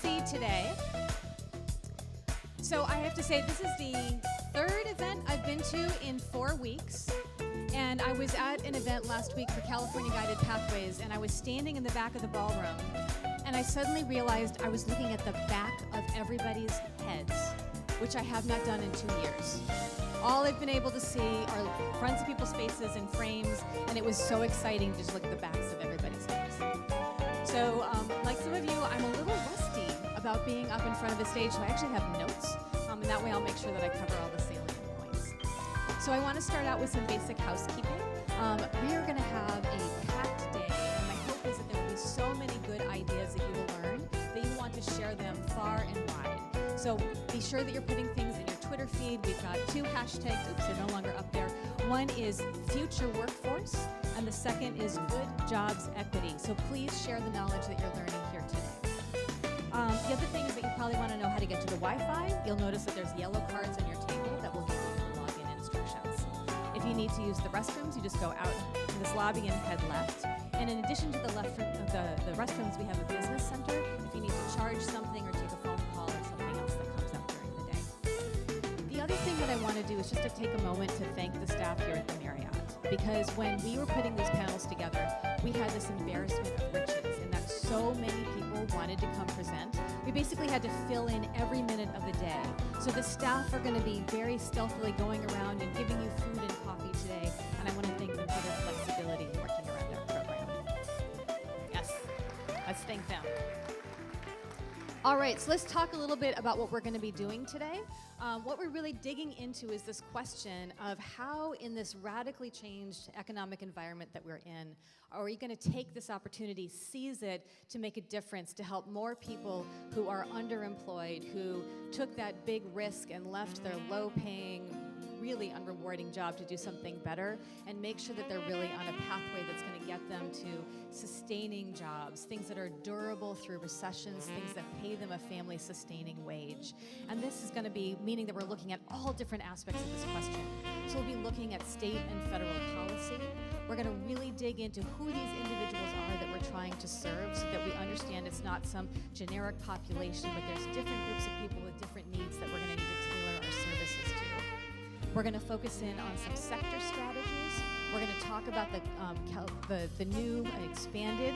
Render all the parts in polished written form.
see today. So I have to say, this is the third event I've been to in 4 weeks. And I was at an event last week for California Guided Pathways, and I was standing in the back of the ballroom, and I suddenly realized I was looking at the back of everybody's heads, which I have not done in 2 years. All I've been able to see are fronts of people's faces and frames, and it was so exciting to just look at the backs of everybody's heads. So, like some of you, I'm a little rusty about being up in front of a stage, so I actually have notes, and that way I'll make sure that I cover all the salient points. So I want to start out with some basic housekeeping. We are going to have a packed day, and my hope is that there will be so many good ideas that you will learn that you want to share them far and wide. So be sure that you're putting things in your Twitter feed. We've got 2 hashtags. Oops, they're no longer up there. One is future workforce, and the second is good jobs equity. So please share the knowledge that you're learning here today. The other thing is that you probably want to know how to get to the Wi-Fi. You'll notice that there's yellow cards on your table that will give you the login instructions. If you need to use the restrooms, you just go out to this lobby and head left. And in addition to the restrooms, we have a business center if you need to charge something or take a phone call or something else that comes up during the day. The other thing that I want to do is just to take a moment to thank the staff here at the Marriott, because when we were putting these panels together, we had this embarrassment of riches in that so many people wanted to come present. We basically had to fill in every minute of the day. So the staff are going to be very stealthily going around and giving you food and coffee today, and I want to thank them for their flexibility in working around our program. Yes, let's thank them. All right, so let's talk a little bit about what we're going to be doing today. What we're really digging into is this question of how, in this radically changed economic environment that we're in, are we going to take this opportunity, seize it, to make a difference, to help more people who are underemployed, who took that big risk and left their low-paying, really unrewarding job to do something better, and make sure that they're really on a pathway that's going to get them to sustaining jobs, things that are durable through recessions, things that pay them a family-sustaining wage. And this is going to be meaning that we're looking at all different aspects of this question. So we'll be looking at state and federal policy. We're going to really dig into who these individuals are that we're trying to serve so that we understand it's not some generic population, but there's different groups of people with different needs that we're going to need to tailor our services to. We're going to focus in on some sector strategies. We're going to talk about the new and expanded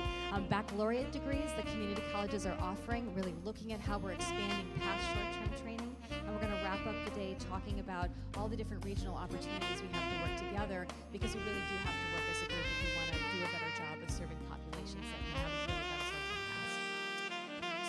baccalaureate degrees that community colleges are offering, really looking at how we're expanding past short-term training. And we're going to wrap up the day talking about all the different regional opportunities we have to work together, because we really do have to work as a group if we want to do a better job of serving populations that we haven't really done so in the past.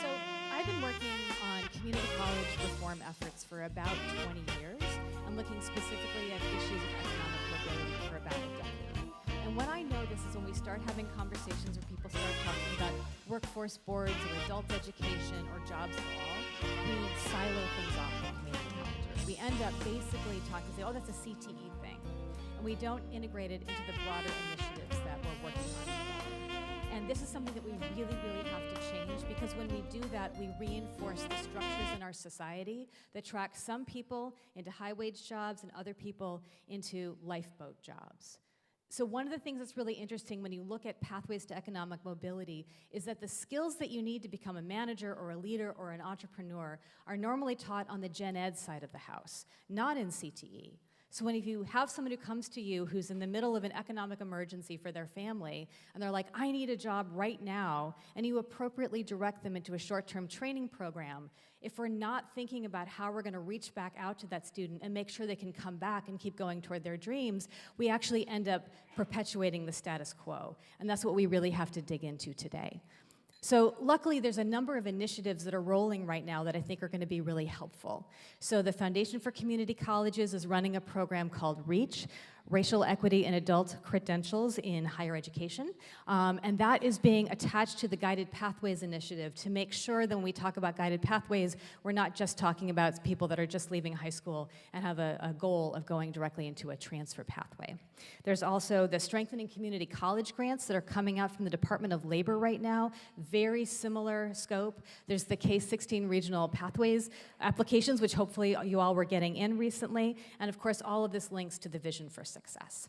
So I've been working on community college reform efforts for about 20 years. I'm looking specifically at issues of economic mobility for about a decade. And what I notice is when we start having conversations where people start talking about workforce boards or adult education or jobs at all, we silo things off from community colleges. We end up basically talking, say, oh, that's a CTE thing. And we don't integrate it into the broader initiatives that we're working on together. And this is something that we really, really have to change, because when we do that, we reinforce the structures in our society that track some people into high-wage jobs and other people into lifeboat jobs. So one of the things that's really interesting when you look at pathways to economic mobility is that the skills that you need to become a manager or a leader or an entrepreneur are normally taught on the gen ed side of the house, not in CTE. So when if you have someone who comes to you who's in the middle of an economic emergency for their family, and they're like, I need a job right now, and you appropriately direct them into a short-term training program, if we're not thinking about how we're going to reach back out to that student and make sure they can come back and keep going toward their dreams, we actually end up perpetuating the status quo. And that's what we really have to dig into today. So luckily, there's a number of initiatives that are rolling right now that I think are going to be really helpful. So the Foundation for Community Colleges is running a program called REACH, Racial Equity and Adult Credentials in Higher Education. And that is being attached to the Guided Pathways Initiative to make sure that when we talk about guided pathways, we're not just talking about people that are just leaving high school and have a goal of going directly into a transfer pathway. There's also the Strengthening Community College grants that are coming out from the Department of Labor right now, very similar scope. There's the K-16 Regional Pathways applications, which hopefully you all were getting in recently. And of course, all of this links to the Vision for Success.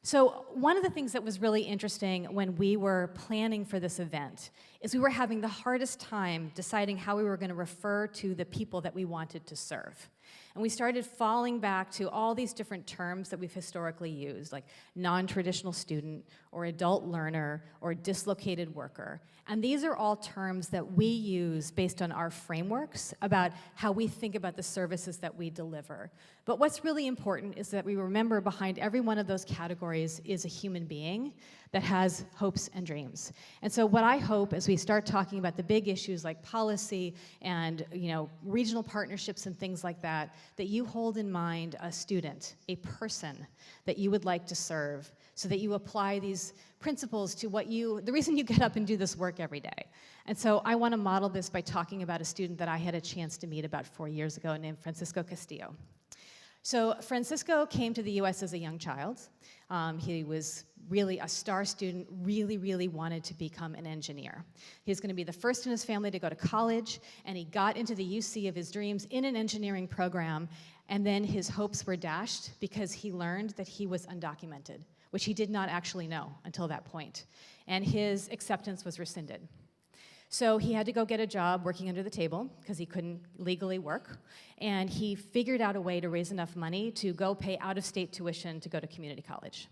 So one of the things that was really interesting when we were planning for this event is we were having the hardest time deciding how we were going to refer to the people that we wanted to serve. And we started falling back to all these different terms that we've historically used, like non-traditional student, or adult learner, or dislocated worker. And these are all terms that we use based on our frameworks about how we think about the services that we deliver. But what's really important is that we remember behind every one of those categories is a human being that has hopes and dreams. And so what I hope as we start talking about the big issues like policy and regional partnerships and things like that, that you hold in mind a student, a person that you would like to serve, so that you apply these principles to the reason you get up and do this work every day. And so I want to model this by talking about a student that I had a chance to meet about 4 years ago named Francisco Castillo. So Francisco came to the US as a young child. He was really a star student, really wanted to become an engineer. He was going to be the first in his family to go to college, and he got into the UC of his dreams in an engineering program, and then his hopes were dashed because he learned that he was undocumented, which he did not actually know until that point, and his acceptance was rescinded. So he had to go get a job working under the table because he couldn't legally work, and he figured out a way to raise enough money to go pay out-of-state tuition to go to community college.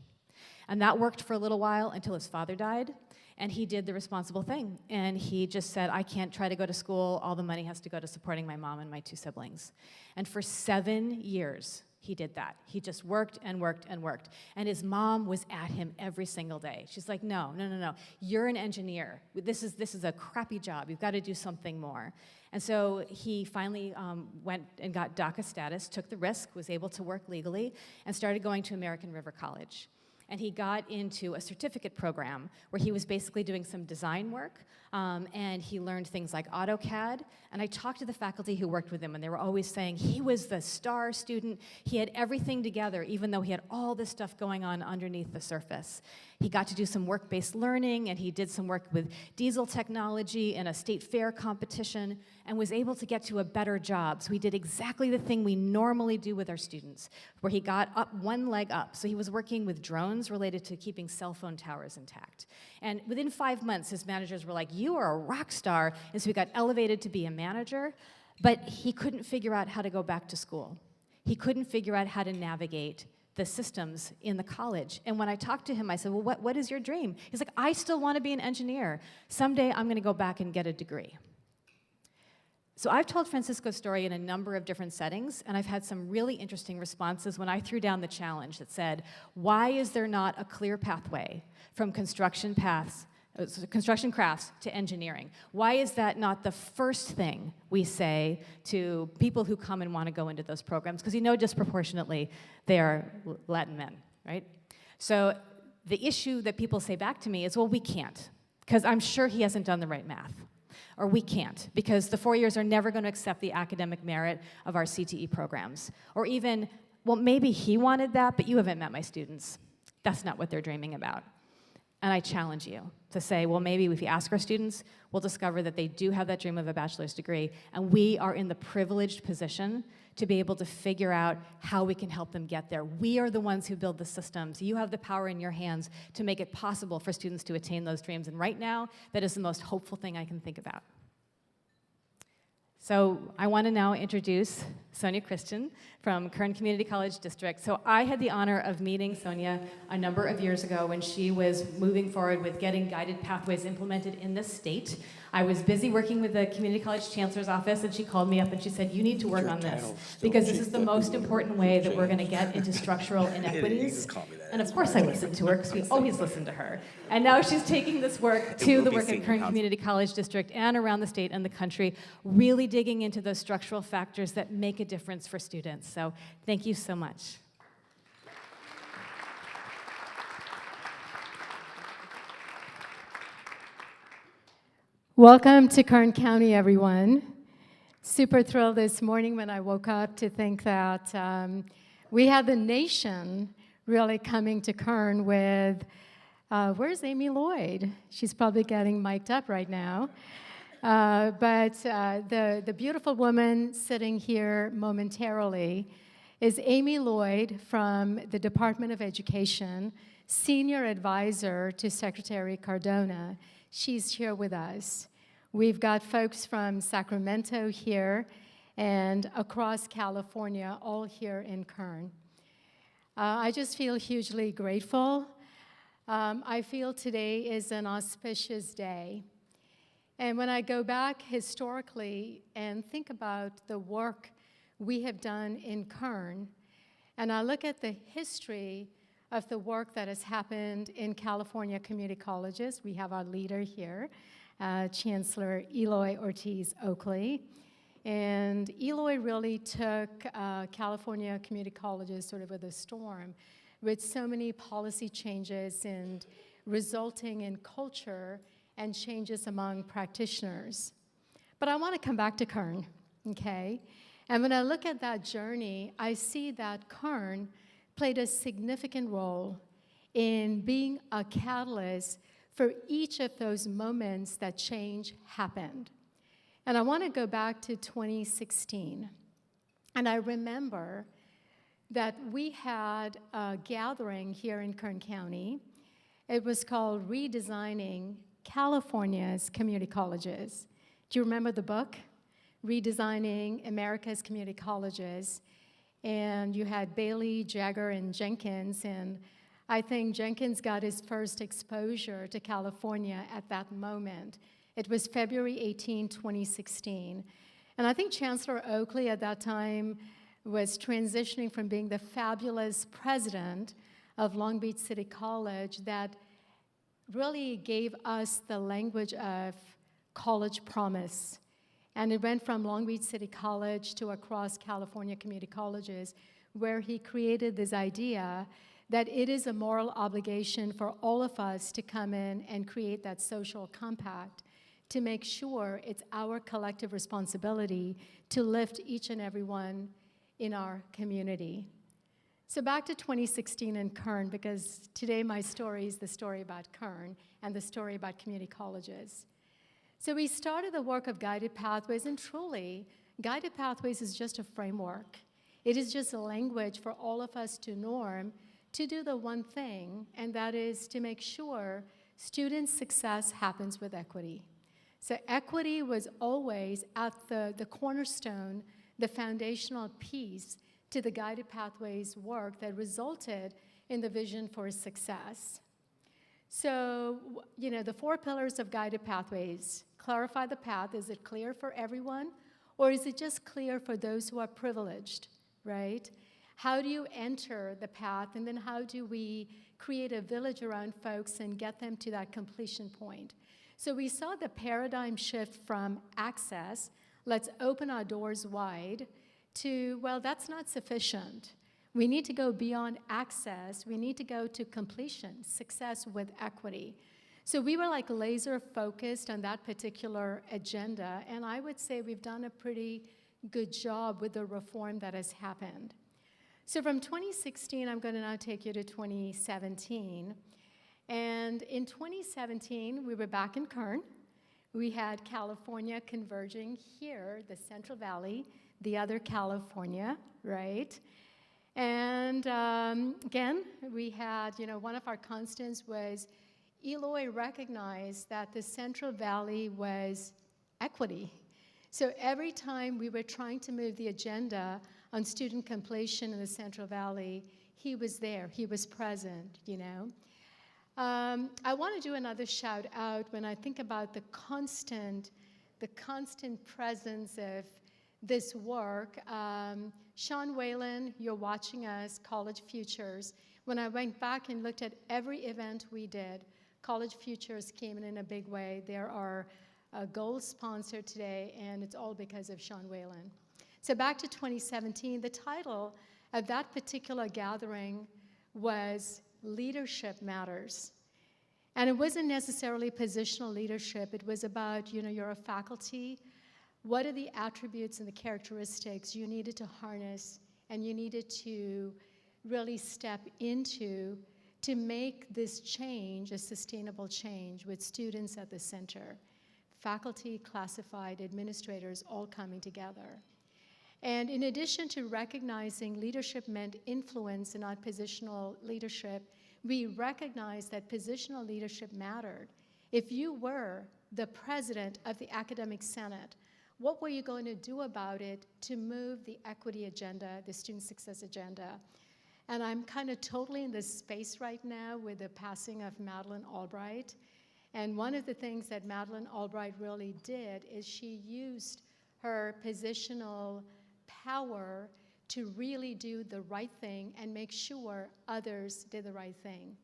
And that worked for a little while until his father died, and he did the responsible thing. And he just said, I can't try to go to school, all the money has to go to supporting my mom and my 2 siblings. And for 7 years, he did that. He just worked and worked and worked. And his mom was at him every single day. She's like, no. You're an engineer. This is a crappy job. You've got to do something more. And so he finally went and got DACA status, took the risk, was able to work legally, and started going to American River College. And he got into a certificate program where he was basically doing some design work, and he learned things like AutoCAD. And I talked to the faculty who worked with him, and they were always saying he was the star student. He had everything together, even though he had all this stuff going on underneath the surface. He got to do some work-based learning, and he did some work with diesel technology in a state fair competition, and was able to get to a better job. So he did exactly the thing we normally do with our students, where he got up one leg up. So he was working with drones related to keeping cell phone towers intact. And within 5 months, his managers were like, you are a rock star. And so he got elevated to be a manager, but he couldn't figure out how to go back to school. He couldn't figure out how to navigate the systems in the college. And when I talked to him, I said, well, what is your dream? He's like, I still want to be an engineer. Someday I'm going to go back and get a degree. So I've told Francisco's story in a number of different settings, and I've had some really interesting responses when I threw down the challenge that said, why is there not a clear pathway from construction crafts to engineering? Why is that not the first thing we say to people who come and want to go into those programs? Because disproportionately they are Latin men, right? So the issue that people say back to me is, well, we can't, because I'm sure he hasn't done the right math. Or we can't, because the 4 years are never going to accept the academic merit of our CTE programs. Or even, well, maybe he wanted that, but you haven't met my students. That's not what they're dreaming about. And I challenge you to say, well, maybe if you ask our students, we'll discover that they do have that dream of a bachelor's degree, and we are in the privileged position to be able to figure out how we can help them get there. We are the ones who build the systems. You have the power in your hands to make it possible for students to attain those dreams, and right now, that is the most hopeful thing I can think about. So I want to now introduce Sonia Christian from Kern Community College District. So I had the honor of meeting Sonia a number of years ago when she was moving forward with getting guided pathways implemented in the state. I was busy working with the Community College Chancellor's office, and she called me up and she said, you need to work on this, because this is the most important way that we're going to get into structural inequities. And of course I listened to her, because we always listen to her. And now she's taking this work to the work at Kern Community College District and around the state and the country, really digging into those structural factors that make a difference for students. So thank you so much. Welcome to Kern County, everyone. Super thrilled this morning when I woke up to think that we had the nation really coming to Kern with, where's Amy Lloyd? She's probably getting mic'd up right now. But the beautiful woman sitting here momentarily is Amy Lloyd from the Department of Education, senior advisor to Secretary Cardona. She's here with us. We've got folks from Sacramento here and across California, all here in Kern. I just feel hugely grateful. I feel today is an auspicious day. And when I go back historically and think about the work we have done in Kern, and I look at the history of the work that has happened in California community colleges, we have our leader here, Chancellor Eloy Ortiz Oakley. And Eloy really took California community colleges sort of with a storm, with so many policy changes and resulting in culture and changes among practitioners. But I want to come back to Kern, okay? And when I look at that journey, I see that Kern played a significant role in being a catalyst for each of those moments that change happened. And I want to go back to 2016. And I remember that we had a gathering here in Kern County. It was called Redesigning California's Community Colleges. Do you remember the book? Redesigning America's Community Colleges. And you had Bailey, Jagger, and Jenkins. And I think Jenkins got his first exposure to California at that moment. It was February 18, 2016. And I think Chancellor Oakley at that time was transitioning from being the fabulous president of Long Beach City College that really gave us the language of college promise. And it went from Long Beach City College to across California community colleges, where he created this idea that it is a moral obligation for all of us to come in and create that social compact to make sure it's our collective responsibility to lift each and every one in our community. So back to 2016 in Kern, because today my story is the story about Kern and the story about community colleges. So we started the work of Guided Pathways, and truly, Guided Pathways is just a framework. It is just a language for all of us to norm to do the one thing, and that is to make sure student success happens with equity. So equity was always at the cornerstone, the foundational piece to the Guided Pathways work that resulted in the vision for success. So, you know, the 4 pillars of Guided Pathways: clarify the path. Is it clear for everyone, or is it just clear for those who are privileged, right? How do you enter the path, and then how do we create a village around folks and get them to that completion point? So we saw the paradigm shift from access, let's open our doors wide, to, well, that's not sufficient. We need to go beyond access. We need to go to completion, success with equity. So we were like laser focused on that particular agenda, and I would say we've done a pretty good job with the reform that has happened. So from 2016, I'm going to now take you to 2017. And in 2017, we were back in Kern. We had California converging here, the Central Valley, the other California, right? And again, we had, you know, one of our constants was Eloy recognized that the Central Valley was equity. So every time we were trying to move the agenda on student completion in the Central Valley, he was there, he was present, you know. I want to do another shout out when I think about the constant presence of this work. Sean Whalen, you're watching us, College Futures. When I went back and looked at every event we did, College Futures came in a big way. There are a gold sponsor today, and it's all because of Sean Whalen. So back to 2017, the title of that particular gathering was Leadership Matters. And it wasn't necessarily positional leadership. It was about, you know, you're a faculty. What are the attributes and the characteristics you needed to harness and you needed to really step into to make this change a sustainable change with students at the center? Faculty, classified, administrators all coming together. And in addition to recognizing leadership meant influence and not positional leadership, we recognized that positional leadership mattered. If you were the president of the academic senate, what were you going to do about it to move the equity agenda, the student success agenda? And I'm kind of totally in this space right now with the passing of Madeleine Albright. And one of the things that Madeleine Albright really did is she used her positional power to really do the right thing and make sure others did the right thing.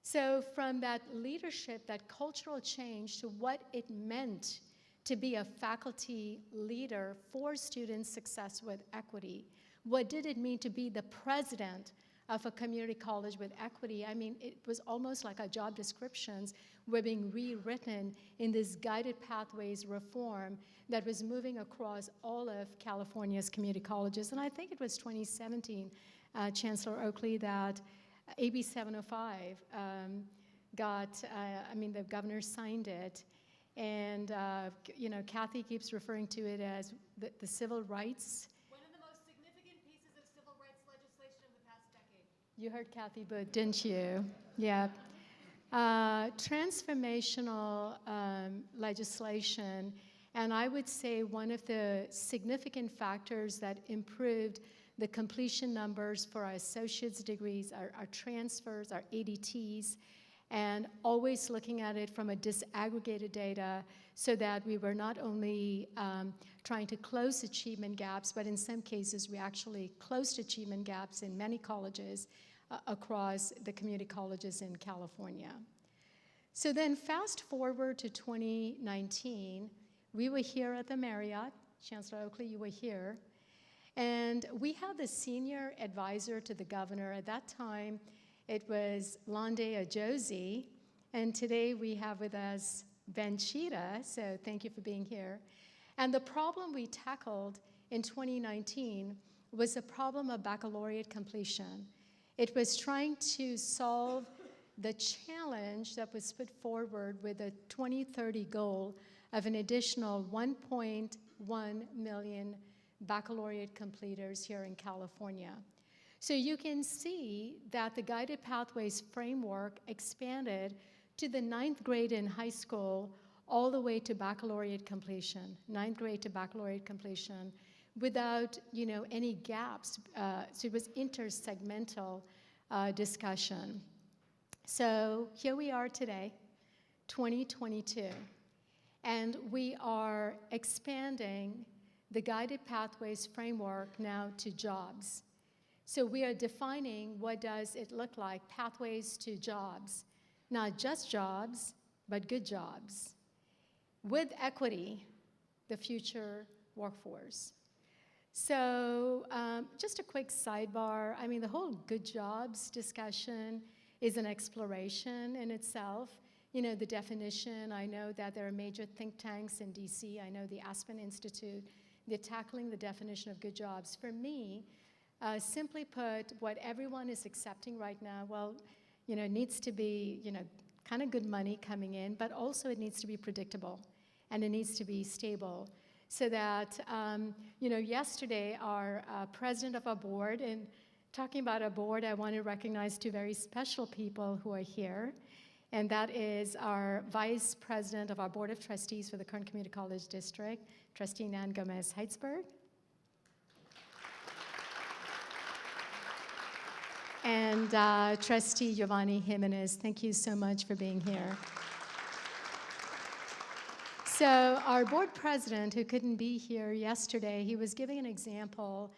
So from that leadership, that cultural change to what it meant to be a faculty leader for student success with equity, what did it mean to be the president of a community college with equity? I mean, it was almost like our job descriptions were being rewritten in this guided pathways reform that was moving across all of California's community colleges. And I think it was 2017, Chancellor Oakley, that AB 705 the governor signed it. And, Kathy keeps referring to it as the civil rights. One of the most significant pieces of civil rights legislation of the past decade. You heard Kathy Booth, didn't you? Yeah. Transformational legislation, and I would say one of the significant factors that improved the completion numbers for our associate's degrees, our transfers, our ADTs, and always looking at it from a disaggregated data so that we were not only trying to close achievement gaps, but in some cases we actually closed achievement gaps in many colleges across the community colleges in California. So then fast forward to 2019, we were here at the Marriott. Chancellor Oakley, you were here. And we had the senior advisor to the governor. At that time, it was Londe Ajosi, and today we have with us Ben Chida, so thank you for being here. And the problem we tackled in 2019 was the problem of baccalaureate completion. It was trying to solve the challenge that was put forward with a 2030 goal of an additional 1.1 million baccalaureate completers here in California. So you can see that the Guided Pathways framework expanded to the 9th grade in high school all the way to baccalaureate completion, 9th grade to baccalaureate completion, without any gaps. So it was intersegmental discussion. So here we are today, 2022, and we are expanding the Guided Pathways framework now to jobs. So we are defining what does it look like, pathways to jobs. Not just jobs, but good jobs. With equity, the future workforce. So just a quick sidebar. I mean, the whole good jobs discussion is an exploration in itself. The definition, I know that there are major think tanks in DC. I know the Aspen Institute. They're tackling the definition of good jobs. For me, simply put, what everyone is accepting right now, it needs to be, kind of good money coming in, but also it needs to be predictable and it needs to be stable. So that, yesterday our president of our board, and talking about our board, I want to recognize two very special people who are here. And that is our vice president of our board of trustees for the Kern Community College District, Trustee Nan Gomez-Heitzberg. And Trustee Giovanni Jimenez, thank you so much for being here. So our board president, who couldn't be here yesterday, he was giving an example,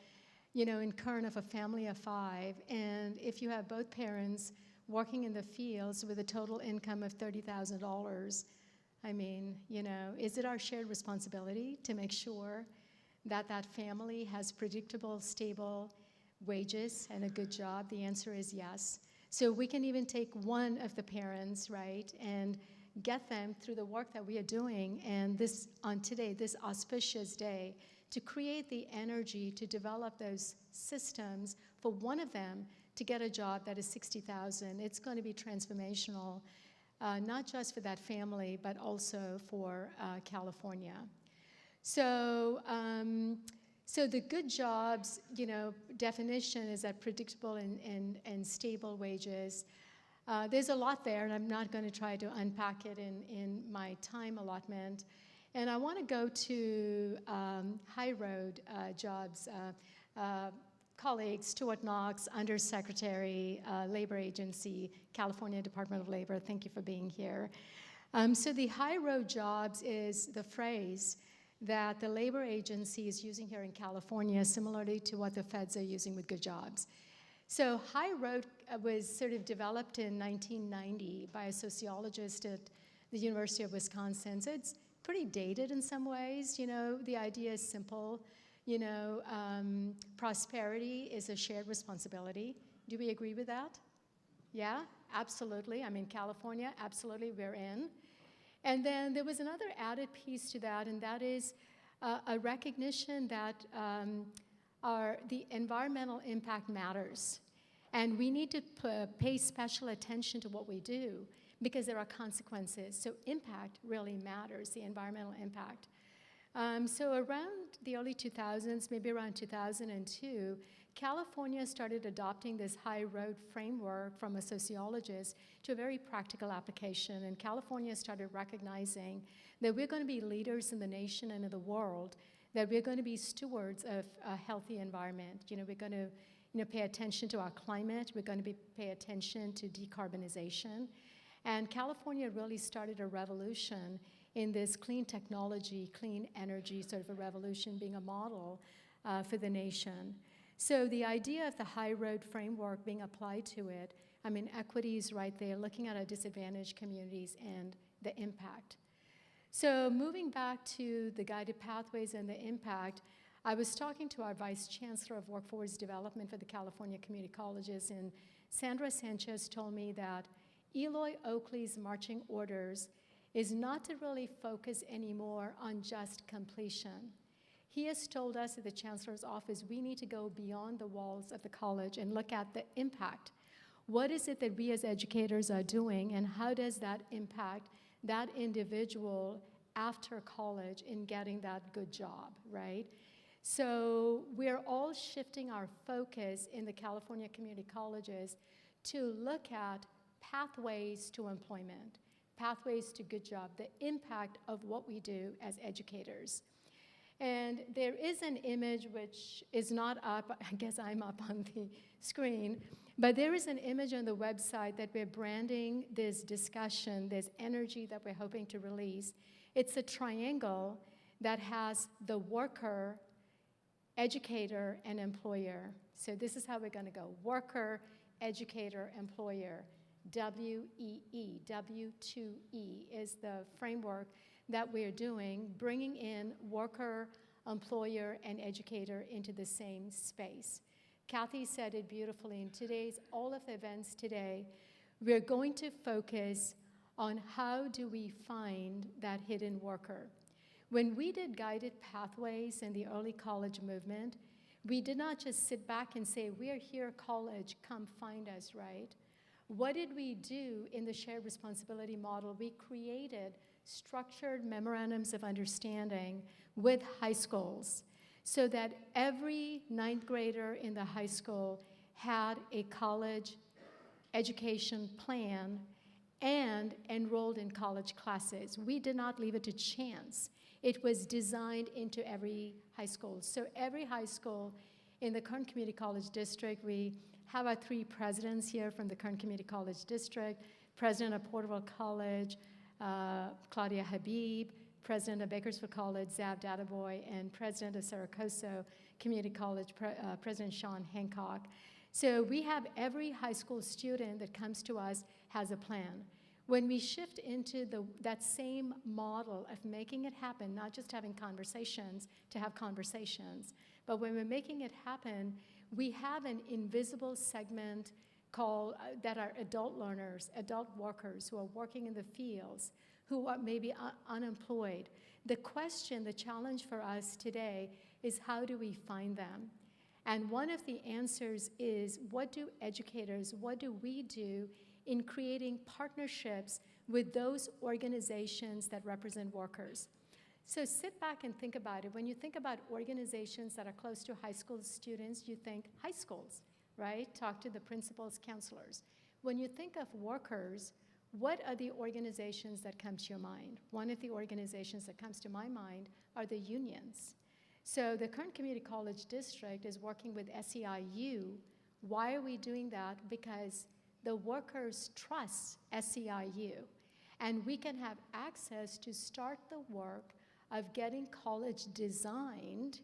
in Kern of a family of 5. And if you have both parents working in the fields with a total income of $30,000, I mean, is it our shared responsibility to make sure that that family has predictable, stable wages and a good job? The answer is yes. So we can even take one of the parents, right, and get them through the work that we are doing, and this auspicious day, to create the energy to develop those systems for one of them to get a job that is $60,000. It's going to be transformational, not just for that family, but also for California. So the good jobs, definition is that predictable and stable wages. There's a lot there, and I'm not going to try to unpack it in my time allotment. And I want to go to High Road Jobs. Colleague Stuart Knox, Undersecretary, Labor Agency, California Department of Labor, thank you for being here. So the High Road Jobs is the phrase that the labor agency is using here in California, similarly to what the feds are using with Good Jobs. So High Road was sort of developed in 1990 by a sociologist at the University of Wisconsin. So it's pretty dated in some ways. You know, the idea is simple. You know, prosperity is a shared responsibility. Do we agree with that? Yeah, absolutely. I mean, California, absolutely, we're in. And then there was another added piece to that, and that is a recognition that the environmental impact matters. And we need to pay special attention to what we do because there are consequences. So impact really matters, the environmental impact. So around the early 2000s, maybe around 2002, California started adopting this High Road framework from a sociologist to a very practical application. And California started recognizing that we're going to be leaders in the nation and in the world, that we're going to be stewards of a healthy environment. You know, we're going to pay attention to our climate. We're going to pay attention to decarbonization. And California really started a revolution in this clean technology, clean energy sort of a revolution being a model for the nation. So the idea of the High Road framework being applied to it, I mean, equity is right there, looking at our disadvantaged communities and the impact. So moving back to the guided pathways and the impact, I was talking to our Vice Chancellor of Workforce Development for the California Community Colleges, and Sandra Sanchez told me that Eloy Oakley's marching orders is not to really focus anymore on just completion. He has told us at the Chancellor's office we need to go beyond the walls of the college and look at the impact. What is it that we as educators are doing, and how does that impact that individual after college in getting that good job, right? So we're all shifting our focus in the California community colleges to look at pathways to employment, pathways to good job, the impact of what we do as educators. And there is an image which is not up, I guess I'm up on the screen, but there is an image on the website that we're branding this discussion, this energy that we're hoping to release. It's a triangle that has the worker, educator, and employer. So this is how we're going to go. Worker, educator, employer. WEE, W2E is the framework that we're doing, bringing in worker, employer, and educator into the same space. Kathy said it beautifully in all of the events today. We're going to focus on how do we find that hidden worker. When we did guided pathways in the early college movement, we did not just sit back and say, we're here, college, come find us, right? What did we do in the shared responsibility model? We created structured memorandums of understanding with high schools so that every ninth grader in the high school had a college education plan and enrolled in college classes. We did not leave it to chance. It was designed into every high school. So every high school in the Kern Community College District, we have our 3 presidents here from the Kern Community College District, president of Porterville College, Claudia Habib, president of Bakersfield College, Zab Databoy, and president of Saracoso Community College, President Sean Hancock. So we have every high school student that comes to us has a plan. When we shift into that same model of making it happen, not just having conversations to have conversations, but when we're making it happen, we have an invisible segment called that are adult learners, adult workers who are working in the fields, who are maybe unemployed. The question, the challenge for us today is how do we find them? And one of the answers is what do we do in creating partnerships with those organizations that represent workers? So sit back and think about it. When you think about organizations that are close to high school students, you think high schools, right? Talk to the principals, counselors. When you think of workers, what are the organizations that come to your mind? One of the organizations that comes to my mind are the unions. So the Kern Community College District is working with SEIU. Why are we doing that? Because the workers trust SEIU, and we can have access to start the work of getting college designed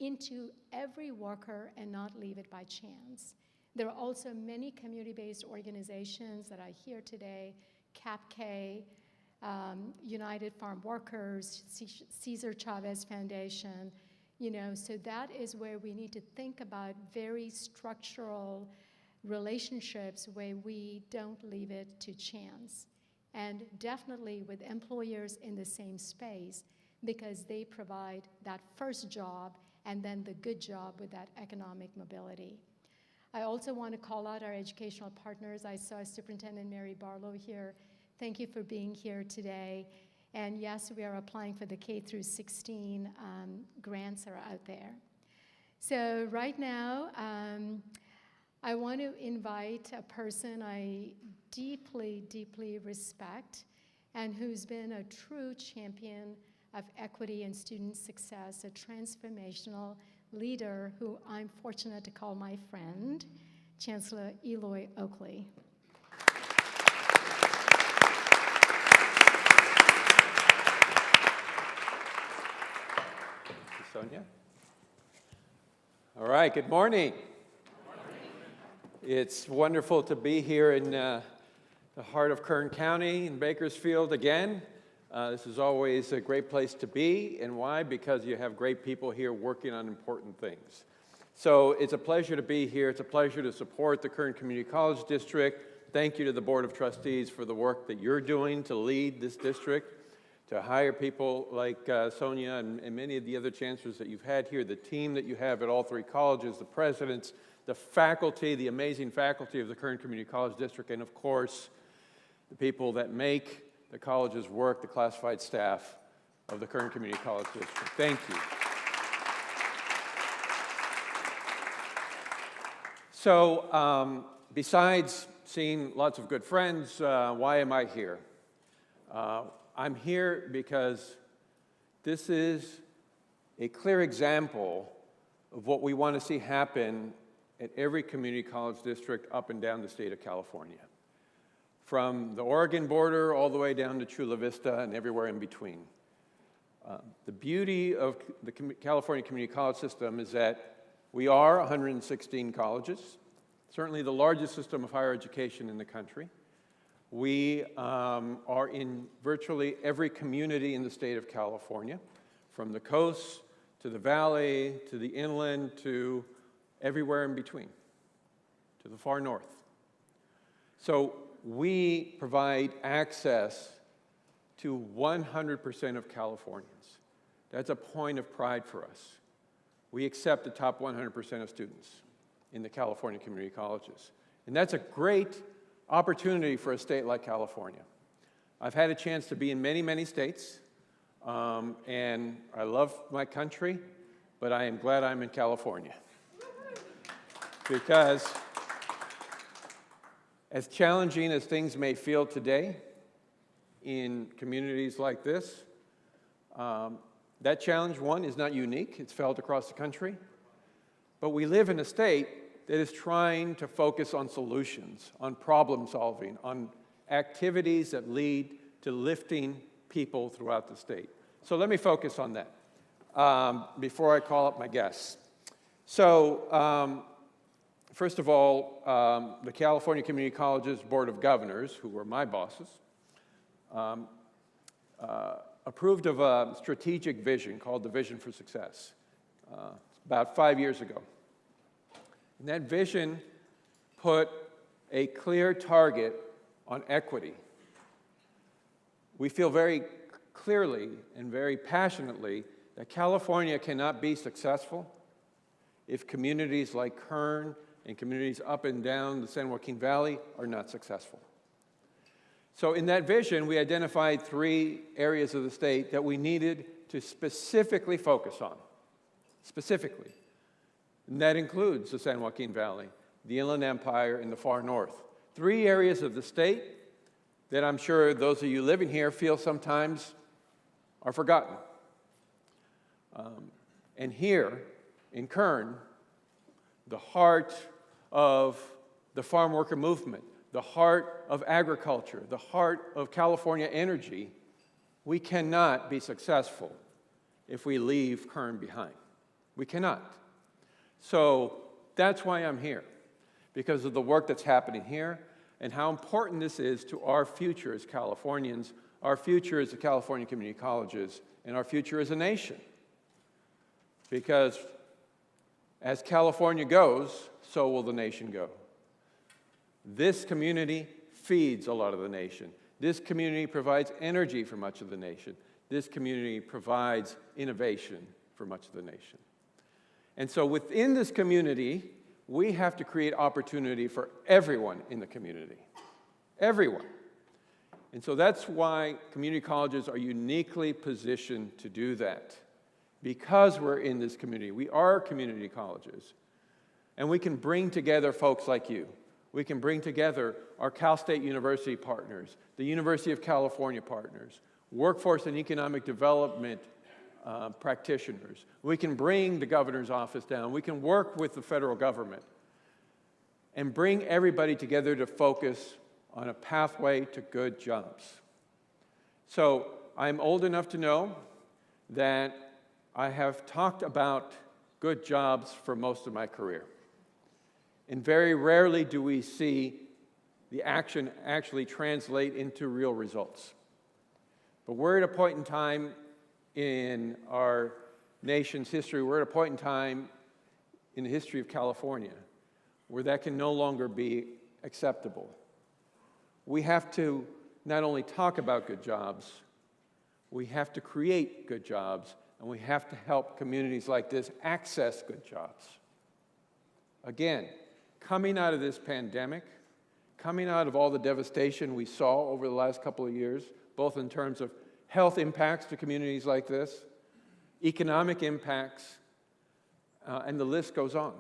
into every worker and not leave it by chance. There are also many community-based organizations that are here today, CAPK, United Farm Workers, Cesar Chavez Foundation, so that is where we need to think about very structural relationships where we don't leave it to chance. And definitely with employers in the same space, because they provide that first job and then the good job with that economic mobility. I also want to call out our educational partners. I saw Superintendent Mary Barlow here. Thank you for being here today. And yes, we are applying for the K through 16 grants that are out there. So right now, I want to invite a person I deeply, deeply respect and who's been a true champion of equity and student success, a transformational leader who I'm fortunate to call my friend, Chancellor Eloy Oakley. Sonia. All right, good morning. It's wonderful to be here in the heart of Kern County in Bakersfield again. This is always a great place to be, and why? Because you have great people here working on important things. So it's a pleasure to be here. It's a pleasure to support the Kern Community College District. Thank you to the Board of Trustees for the work that you're doing to lead this district, to hire people like Sonia and many of the other chancellors that you've had here, the team that you have at all three colleges, the presidents, the faculty, the amazing faculty of the Kern Community College District, and of course, the people that make the college's work, the classified staff of the Kern Community College District. Thank you. So, besides seeing lots of good friends, why am I here? I'm here because this is a clear example of what we want to see happen at every community college district up and down the state of California. From the Oregon border all the way down to Chula Vista and everywhere in between. The beauty of the California community college system is that we are 116 colleges, certainly the largest system of higher education in the country. We are in virtually every community in the state of California, from the coast to the valley, to the inland, to everywhere in between, to the far north. So we provide access to 100% of Californians. That's a point of pride for us. We accept the top 100% of students in the California community colleges. And that's a great opportunity for a state like California. I've had a chance to be in many, many states, and I love my country, but I am glad I'm in California. Because as challenging as things may feel today in communities like this, that challenge, one, is not unique. It's felt across the country. But we live in a state that is trying to focus on solutions, on problem solving, on activities that lead to lifting people throughout the state. So let me focus on that before I call up my guests. So first of all, the California Community Colleges Board of Governors, who were my bosses, approved of a strategic vision called the Vision for Success about 5 years ago. And that vision put a clear target on equity. We feel very clearly and very passionately that California cannot be successful if communities like Kern and communities up and down the San Joaquin Valley are not successful. So in that vision, we identified 3 areas of the state that we needed to specifically focus on, specifically. And that includes the San Joaquin Valley, the Inland Empire, and the far north. 3 areas of the state that I'm sure those of you living here feel sometimes are forgotten. And here in Kern, the heart of the farm worker movement, the heart of agriculture, the heart of California energy, we cannot be successful if we leave Kern behind. We cannot. So that's why I'm here, because of the work that's happening here and how important this is to our future as Californians, our future as the California community colleges, and our future as a nation. Because as California goes, so will the nation go. This community feeds a lot of the nation. This community provides energy for much of the nation. This community provides innovation for much of the nation. And so within this community, we have to create opportunity for everyone in the community. Everyone. And so that's why community colleges are uniquely positioned to do that. Because we're in this community. We are community colleges. And we can bring together folks like you. We can bring together our Cal State University partners, the University of California partners, workforce and economic development practitioners. We can bring the governor's office down. We can work with the federal government and bring everybody together to focus on a pathway to good jobs. So I'm old enough to know that I have talked about good jobs for most of my career. And very rarely do we see the action actually translate into real results. But we're at a point in time in our nation's history, we're at a point in time in the history of California where that can no longer be acceptable. We have to not only talk about good jobs, we have to create good jobs, and we have to help communities like this access good jobs. Again, coming out of this pandemic, coming out of all the devastation we saw over the last couple of years, both in terms of health impacts to communities like this, economic impacts, and the list goes on.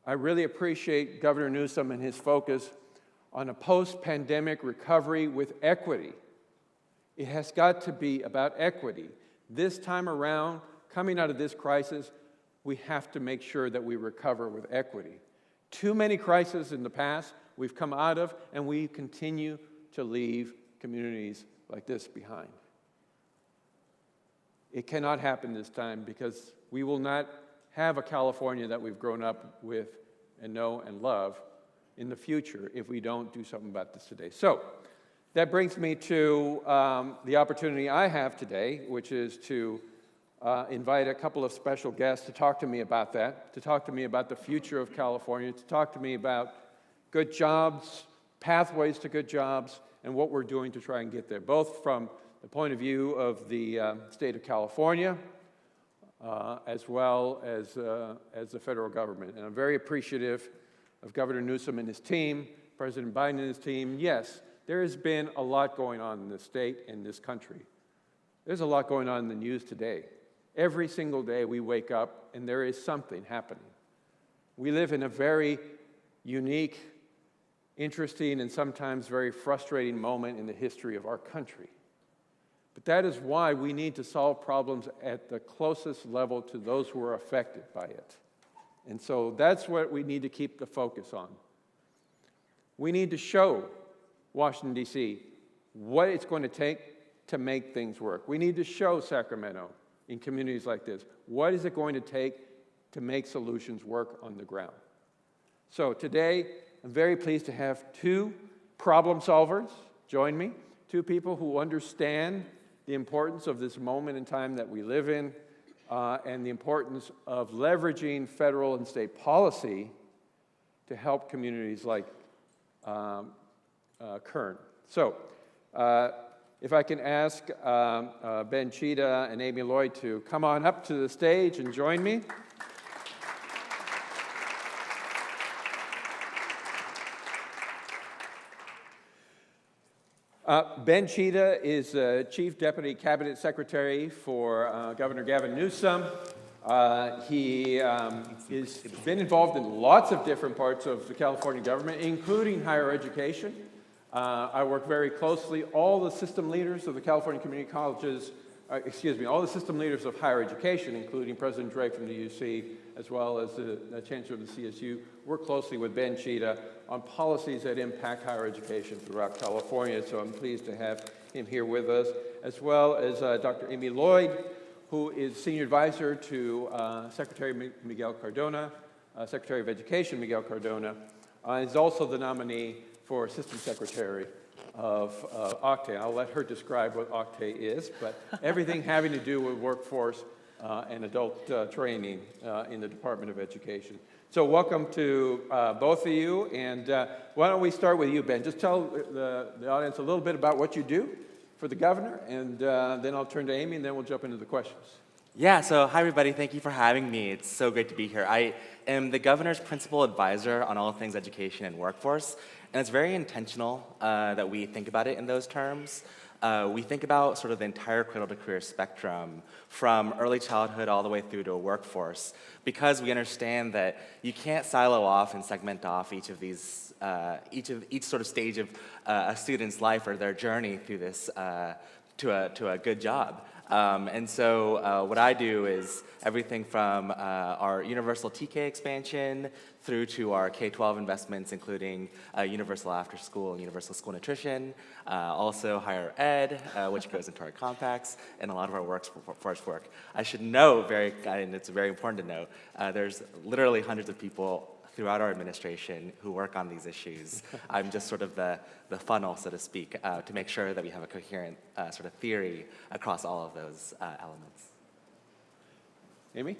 I really appreciate Governor Newsom and his focus on a post-pandemic recovery with equity. It has got to be about equity. This time around, coming out of this crisis, we have to make sure that we recover with equity. Too many crises in the past we've come out of, and we continue to leave communities like this behind. It cannot happen this time because we will not have a California that we've grown up with and know and love in the future if we don't do something about this today. So that brings me to the opportunity I have today, which is to invite a couple of special guests to talk to me about that, to talk to me about the future of California, to talk to me about good jobs, pathways to good jobs, and what we're doing to try and get there, both from the point of view of the state of California, as well as the federal government. And I'm very appreciative of Governor Newsom and his team, President Biden and his team. Yes, there has been a lot going on in this state and this country. There's a lot going on in the news today. Every single day we wake up and there is something happening. We live in a very unique, interesting, and sometimes very frustrating moment in the history of our country. But that is why we need to solve problems at the closest level to those who are affected by it. And so that's what we need to keep the focus on. We need to show Washington, D.C. what it's going to take to make things work. We need to show Sacramento in communities like this what is it going to take to make solutions work on the ground. So today, I'm very pleased to have two problem solvers join me, two people who understand the importance of this moment in time that we live in, and the importance of leveraging federal and state policy to help communities like Kern. So, if I can ask Ben Chida and Amy Lloyd to come on up to the stage and join me. Ben Chida is Chief Deputy Cabinet Secretary for Governor Gavin Newsom. He has been involved in lots of different parts of the California government, including higher education. I work very closely, all the system leaders of the California community colleges, all the system leaders of higher education, including President Drake from the UC, as well as the Chancellor of the CSU, work closely with Ben Chida on policies that impact higher education throughout California. So I'm pleased to have him here with us, as well as Dr. Amy Lloyd, who is Senior Advisor to Secretary Miguel Cardona, Secretary of Education Miguel Cardona, is also the nominee for Assistant Secretary of OCTAE. I'll let her describe what OCTAE is, but everything having to do with workforce and adult training in the Department of Education. So welcome to both of you, and why don't we start with you, Ben? Just tell the audience a little bit about what you do for the governor, and then I'll turn to Amy, and then we'll jump into the questions. Yeah, so hi everybody, thank you for having me. It's so great to be here. I am the governor's principal advisor on all things education and workforce, and it's very intentional that we think about it in those terms. We think about sort of the entire cradle-to-career spectrum, from early childhood all the way through to a workforce, because we understand that you can't silo off and segment off each of these, each sort of stage of a student's life or their journey through this to a good job. And so what I do is everything from our universal TK expansion through to our K-12 investments, including universal after school and universal school nutrition, also higher ed, which goes into our compacts, and a lot of our workforce work. I should note, and it's very important to note, there's literally hundreds of people throughout our administration who work on these issues. I'm just sort of the funnel, so to speak, to make sure that we have a coherent sort of theory across all of those elements. Amy?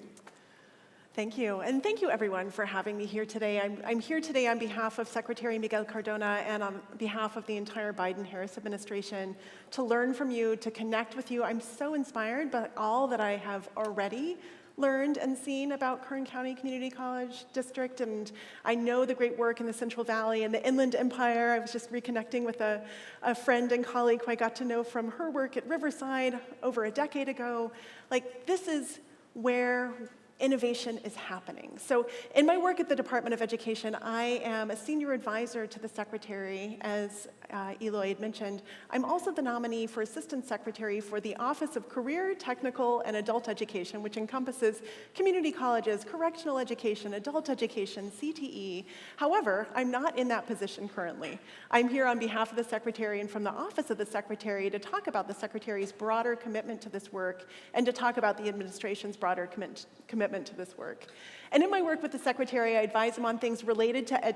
Thank you, and thank you everyone for having me here today. I'm here today on behalf of Secretary Miguel Cardona and on behalf of the entire Biden-Harris administration to learn from you, to connect with you. I'm so inspired by all that I have already learned and seen about Kern County Community College District, and I know the great work in the Central Valley and the Inland Empire. I was just reconnecting with a friend and colleague who I got to know from her work at Riverside over a decade ago. Like, this is where innovation is happening. So in my work at the Department of Education, I am a senior advisor to the secretary, as Eloy had mentioned. I'm also the nominee for assistant secretary for the Office of Career, Technical, and Adult Education, which encompasses community colleges, correctional education, adult education, CTE. However, I'm not in that position currently. I'm here on behalf of the secretary and from the Office of the Secretary to talk about the secretary's broader commitment to this work and to talk about the administration's broader commitment to this work. And in my work with the secretary, I advise him on things related to,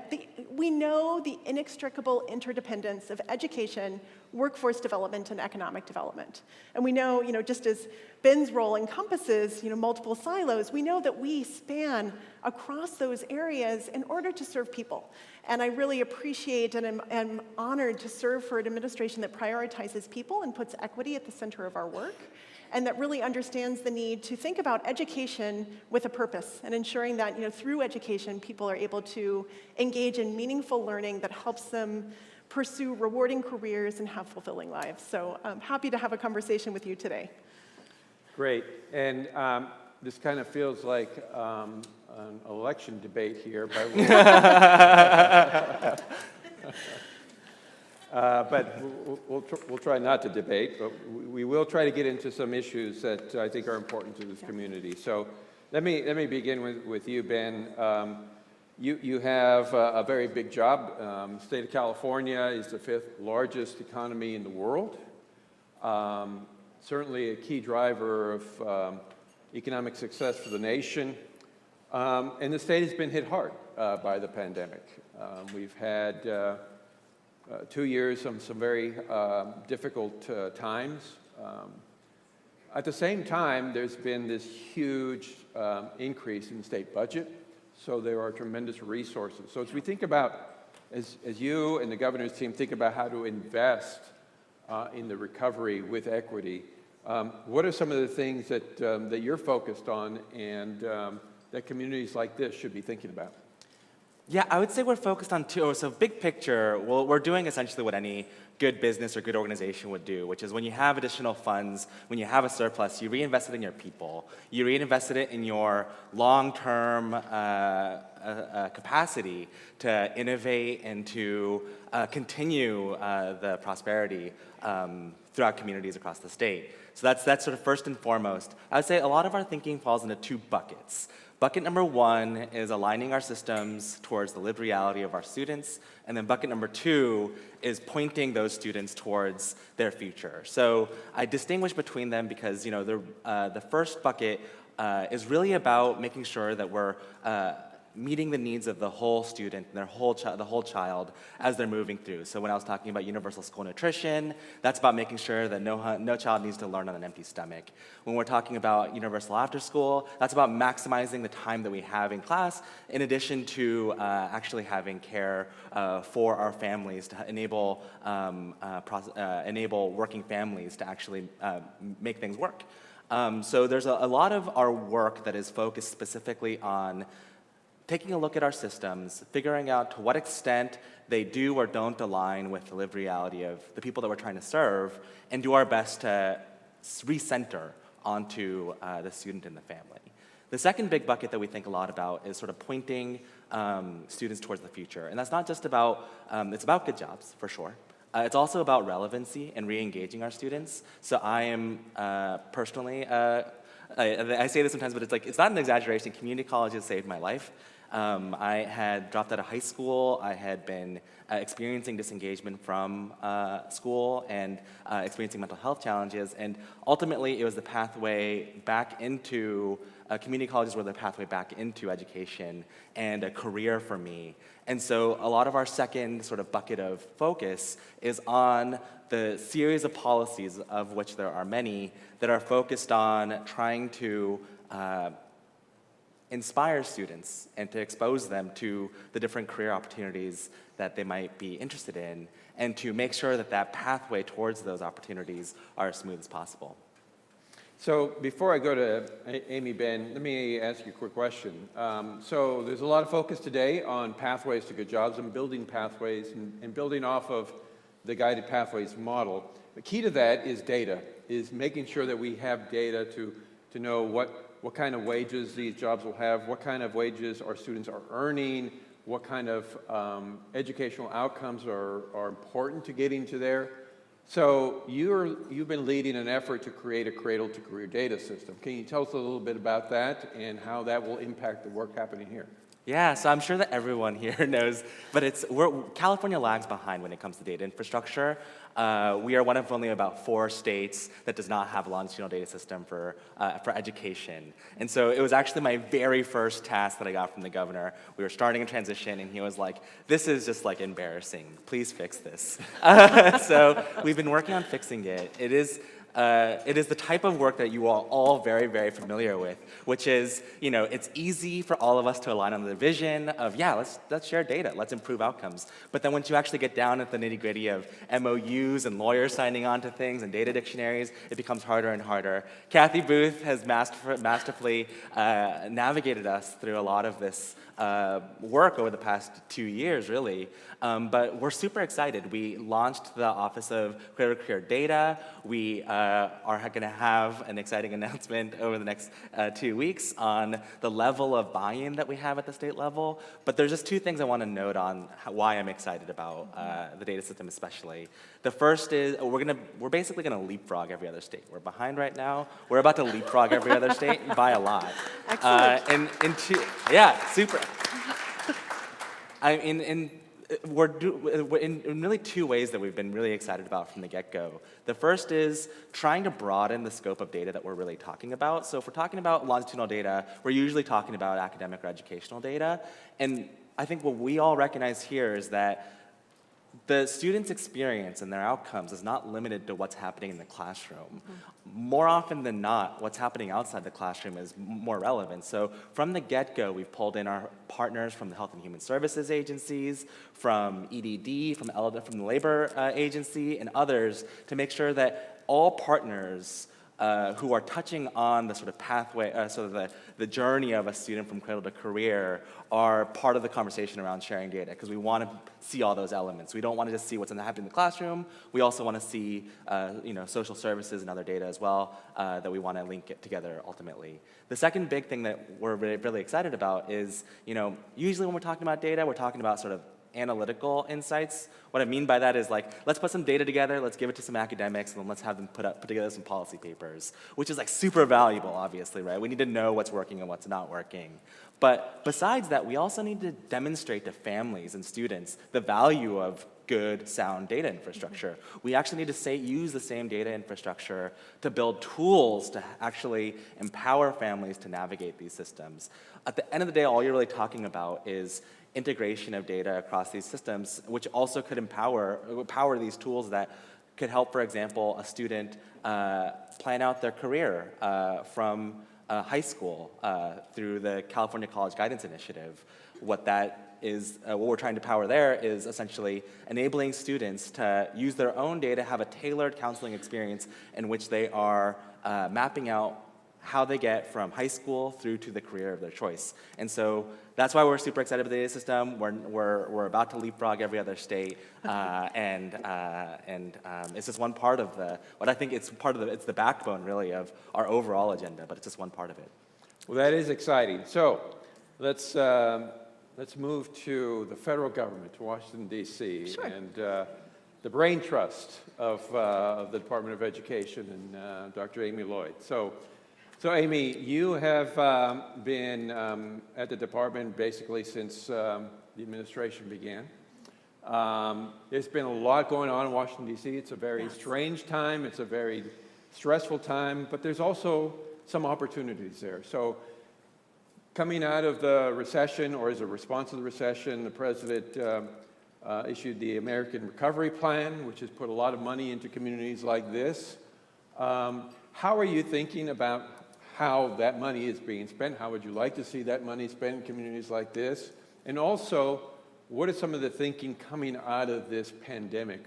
we know the inextricable interdependence of education, workforce development, and economic development. And we know, just as Ben's role encompasses, multiple silos, we know that we span across those areas in order to serve people. And I really appreciate and am honored to serve for an administration that prioritizes people and puts equity at the center of our work, and that really understands the need to think about education with a purpose and ensuring that through education people are able to engage in meaningful learning that helps them pursue rewarding careers and have fulfilling lives. So I'm happy to have a conversation with you today. Great. And this kind of feels like an election debate here. But we'll try not to debate, but we will try to get into some issues that I think are important to this community. So let me begin with you, Ben. You have a very big job. The state of California is the 5th largest economy in the world. Certainly a key driver of economic success for the nation. And the state has been hit hard by the pandemic. We've had 2 years, some very difficult times. At the same time, there's been this huge increase in the state budget, so there are tremendous resources. So as we think about, as you and the governor's team think about how to invest in the recovery with equity, what are some of the things that you're focused on and that communities like this should be thinking about? Yeah, I would say we're focused on two. So big picture, well, we're doing essentially what any good business or good organization would do, which is when you have additional funds, when you have a surplus, you reinvest it in your people. You reinvest it in your long-term capacity to innovate and to continue the prosperity throughout communities across the state. So that's sort of first and foremost. I would say a lot of our thinking falls into two buckets. Bucket number one is aligning our systems towards the lived reality of our students, and then bucket number two is pointing those students towards their future. So I distinguish between them because the first bucket is really about making sure that we're meeting the needs of the whole student and the whole child as they're moving through. So when I was talking about universal school nutrition, that's about making sure that no child needs to learn on an empty stomach. When we're talking about universal after school, that's about maximizing the time that we have in class, in addition to actually having care for our families to enable working families to actually make things work. So there's a lot of our work that is focused specifically on taking a look at our systems, figuring out to what extent they do or don't align with the lived reality of the people that we're trying to serve, and do our best to recenter onto the student and the family. The second big bucket that we think a lot about is sort of pointing students towards the future. And that's not just about, it's about good jobs, for sure. It's also about relevancy and re-engaging our students. So I am personally, I say this sometimes, but it's not an exaggeration. Community college has saved my life. I had dropped out of high school. I had been experiencing disengagement from school and experiencing mental health challenges. And ultimately, it was the pathway back into community colleges were the pathway back into education and a career for me. And so a lot of our second sort of bucket of focus is on the series of policies, of which there are many, that are focused on trying to inspire students and to expose them to the different career opportunities that they might be interested in, and to make sure that that pathway towards those opportunities are as smooth as possible. So before I go to Amy Ben, let me ask you a quick question. So there's a lot of focus today on pathways to good jobs and building pathways and building off of the Guided Pathways model. The key to that is data, is making sure that we have data to know what kind of wages these jobs will have, what kind of wages our students are earning, what kind of educational outcomes are important to getting to there. So you've been leading an effort to create a cradle-to-career data system. Can you tell us a little bit about that and how that will impact the work happening here? Yeah, so I'm sure that everyone here knows, but California lags behind when it comes to data infrastructure. We are one of only about 4 states that does not have a longitudinal data system for education. And so it was actually my very first task that I got from the governor. We were starting a transition, and he was like, this is just like embarrassing. Please fix this. So we've been working on fixing it. It is the type of work that you are all very, very familiar with, which is, it's easy for all of us to align on the vision of, yeah, let's share data, let's improve outcomes. But then once you actually get down at the nitty-gritty of MOUs and lawyers signing on to things and data dictionaries, it becomes harder and harder. Kathy Booth has masterfully navigated us through a lot of this work over the past 2 years, really. But we're super excited. We launched the Office of Cradle-to-Career Data. We are going to have an exciting announcement over the next 2 weeks on the level of buy-in that we have at the state level. But there's just 2 things I want to note on why I'm excited about the data system especially. The first is we're basically going to leapfrog every other state. We're behind right now. We're about to leapfrog every other state by a lot. Excellent. Yeah, super. In really 2 ways that we've been really excited about from the get-go. The first is trying to broaden the scope of data that we're really talking about. So if we're talking about longitudinal data, we're usually talking about academic or educational data. And I think what we all recognize here is that the student's experience and their outcomes is not limited to what's happening in the classroom. More often than not, what's happening outside the classroom is more relevant. So from the get-go, we've pulled in our partners from the Health and Human Services agencies, from EDD, from the Labor Agency, and others to make sure that all partners who are touching on the sort of pathway, sort of the journey of a student from cradle to career are part of the conversation around sharing data, because we want to see all those elements. We don't want to just see what's happening in the classroom. We also want to see social services and other data as well that we want to link it together ultimately. The second big thing that we're really excited about is, usually when we're talking about data, we're talking about sort of analytical insights. What I mean by that is let's put some data together, let's give it to some academics, and then let's have them put together some policy papers, which is super valuable, obviously, right? We need to know what's working and what's not working. But besides that, we also need to demonstrate to families and students the value of good, sound data infrastructure. We actually need to use the same data infrastructure to build tools to actually empower families to navigate these systems. At the end of the day, all you're really talking about is integration of data across these systems, which also could empower these tools that could help, for example, a student plan out their career from high school through the California College Guidance Initiative. What we're trying to power there is essentially enabling students to use their own data, have a tailored counseling experience in which they are mapping out how they get from high school through to the career of their choice. And so that's why we're super excited about the data system. We're about to leapfrog every other state, and it's just one part of what I think it's the backbone really of our overall agenda, but it's just one part of it. Well, that is exciting. So let's move to the federal government, to Washington, D.C., Sure. and the brain trust of the Department of Education and Dr. Amy Lloyd. So Amy, you have been at the department basically since the administration began. There's been a lot going on in Washington, D.C. It's a very strange time. It's a very stressful time, but there's also some opportunities there. So coming out of the recession, or as a response to the recession, the president issued the American Recovery Plan, which has put a lot of money into communities like this. How are you thinking about how that money is being spent? How would you like to see that money spent in communities like this? And also, what is some of the thinking coming out of this pandemic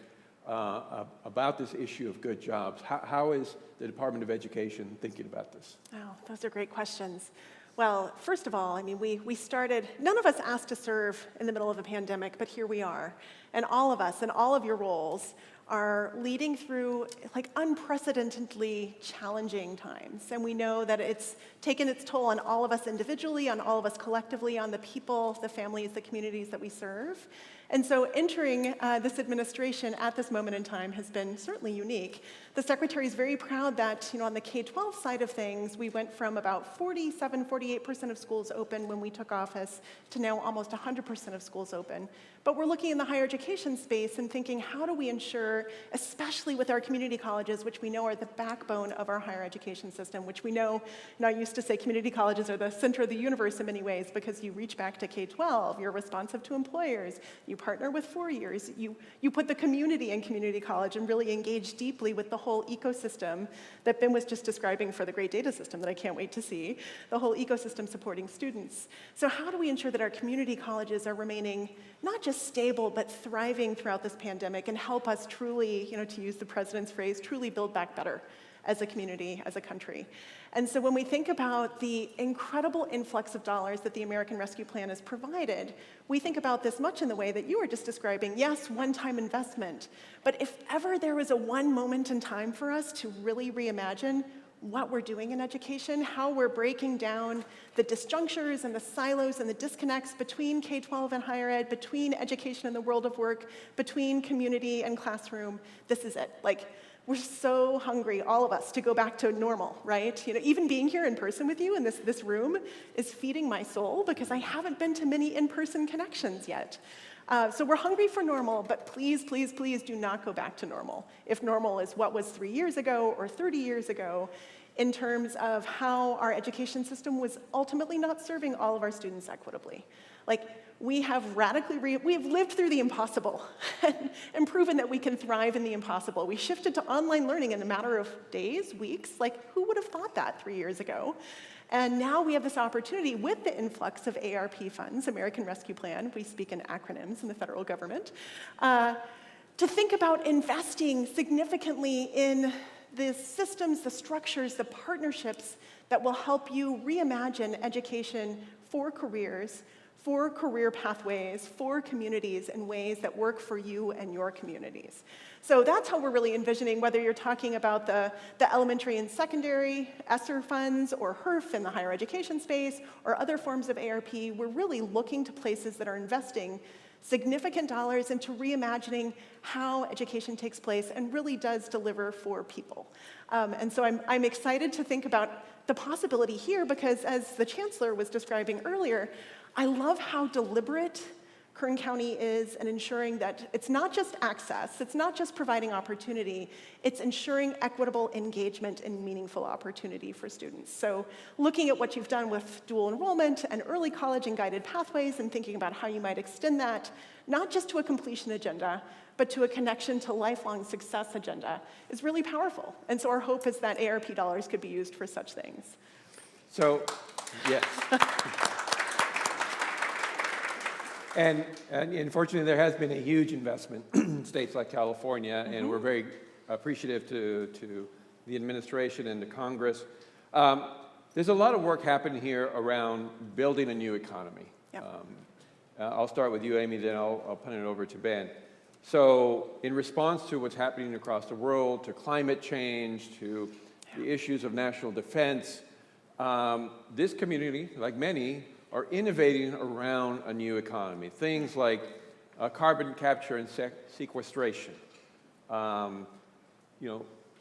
about this issue of good jobs? How is the Department of Education thinking about this? Oh, those are great questions. Well, first of all, I mean, we started, none of us asked to serve in the middle of a pandemic, but here we are. And all of us, in all of your roles, are leading through unprecedentedly challenging times. And we know that it's taken its toll on all of us individually, on all of us collectively, on the people, the families, the communities that we serve. And so entering this administration at this moment in time has been certainly unique. The Secretary is very proud that, on the K-12 side of things, we went from about 48% of schools open when we took office to now almost 100% of schools open. But we're looking in the higher education space and thinking, how do we ensure, especially with our community colleges, which we know are the backbone of our higher education system, which we know, I used to say community colleges are the center of the universe in many ways because you reach back to K-12, you're responsive to employers, you partner with 4 years, you put the community in community college and really engage deeply with the whole ecosystem that Ben was just describing for the great data system that I can't wait to see, the whole ecosystem supporting students. So how do we ensure that our community colleges are remaining not just stable, but thriving throughout this pandemic and help us truly, to use the president's phrase, truly build back better as a community, as a country? And so when we think about the incredible influx of dollars that the American Rescue Plan has provided, we think about this much in the way that you were just describing. Yes, one-time investment, but if ever there was a one moment in time for us to really reimagine what we're doing in education, how we're breaking down the disjunctures and the silos and the disconnects between K-12 and higher ed, between education and the world of work, between community and classroom, this is it. We're so hungry, all of us, to go back to normal, right? Even being here in person with you in this room is feeding my soul because I haven't been to many in-person connections yet. So we're hungry for normal, but please, please, please do not go back to normal. If normal is what was 3 years ago or 30 years ago, in terms of how our education system was ultimately not serving all of our students equitably. We have we've lived through the impossible and proven that we can thrive in the impossible. We shifted to online learning in a matter of days, weeks. Who would have thought that 3 years ago? And now we have this opportunity with the influx of ARP funds, American Rescue Plan, we speak in acronyms in the federal government, to think about investing significantly in the systems, the structures, the partnerships that will help you reimagine education for careers, for career pathways, for communities in ways that work for you and your communities. So that's how we're really envisioning, whether you're talking about the elementary and secondary ESSER funds or HERF in the higher education space or other forms of ARP, we're really looking to places that are investing significant dollars into reimagining how education takes place and really does deliver for people. And so I'm excited to think about the possibility here because, as the Chancellor was describing earlier, I love how deliberate Kern County is in ensuring that it's not just access, it's not just providing opportunity, it's ensuring equitable engagement and meaningful opportunity for students. So looking at what you've done with dual enrollment and early college and guided pathways and thinking about how you might extend that, not just to a completion agenda, but to a connection to lifelong success agenda is really powerful. And so our hope is that ARP dollars could be used for such things. So, yes. And unfortunately, there has been a huge investment in states like California, and we're very appreciative to the administration and the Congress. There's a lot of work happening here around building a new economy. Yep. I'll start with you, Amy, then I'll punt it over to Ben. So in response to what's happening across the world, to climate change, to the issues of national defense, this community, like many, are innovating around a new economy. Things like carbon capture and sequestration,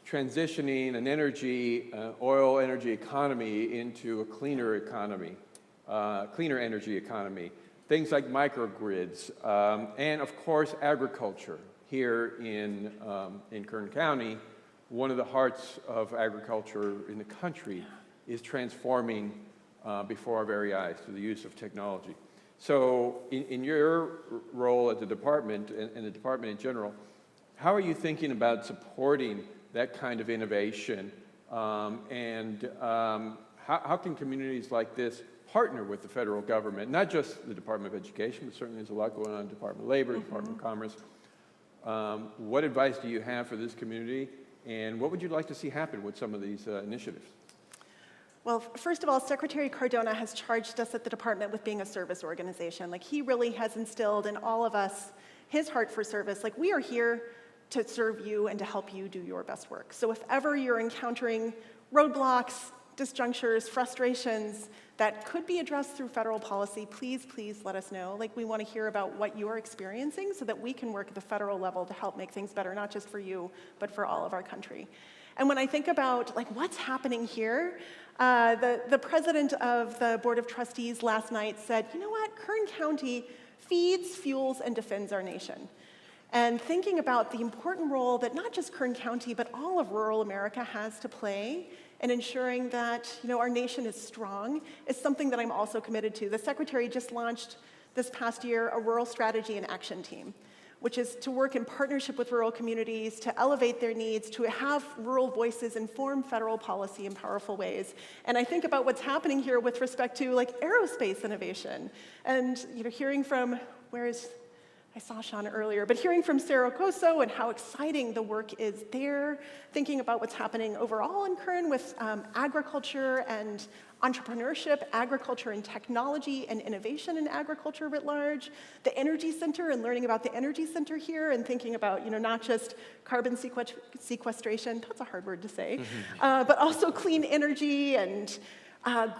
transitioning an oil energy economy into a cleaner economy, cleaner energy economy. Things like microgrids, and of course agriculture. Here in Kern County, one of the hearts of agriculture in the country is transforming before our very eyes through the use of technology. So in your role at the department and the department in general, how are you thinking about supporting that kind of innovation? How can communities like this partner with the federal government, not just the Department of Education, but certainly there's a lot going on in the Department of Labor, Department of Commerce. What advice do you have for this community, and what would you like to see happen with some of these initiatives? Well, first of all, Secretary Cardona has charged us at the department with being a service organization. Like, he really has instilled in all of us his heart for service. Like, we are here to serve you and to help you do your best work. So if ever you're encountering roadblocks, disjunctures, frustrations that could be addressed through federal policy, please, please let us know. Like, we want to hear about what you're experiencing so that we can work at the federal level to help make things better, not just for you, but for all of our country. And when I think about what's happening here, the president of the Board of Trustees last night said, you know what, Kern County feeds, fuels, and defends our nation. And thinking about the important role that not just Kern County, but all of rural America has to play in ensuring that our nation is strong is something that I'm also committed to. The Secretary just launched this past year a Rural Strategy and Action Team, which is to work in partnership with rural communities, to elevate their needs, to have rural voices inform federal policy in powerful ways. And I think about what's happening here with respect to aerospace innovation. And hearing from, I saw Sean earlier, but hearing from Cerro Coso and how exciting the work is there, thinking about what's happening overall in Kern with agriculture and entrepreneurship, agriculture and technology, and innovation in agriculture writ large, the Energy Center and learning about the Energy Center here and thinking about not just carbon sequestration, that's a hard word to say, but also clean energy and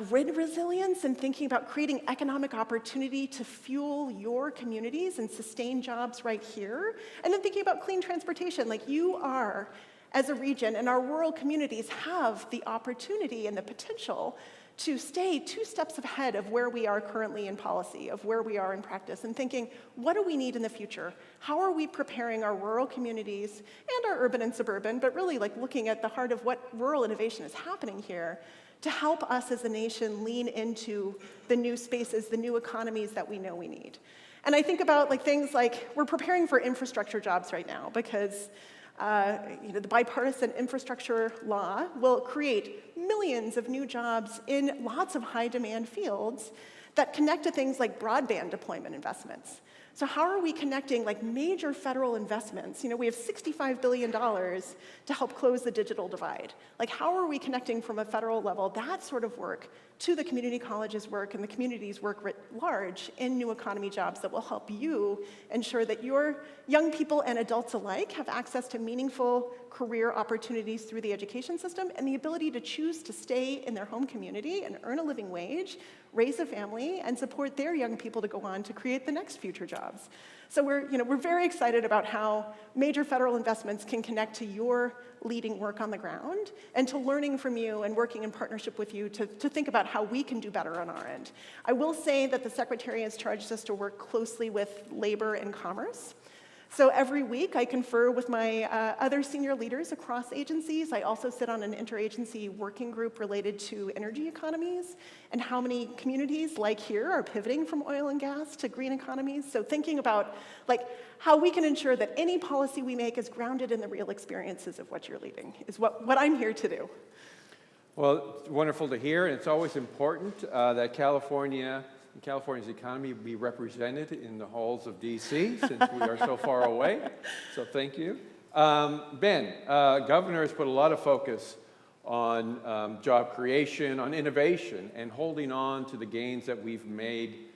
grid resilience and thinking about creating economic opportunity to fuel your communities and sustain jobs right here. And then thinking about clean transportation, you are, as a region, and our rural communities have the opportunity and the potential to stay 2 steps ahead of where we are currently in policy, of where we are in practice, and thinking, what do we need in the future? How are we preparing our rural communities and our urban and suburban, but really looking at the heart of what rural innovation is happening here to help us as a nation lean into the new spaces, the new economies that we know we need. And I think about things like we're preparing for infrastructure jobs right now because the bipartisan infrastructure law will create millions of new jobs in lots of high-demand fields that connect to things like broadband deployment investments, So how are we connecting like major federal investments? You know, we have $65 billion to help close the digital divide. Like, how are we connecting from a federal level that sort of work to the community colleges work and the community's work writ large in new economy jobs that will help you ensure that your young people and adults alike have access to meaningful career opportunities through the education system and the ability to choose to stay in their home community and earn a living wage, raise a family, and support their young people to go on to create the next future jobs. So we're very excited about how major federal investments can connect to your leading work on the ground and to learning from you and working in partnership with you to think about how we can do better on our end. I will say that the Secretary has charged us to work closely with labor and commerce. So every week I confer with my other senior leaders across agencies. I also sit on an interagency working group related to energy economies and how many communities like here are pivoting from oil and gas to green economies. So thinking about like how we can ensure that any policy we make is grounded in the real experiences of what you're leading is what I'm here to do. Well, it's wonderful to hear, and it's always important that California's economy be represented in the halls of DC since we are so far away. So thank you. Ben, Governor has put a lot of focus on job creation, on innovation, and holding on to the gains that we've made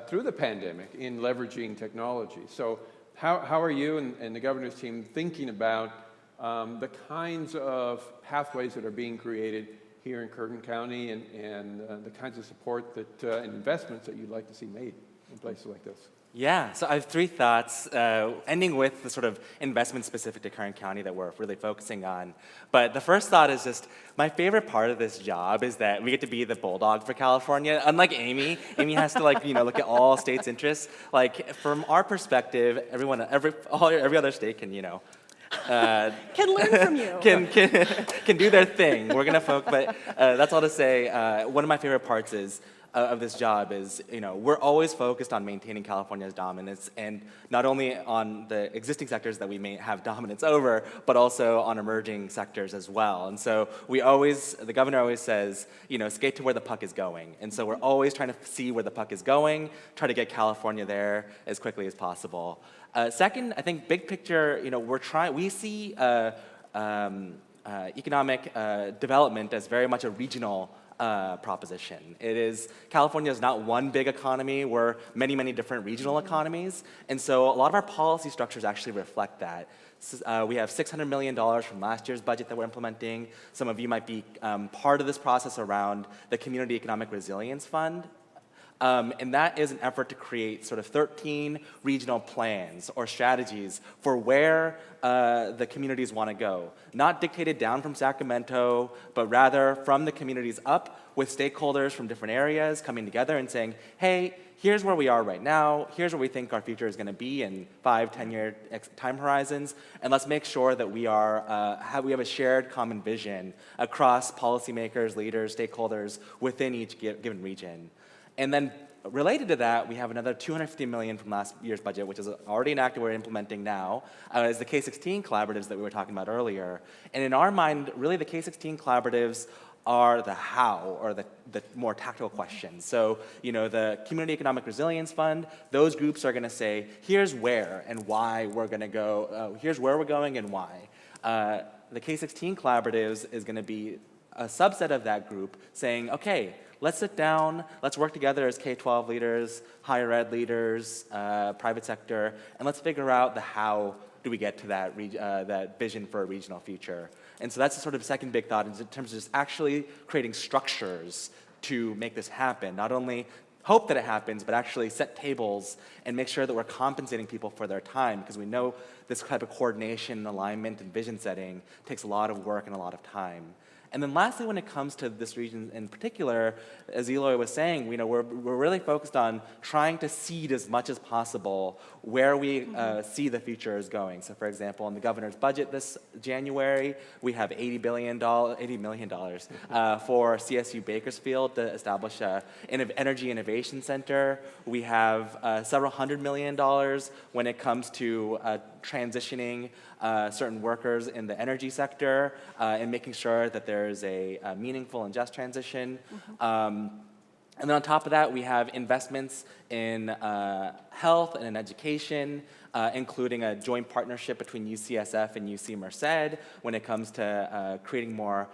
through the pandemic in leveraging technology. So how are you and the Governor's team thinking about the kinds of pathways that are being created here in Kern County and the kinds of support that and investments that you'd like to see made in places like this? Yeah, so I have three thoughts, ending with the sort of investment specific to Kern County that we're really focusing on. But the first thought is just, my favorite part of this job is that we get to be the bulldog for California. Unlike Amy has to look at all states' interests. Like, from our perspective, every other state can, Can learn from you. can do their thing. We're gonna focus, but that's all to say. One of my favorite parts of this job is, we're always focused on maintaining California's dominance, and not only on the existing sectors that we may have dominance over, but also on emerging sectors as well. And so the governor always says, skate to where the puck is going. And so we're always trying to see where the puck is going, try to get California there as quickly as possible. Second, I think big picture, we see economic development as very much a regional proposition. California is not one big economy, we're many, many different regional economies, and so a lot of our policy structures actually reflect that. We have $600 million from last year's budget that we're implementing. Some of you might be part of this process around the Community Economic Resilience Fund. And that is an effort to create sort of 13 regional plans or strategies for where the communities want to go. Not dictated down from Sacramento, but rather from the communities up, with stakeholders from different areas coming together and saying, hey, here's where we are right now, here's where we think our future is going to be in 5, 10-year time horizons, and let's make sure that we have a shared common vision across policymakers, leaders, stakeholders within each given region. And then related to that, we have another $250 million from last year's budget, which is already enacted, we're implementing now, is the K-16 collaboratives that we were talking about earlier. And in our mind, really the K-16 collaboratives are the how, or the more tactical questions. So, the Community Economic Resilience Fund, those groups are gonna say, here's where and why we're gonna go, here's where we're going and why. The K-16 collaboratives is gonna be a subset of that group saying, okay, let's sit down, let's work together as K-12 leaders, higher ed leaders, private sector, and let's figure out the how do we get to that vision for a regional future. And so that's the sort of second big thought in terms of just actually creating structures to make this happen. Not only hope that it happens, but actually set tables and make sure that we're compensating people for their time, because we know this type of coordination, alignment, and vision setting takes a lot of work and a lot of time. And then lastly, when it comes to this region in particular, as Eloy was saying, we're really focused on trying to seed as much as possible where we see the future is going. So for example, in the governor's budget this January, we have $80 million for CSU Bakersfield to establish an energy innovation center. We have several $100 million when it comes to transitioning certain workers in the energy sector and making sure that there's a meaningful and just transition. And then on top of that, we have investments in health and in education, including a joint partnership between UCSF and UC Merced when it comes to creating more,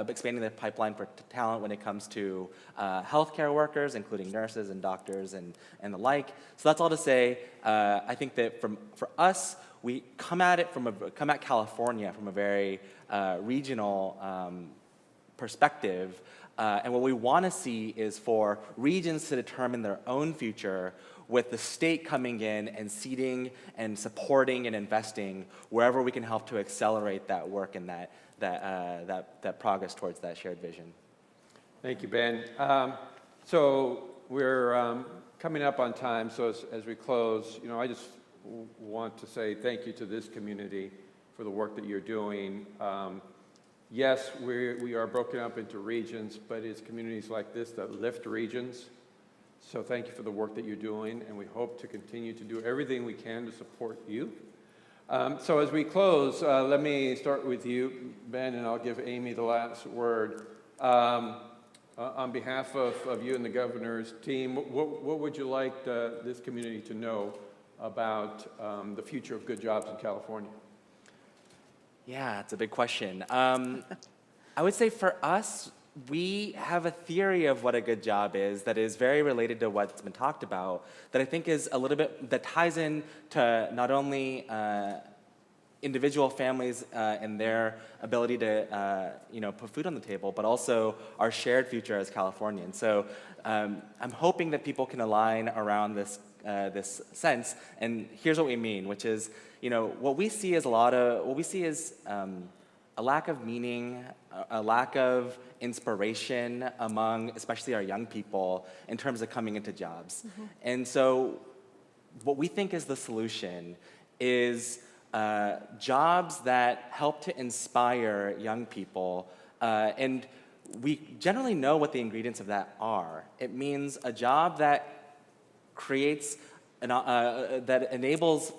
expanding the pipeline for talent when it comes to healthcare workers, including nurses and doctors and the like. So that's all to say, I think that for us, we come at California from a very regional perspective. And what we want to see is for regions to determine their own future, with the state coming in and seeding and supporting and investing wherever we can help to accelerate that work and that progress towards that shared vision. Thank you, Ben. So we're coming up on time, so as we close, I just want to say thank you to this community for the work that you're doing. Yes, we are broken up into regions, but it's communities like this that lift regions. So thank you for the work that you're doing, and we hope to continue to do everything we can to support you. So as we close, let me start with you, Ben, and I'll give Amy the last word. On behalf of you and the governor's team, what would you like this community to know about the future of good jobs in California? Yeah, it's a big question. I would say for us, we have a theory of what a good job is that is very related to what's been talked about, that I think is a little bit, that ties in to not only individual families and their ability to put food on the table, but also our shared future as Californians. So I'm hoping that people can align around this sense, and here's what we mean, which is, what we see is a lack of meaning, a lack of inspiration among especially our young people in terms of coming into jobs. Mm-hmm. And so what we think is the solution is jobs that help to inspire young people, and we generally know what the ingredients of that are. It means a job that creates that enables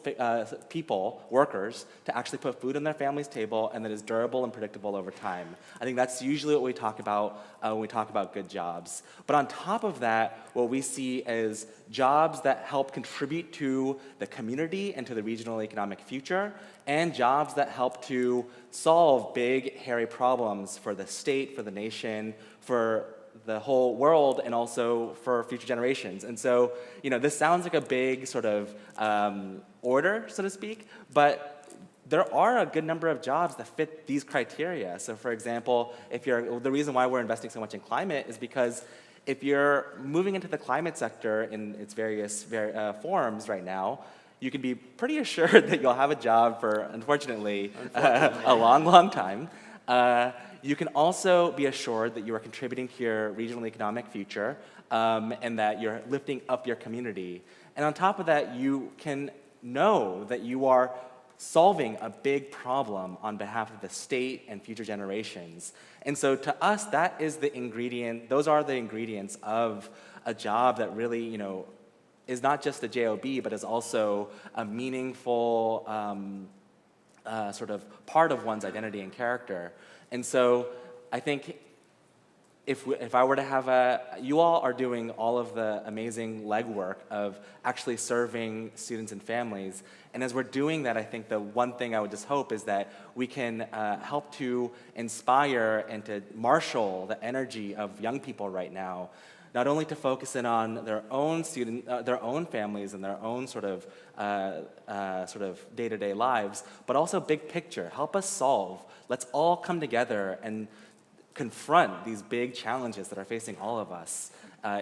people, workers, to actually put food on their family's table and that is durable and predictable over time. I think that's usually what we talk about when we talk about good jobs. But on top of that, what we see is jobs that help contribute to the community and to the regional economic future, and jobs that help to solve big, hairy problems for the state, for the nation, for the whole world, and also for future generations. And so, this sounds like a big sort of order, so to speak, but there are a good number of jobs that fit these criteria. So for example, the reason why we're investing so much in climate is because if you're moving into the climate sector in its various forms right now, you can be pretty assured that you'll have a job for, unfortunately. A long, long time. You can also be assured that you are contributing to your regional economic future, and that you're lifting up your community. And on top of that, you can know that you are solving a big problem on behalf of the state and future generations. And so to us, that is the ingredient, those are the ingredients of a job that really, is not just a job, but is also a meaningful sort of part of one's identity and character. And so I think if I were to have you all are doing all of the amazing legwork of actually serving students and families. And as we're doing that, I think the one thing I would just hope is that we can help to inspire and to marshal the energy of young people right now, not only to focus in on their own their own families and their own sort of day-to-day lives, but also big picture. Help us solve. Let's all come together and confront these big challenges that are facing all of us.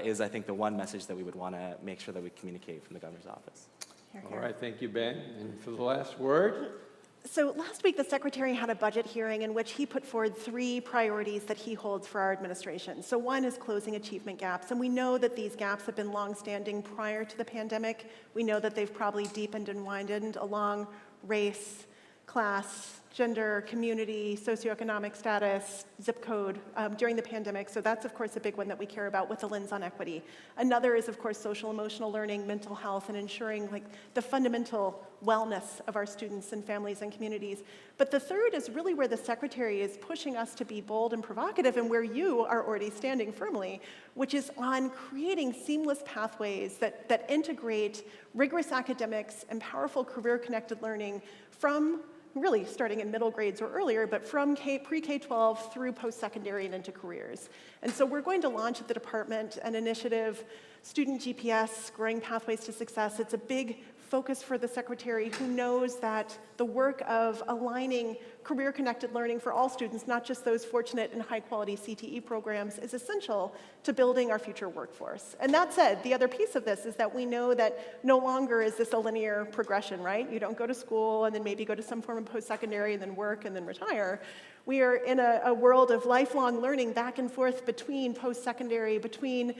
Is I think the one message that we would want to make sure that we communicate from the governor's office. Here, All right, thank you, Ben. And for the last word. So last week, the Secretary had a budget hearing in which he put forward 3 priorities that he holds for our administration. So one is closing achievement gaps, and we know that these gaps have been longstanding prior to the pandemic. We know that they've probably deepened and widened along race, class, gender, community, socioeconomic status, zip code during the pandemic. So that's, of course, a big one that we care about with the lens on equity. Another is, of course, social emotional learning, mental health, and ensuring like the fundamental wellness of our students and families and communities. But the third is really where the Secretary is pushing us to be bold and provocative, and where you are already standing firmly, which is on creating seamless pathways that integrate rigorous academics and powerful career-connected learning from really starting in middle grades or earlier, but from pre-K-12 through post-secondary and into careers. And so we're going to launch at the department an initiative, Student GPS, Growing Pathways to Success. It's a big focus for the Secretary, who knows that the work of aligning career-connected learning for all students, not just those fortunate and high-quality CTE programs, is essential to building our future workforce. And that said, the other piece of this is that we know that no longer is this a linear progression, right? You don't go to school and then maybe go to some form of post-secondary and then work and then retire. We are in a world of lifelong learning back and forth between post-secondary, between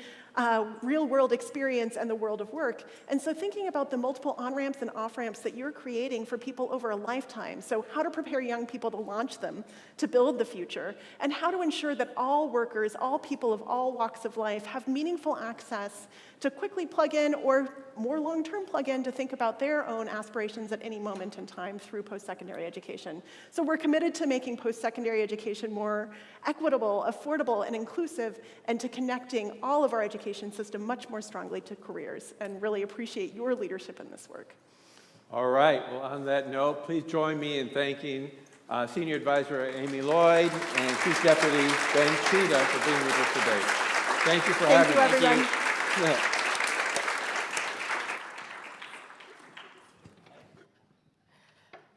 real-world experience and the world of work. And so thinking about the multiple on-ramps and off-ramps that you're creating for people over a lifetime, so how to prepare young people to launch them, to build the future, and how to ensure that all workers, all people of all walks of life have meaningful access to quickly plug in or more long-term plug in to think about their own aspirations at any moment in time through post-secondary education. So we're committed to making post-secondary education more equitable, affordable, and inclusive, and to connecting all of our education system much more strongly to careers, and really appreciate your leadership in this work. All right, well, on that note, please join me in thanking Senior Advisor Amy Lloyd and Chief Deputy Ben Chida for being with us today. Thank you for having us. Thank you, everyone. Yeah.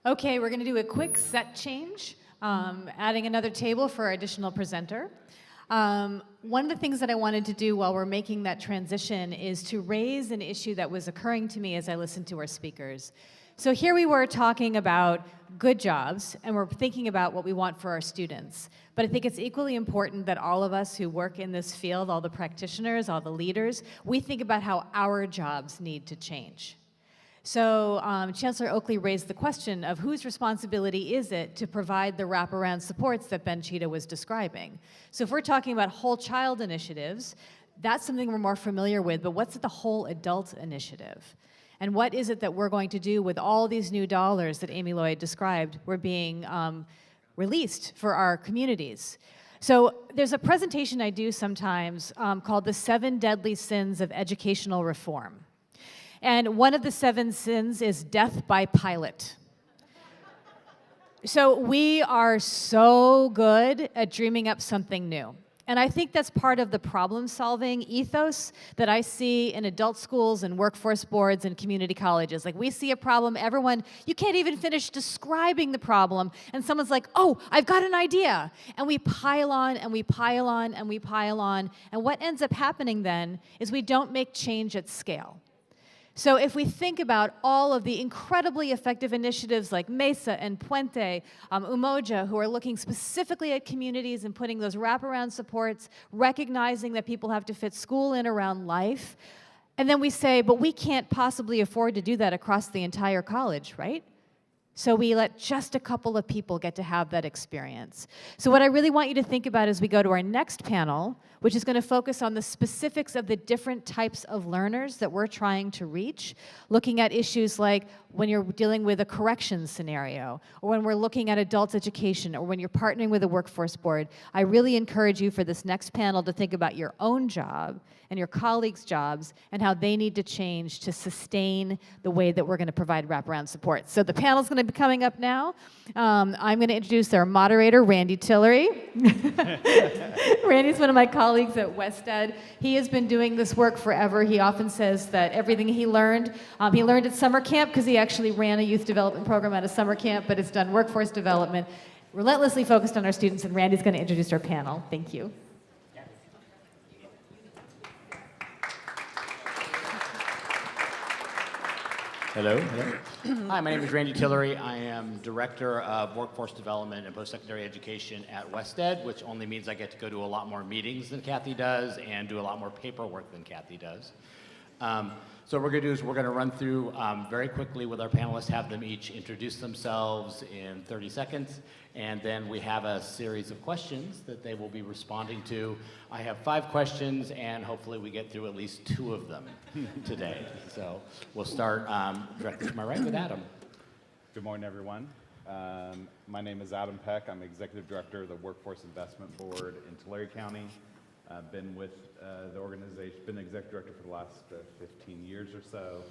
Okay, we're going to do a quick set change, adding another table for our additional presenter. One of the things that I wanted to do while we're making that transition is to raise an issue that was occurring to me as I listened to our speakers. So here we were talking about good jobs, and we're thinking about what we want for our students. But I think it's equally important that all of us who work in this field, all the practitioners, all the leaders, we think about how our jobs need to change. So Chancellor Oakley raised the question of whose responsibility is it to provide the wraparound supports that Ben Chida was describing. So if we're talking about whole child initiatives, that's something we're more familiar with, but what's the whole adult initiative? And what is it that we're going to do with all these new dollars that Amy Lloyd described were being released for our communities? So there's a presentation I do sometimes called The 7 Deadly Sins of Educational Reform. And one of the 7 sins is death by pilot. So we are so good at dreaming up something new. And I think that's part of the problem-solving ethos that I see in adult schools and workforce boards and community colleges. Like, we see a problem, everyone, you can't even finish describing the problem, and someone's like, oh, I've got an idea. And we pile on, and we pile on, and we pile on. And what ends up happening then is we don't make change at scale. So if we think about all of the incredibly effective initiatives like MESA and Puente, Umoja, who are looking specifically at communities and putting those wraparound supports, recognizing that people have to fit school in around life, and then we say, but we can't possibly afford to do that across the entire college, right? So we let just a couple of people get to have that experience. So what I really want you to think about as we go to our next panel, which is going to focus on the specifics of the different types of learners that we're trying to reach, looking at issues like when you're dealing with a corrections scenario, or when we're looking at adult education, or when you're partnering with a workforce board. I really encourage you for this next panel to think about your own job and your colleagues' jobs and how they need to change to sustain the way that we're going to provide wraparound support. So the panel's going to be coming up now. I'm going to introduce our moderator, Randy Tillery. Randy's one of my colleagues at WestEd. He has been doing this work forever. He often says that everything he learned at summer camp, because he actually ran a youth development program at a summer camp, but has done workforce development, relentlessly focused on our students, and Randy's going to introduce our panel. Thank you. Hello. Hi, my name is Randy Tillery. I am Director of Workforce Development and Post-Secondary Education at WestEd, which only means I get to go to a lot more meetings than Kathy does and do a lot more paperwork than Kathy does. So what we're going to do is we're going to run through very quickly with our panelists, have them each introduce themselves in 30 seconds, and then we have a series of questions that they will be responding to. I have 5 questions, and hopefully we get through at least 2 of them today. So we'll start directly to my right with Adam. Good morning, everyone. My name is Adam Peck. I'm Executive Director of the Workforce Investment Board in Tulare County. I've been with the organization, been Executive Director for the last 15 years or so.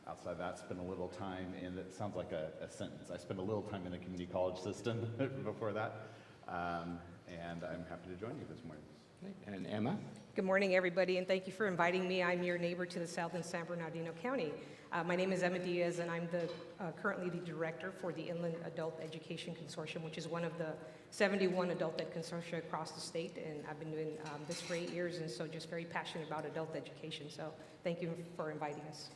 Outside that, spent a little time in, it sounds like a sentence, I spent a little time in the community college system before that. And I'm happy to join you this morning. And Emma? Good morning, everybody, and thank you for inviting me. I'm your neighbor to the south in San Bernardino County. My name is Emma Diaz, and I'm currently the director for the Inland Adult Education Consortium, which is one of the 71 adult ed consortia across the state, and I've been doing this for 8 years, and so just very passionate about adult education. So thank you for inviting us.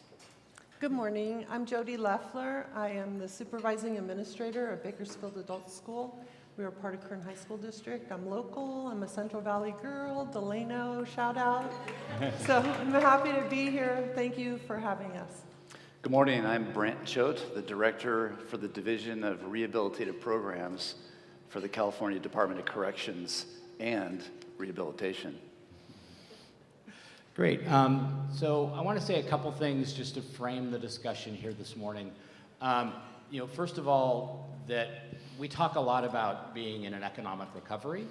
Good morning. I'm Jody Leffler. I am the supervising administrator of Bakersfield Adult School. We are part of Kern High School District. I'm local. I'm a Central Valley girl. Delano, shout out. So I'm happy to be here. Thank you for having us. Good morning. I'm Brent Choate, the director for the Division of Rehabilitative Programs for the California Department of Corrections and Rehabilitation. Great. So I want to say a couple things just to frame the discussion here this morning. First of all, that we talk a lot about being in an economic recovery.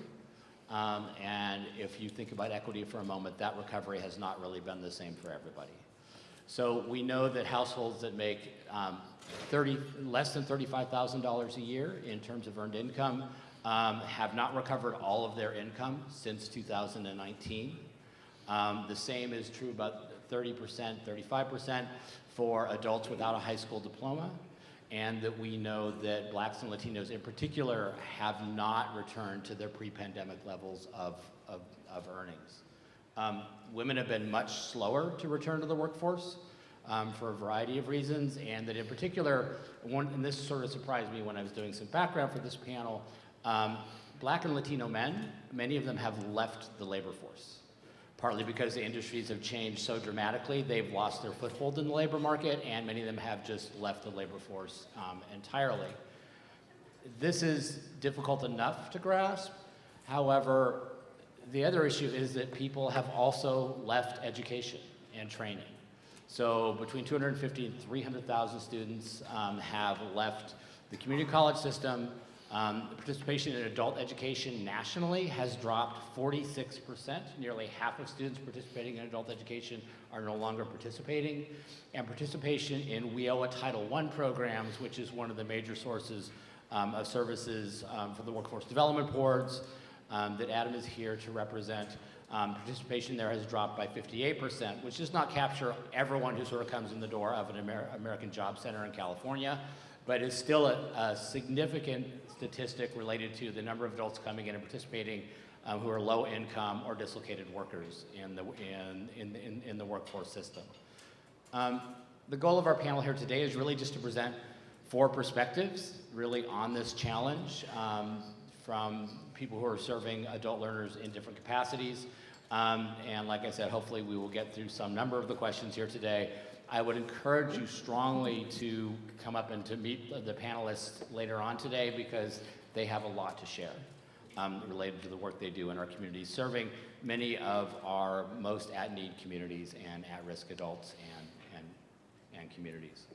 And if you think about equity for a moment, that recovery has not really been the same for everybody. So we know that households that make less than $35,000 a year in terms of earned income have not recovered all of their income since 2019. The same is true about 30%, 35% for adults without a high school diploma, and that we know that Blacks and Latinos in particular have not returned to their pre-pandemic levels of earnings. Women have been much slower to return to the workforce for a variety of reasons, and that in particular, and this sort of surprised me when I was doing some background for this panel, Black and Latino men, many of them have left the labor force, partly because the industries have changed so dramatically, they've lost their foothold in the labor market, and many of them have just left the labor force entirely. This is difficult enough to grasp. However, the other issue is that people have also left education and training. So between 250 and 300,000 students have left the community college system. Participation in adult education nationally has dropped 46%. Nearly half of students participating in adult education are no longer participating. And participation in WIOA Title I programs, which is one of the major sources of services for the workforce development boards that Adam is here to represent, participation there has dropped by 58%, which does not capture everyone who sort of comes in the door of an American Job Center in California, but is still a significant statistic related to the number of adults coming in and participating who are low income or dislocated workers in the workforce system. The goal of our panel here today is really just to present 4 perspectives really on this challenge from people who are serving adult learners in different capacities. And like I said, hopefully we will get through some number of the questions here today. I would encourage you strongly to come up and to meet the panelists later on today because they have a lot to share related to the work they do in our communities, serving many of our most at-need communities and at-risk adults and communities.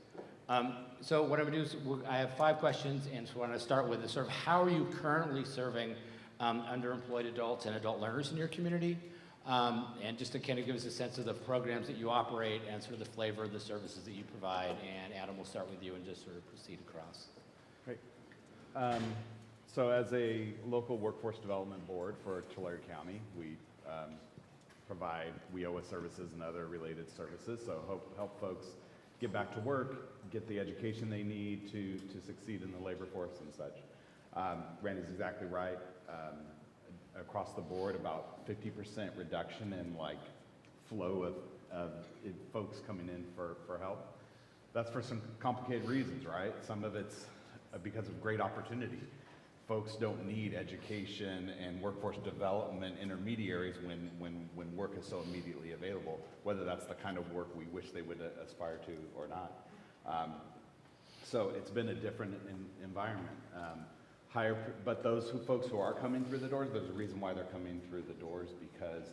So what I'm going to do is I have 5 questions, and so what I'm going to start with is sort of how are you currently serving underemployed adults and adult learners in your community? And just to kind of give us a sense of the programs that you operate and sort of the flavor of the services that you provide. And Adam, we'll start with you and just sort of proceed across. Great. So as a local workforce development board for Tulare County, we provide WIOA services and other related services, so help folks get back to work, get the education they need to succeed in the labor force and such. Randy's exactly right. Across the board, about 50% reduction in flow of folks coming in for help. That's for some complicated reasons, right? Some of it's because of great opportunity. folks don't need education and workforce development intermediaries when work is so immediately available, whether that's the kind of work we wish they would aspire to or not. So it's been a different environment. But folks who are coming through the doors, there's a reason why they're coming through the doors, because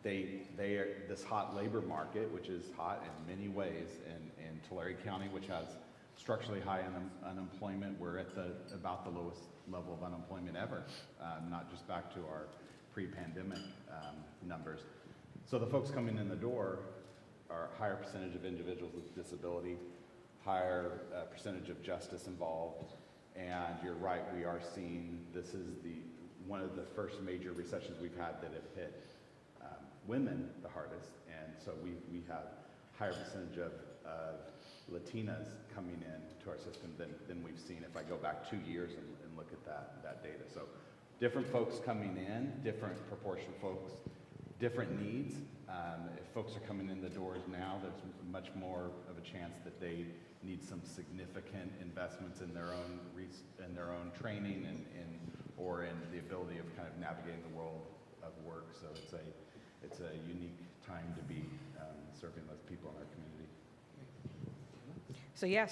they are this hot labor market, which is hot in many ways in Tulare County, which has structurally high unemployment. We're at about the lowest level of unemployment ever, not just back to our pre-pandemic numbers. So the folks coming in the door are a higher percentage of individuals with disability, higher percentage of justice involved, and you're right, we are seeing this is one of the first major recessions we've had that have hit women the hardest, and so we have higher percentage of Latinas coming in to our system than we've seen if I go back 2 years and look at that data. So different folks coming in, different proportion of folks, different needs. If folks are coming in the doors now, there's much more of a chance that they need some significant investments in their own training or in the ability of kind of navigating the world of work. So it's a unique time to be serving those people in our community. So yeah,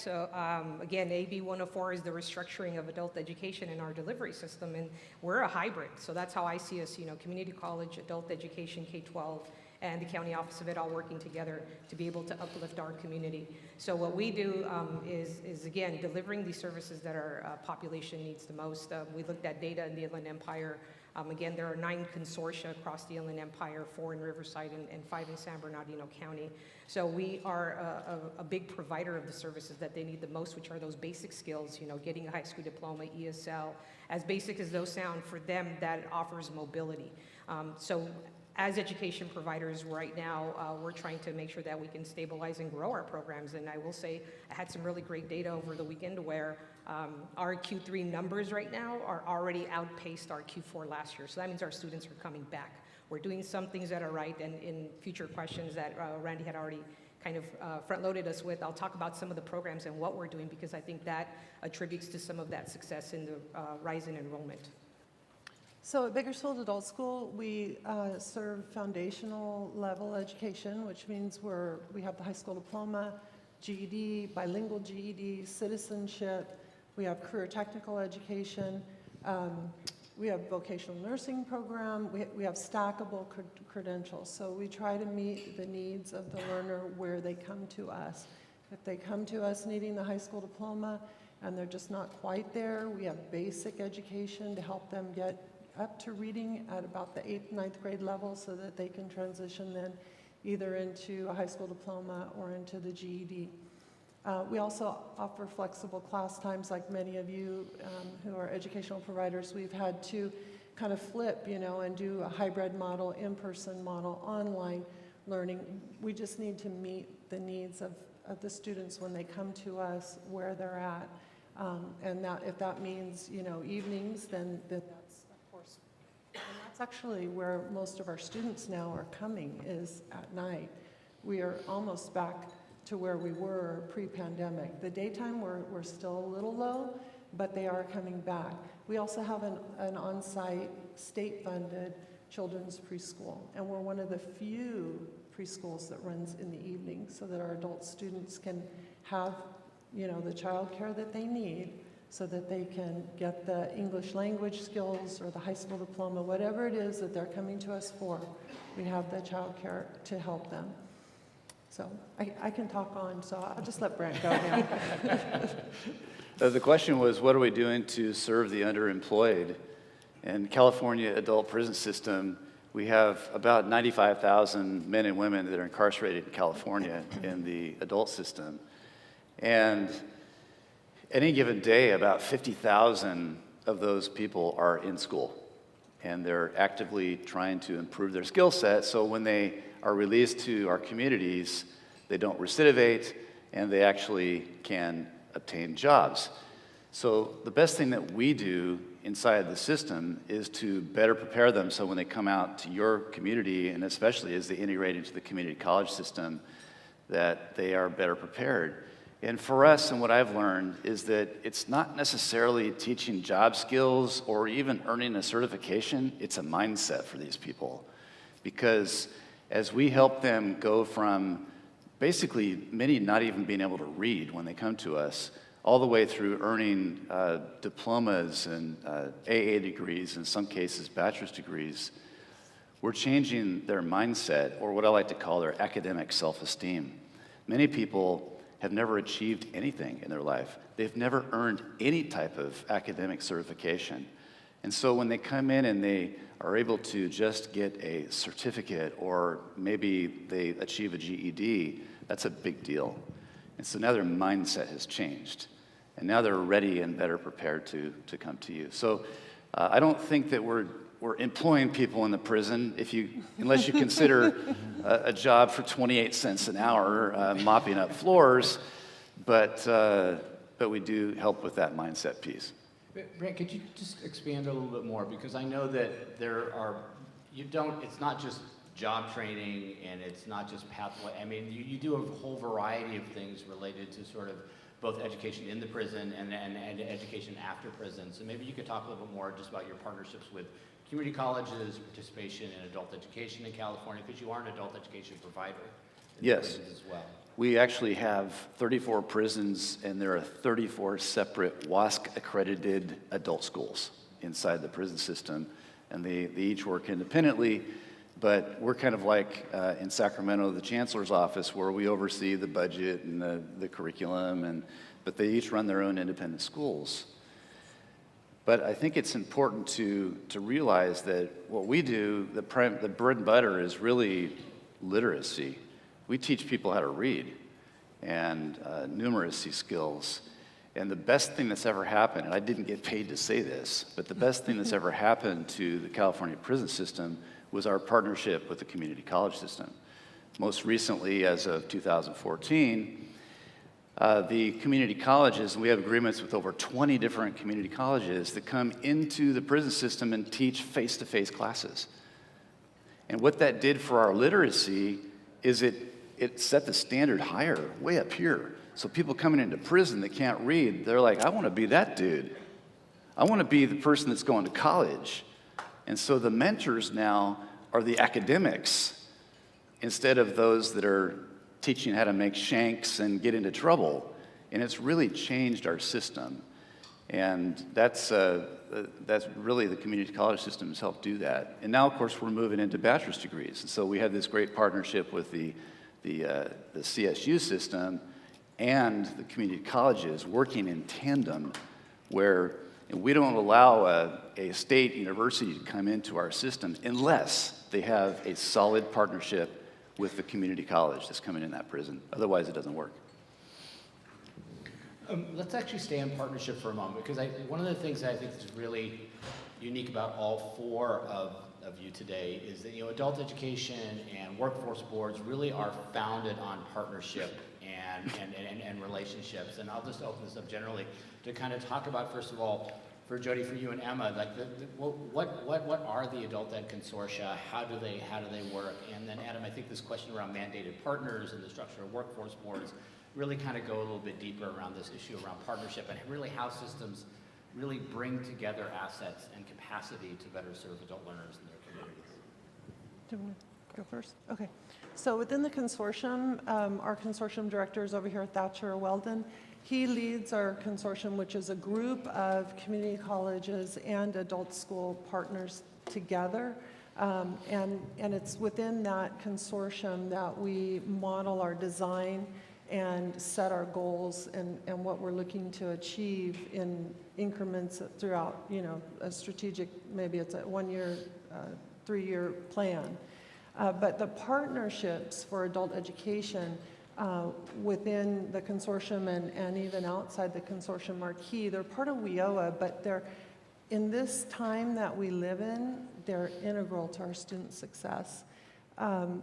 again, AB 104 is the restructuring of adult education in our delivery system, and we're a hybrid. So that's how I see us, community college, adult education, K-12, and the county office of it all working together to be able to uplift our community. So what we do is again, delivering these services that our population needs the most. We looked at data in the Inland Empire. Again, there are 9 consortia across the Inland Empire, 4 in Riverside and 5 in San Bernardino County. So we are a big provider of the services that they need the most, which are those basic skills, getting a high school diploma, ESL, as basic as those sound, for them that offers mobility. So as education providers right now, we're trying to make sure that we can stabilize and grow our programs. And I will say, I had some really great data over the weekend where our Q3 numbers right now are already outpaced our Q4 last year. So that means our students are coming back. We're doing some things that are right, and in future questions that Randy had already kind of front-loaded us with, I'll talk about some of the programs and what we're doing, because I think that attributes to some of that success in the rise in enrollment. So at Bakersfield Adult School, we serve foundational level education, which means we have the high school diploma, GED, bilingual GED, citizenship. We have career technical education. We have vocational nursing program. We have stackable credentials. So we try to meet the needs of the learner where they come to us. If they come to us needing the high school diploma and they're just not quite there, we have basic education to help them get up to reading at about the 8th, 9th grade level so that they can transition then either into a high school diploma or into the GED. We also offer flexible class times, like many of you who are educational providers. We've had to kind of flip, and do a hybrid model, in-person model, online learning. We just need to meet the needs of the students when they come to us where they're at. And that, if that means, evenings, then that's, of course, and that's actually where most of our students now are coming, is at night. We are almost back to where we were pre-pandemic. The daytime, we're still a little low, but they are coming back. We also have an on-site state-funded children's preschool, and we're one of the few preschools that runs in the evening so that our adult students can have, the childcare that they need so that they can get the English language skills or the high school diploma, whatever it is that they're coming to us for. We have the childcare to help them. So I can talk on, so I'll just let Brent go now. The question was, what are we doing to serve the underemployed? In California adult prison system, we have about 95,000 men and women that are incarcerated in California in the adult system. And any given day, about 50,000 of those people are in school. And they're actively trying to improve their skill set, so when they are released to our communities, they don't recidivate, and they actually can obtain jobs. So the best thing that we do inside the system is to better prepare them so when they come out to your community, and especially as they integrate into the community college system, that they are better prepared. And for us, and what I've learned, is that it's not necessarily teaching job skills or even earning a certification, it's a mindset for these people. Because as we help them go from basically many not even being able to read when they come to us, all the way through earning diplomas and AA degrees, in some cases bachelor's degrees, we're changing their mindset, or what I like to call their academic self-esteem. Many people have never achieved anything in their life. They've never earned any type of academic certification. And so when they come in and they are able to just get a certificate, or maybe they achieve a GED, that's a big deal. And so now their mindset has changed. And now they're ready and better prepared to come to you. So I don't think that we're employing people in the prison, unless you consider a job for 28 cents an hour mopping up floors, but we do help with that mindset piece. Brent, could you just expand a little bit more? Because I know that it's not just job training and it's not just pathway. I mean, you do a whole variety of things related to sort of both education in the prison and education after prison. So maybe you could talk a little bit more just about your partnerships with community colleges, participation in adult education in California, because you are an adult education provider in Yes. prisons as well. We actually have 34 prisons, and there are 34 separate WASC-accredited adult schools inside the prison system, and they each work independently, but we're kind of like in Sacramento, the chancellor's office, where we oversee the budget and the curriculum, but they each run their own independent schools. But I think it's important to realize that what we do, the bread and butter is really literacy. We teach people how to read and numeracy skills. And the best thing that's ever happened, and I didn't get paid to say this, but the best thing that's ever happened to the California prison system was our partnership with the community college system. Most recently, as of 2014, the community colleges, we have agreements with over 20 different community colleges that come into the prison system and teach face-to-face classes. And what that did for our literacy is it set the standard higher, way up here. So people coming into prison that can't read, they're like, I want to be that dude. I want to be the person that's going to college. And so the mentors now are the academics instead of those that are teaching how to make shanks and get into trouble. And it's really changed our system. And that's really the community college system has helped do that. And now, of course, we're moving into bachelor's degrees. And so we have this great partnership with the CSU system and the community colleges working in tandem, where we don't allow a state university to come into our system unless they have a solid partnership with the community college that's coming in that prison. Otherwise, it doesn't work. Let's actually stay in partnership for a moment, because one of the things that I think is really unique about all four of you today is that adult education and workforce boards really are founded on partnership and relationships. And I'll just open this up generally to kind of talk about, first of all, for Jody, for you and Emma, like what are the adult ed consortia? How do they work? And then Adam, I think this question around mandated partners and the structure of workforce boards really kind of go a little bit deeper around this issue around partnership and really how systems really bring together assets and capacity to better serve adult learners in their communities. Do you want to go first? Okay. So within the consortium, our consortium director is over here, Thatcher Weldon. He leads our consortium, which is a group of community colleges and adult school partners together. And it's within that consortium that we model our design and set our goals and what we're looking to achieve in increments throughout, a strategic, maybe it's a 1 year, 3-year plan. But the partnerships for adult education within the consortium and even outside the consortium are key. They're part of WIOA, but in this time that we live in, they're integral to our student success.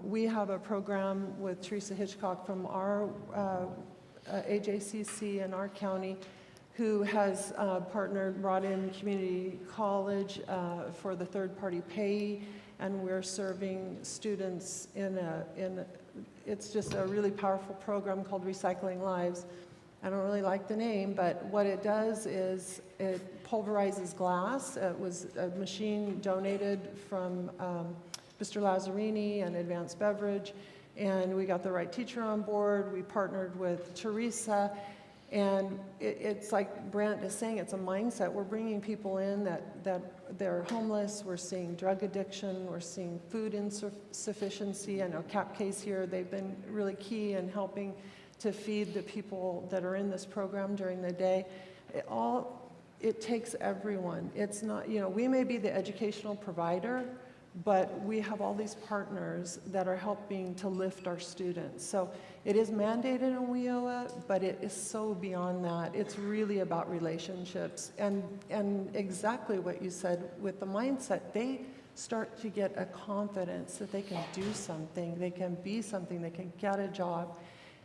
We have a program with Teresa Hitchcock from our AJCC in our county, who has brought in community college for the third-party pay, and we're serving students it's just a really powerful program called Recycling Lives. I don't really like the name, but what it does is it pulverizes glass. It was a machine donated from Mr. Lazzarini and Advanced Beverage, and we got the right teacher on board. We partnered with Teresa, and it's like Brent is saying, it's a mindset. We're bringing people in that they're homeless. We're seeing drug addiction. We're seeing food insufficiency. I know Cap Case here, they've been really key in helping to feed the people that are in this program during the day. It takes everyone. It's not, we may be the educational provider, but we have all these partners that are helping to lift our students. So it is mandated in WIOA, but it is so beyond that. It's really about relationships. And exactly what you said with the mindset, they start to get a confidence that they can do something, they can be something, they can get a job.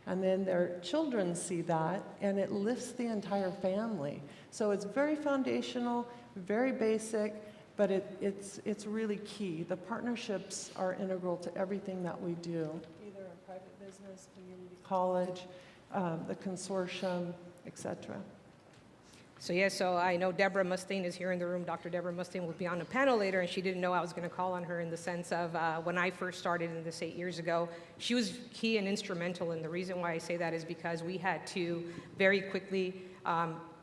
And then their children see that, and it lifts the entire family. So it's very foundational, very basic, but it's really key. The partnerships are integral to everything that we do, either in private business, community college, the consortium, et cetera. So I know Deborah Mustaine is here in the room. Dr. Deborah Mustaine will be on the panel later, and she didn't know I was going to call on her in the sense of when I first started in this 8 years ago, she was key and instrumental. And the reason why I say that is because we had to very quickly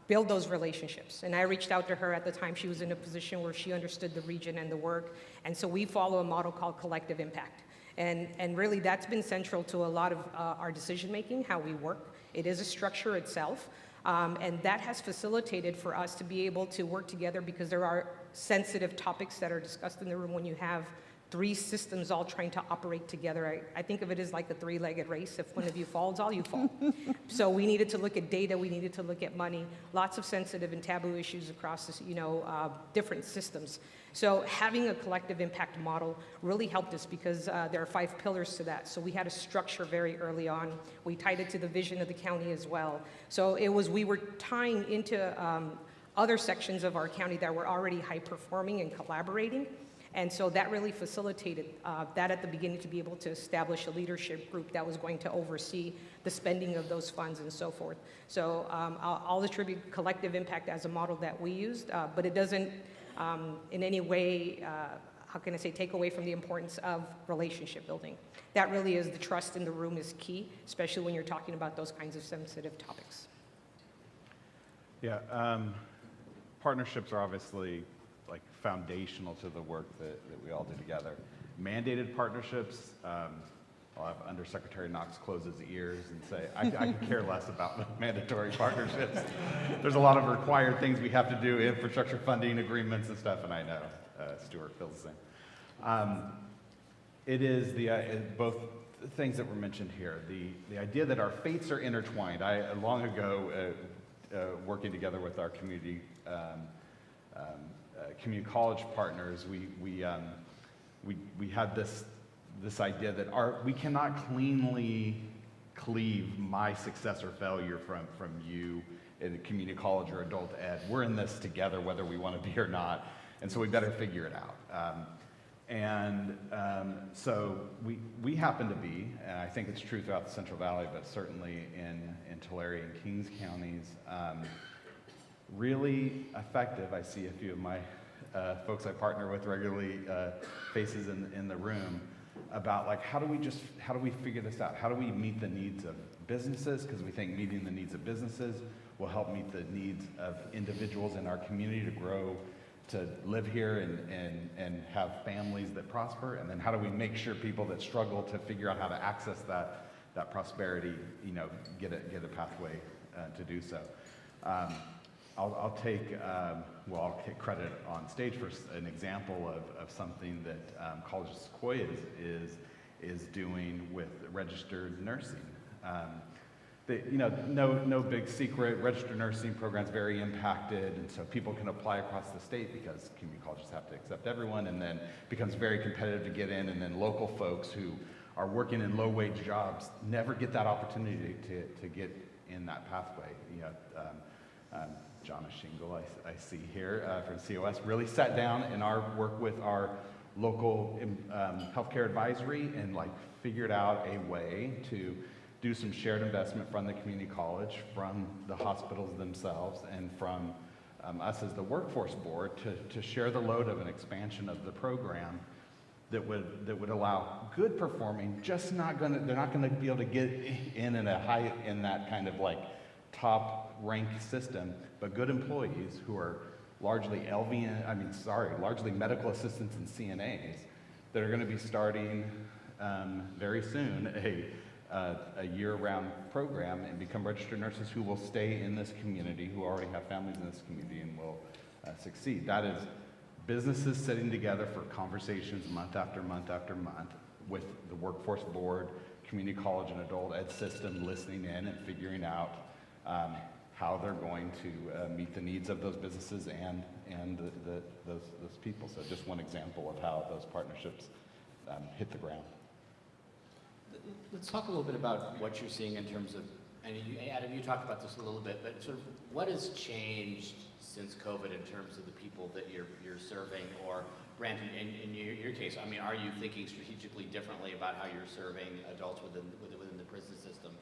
build those relationships. And I reached out to her at the time. She was in a position where she understood the region and the work. And so we follow a model called collective impact. And really that's been central to a lot of our decision making, how we work. It is a structure itself. And that has facilitated for us to be able to work together because there are sensitive topics that are discussed in the room when you have three systems all trying to operate together. I think of it as like a three-legged race. If one of you falls, all you fall. So we needed to look at data, we needed to look at money, lots of sensitive and taboo issues across this, different systems. So having a collective impact model really helped us because there are 5 pillars to that. So we had a structure very early on. We tied it to the vision of the county as well. So we were tying into other sections of our county that were already high performing and collaborating. And so that really facilitated that at the beginning to be able to establish a leadership group that was going to oversee the spending of those funds and so forth. So I'll attribute collective impact as a model that we used, but it doesn't in any way, take away from the importance of relationship building. That really is the trust in the room is key, especially when you're talking about those kinds of sensitive topics. Yeah, partnerships are obviously like foundational to the work that we all do together. Mandated partnerships, I'll have Undersecretary Knox close his ears and say, I could care less about mandatory partnerships. There's a lot of required things we have to do, infrastructure funding agreements and stuff, and I know Stuart feels the same. It is both things that were mentioned here. The idea that our fates are intertwined. I long ago, working together with our community college partners, we had this idea that we cannot cleanly cleave my success or failure from you in a community college or adult ed. We're in this together whether we want to be or not, and so we better figure it out. So we happen to be, and I think it's true throughout the Central Valley, but certainly in Tulare and Kings counties, really effective. I see a few of my folks I partner with regularly, faces in the room, about like how do we figure this out? How do we meet the needs of businesses? Because we think meeting the needs of businesses will help meet the needs of individuals in our community to grow, to live here and have families that prosper. And then how do we make sure people that struggle to figure out how to access that prosperity, get a pathway to do so. I'll take credit on stage for an example of something that College of Sequoia is doing with registered nursing. No big secret, registered nursing program's very impacted, and so people can apply across the state because community colleges have to accept everyone, and then becomes very competitive to get in, and then local folks who are working in low-wage jobs never get that opportunity to get in that pathway. Jonna Shingle, I see here from COS, really sat down in our work with our local healthcare advisory and figured out a way to do some shared investment from the community college, from the hospitals themselves, and from us as the workforce board to share the load of an expansion of the program that would allow good performing, they're not gonna be able to get in that kind of like top ranked system, but good employees who are largely largely medical assistants and CNAs that are gonna be starting very soon a year-round program and become registered nurses who will stay in this community, who already have families in this community and will succeed. That is businesses sitting together for conversations month after month after month with the workforce board, community college and adult ed system listening in and figuring out how they're going to meet the needs of those businesses and those people. So just one example of how those partnerships hit the ground. Let's talk a little bit about what you're seeing in terms of, and Adam, you talked about this a little bit, but sort of what has changed since COVID in terms of the people that you're serving? Or Brandon, in your case, I mean, are you thinking strategically differently about how you're serving adults within the prison system?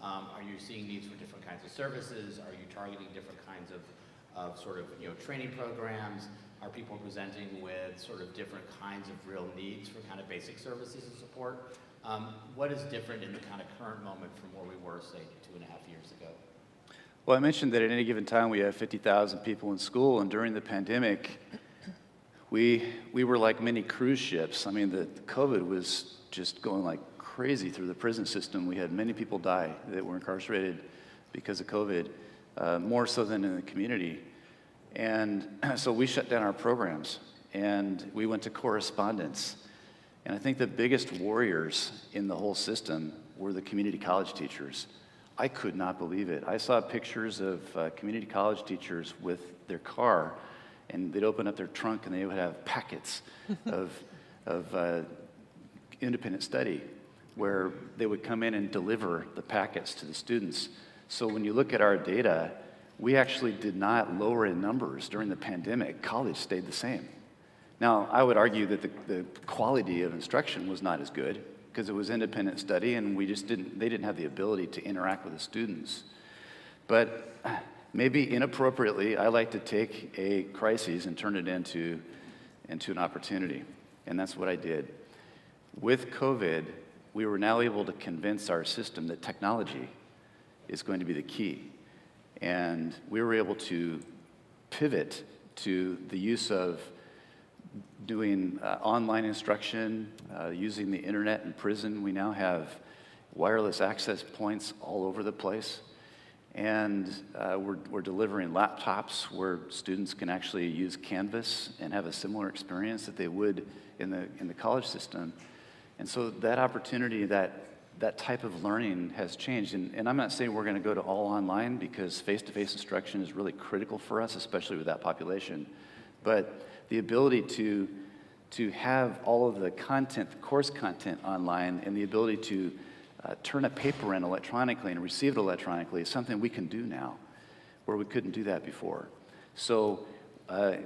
Are you seeing needs for different kinds of services? Are you targeting different kinds of sort of, training programs? Are people presenting with sort of different kinds of real needs for kind of basic services and support? What is different in the kind of current moment from where we were, say, 2.5 years ago? Well, I mentioned that at any given time we have 50,000 people in school, and during the pandemic, we were like mini cruise ships. I mean, the COVID was just going like crazy through the prison system. We had many people die that were incarcerated because of COVID, more so than in the community. And so we shut down our programs, and we went to correspondence. And I think the biggest warriors in the whole system were the community college teachers. I could not believe it. I saw pictures of community college teachers with their car, and they'd open up their trunk and they would have packets of independent study where they would come in and deliver the packets to the students. So when you look at our data, we actually did not lower in numbers during the pandemic. College stayed the same. Now, I would argue that the quality of instruction was not as good because it was independent study and they didn't have the ability to interact with the students. But maybe inappropriately, I like to take a crisis and turn it into an opportunity. And that's what I did. With COVID, we were now able to convince our system that technology is going to be the key. And we were able to pivot to the use of doing online instruction, using the internet in prison. We now have wireless access points all over the place. And we're delivering laptops where students can actually use Canvas and have a similar experience that they would in the college system. And so that opportunity, that type of learning has changed. And I'm not saying we're going to go to all online because face-to-face instruction is really critical for us, especially with that population. But the ability to have all of the content, the course content online, and the ability to turn a paper in electronically and receive it electronically is something we can do now, where we couldn't do that before. So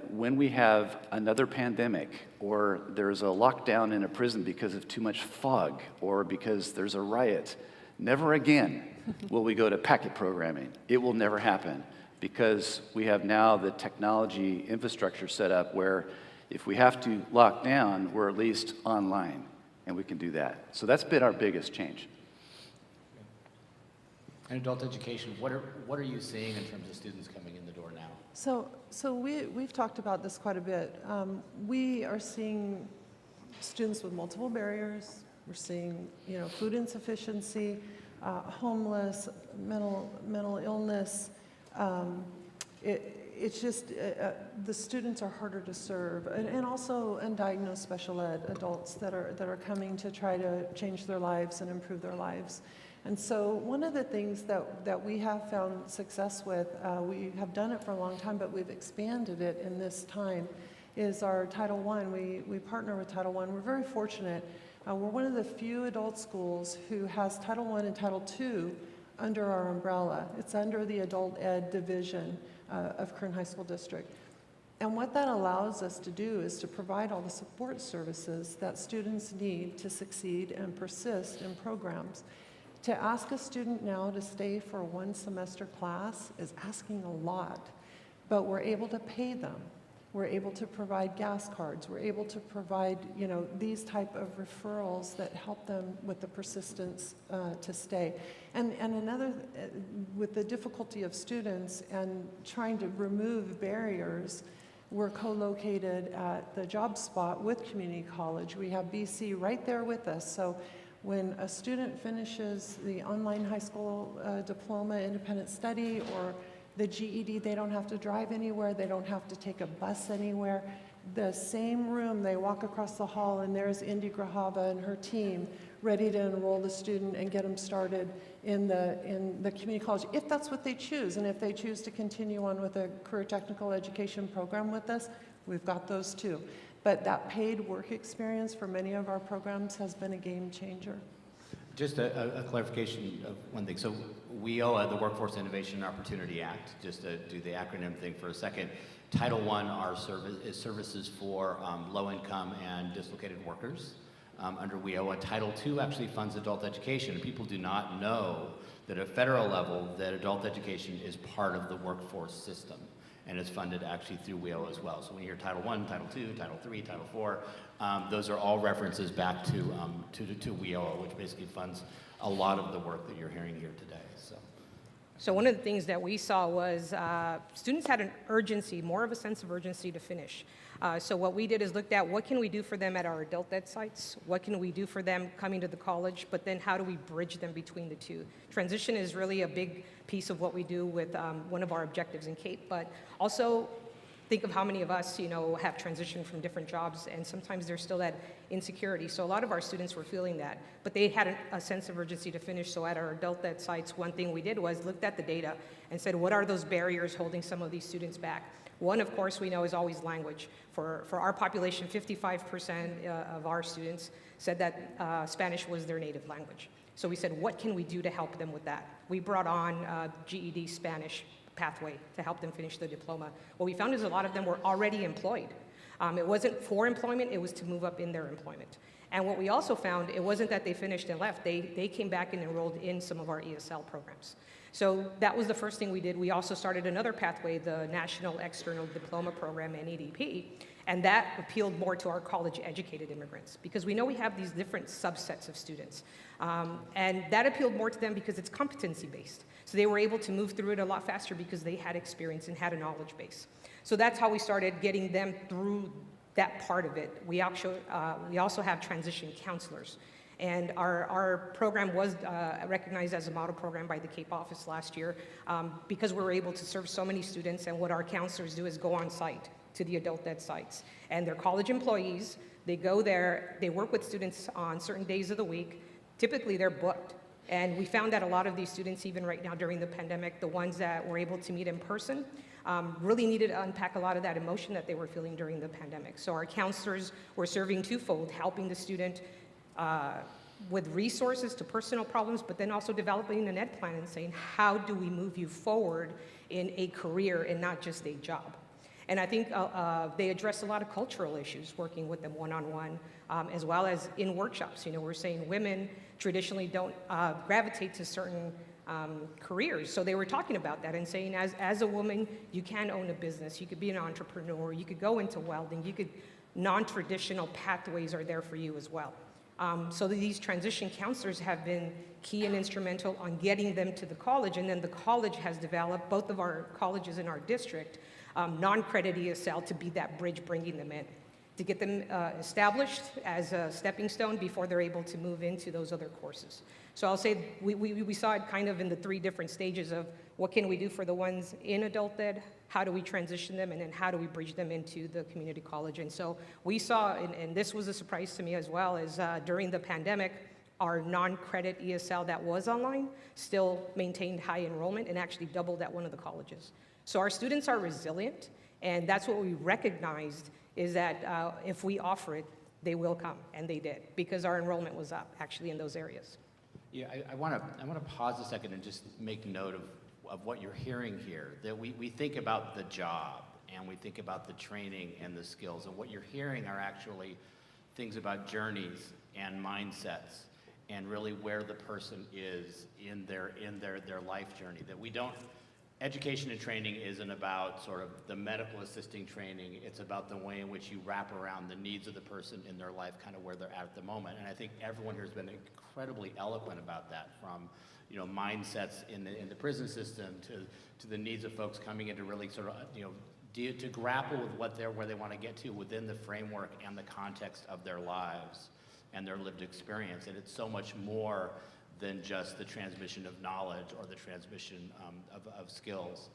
when we have another pandemic, or there's a lockdown in a prison because of too much fog, or because there's a riot, never again will we go to packet programming. It will never happen, because we have now the technology infrastructure set up where if we have to lock down, we're at least online, and we can do that. So that's been our biggest change. In adult education, what are you seeing in terms of students coming in the door now? So we've talked about this quite a bit. We are seeing students with multiple barriers. We're seeing, food insufficiency, homeless, mental illness. It's just the students are harder to serve, and also undiagnosed special ed adults that are coming to try to change their lives and improve their lives. And so one of the things that we have found success with, we have done it for a long time, but we've expanded it in this time, is our Title I. We partner with Title I. We're very fortunate. We're one of the few adult schools who has Title I and Title II under our umbrella. It's under the adult ed division of Kern High School District. And what that allows us to do is to provide all the support services that students need to succeed and persist in programs. To ask a student now to stay for one semester class is asking a lot, but we're able to pay them. We're able to provide gas cards. We're able to provide, these type of referrals that help them with the persistence to stay. And another, with the difficulty of students and trying to remove barriers, we're co-located at the job spot with community college. We have BC right there with us. So when a student finishes the online high school diploma independent study or the GED, they don't have to drive anywhere, they don't have to take a bus anywhere. The same room, they walk across the hall and there's Indy Grahava and her team ready to enroll the student and get them started in the community college, if that's what they choose. And if they choose to continue on with a career technical education program with us, we've got those too. But that paid work experience for many of our programs has been a game changer. Just a clarification of one thing. So WIOA, the Workforce Innovation and Opportunity Act, just to do the acronym thing for a second, Title I are services for low-income and dislocated workers under WIOA. Title II actually funds adult education. People do not know that at federal level that adult education is part of the workforce system and is funded actually through WIOA as well. So when you hear Title I, Title II, Title III, Title IV, those are all references back to WIOA, which basically funds a lot of the work that you're hearing here today. So one of the things that we saw was students had an urgency, more of a sense of urgency to finish. So what we did is looked at what can we do for them at our adult ed sites, what can we do for them coming to the college, but then how do we bridge them between the two. Transition is really a big piece of what we do with one of our objectives in CAPE, but also think of how many of us, have transitioned from different jobs, and sometimes there's still that insecurity. So a lot of our students were feeling that, but they had a sense of urgency to finish. So at our adult ed sites, one thing we did was looked at the data and said, what are those barriers holding some of these students back? One, of course, we know is always language. For our population, 55% of our students said that Spanish was their native language. So we said, what can we do to help them with that? We brought on GED Spanish pathway to help them finish the diploma. What we found is a lot of them were already employed. It wasn't for employment, it was to move up in their employment. And what we also found, it wasn't that they finished and left, they came back and enrolled in some of our ESL programs. So that was the first thing we did. We also started another pathway, the National External Diploma Program, NEDP, and that appealed more to our college-educated immigrants because we know we have these different subsets of students. And that appealed more to them because it's competency-based. So they were able to move through it a lot faster because they had experience and had a knowledge base. So that's how we started getting them through that part of it. We also have transition counselors. And our program was recognized as a model program by the CAPE office last year because we were able to serve so many students, and what our counselors do is go on site to the adult ed sites. And they're college employees, they go there, they work with students on certain days of the week. Typically they're booked. And we found that a lot of these students, even right now during the pandemic, the ones that were able to meet in person, really needed to unpack a lot of that emotion that they were feeling during the pandemic. So our counselors were serving twofold, helping the student with resources to personal problems, but then also developing an ed plan and saying, how do we move you forward in a career and not just a job? And I think they address a lot of cultural issues working with them one-on-one, as well as in workshops. We're saying women traditionally don't gravitate to certain careers. So they were talking about that and saying, as a woman, you can own a business, you could be an entrepreneur, you could go into welding, non-traditional pathways are there for you as well. So these transition counselors have been key and instrumental on getting them to the college, and then the college has developed, both of our colleges in our district, non-credit ESL to be that bridge bringing them in, to get them established as a stepping stone before they're able to move into those other courses. So I'll say we saw it kind of in the three different stages of what can we do for the ones in adult ed, how do we transition them, and then how do we bridge them into the community college. And so we saw, and this was a surprise to me as well, is during the pandemic, our non-credit ESL that was online still maintained high enrollment and actually doubled at one of the colleges. So our students are resilient, and that's what we recognized is that if we offer it, they will come, and they did, because our enrollment was up actually in those areas. Yeah, I want to pause a second and just make note of what you're hearing here, that we think about the job, and we think about the training and the skills, and what you're hearing are actually things about journeys and mindsets. and really where the person is in their life journey. That we don't, education and training isn't about sort of the medical assisting training, it's about the way in which you wrap around the needs of the person in their life, kind of where they're at the moment. And I think everyone here has been incredibly eloquent about that, from mindsets in the prison system to the needs of folks coming in to really sort of to grapple with where they want to get to within the framework and the context of their lives and their lived experience. And it's so much more than just the transmission of knowledge or the transmission of skills.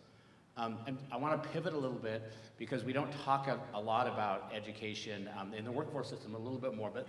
And I want to pivot a little bit, because we don't talk a lot about education in the workforce system, a little bit more, but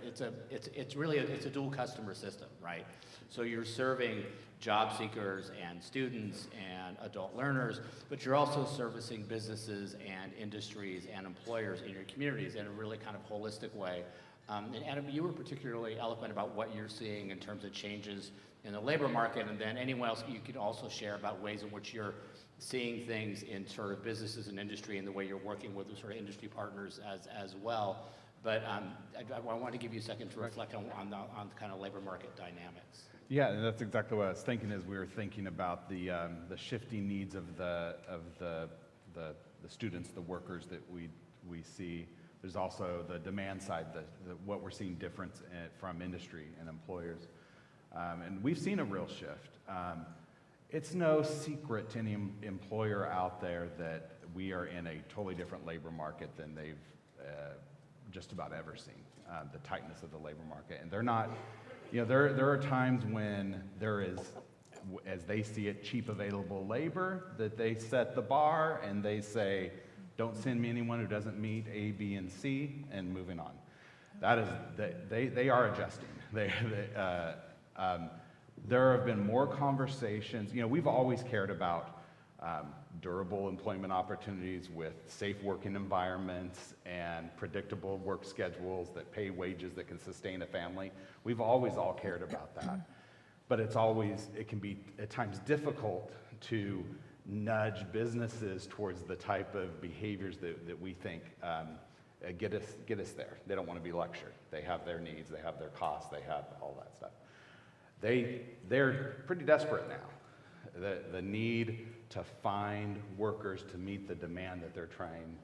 it's really a dual customer system, right? So you're serving job seekers and students and adult learners, but you're also servicing businesses and industries and employers in your communities in a really kind of holistic way. And Adam, you were particularly eloquent about what you're seeing in terms of changes in the labor market, and then anyone else you could also share about ways in which you're seeing things in sort of businesses and industry and the way you're working with the sort of industry partners as well. But I want to give you a second to reflect on the kind of labor market dynamics. Yeah, and that's exactly what I was thinking as we were thinking about the shifting needs of the students, the workers that we see. There's also the demand side, what we're seeing difference from industry and employers. And we've seen a real shift. It's no secret to any employer out there that we are in a totally different labor market than they've just about ever seen, the tightness of the labor market. And they're not, there are times when there is, as they see it, cheap available labor, that they set the bar and they say, don't send me anyone who doesn't meet A, B, and C, and moving on. That is, they are adjusting. There have been more conversations. We've always cared about durable employment opportunities with safe working environments and predictable work schedules that pay wages that can sustain a family. We've always all cared about that. But it can be at times difficult to nudge businesses towards the type of behaviors that we think get us there. They don't want to be lectured. They have their needs, they have their costs, they have all that stuff. They're pretty desperate now. The need to find workers to meet the demand that they're trying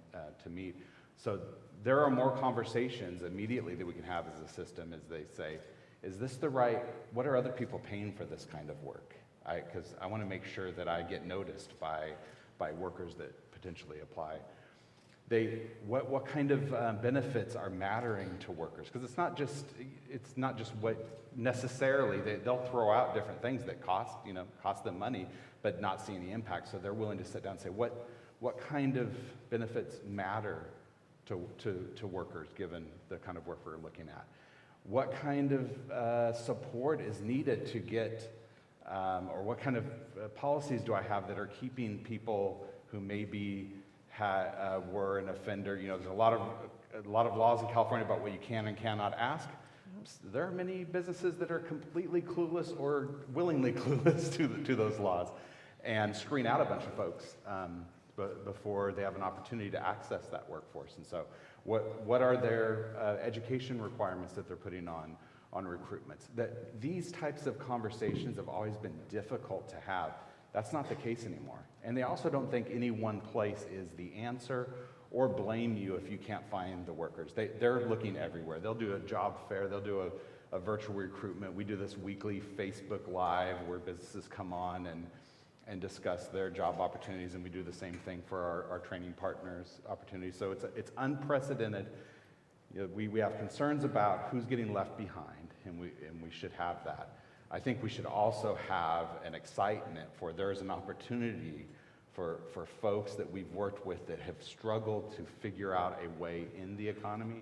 to meet. So there are more conversations immediately that we can have as a system as they say, is this what are other people paying for this kind of work? Because I want to make sure that I get noticed by workers that potentially apply. What kind of benefits are mattering to workers? Because it's not just what necessarily they'll throw out different things that cost them money, but not see any impact. So they're willing to sit down and say, what kind of benefits matter to workers given the kind of work we're looking at? What kind of support is needed to get, or what kind of policies do I have that are keeping people who maybe were an offender? There's a lot of laws in California about what you can and cannot ask. There are many businesses that are completely clueless or willingly clueless to those laws and screen out a bunch of folks before they have an opportunity to access that workforce. And so what are their education requirements that they're putting on recruitments? That these types of conversations have always been difficult to have. That's not the case anymore. And they also don't think any one place is the answer or blame you if you can't find the workers. They're looking everywhere. They'll do a job fair, they'll do a virtual recruitment. We do this weekly Facebook Live where businesses come on and discuss their job opportunities, and we do the same thing for our training partners' opportunities. So it's unprecedented. We have concerns about who's getting left behind, and we should have that. I think we should also have an excitement for there's an opportunity for folks that we've worked with that have struggled to figure out a way in the economy.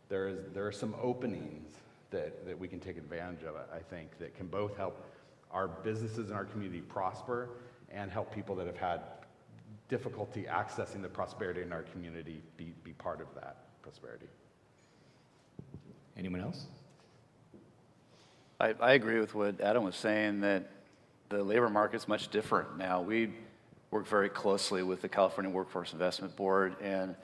There are some openings that we can take advantage of, I think, that can both help our businesses and our community prosper and help people that have had difficulty accessing the prosperity in our community be part of that prosperity. Anyone else? I agree with what Adam was saying, that the labor market's much different now. We work very closely with the California Workforce Investment Board, and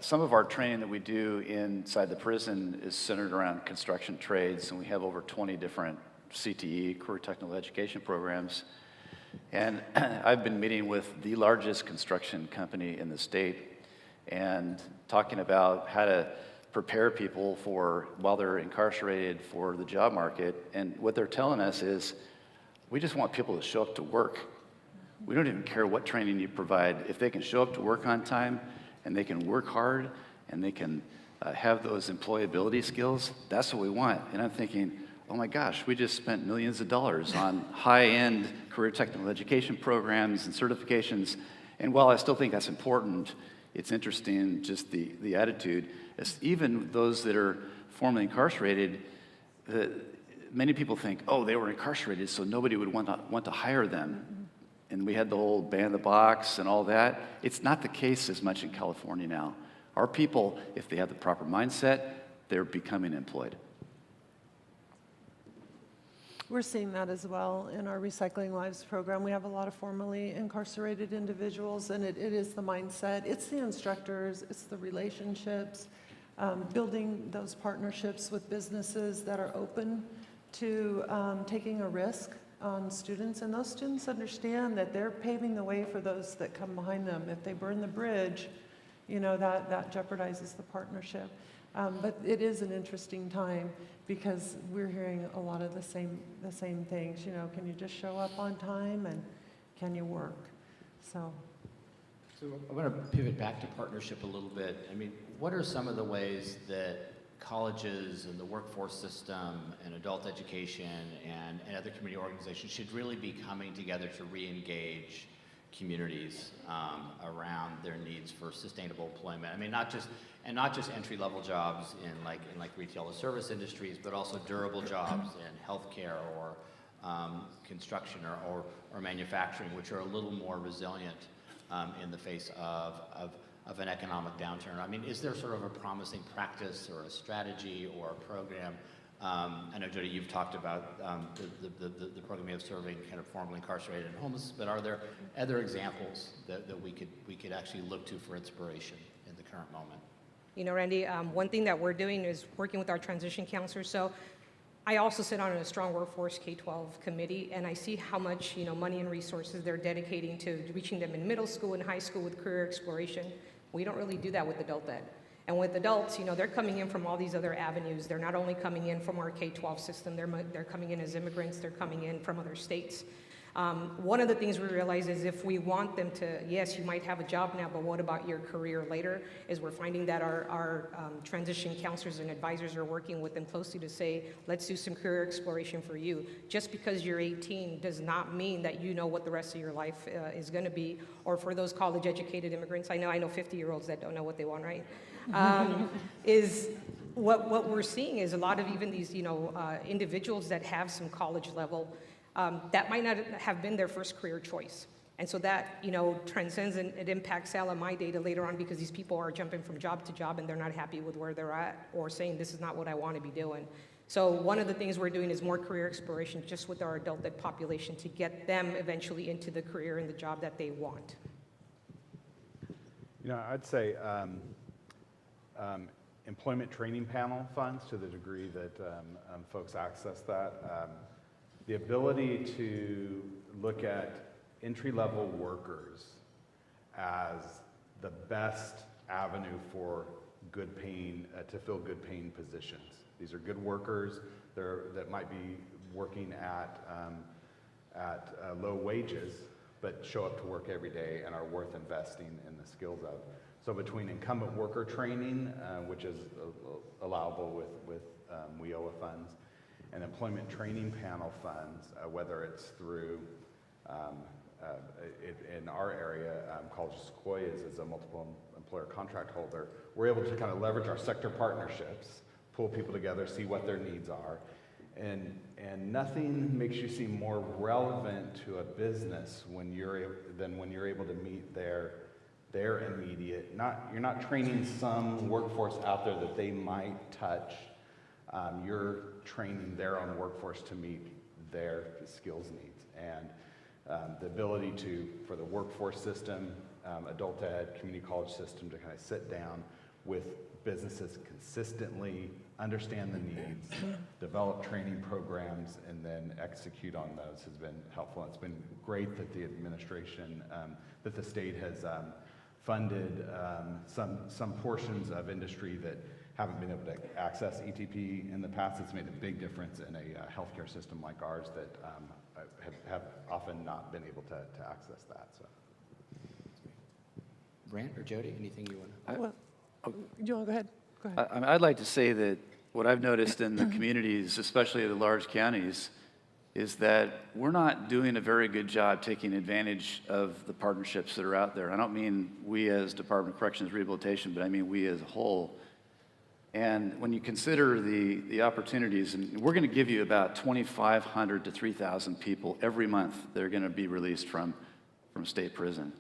Some of our training that we do inside the prison is centered around construction trades, and we have over 20 different CTE, career technical education programs. And I've been meeting with the largest construction company in the state and talking about how to prepare people for, while they're incarcerated, for the job market. And what they're telling us is, we just want people to show up to work. We don't even care what training you provide. If they can show up to work on time and they can work hard and they can have those employability skills, that's what we want. And I'm thinking, oh my gosh, we just spent millions of dollars on high-end career technical education programs and certifications. And while I still think that's important, it's interesting just the attitude. As even those that are formerly incarcerated, many people think, oh, they were incarcerated, so nobody would want to hire them. And we had the whole ban the box and all that. It's not the case as much in California now. Our people, if they have the proper mindset, they're becoming employed. We're seeing that as well in our Recycling Lives program. We have a lot of formerly incarcerated individuals, and it is the mindset. It's the instructors, it's the relationships, building those partnerships with businesses that are open to taking a risk on students. And those students understand that they're paving the way for those that come behind them. If they burn the bridge, you know, that jeopardizes the partnership. But it is an interesting time because we're hearing a lot of the same things. You know, can you just show up on time and can you work? So I want to pivot back to partnership a little bit. I mean, what are some of the ways that colleges and the workforce system and adult education and other community organizations should really be coming together to re-engage communities around their needs for sustainable employment? I mean, not just entry-level jobs in like retail or service industries, but also durable jobs in healthcare or construction or manufacturing, which are a little more resilient in the face of an economic downturn. I mean, is there sort of a promising practice or a strategy or a program? I know, Jody, you've talked about the program you have serving kind of formerly incarcerated and homeless, but are there other examples that we could actually look to for inspiration in the current moment? You know, Randy, one thing that we're doing is working with our transition counselors. So I also sit on a Strong Workforce K-12 committee, and I see how much, you know, money and resources they're dedicating to reaching them in middle school and high school with career exploration. We don't really do that with adult ed. And with adults, you know, they're coming in from all these other avenues. They're not only coming in from our K-12 system, they're coming in as immigrants, they're coming in from other states. One of the things we realize is if we want them to, yes, you might have a job now, but what about your career later, is we're finding that our transition counselors and advisors are working with them closely to say, let's do some career exploration for you. Just because you're 18 does not mean that you know what the rest of your life is gonna be, or for those college-educated immigrants, I know 50-year-olds that don't know what they want, right? Is what we're seeing is a lot of even these, you know, individuals that have some college level, that might not have been their first career choice. And so that, you know, transcends and it impacts Sal and my data later on because these people are jumping from job to job and they're not happy with where they're at or saying this is not what I want to be doing. So one of the things we're doing is more career exploration just with our adult ed population to get them eventually into the career and the job that they want. You know, I'd say employment training panel funds, to the degree that folks access that. The ability to look at entry-level workers as the best avenue for good paying, to fill good paying positions. These are good workers that might be working at low wages, but show up to work every day and are worth investing in the skills of. So between incumbent worker training, which is allowable with WIOA funds, and employment training panel funds, whether it's through, in our area, College of Sequoias is a multiple employer contract holder, we're able to kind of leverage our sector partnerships, pull people together, see what their needs are, and nothing makes you seem more relevant to a business than when you're able to meet their immediate, you're not training some workforce out there that they might touch. You're training their own workforce to meet their skills needs. And the ability for the workforce system adult ed, community college system to kind of sit down with businesses consistently, understand the needs, develop training programs, and then execute on those has been helpful. It's been great that the administration, that the state has funded some portions of industry that haven't been able to access ETP in the past. It's made a big difference in a healthcare system like ours that have often not been able to access that. So, Brant or Jody, anything you want to? Well, you want to go ahead? Go ahead. I'd like to say that what I've noticed in the communities, especially the large counties, is that we're not doing a very good job taking advantage of the partnerships that are out there. I don't mean we as Department of Corrections Rehabilitation, but I mean we as a whole. And when you consider the opportunities, and we're going to give you about 2,500 to 3,000 people every month that are going to be released from state prison.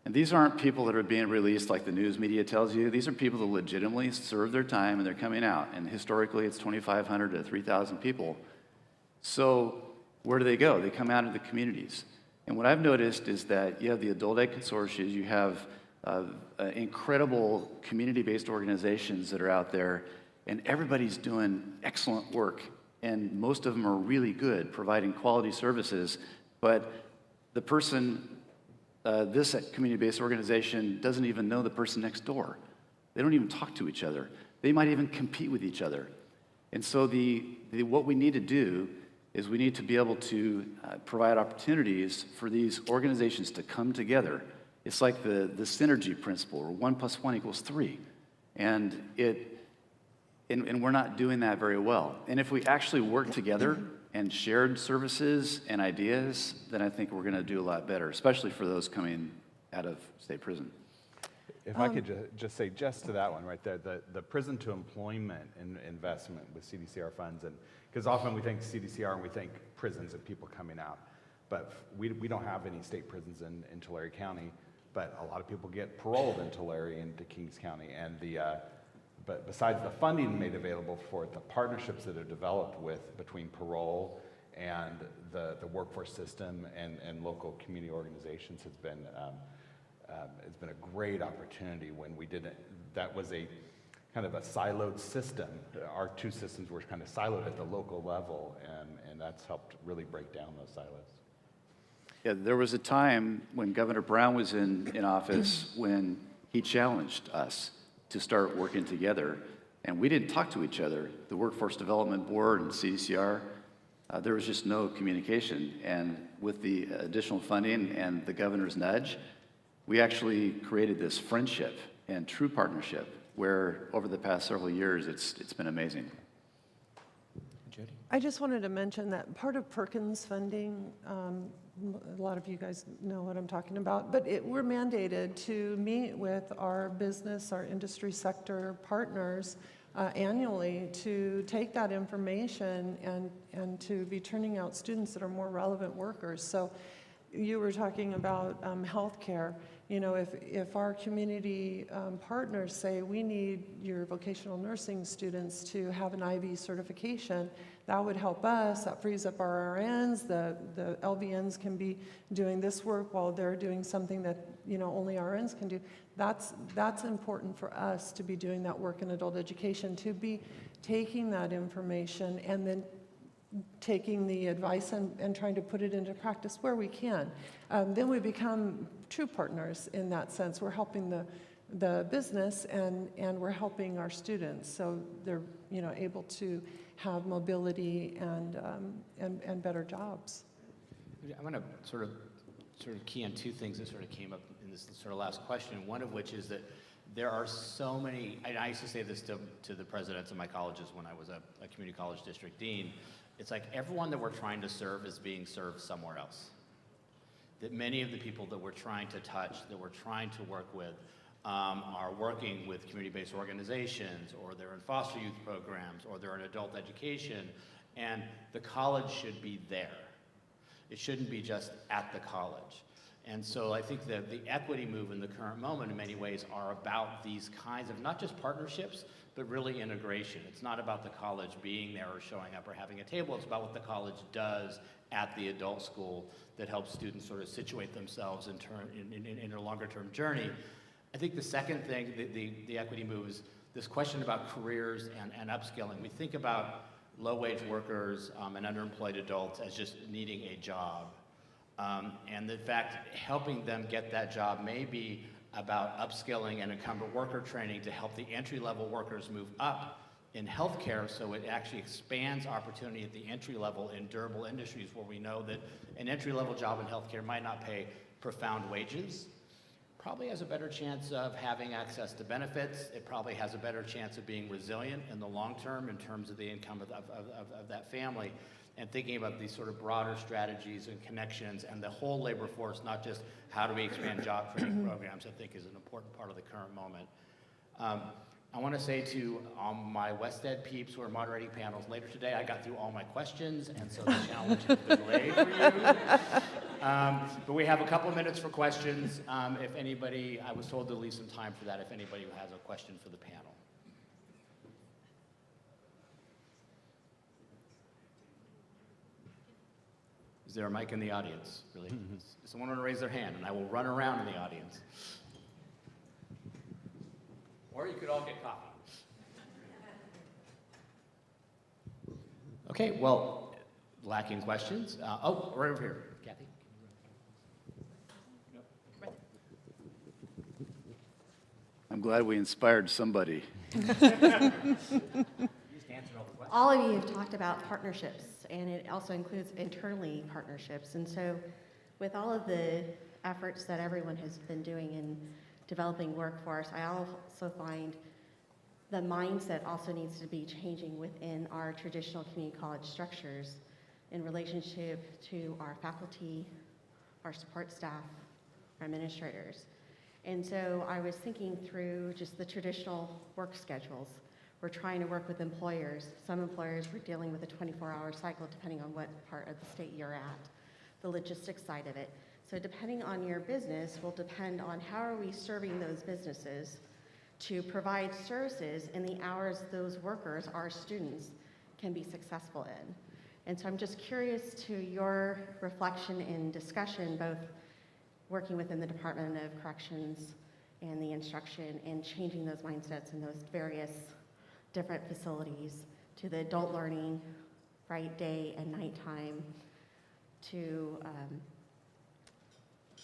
And these aren't people that are being released like the news media tells you. These are people that legitimately serve their time and they're coming out. And historically, it's 2,500 to 3,000 people. So where do they go? They come out into the communities. And what I've noticed is that you have the Adult Ed Consortia, you have incredible community-based organizations that are out there, and everybody's doing excellent work. And most of them are really good, providing quality services. But the person, this community-based organization doesn't even know the person next door. They don't even talk to each other. They might even compete with each other. And so what we need to do is we need to be able to provide opportunities for these organizations to come together. It's like the synergy principle, where 1 + 1 = 3. And we're not doing that very well. And if we actually work together and shared services and ideas, then I think we're going to do a lot better, especially for those coming out of state prison. if I could just say just to that one right there, the prison to employment investment with CDCR funds, and because often we think CDCR and we think prisons and people coming out, but we don't have any state prisons in Tulare County, but a lot of people get paroled in Tulare into Kings County, and but besides the funding made available for it, the partnerships that are developed between parole and the workforce system and local community organizations has been it's been a great opportunity. When we didn't, that was a kind of a siloed system. Our two systems were kind of siloed at the local level, and that's helped really break down those silos. Yeah, there was a time when Governor Brown was in office when he challenged us to start working together, and we didn't talk to each other. The Workforce Development Board and CDCR, there was just no communication. And with the additional funding and the governor's nudge, we actually created this friendship and true partnership where over the past several years, it's been amazing. Jody? I just wanted to mention that part of Perkins funding, a lot of you guys know what I'm talking about, but we're mandated to meet with our business, our industry sector partners annually to take that information and to be turning out students that are more relevant workers. So you were talking about healthcare. You know, if our community partners say we need your vocational nursing students to have an IB certification, that would help us. That frees up our RNs. The LVNs can be doing this work while they're doing something that, you know, only RNs can do. That's important for us to be doing that work in adult education, to be taking that information and then taking the advice and trying to put it into practice where we can. Then we become true partners in that sense. We're helping the business and we're helping our students, so they're, you know, able to have mobility and better jobs. I'm going to sort of key on two things that sort of came up in this sort of last question. One of which is that there are so many, and I used to say this to the presidents of my colleges when I was a community college district dean. It's like everyone that we're trying to serve is being served somewhere else. That many of the people that we're trying to touch, that we're trying to work with, are working with community-based organizations, or they're in foster youth programs, or they're in adult education, and the college should be there. It shouldn't be just at the college. And so I think that the equity move in the current moment in many ways are about these kinds of not just partnerships, but really integration. It's not about the college being there or showing up or having a table. It's about what the college does at the adult school that helps students sort of situate themselves in a longer term journey. I think the second thing, the equity move is this question about careers and upskilling. We think about low-wage workers and underemployed adults as just needing a job. And in fact, helping them get that job may be about upskilling and incumbent worker training to help the entry-level workers move up in healthcare, so it actually expands opportunity at the entry level in durable industries where we know that an entry-level job in healthcare might not pay profound wages, probably has a better chance of having access to benefits. It probably has a better chance of being resilient in the long term in terms of the income of that family. And thinking about these sort of broader strategies and connections and the whole labor force, not just how do we expand job training programs, I think is an important part of the current moment. I want to say to my West Ed peeps who are moderating panels later today, I got through all my questions, and so the challenge has been laid for you. But we have a couple minutes for questions. If anybody, I was told to leave some time for that, if anybody has a question for the panel. Is there a mic in the audience? Really? Does someone want to raise their hand, and I will run around in the audience. Or you could all get coffee. Okay, well, lacking questions. Oh, right over here. Kathy? I'm glad we inspired somebody. All of you have talked about partnerships, and it also includes internally partnerships. And so with all of the efforts that everyone has been doing in developing workforce, I also find the mindset also needs to be changing within our traditional community college structures in relationship to our faculty, our support staff, our administrators. And so I was thinking through just the traditional work schedules. We're trying to work with employers. Some employers were dealing with a 24-hour cycle depending on what part of the state you're at, the logistics side of it. So depending on your business will depend on how are we serving those businesses to provide services in the hours those workers, our students, can be successful in. And so I'm just curious to your reflection and discussion, both working within the Department of Corrections and the instruction and changing those mindsets in those various different facilities to the adult learning, right, day and nighttime, to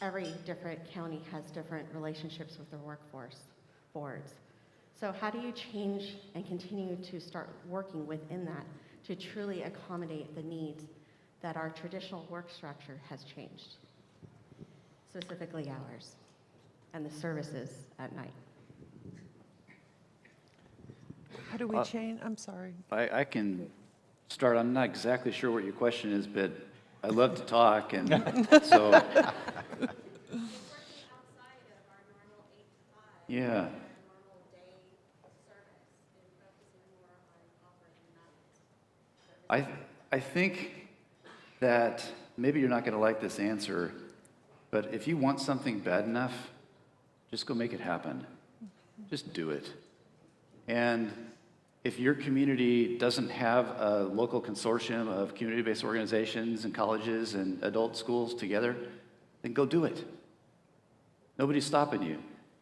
every different county has different relationships with their workforce boards. So how do you change and continue to start working within that to truly accommodate the needs that our traditional work structure has changed, specifically hours and the services at night? How do we change? I'm sorry. I can start. I'm not exactly sure what your question is, but I love to talk, and so. Yeah. I think that maybe you're not going to like this answer, but if you want something bad enough, just go make it happen. Just do it. And if your community doesn't have a local consortium of community-based organizations and colleges and adult schools together, then go do it. Nobody's stopping you.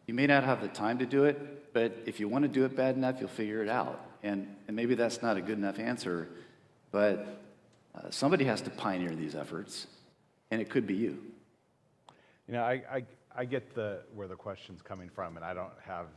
You may not have the time to do it, but if you want to do it bad enough, you'll figure it out. And maybe that's not a good enough answer, but somebody has to pioneer these efforts, and it could be you. You know, I get where the question's coming from, and I don't have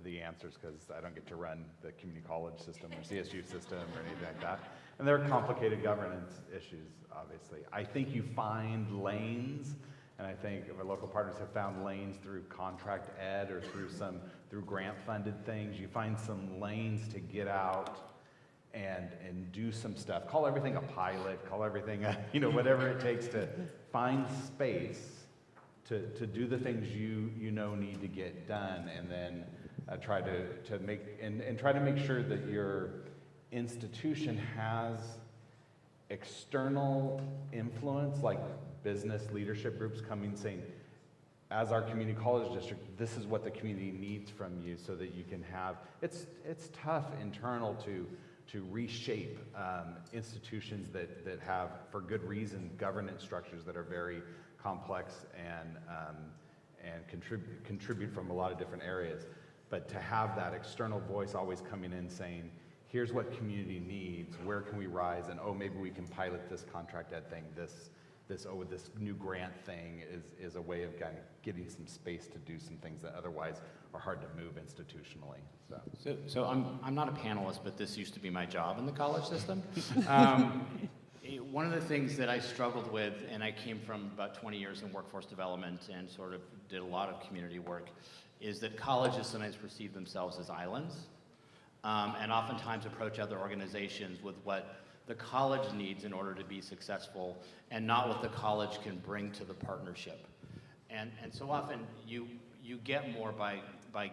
the answers because I don't get to run the community college system or CSU system or anything like that. And there are complicated governance issues, obviously. I think you find lanes, and I think our local partners have found lanes through contract ed or through grant-funded things. You find some lanes to get out and do some stuff. Call everything a pilot, call everything whatever it takes to find space to do the things you know need to get done, and then try to make sure that your institution has external influence, like business leadership groups coming saying, as our community college district, this is what the community needs from you so that you can have, it's tough internal to reshape institutions that have, for good reason, governance structures that are very complex and contribute from a lot of different areas. But to have that external voice always coming in saying, here's what community needs, where can we rise, and oh, maybe we can pilot this contract ed thing, this new grant thing is a way of kind of getting some space to do some things that otherwise are hard to move institutionally. So I'm not a panelist, but this used to be my job in the college system. One of the things that I struggled with, and I came from about 20 years in workforce development and sort of did a lot of community work, is that colleges sometimes perceive themselves as islands, and oftentimes approach other organizations with what the college needs in order to be successful and not what the college can bring to the partnership. And so often you get more by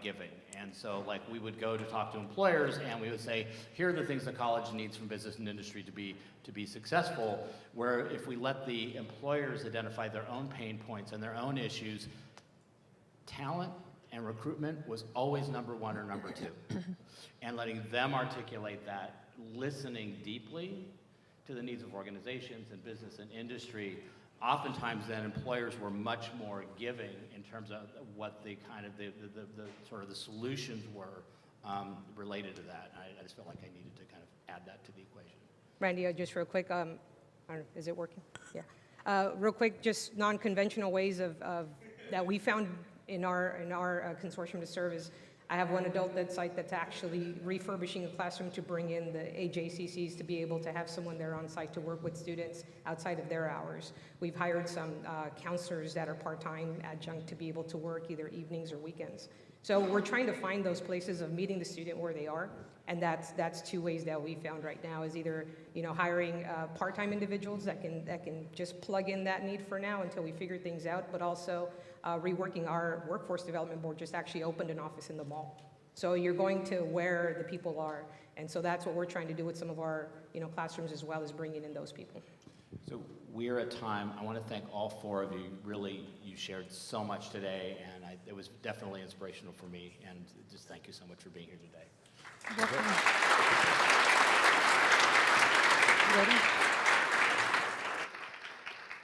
giving. And so like we would go to talk to employers and we would say, here are the things the college needs from business and industry to be successful, where if we let the employers identify their own pain points and their own issues, talent and recruitment was always number one or number two. And letting them articulate that, listening deeply to the needs of organizations and business and industry, oftentimes then employers were much more giving in terms of what the kind of the sort of the solutions were related to that. I just felt like I needed to kind of add that to the equation. Randy, just real quick, I don't know, is it working? Yeah. Real quick, just non-conventional ways of that we found in our consortium to serve is, I have one adult ed site that's actually refurbishing a classroom to bring in the AJCCs to be able to have someone there on site to work with students outside of their hours. We've hired some counselors that are part-time adjunct to be able to work either evenings or weekends. So we're trying to find those places of meeting the student where they are, and that's two ways that we found right now is either hiring part-time individuals that can just plug in that need for now until we figure things out, but also reworking our workforce development board just actually opened an office in the mall. So you're going to where the people are, and so that's what we're trying to do with some of our classrooms as well as bringing in those people. So we're at time. I want to thank all four of you. Really, you shared so much today, and it was definitely inspirational for me, and just thank you so much for being here today. Ready?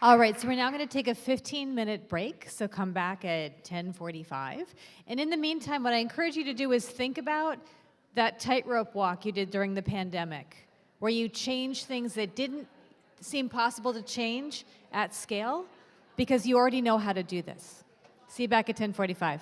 All right, so we're now going to take a 15-minute break, so come back at 10:45. And in the meantime, what I encourage you to do is think about that tightrope walk you did during the pandemic, where you changed things that didn't seem possible to change at scale because you already know how to do this. See you back at 10:45.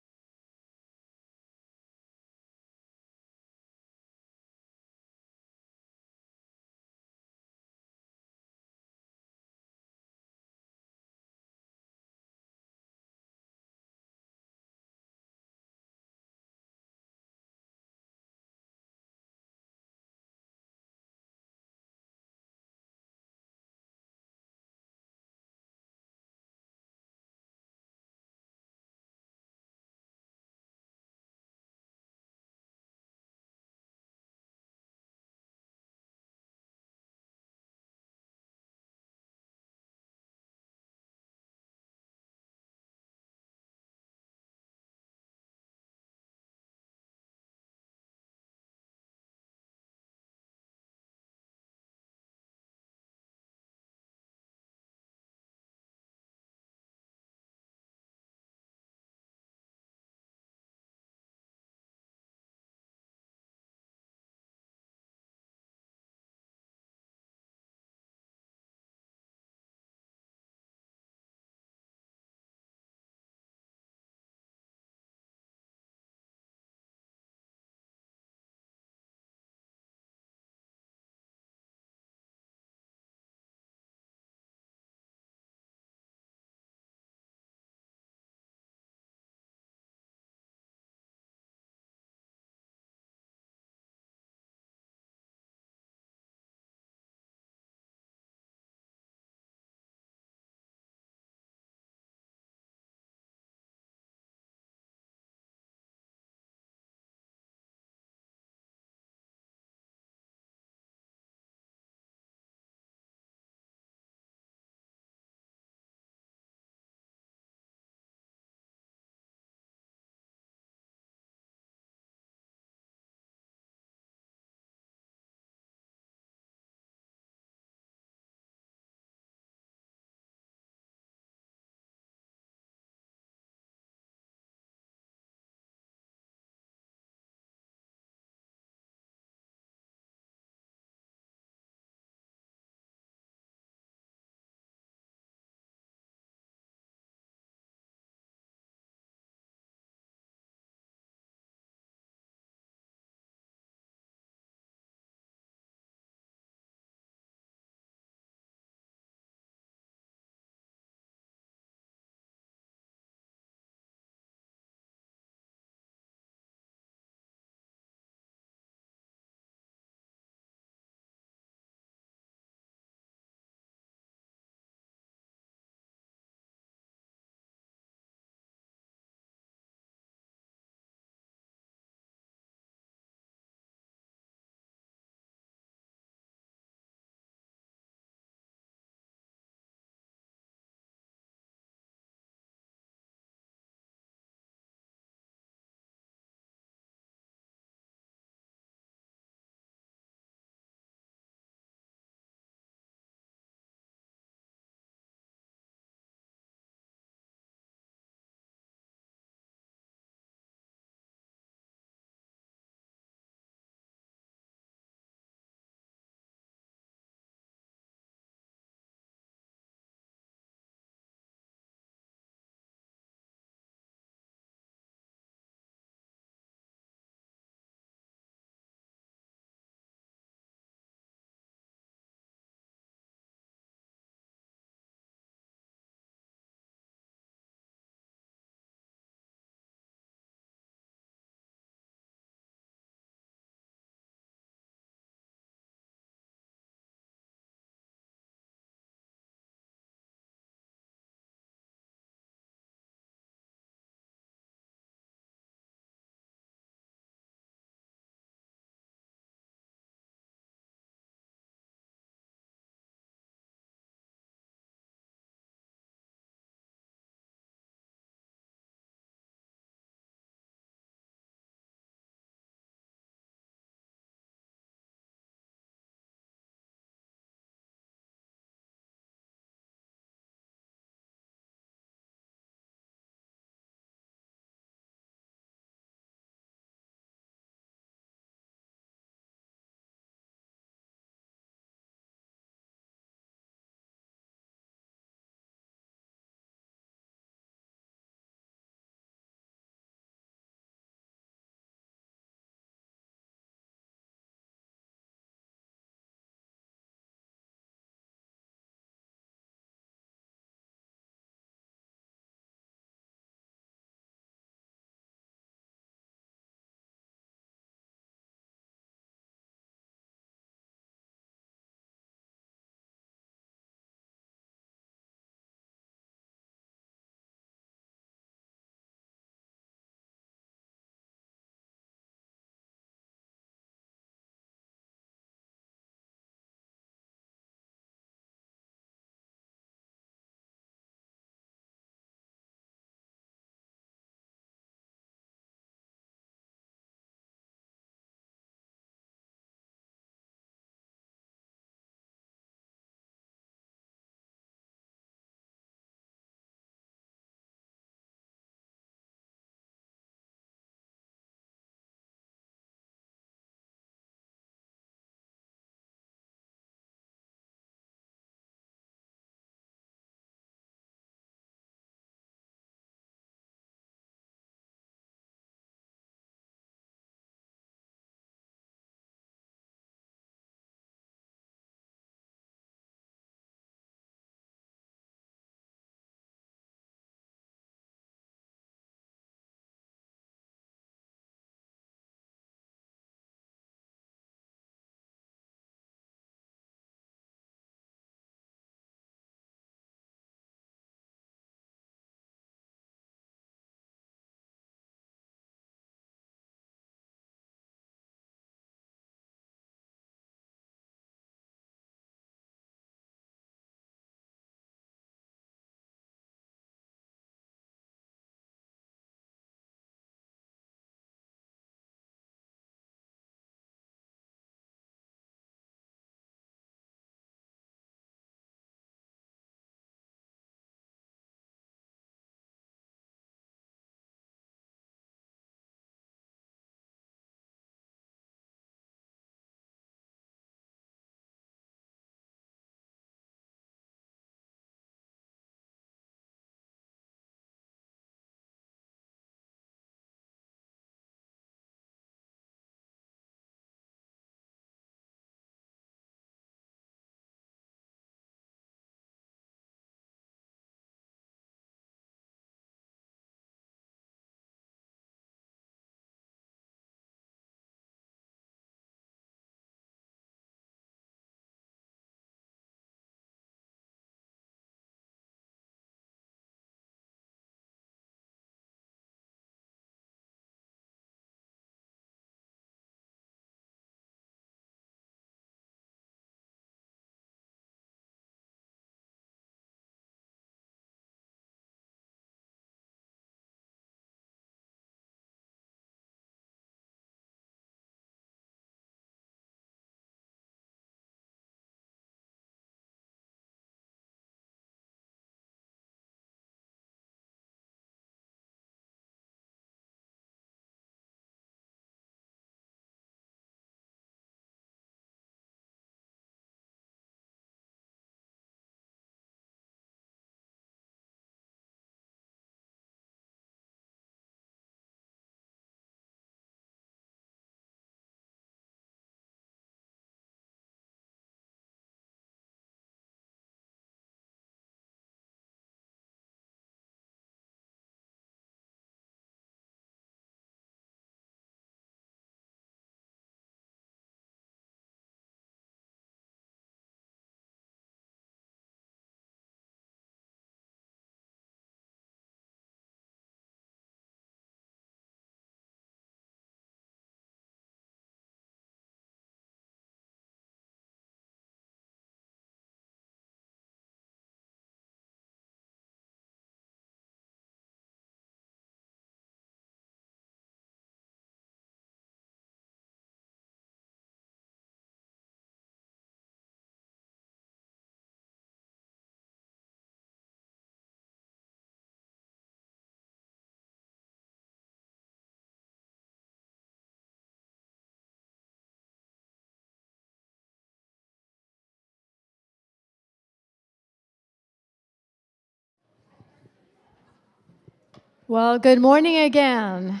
Well, good morning again.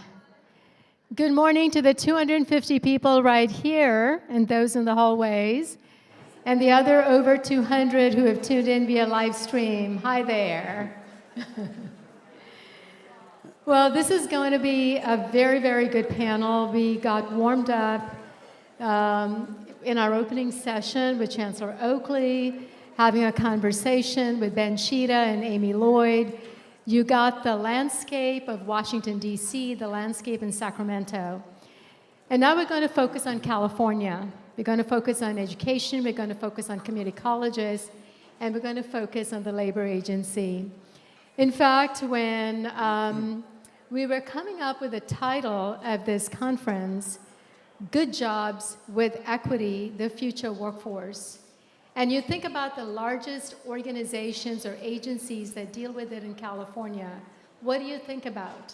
Good morning to the 250 people right here and those in the hallways, and the other over 200 who have tuned in via live stream. Hi there. Well, this is going to be a very, very good panel. We got warmed up in our opening session with Chancellor Oakley, having a conversation with Ben Chida and Amy Lloyd. You got the landscape of Washington, D.C., the landscape in Sacramento. And now we're going to focus on California. We're going to focus on education, we're going to focus on community colleges, and we're going to focus on the labor agency. In fact, when we were coming up with the title of this conference, Good Jobs with Equity, the Future Workforce, and you think about the largest organizations or agencies that deal with it in California, what do you think about?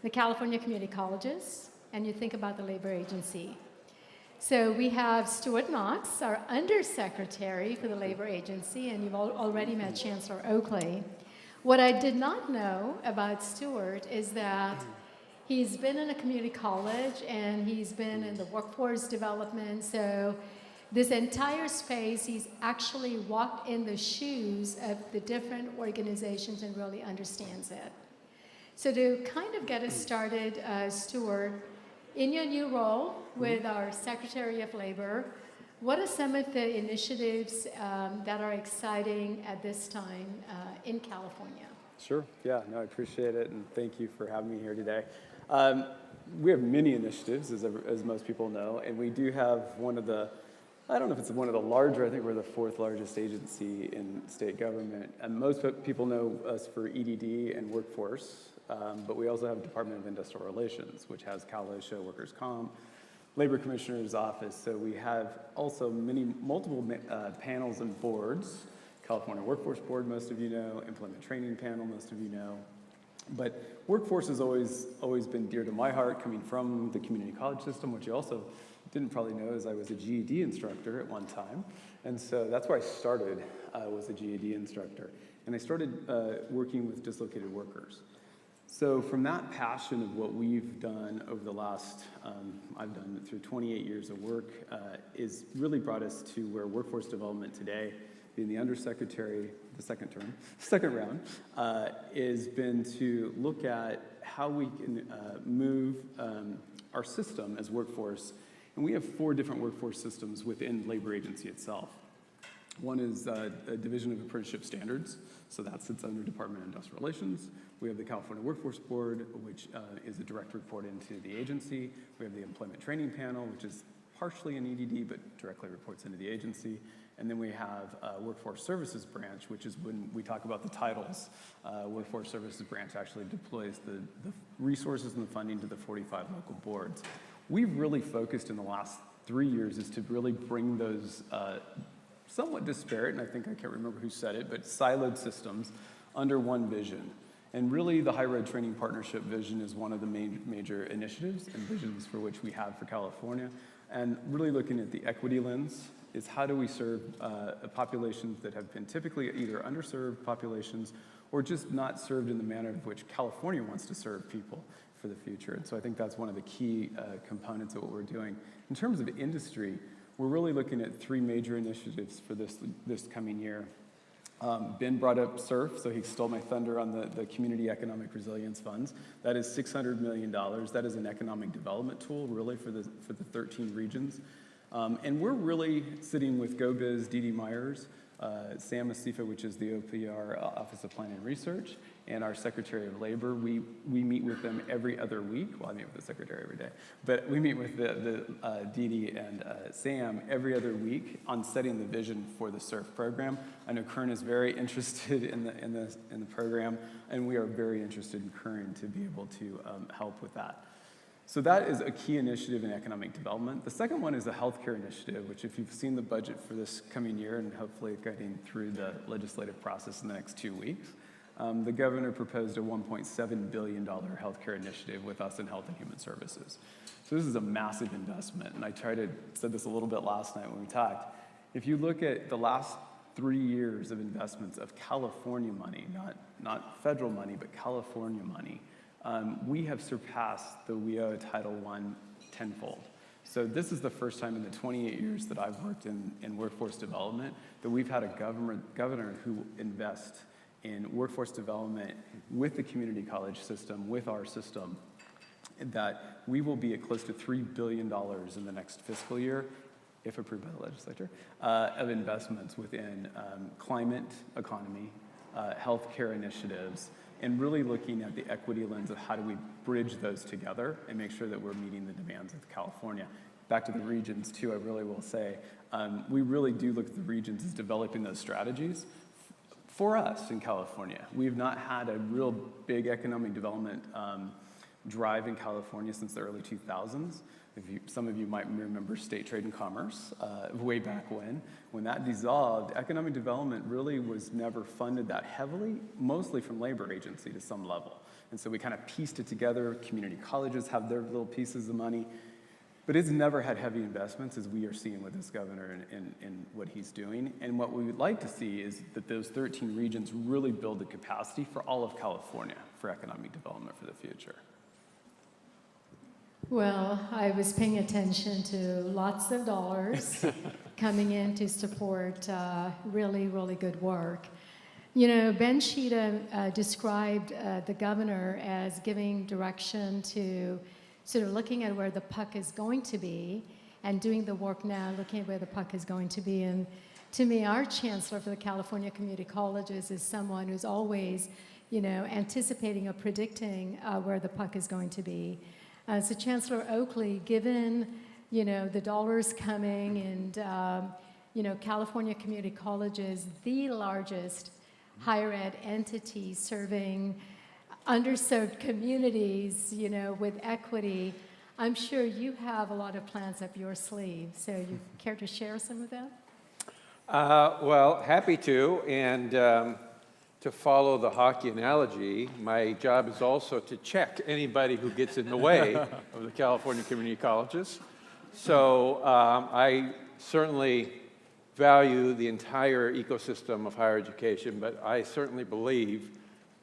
The California Community Colleges, and you think about the labor agency. So we have Stuart Knox, our undersecretary for the labor agency, and you've already met Chancellor Oakley. What I did not know about Stuart is that he's been in a community college and he's been in the workforce development. So this entire space, he's actually walked in the shoes of the different organizations and really understands it. So to kind of get us started, Stuart, in your new role with our Secretary of Labor, what are some of the initiatives that are exciting at this time in California? Sure, yeah, no, I appreciate it, and thank you for having me here today. We have many initiatives, as most people know, and we do have one of the, I don't know if it's one of the larger, I think we're the 4th largest agency in state government, and most people know us for EDD and workforce, but we also have Department of Industrial Relations, which has Cal OSHA, Workers' Comp, Labor Commissioner's Office, so we have also multiple panels and boards. California Workforce Board, most of you know, Employment Training Panel, most of you know. But workforce has always been dear to my heart, coming from the community college system, which you also didn't probably know is I was a GED instructor at one time. And so that's where I started, was a GED instructor. And I started working with dislocated workers. So from that passion of what we've done over the last, I've done through 28 years of work, is really brought us to where workforce development today, being the undersecretary, the second round, has been to look at how we can move our system as workforce. And we have 4 different workforce systems within labor agency itself. One is a Division of Apprenticeship Standards, so that sits under Department of Industrial Relations. We have the California Workforce Board, which is a direct report into the agency. We have the Employment Training Panel, which is partially an EDD, but directly reports into the agency. And then we have Workforce Services Branch, which is when we talk about the titles. Workforce Services Branch actually deploys the resources and the funding to the 45 local boards. We've really focused in the last 3 years is to really bring those somewhat disparate, and I think I can't remember who said it, but siloed systems under one vision. And really the High Road Training Partnership vision is one of the major initiatives and visions for which we have for California. And really looking at the equity lens is how do we serve populations that have been typically either underserved populations or just not served in the manner in which California wants to serve people for the future. And so I think that's one of the key components of what we're doing. In terms of industry, we're really looking at 3 major initiatives for this coming year. Ben brought up SURF, so he stole my thunder on the Community Economic Resilience Funds. That is $600 million. That is an economic development tool, really, for the 13 regions. And we're really sitting with GoBiz, Dee Dee Myers, Sam Asifa, which is the OPR, Office of Planning and Research, and our Secretary of Labor. We meet with them every other week. Well, I meet with the Secretary every day, but we meet with the Dee Dee and Sam every other week on setting the vision for the SURF program. I know Kern is very interested in the program, and we are very interested in Kern to be able to help with that. So that is a key initiative in economic development. The second one is a healthcare initiative, which if you've seen the budget for this coming year and hopefully getting through the legislative process in the next 2 weeks, the governor proposed a $1.7 billion healthcare initiative with us in Health and Human Services. So this is a massive investment, and I said this a little bit last night when we talked. If you look at the last 3 years of investments of California money, not federal money, but California money, we have surpassed the WIO Title I tenfold. So this is the first time in the 28 years that I've worked in workforce development that we've had a governor who invests in workforce development with the community college system, with our system, that we will be at close to $3 billion in the next fiscal year, if approved by the legislature, of investments within climate economy, healthcare initiatives, and really looking at the equity lens of how do we bridge those together and make sure that we're meeting the demands of California. Back to the regions too, I really will say, we really do look at the regions as developing those strategies. For us in California, we've not had a real big economic development drive in California since the early 2000s. Some of you might remember State Trade and Commerce way back when that dissolved, economic development really was never funded that heavily, mostly from labor agency to some level. And so we kind of pieced it together. Community colleges have their little pieces of money, but it's never had heavy investments as we are seeing with this governor and what he's doing. And what we would like to see is that those 13 regions really build the capacity for all of California for economic development for the future. Well, I was paying attention to lots of dollars coming in to support really, really good work. You know, Ben Chida described the governor as giving direction to sort of looking at where the puck is going to be and doing the work now, looking at where the puck is going to be. And to me, our chancellor for the California Community Colleges is someone who's always, you know, anticipating or predicting where the puck is going to be. So Chancellor Oakley, given, you know, the dollars coming and, you know, California Community Colleges, the largest higher ed entity serving underserved communities, you know, with equity, I'm sure you have a lot of plans up your sleeve. So you care to share some of that? Well, happy to. And to follow the hockey analogy, my job is also to check anybody who gets in the way of the California Community Colleges. So I certainly value the entire ecosystem of higher education, but I certainly believe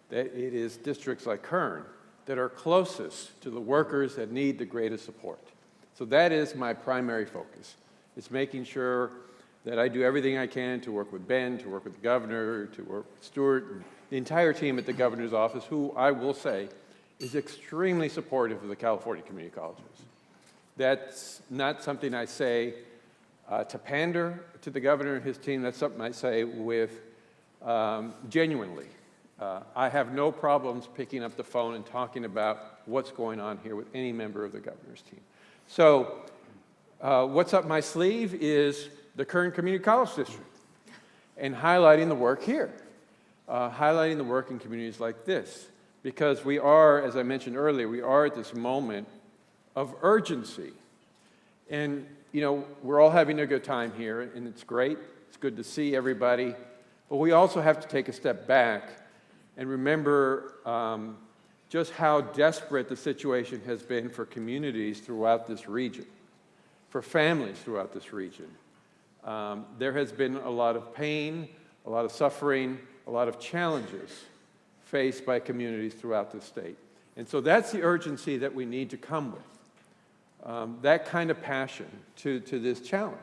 that it is districts like Kern that are closest to the workers that need the greatest support. So that is my primary focus. It's making sure that I do everything I can to work with Ben, to work with the governor, to work with Stuart, and the entire team at the governor's office, who I will say is extremely supportive of the California Community Colleges. That's not something I say to pander to the governor and his team. That's something I say with genuinely. I have no problems picking up the phone and talking about what's going on here with any member of the governor's team. So what's up my sleeve is the Kern Community College District and highlighting the work here, highlighting the work in communities like this, because we are, as I mentioned earlier, we are at this moment of urgency. And, you know, we're all having a good time here, and it's great. It's good to see everybody. But we also have to take a step back and remember just how desperate the situation has been for communities throughout this region, for families throughout this region. There has been a lot of pain, a lot of suffering, a lot of challenges faced by communities throughout the state. And so that's the urgency that we need to come with, that kind of passion to this challenge.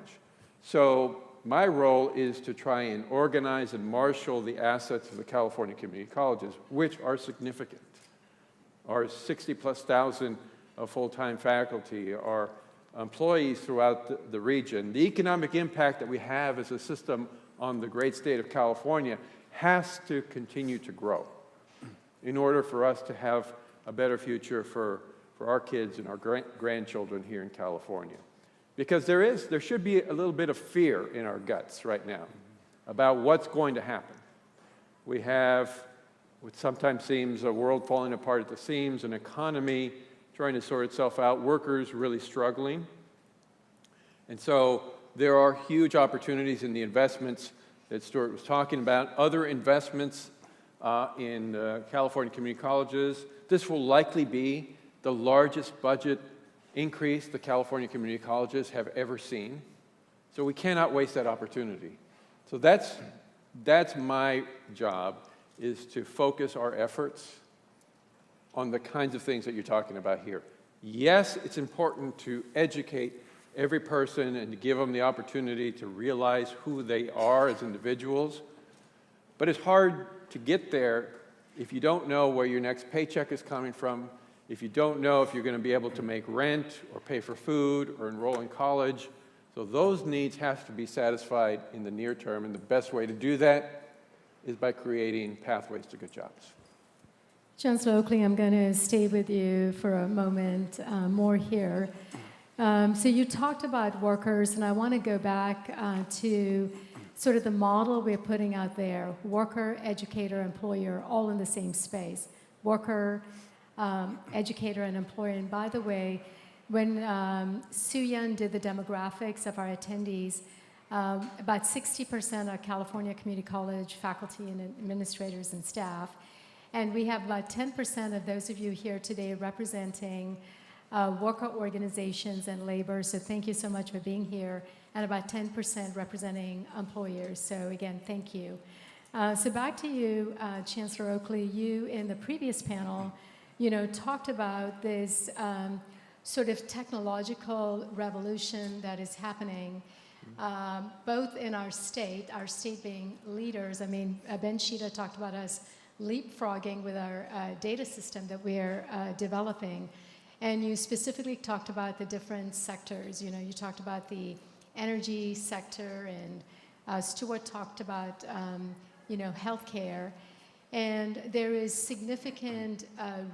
So my role is to try and organize and marshal the assets of the California Community Colleges, which are significant. Our 60,000+ of full-time faculty, our employees throughout the region. The economic impact that we have as a system on the great state of California has to continue to grow in order for us to have a better future for our kids and our grandchildren here in California. Because there should be a little bit of fear in our guts right now about what's going to happen. We have what sometimes seems a world falling apart at the seams, an economy trying to sort itself out, workers really struggling. And so there are huge opportunities in the investments that Stuart was talking about, other investments in California community colleges. This will likely be the largest budget increase the California community colleges have ever seen. So we cannot waste that opportunity. So that's my job, is to focus our efforts on the kinds of things that you're talking about here. Yes, it's important to educate every person and to give them the opportunity to realize who they are as individuals, but it's hard to get there if you don't know where your next paycheck is coming from, if you don't know if you're going to be able to make rent or pay for food or enroll in college. So those needs have to be satisfied in the near term, and the best way to do that is by creating pathways to good jobs. Chancellor Oakley, I'm going to stay with you for a moment more here. So you talked about workers, and I want to go back to sort of the model we're putting out there: worker, educator, employer, all in the same space. Worker, educator, and employer. And by the way, when Sue Yun did the demographics of our attendees, about 60% are California Community College faculty and administrators and staff. And we have about 10% of those of you here today representing worker organizations and labor. So thank you so much for being here. And about 10% representing employers. So again, thank you. So back to you, Chancellor Oakley. You, in the previous panel, talked about this sort of technological revolution that is happening both in our state being leaders. I mean, Ben Shida talked about us leapfrogging with our data system that we're developing. And you specifically talked about the different sectors. You talked about the energy sector, and Stuart talked about, healthcare. And there is significant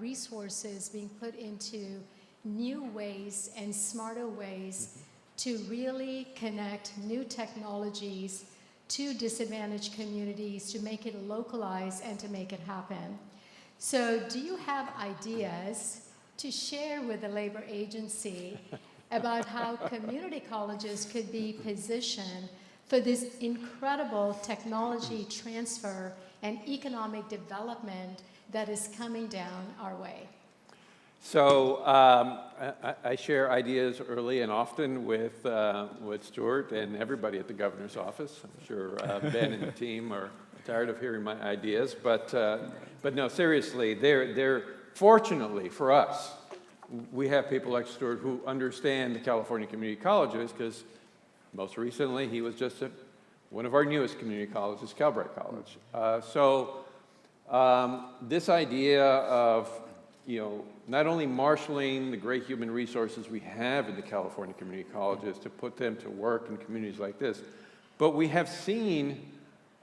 resources being put into new ways and smarter ways to really connect new technologies to disadvantaged communities, to make it localized and to make it happen. So do you have ideas to share with the labor agency about how community colleges could be positioned for this incredible technology transfer and economic development that is coming down our way? So I share ideas early and often with Stuart and everybody at the governor's office. I'm sure Ben and the team are tired of hearing my ideas, but no, seriously, they're fortunately for us, we have people like Stuart who understand the California community colleges, because most recently he was just at one of our newest community colleges, Calbright College. So this idea of not only marshaling the great human resources we have in the California community colleges to put them to work in communities like this, but we have seen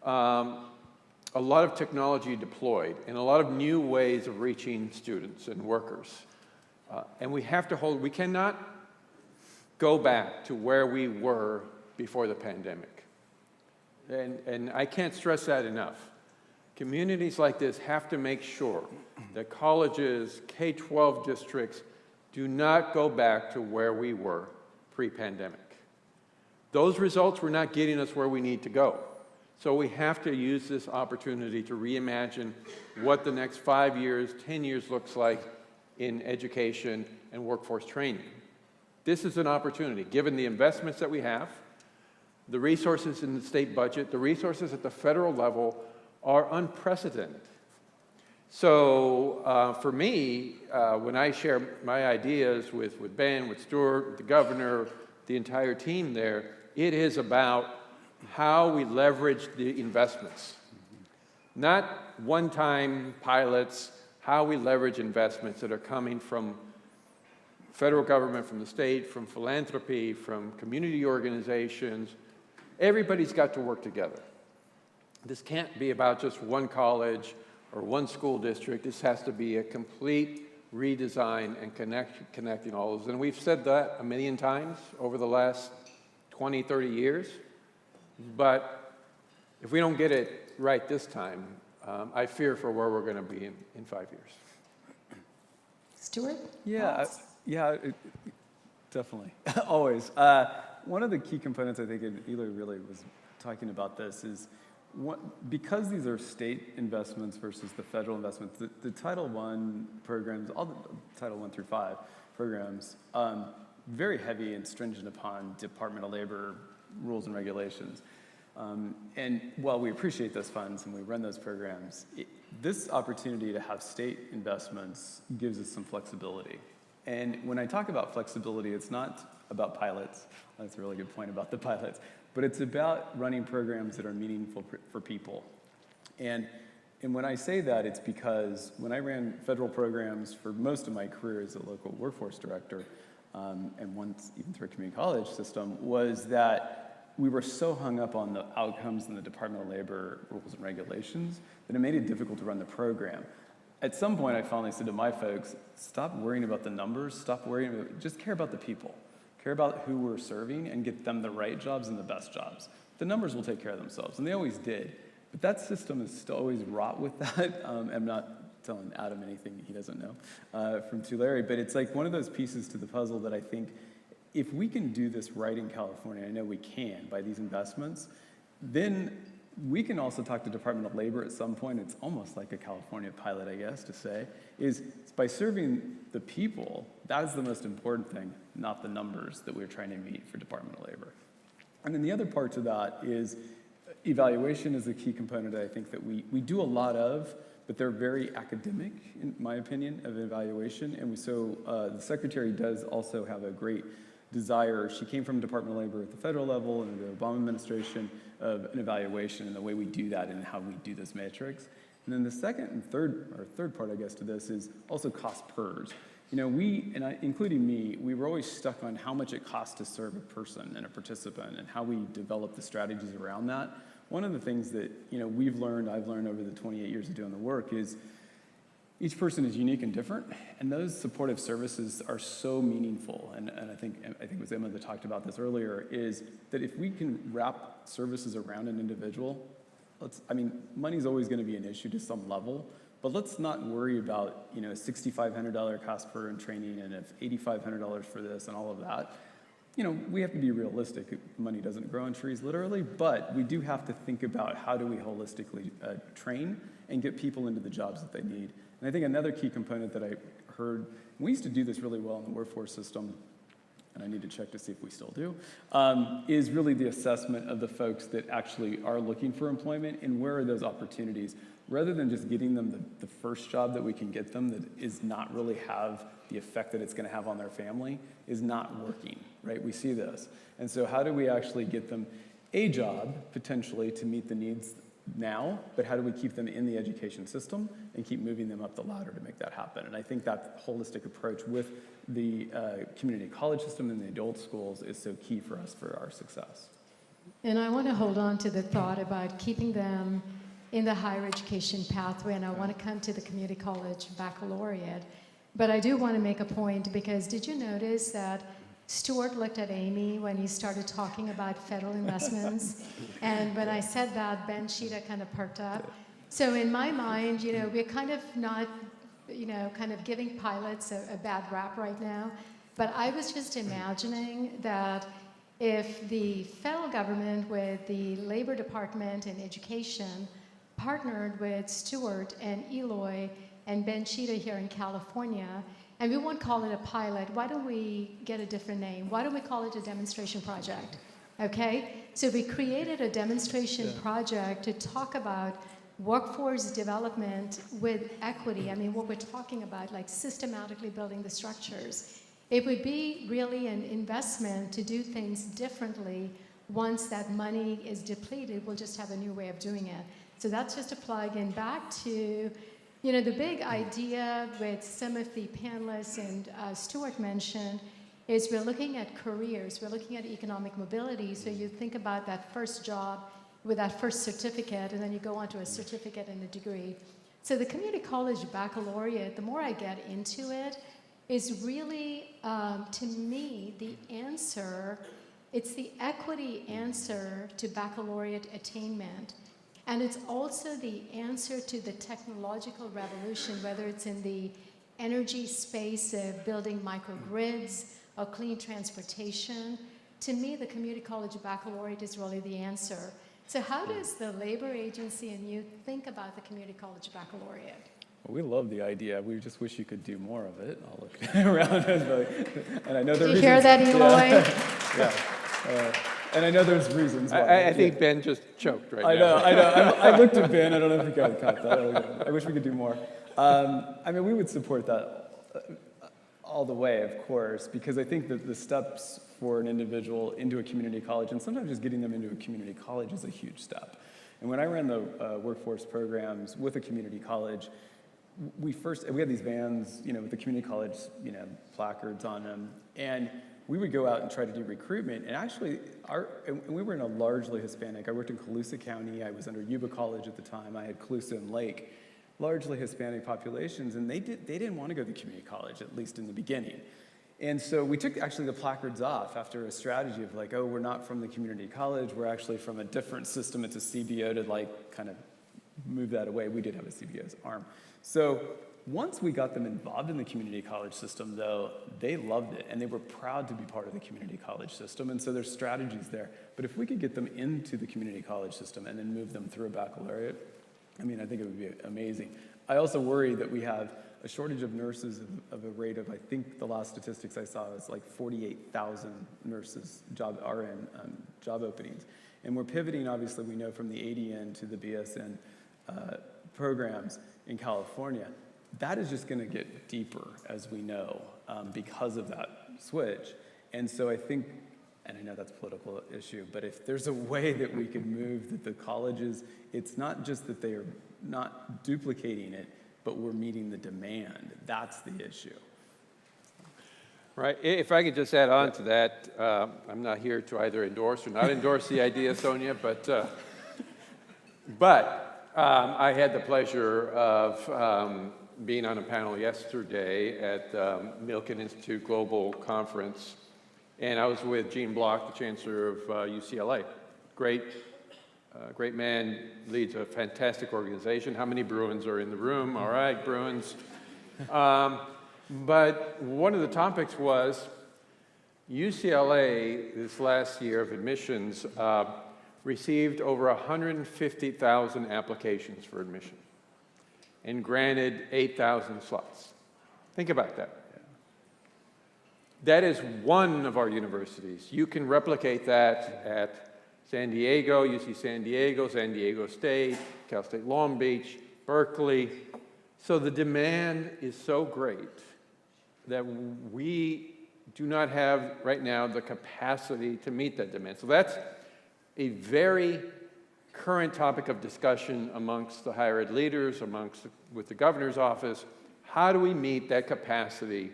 a lot of technology deployed and a lot of new ways of reaching students and workers. And we cannot go back to where we were before the pandemic. And I can't stress that enough. Communities like this have to make sure that colleges, K-12 districts, do not go back to where we were pre-pandemic. Those results were not getting us where we need to go. So we have to use this opportunity to reimagine what the next 5 years, 10 years looks like in education and workforce training. This is an opportunity, given the investments that we have, the resources in the state budget, the resources at the federal level are unprecedented. So for me, when I share my ideas with Ben, with Stuart, with the governor, the entire team there, it is about how we leverage the investments. Not one-time pilots, how we leverage investments that are coming from federal government, from the state, from philanthropy, from community organizations. Everybody's got to work together. This can't be about just one college or one school district. This has to be a complete redesign and connecting all of those. And we've said that a million times over the last 20, 30 years. But if we don't get it right this time, I fear for where we're going to be in 5 years. Stuart? Yeah, definitely. Always. One of the key components, I think, and Eli really was talking about this, is because these are state investments versus the federal investments, the Title I programs, all the Title I through 5 programs, very heavy and stringent upon Department of Labor rules and regulations. And while we appreciate those funds and we run those programs, this opportunity to have state investments gives us some flexibility. And when I talk about flexibility, it's not about pilots. That's a really good point about the pilots. But it's about running programs that are meaningful for people. And when I say that, it's because when I ran federal programs for most of my career as a local workforce director, and once even through a community college system, was that we were so hung up on the outcomes in the Department of Labor rules and regulations that it made it difficult to run the program. At some point, I finally said to my folks, stop worrying about the numbers, stop worrying about, just care about the people. Care about who we're serving and get them the right jobs and the best jobs. The numbers will take care of themselves, and they always did. But that system is still always wrought with that. I'm not telling Adam anything he doesn't know from Tulare, but it's like one of those pieces to the puzzle that I think if we can do this right in California, I know we can by these investments, then we can also talk to Department of Labor at some point. It's almost like a California pilot, I guess, to say, is by serving the people, that's the most important thing, not the numbers that we're trying to meet for Department of Labor. And then the other part to that is evaluation is a key component I think that we do a lot of, but they're very academic, in my opinion, of evaluation. And so the secretary does also have a great desire. She came from Department of Labor at the federal level and the Obama administration of an evaluation and the way we do that and how we do those metrics. And then the second and third part, I guess, to this is also cost PERS. You know, including me, we were always stuck on how much it costs to serve a person and a participant and how we develop the strategies around that. One of the things that, you know, I've learned over the 28 years of doing the work is each person is unique and different, and those supportive services are so meaningful. And I think it was Emma that talked about this earlier, is that if we can wrap services around an individual, money's always going to be an issue to some level, but let's not worry about, you know, $6,500 cost per in training and if $8,500 for this and all of that. You know, we have to be realistic. Money doesn't grow on trees, literally, but we do have to think about how do we holistically train and get people into the jobs that they need. And I think another key component that I heard, we used to do this really well in the workforce system, and I need to check to see if we still do, is really the assessment of the folks that actually are looking for employment and where are those opportunities, rather than just getting them the first job that we can get them that is not really have the effect that it's going to have on their family, is not working, right? We see this. And so how do we actually get them a job, potentially, to meet the needs now, but how do we keep them in the education system and keep moving them up the ladder to make that happen? And I think that holistic approach with the community college system and the adult schools is so key for us for our success. And I want to hold on to the thought about keeping them in the higher education pathway, and I want to come to the community college baccalaureate. But I do want to make a point, because did you notice that Stuart looked at Amy when he started talking about federal investments? And when I said that, Ben Sheeta kind of perked up. So in my mind, you know, we're kind of not, you know, kind of giving pilots a bad rap right now. But I was just imagining that if the federal government with the Labor Department and Education partnered with Stuart and Eloy and Ben Sheeta here in California, and we won't call it a pilot. Why don't we get a different name? Why don't we call it a demonstration project? Okay? So we created a demonstration project to talk about workforce development with equity. I mean, what we're talking about, like systematically building the structures. It would be really an investment to do things differently. Once that money is depleted, we'll just have a new way of doing it. So that's just a plug in back to, you know, the big idea with some of the panelists and Stuart mentioned is we're looking at careers, we're looking at economic mobility. So you think about that first job with that first certificate, and then you go on to a certificate and a degree. So the community college baccalaureate, the more I get into it, is really, to me, the answer. It's the equity answer to baccalaureate attainment. And it's also the answer to the technological revolution, whether it's in the energy space of building microgrids or clean transportation. To me, the community college baccalaureate is really the answer. So how does the labor agency and you think about the community college baccalaureate? Well, we love the idea. We just wish you could do more of it. I'll look around, and I know the reasons. Do you hear that, Eloy? Yeah. And I know there's reasons why. I think Ben just choked right I now. know. I looked at Ben. I don't know if you guys caught that. I wish we could do more. I mean, we would support that all the way, of course, because I think that the steps for an individual into a community college, and sometimes just getting them into a community college is a huge step. And when I ran the workforce programs with a community college, we had these vans, with the community college, placards on them, and we would go out and try to do recruitment. And actually, and we were in a largely Hispanic. I worked in Colusa County. I was under Yuba College at the time. I had Colusa and Lake, largely Hispanic populations, and they didn't want to go to community college, at least in the beginning. And so we took actually the placards off after a strategy of like, oh, we're not from the community college. We're actually from a different system. It's a CBO to like kind of move that away. We did have a CBO's arm. So once we got them involved in the community college system, though, they loved it, and they were proud to be part of the community college system, and so there's strategies there. But if we could get them into the community college system and then move them through a baccalaureate, I mean, I think it would be amazing. I also worry that we have a shortage of nurses of a rate of, I think the last statistics I saw was like 48,000 nurses, RN job openings. And we're pivoting, obviously, we know from the ADN to the BSN programs in California. That is just going to get deeper, as we know, because of that switch. And so I think, and I know that's a political issue, but if there's a way that we can move that the colleges, it's not just that they are not duplicating it, but we're meeting the demand. That's the issue. Right. If I could just add on to that, I'm not here to either endorse or not endorse the idea, Sonia, but I had the pleasure of being on a panel yesterday at Milken Institute Global Conference, and I was with Gene Block, the Chancellor of UCLA. Great man, leads a fantastic organization. How many Bruins are in the room? All right, Bruins. But one of the topics was UCLA, this last year of admissions, received over 150,000 applications for admission and granted 8,000 slots. Think about that. That is one of our universities. You can replicate that at San Diego, UC San Diego State, Cal State Long Beach, Berkeley. So the demand is so great that we do not have right now the capacity to meet that demand. So that's a very current topic of discussion amongst the higher ed leaders, with the governor's office. How do we meet that capacity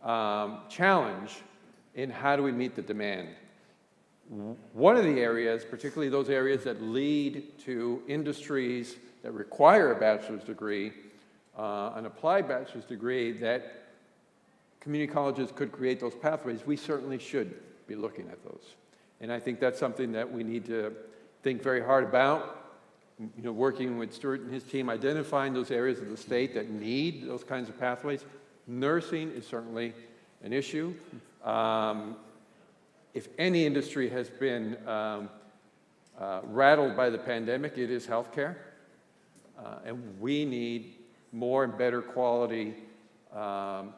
challenge, and how do we meet the demand? One of the areas, particularly those areas that lead to industries that require a bachelor's degree, an applied bachelor's degree, that community colleges could create those pathways, we certainly should be looking at those. And I think that's something that we need to think very hard about, working with Stuart and his team, identifying those areas of the state that need those kinds of pathways. Nursing is certainly an issue. If any industry has been rattled by the pandemic, it is healthcare. And we need more and better quality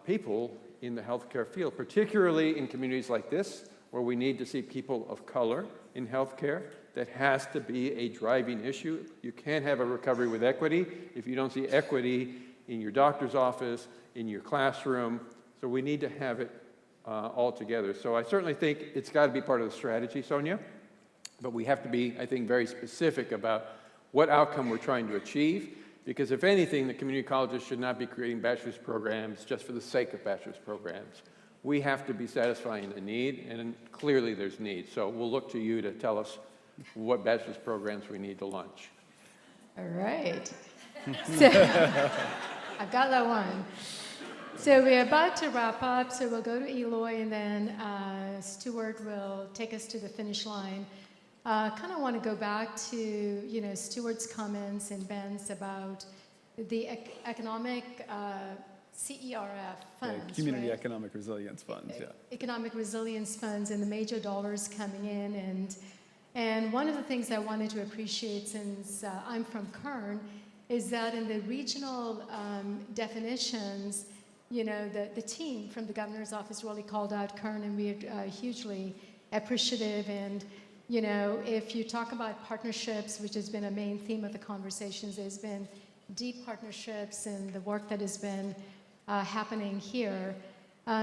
people in the healthcare field, particularly in communities like this, where we need to see people of color in healthcare. That has to be a driving issue. You can't have a recovery with equity if you don't see equity in your doctor's office, in your classroom. So we need to have it all together. So I certainly think it's got to be part of the strategy, Sonia, but we have to be, I think, very specific about what outcome we're trying to achieve, because if anything, the community colleges should not be creating bachelor's programs just for the sake of bachelor's programs. We have to be satisfying the need, and clearly there's need. So we'll look to you to tell us what bachelor's programs we need to launch. All right. So I've got that one. So we're about to wrap up, so we'll go to Eloy, and then Stuart will take us to the finish line. Kind of want to go back to, Stuart's comments and Ben's about the economic CERF funds, Community right? Economic Resilience Funds, yeah. Economic resilience funds and the major dollars coming in. And one of the things I wanted to appreciate, since I'm from Kern, is that in the regional definitions, the team from the governor's office really called out Kern, and we're hugely appreciative. And You know, if you talk about partnerships, which has been a main theme of the conversations, there's been deep partnerships and the work that has been happening here.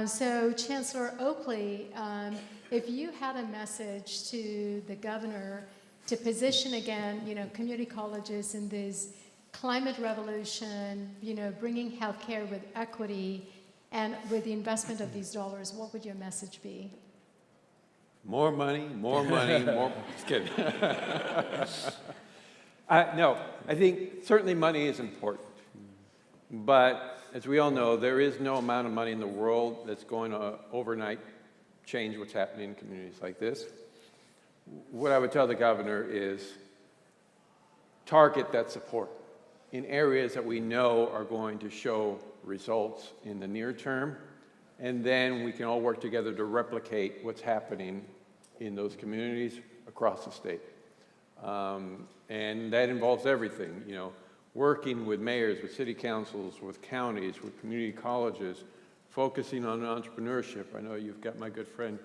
So Chancellor Oakley, if you had a message to the governor to position again, you know, community colleges in this climate revolution, you know, bringing healthcare with equity and with the investment of these dollars, what would your message be? More money, more money, more. Just kidding. No, I think certainly money is important. But as we all know, there is no amount of money in the world that's going to overnight change what's happening in communities like this. What I would tell the governor is target that support in areas that we know are going to show results in the near term, and then we can all work together to replicate what's happening in those communities across the state. And that involves everything, you know, working with mayors, with city councils, with counties, with community colleges, focusing on entrepreneurship. I know you've got my good friend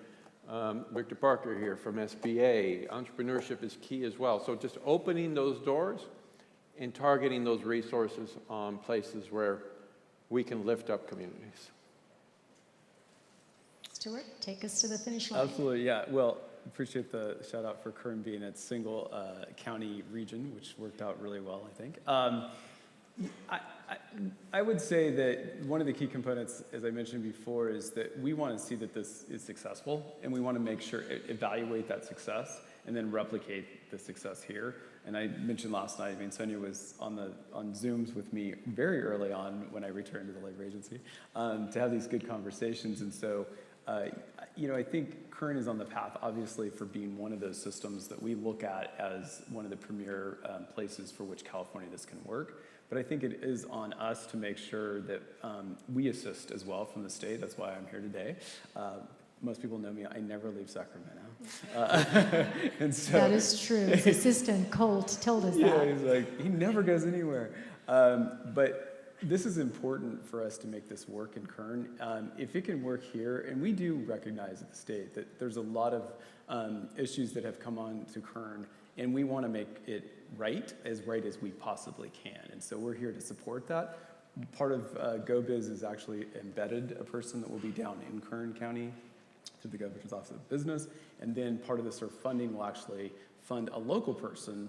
Victor Parker here from SBA. Entrepreneurship is key as well. So just opening those doors and targeting those resources on places where we can lift up communities. Stuart, take us to the finish line. Absolutely, yeah. Well, appreciate the shout out for Kern being its single county region, which worked out really well, I think. I would say that one of the key components, as I mentioned before, is that we want to see that this is successful, and we want to make sure, evaluate that success, and then replicate the success here. And I mentioned last night, I mean, Sonia was on Zooms with me very early on when I returned to the labor agency to have these good conversations. And so, you know, I think Kern is on the path, obviously, for being one of those systems that we look at as one of the premier places for which California this can work. But I think it is on us to make sure that we assist as well from the state. That's why I'm here today. Most people know me, I never leave Sacramento. And so, that is true. His assistant, Colt, told us that. Yeah, he's like, he never goes anywhere. But this is important for us to make this work in Kern. If it can work here, and we do recognize at the state that there's a lot of issues that have come on to Kern, and we want to make it right as we possibly can. And so we're here to support that. Part of GoBiz is actually embedded a person that will be down in Kern County through the Governor's Office of Business. And then part of the sort of funding will actually fund a local person.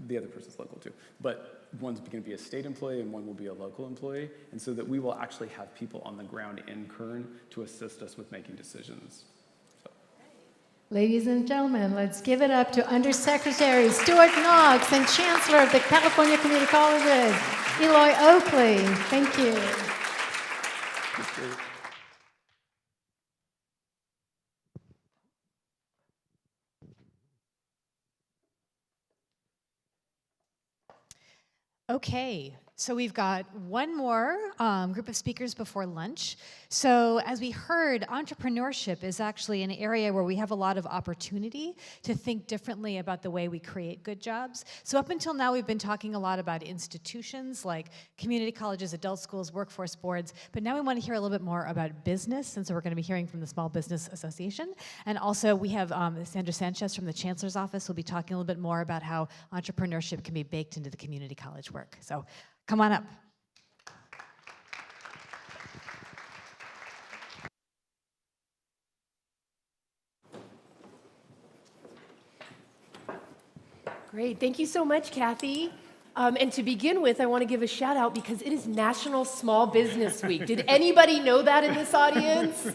The other person's local too. But one's going to be a state employee and one will be a local employee. And so that we will actually have people on the ground in Kern to assist us with making decisions. Ladies and gentlemen, let's give it up to Undersecretary Stuart Knox and Chancellor of the California Community Colleges, Eloy Oakley. Thank you. Okay, so we've got one more group of speakers before lunch. So as we heard, entrepreneurship is actually an area where we have a lot of opportunity to think differently about the way we create good jobs. So up until now, we've been talking a lot about institutions like community colleges, adult schools, workforce boards, but now we want to hear a little bit more about business, and so we're going to be hearing from the Small Business Association. And also we have Sandra Sanchez from the Chancellor's Office who will be talking a little bit more about how entrepreneurship can be baked into the community college work. So come on up. Great, thank you so much, Kathy. And to begin with, I want to give a shout out because it is National Small Business Week. Did anybody know that in this audience?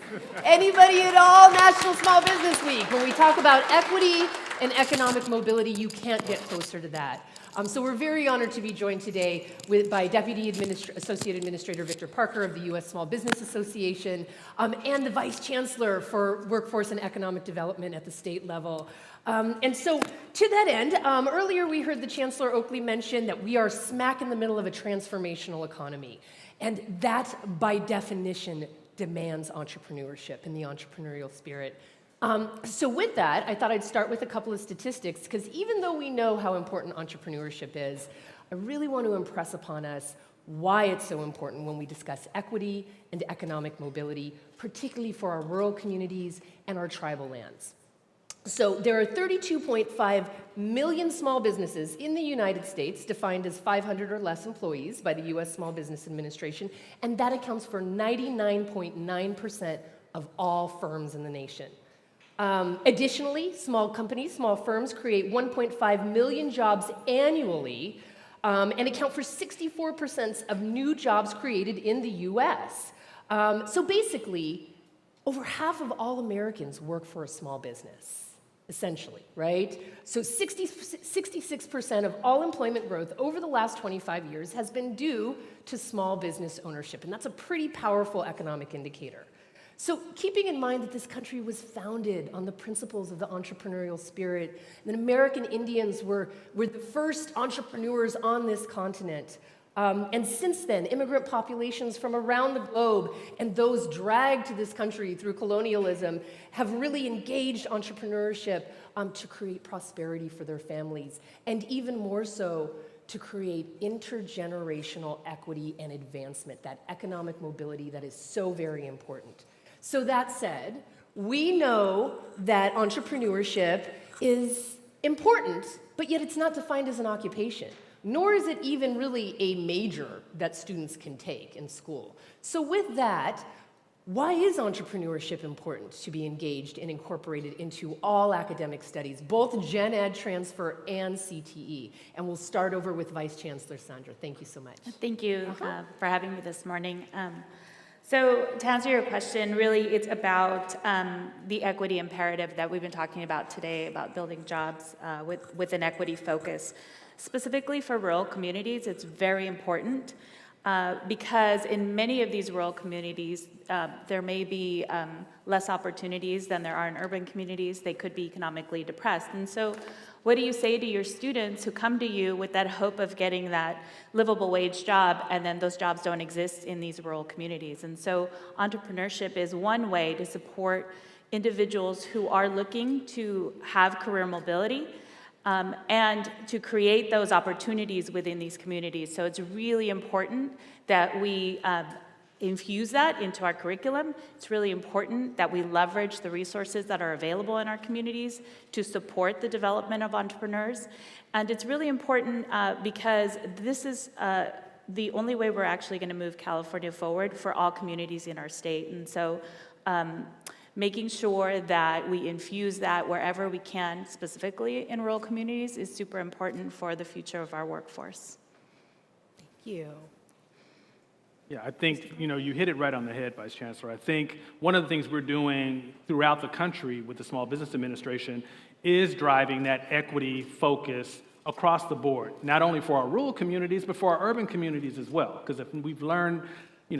Anybody at all? National Small Business Week. When we talk about equity and economic mobility, you can't get closer to that. So we're very honored to be joined today by Deputy Associate Administrator Victor Parker of the U.S. Small Business Association and the Vice Chancellor for Workforce and Economic Development at the state level. And so to that end, earlier we heard the Chancellor Oakley mention that we are smack in the middle of a transformational economy. And that, by definition, demands entrepreneurship and the entrepreneurial spirit. So with that, I thought I'd start with a couple of statistics, because even though we know how important entrepreneurship is, I really want to impress upon us why it's so important when we discuss equity and economic mobility, particularly for our rural communities and our tribal lands. So there are 32.5 million small businesses in the United States, defined as 500 or less employees by the US Small Business Administration, and that accounts for 99.9% of all firms in the nation. Additionally, small companies, small firms create 1.5 million jobs annually and account for 64% of new jobs created in the US. So basically, over half of all Americans work for a small business, essentially, right? So 66% of all employment growth over the last 25 years has been due to small business ownership, and that's a pretty powerful economic indicator. So keeping in mind that this country was founded on the principles of the entrepreneurial spirit, and that American Indians were the first entrepreneurs on this continent, and since then, immigrant populations from around the globe and those dragged to this country through colonialism have really engaged entrepreneurship to create prosperity for their families, and even more so, to create intergenerational equity and advancement, that economic mobility that is so very important. So that said, we know that entrepreneurship is important, but yet it's not defined as an occupation, nor is it even really a major that students can take in school. So with that, why is entrepreneurship important to be engaged and incorporated into all academic studies, both Gen Ed transfer and CTE? And we'll start over with Vice Chancellor Sandra. Thank you so much. Thank you for having me this morning. So to answer your question, really it's about the equity imperative that we've been talking about today, about building jobs with an equity focus. Specifically for rural communities, it's very important because in many of these rural communities, there may be less opportunities than there are in urban communities. They could be economically depressed. And so what do you say to your students who come to you with that hope of getting that livable wage job, and then those jobs don't exist in these rural communities? And so entrepreneurship is one way to support individuals who are looking to have career mobility and to create those opportunities within these communities. So it's really important that we infuse that into our curriculum. It's really important that we leverage the resources that are available in our communities to support the development of entrepreneurs. And it's really important because this is the only way we're actually going to move California forward for all communities in our state. And so making sure that we infuse that wherever we can, specifically in rural communities, is super important for the future of our workforce. Thank you. Yeah, I think, you hit it right on the head, Vice Chancellor. I think one of the things we're doing throughout the country with the Small Business Administration is driving that equity focus across the board, not only for our rural communities, but for our urban communities as well. Because if we've learned,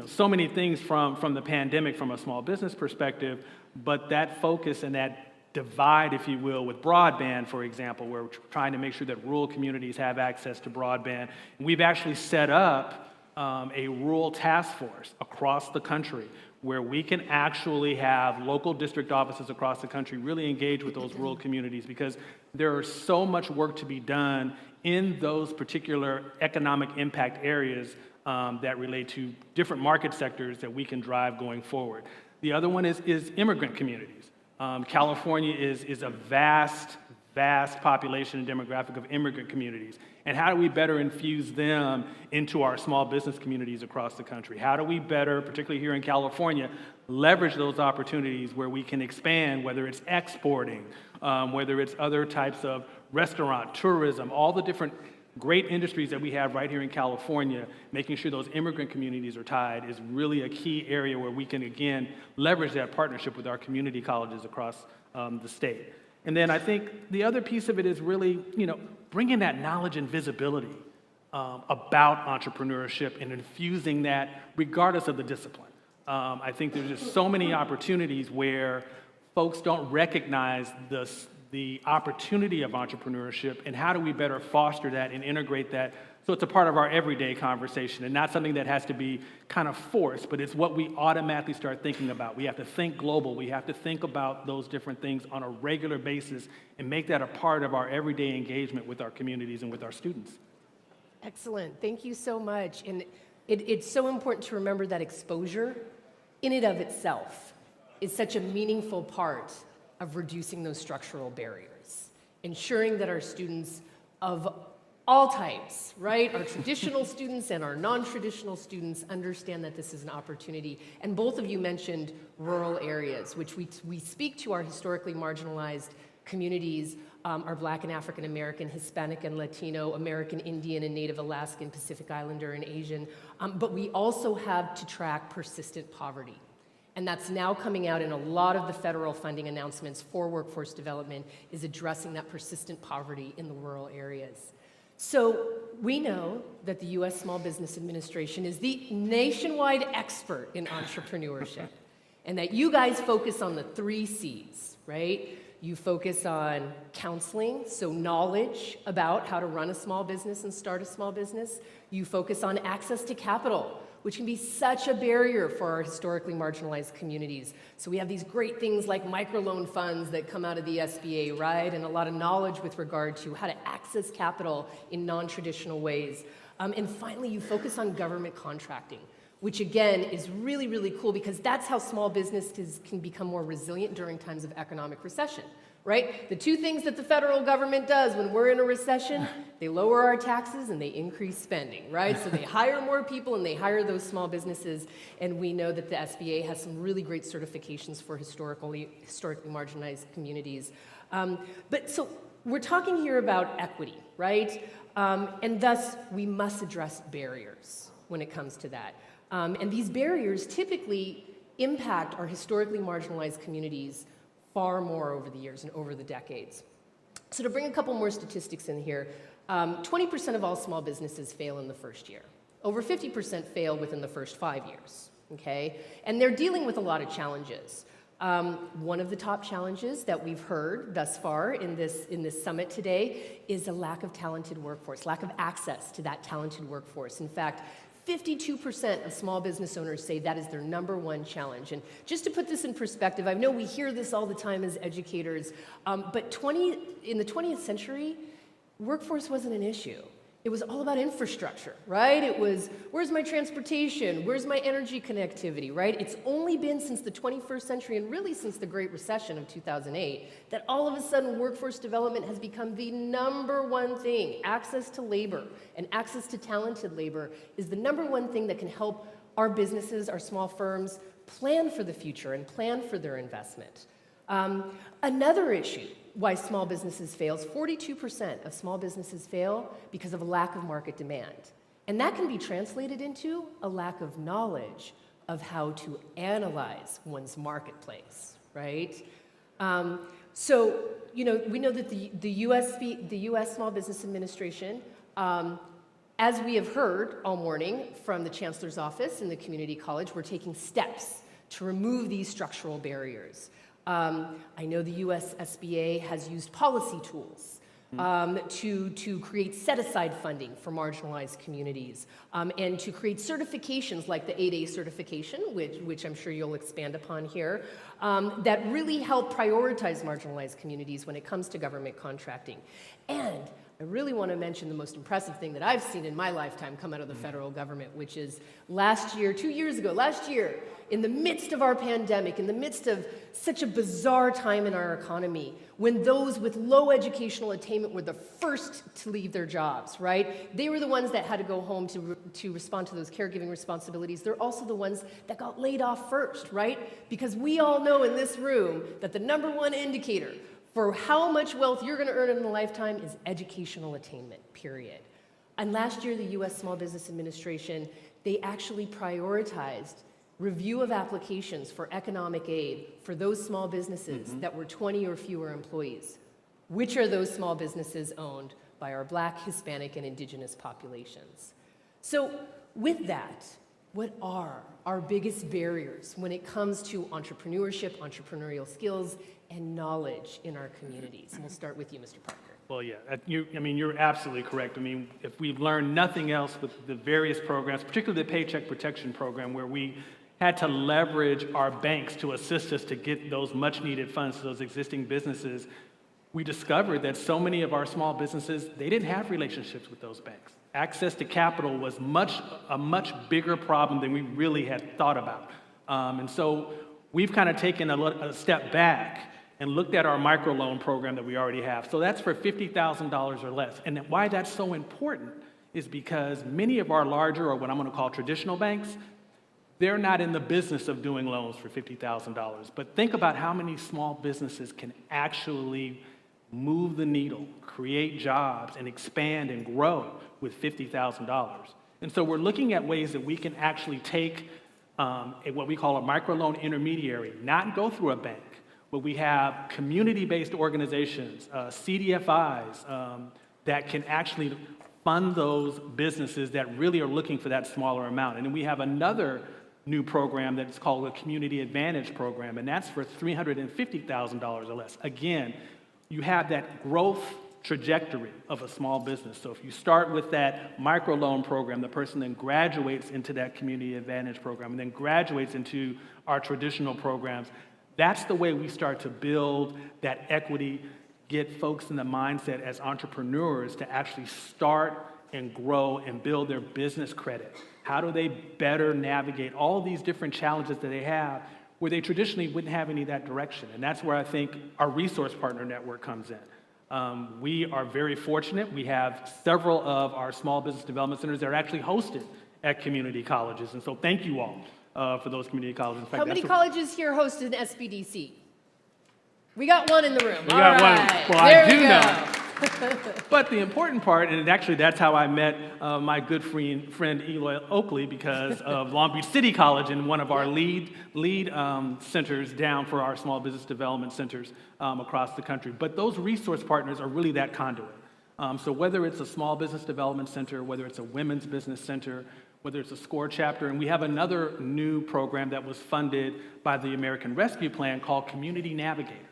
so many things from the pandemic from a small business perspective, but that focus and that divide, if you will, with broadband, for example, where we're trying to make sure that rural communities have access to broadband. And we've actually set up a rural task force across the country where we can actually have local district offices across the country really engage with those rural communities, because there is so much work to be done in those particular economic impact areas that relate to different market sectors that we can drive going forward. The other one is immigrant communities. California is a vast population and demographic of immigrant communities. And how do we better infuse them into our small business communities across the country? How do we better, particularly here in California, leverage those opportunities where we can expand, whether it's exporting, whether it's other types of restaurant, tourism, all the different great industries that we have right here in California. Making sure those immigrant communities are tied is really a key area where we can, again, leverage that partnership with our community colleges across the state. And then I think the other piece of it is really, bringing that knowledge and visibility about entrepreneurship and infusing that regardless of the discipline. I think there's just so many opportunities where folks don't recognize the opportunity of entrepreneurship, and how do we better foster that and integrate that so it's a part of our everyday conversation and not something that has to be kind of forced, but it's what we automatically start thinking about. We have to think global. We have to think about those different things on a regular basis and make that a part of our everyday engagement with our communities and with our students. Excellent. Thank you so much. And it's so important to remember that exposure in and of itself is such a meaningful part of reducing those structural barriers, ensuring that our students of all types, right? Our traditional students and our non-traditional students understand that this is an opportunity. And both of you mentioned rural areas, which we speak to our historically marginalized communities, our Black and African American, Hispanic and Latino, American Indian and Native Alaskan, Pacific Islander and Asian. But we also have to track persistent poverty. And that's now coming out in a lot of the federal funding announcements for workforce development is addressing that persistent poverty in the rural areas. So we know that the U.S. Small Business Administration is the nationwide expert in entrepreneurship, and that you guys focus on the 3 C's, right? You focus on counseling, so knowledge about how to run a small business and start a small business. You focus on access to capital, which can be such a barrier for our historically marginalized communities. So we have these great things like microloan funds that come out of the SBA, right? And a lot of knowledge with regard to how to access capital in non-traditional ways. And finally, you focus on government contracting, which again is really, really cool because that's how small businesses can become more resilient during times of economic recession, right? The 2 things that the federal government does when we're in a recession, they lower our taxes and they increase spending, right? So they hire more people and they hire those small businesses. And we know that the SBA has some really great certifications for historically marginalized communities. But so we're talking here about equity, right? And thus we must address barriers when it comes to that. And these barriers typically impact our historically marginalized communities far more over the years and over the decades. So to bring a couple more statistics in here, 20% of all small businesses fail in the first year. Over 50% fail within the first 5 years, okay? And they're dealing with a lot of challenges. One of the top challenges that we've heard thus far in this summit today is a lack of talented workforce, lack of access to that talented workforce. In fact, 52% of small business owners say that is their #1 challenge. And just to put this in perspective, I know we hear this all the time as educators, but in the 20th century, workforce wasn't an issue. It was all about infrastructure, right? It was, where's my transportation? Where's my energy connectivity, right? It's only been since the 21st century, and really since the Great Recession of 2008, that all of a sudden workforce development has become the #1 thing. Access to labor and access to talented labor is the #1 thing that can help our businesses, our small firms, plan for the future and plan for their investment. Another issue why small businesses fails, 42% of small businesses fail because of a lack of market demand. And that can be translated into a lack of knowledge of how to analyze one's marketplace, right? So, you know, we know that the U.S. Small Business Administration, as we have heard all morning from the Chancellor's office and the community college, we're taking steps to remove these structural barriers. I know the US SBA has used policy tools to create set-aside funding for marginalized communities and to create certifications like the 8A certification, which I'm sure you'll expand upon here, that really help prioritize marginalized communities when it comes to government contracting. And I really want to mention the most impressive thing that I've seen in my lifetime come out of the federal government, which is 2 years ago, in the midst of our pandemic, in the midst of such a bizarre time in our economy, when those with low educational attainment were the first to leave their jobs, right? They were the ones that had to go home to respond to those caregiving responsibilities. They're also the ones that got laid off first, right? Because we all know in this room that the #1 indicator for how much wealth you're going to earn in a lifetime is educational attainment, period. And last year, the U.S. Small Business Administration, they actually prioritized review of applications for economic aid for those small businesses that were 20 or fewer employees. Which are those small businesses owned by our Black, Hispanic, and Indigenous populations? So with that, what are our biggest barriers when it comes to entrepreneurship, entrepreneurial skills, and knowledge in our communities? And we'll start with you, Mr. Parker. Well, yeah, you're absolutely correct. I mean, if we've learned nothing else with the various programs, particularly the Paycheck Protection Program, where we had to leverage our banks to assist us to get those much-needed funds to those existing businesses, we discovered that so many of our small businesses, they didn't have relationships with those banks. Access to capital was a much bigger problem than we really had thought about. And so we've kind of taken a step back and looked at our microloan program that we already have. So that's for $50,000 or less. And why that's so important is because many of our larger, or what I'm going to call traditional banks, they're not in the business of doing loans for $50,000. But think about how many small businesses can actually move the needle, create jobs, and expand and grow with $50,000. And so we're looking at ways that we can actually take what we call a microloan intermediary, not go through a bank, but we have community-based organizations, CDFIs, that can actually fund those businesses that really are looking for that smaller amount. And then we have another new program that's called a Community Advantage Program, and that's for $350,000 or less. Again, you have that growth trajectory of a small business. So if you start with that microloan program, the person then graduates into that Community Advantage Program and then graduates into our traditional programs. That's the way we start to build that equity, get folks in the mindset as entrepreneurs to actually start and grow and build their business credit. How do they better navigate all these different challenges that they have where they traditionally wouldn't have any of that direction? And that's where I think our resource partner network comes in. We are very fortunate. We have several of our small business development centers that are actually hosted at community colleges. And so thank you all for those community colleges. In fact, How many colleges here hosted an SBDC? We got one in the room. All right. Well, there I do we go. know. But the important part, and actually that's how I met my good friend Eloy Oakley, because of Long Beach City College and one of our lead centers down for our small business development centers across the country. But those resource partners are really that conduit. So whether it's a small business development center, whether it's a women's business center, whether it's a SCORE chapter, and we have another new program that was funded by the American Rescue Plan called Community Navigators.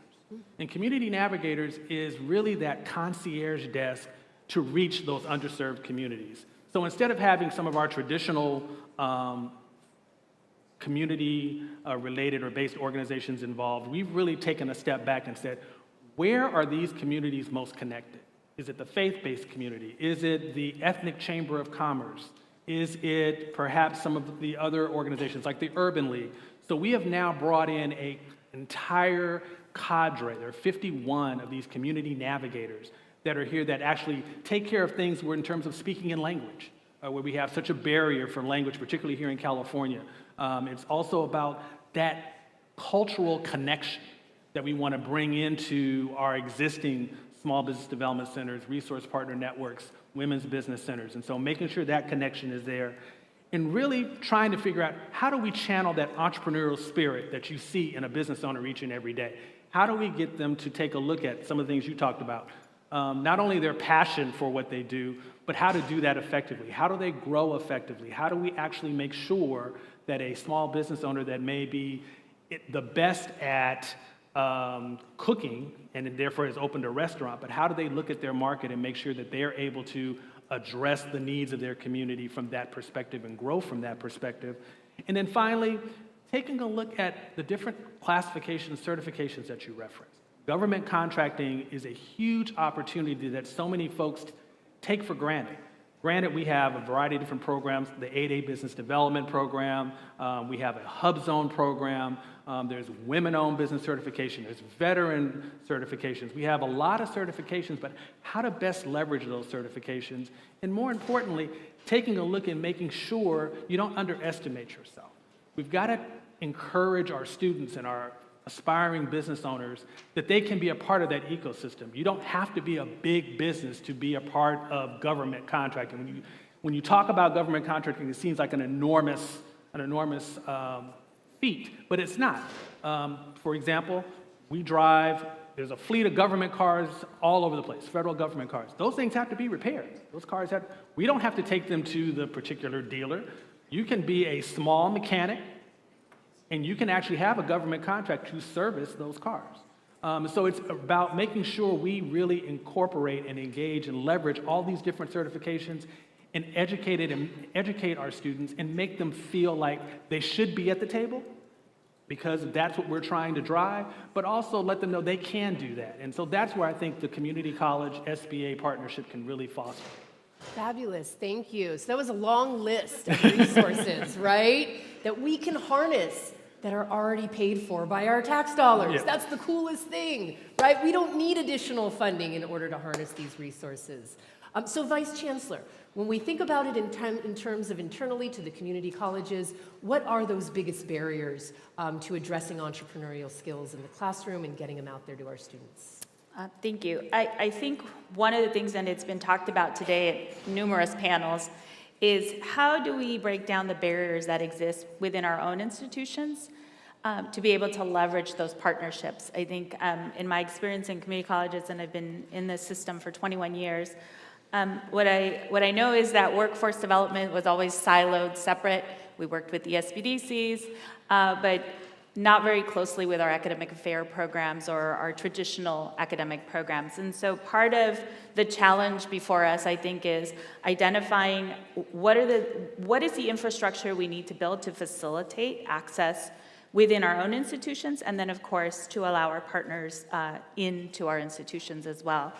And Community Navigators is really that concierge desk to reach those underserved communities. So instead of having some of our traditional community-related or based organizations involved, we've really taken a step back and said, where are these communities most connected? Is it the faith-based community? Is it the ethnic chamber of commerce? Is it perhaps some of the other organizations like the Urban League? So we have now brought in an entire cadre. There are 51 of these community navigators that are here that actually take care of things in terms of speaking in language, where we have such a barrier for language, particularly here in California. It's also about that cultural connection that we want to bring into our existing small business development centers, resource partner networks, women's business centers. And so making sure that connection is there and really trying to figure out how do we channel that entrepreneurial spirit that you see in a business owner each and every day. How do we get them to take a look at some of the things you talked about? Not only their passion for what they do, but how to do that effectively. How do they grow effectively? How do we actually make sure that a small business owner that may be the best at cooking and therefore has opened a restaurant, but how do they look at their market and make sure that they're able to address the needs of their community from that perspective and grow from that perspective? And then finally, taking a look at the different classifications, certifications that you referenced. Government contracting is a huge opportunity that so many folks take for granted. Granted, we have a variety of different programs, the 8A Business Development Program, we have a HubZone program, there's women-owned business certification, there's veteran certifications. We have a lot of certifications, but how to best leverage those certifications, and more importantly, taking a look and making sure you don't underestimate yourself. We've got to encourage our students and our aspiring business owners that they can be a part of that ecosystem. You don't have to be a big business to be a part of government contracting. When you talk about government contracting, it seems like an enormous feat, but it's not. For example, there's a fleet of government cars all over the place, federal government cars. Those things have to be repaired. We don't have to take them to the particular dealer. You can be a small mechanic, and you can actually have a government contract to service those cars. So it's about making sure we really incorporate and engage and leverage all these different certifications and educate our students and make them feel like they should be at the table, because that's what we're trying to drive, but also let them know they can do that. And so that's where I think the community college SBA partnership can really foster. Fabulous, thank you. So that was a long list of resources, right, that we can harness that are already paid for by our tax dollars. Yeah. That's the coolest thing, right? We don't need additional funding in order to harness these resources. So Vice Chancellor, when we think about it in terms of internally to the community colleges, what are those biggest barriers to addressing entrepreneurial skills in the classroom and getting them out there to our students? Thank you. I think one of the things, and it's been talked about today at numerous panels, is how do we break down the barriers that exist within our own institutions to be able to leverage those partnerships. I think in my experience in community colleges, and I've been in this system for 21 years, what I know is that workforce development was always siloed, separate. We worked with the SBDCs, but not very closely with our academic affair programs or our traditional academic programs. And so part of the challenge before us, I think, is identifying what is the infrastructure we need to build to facilitate access within our own institutions, and then, of course, to allow our partners into our institutions as well.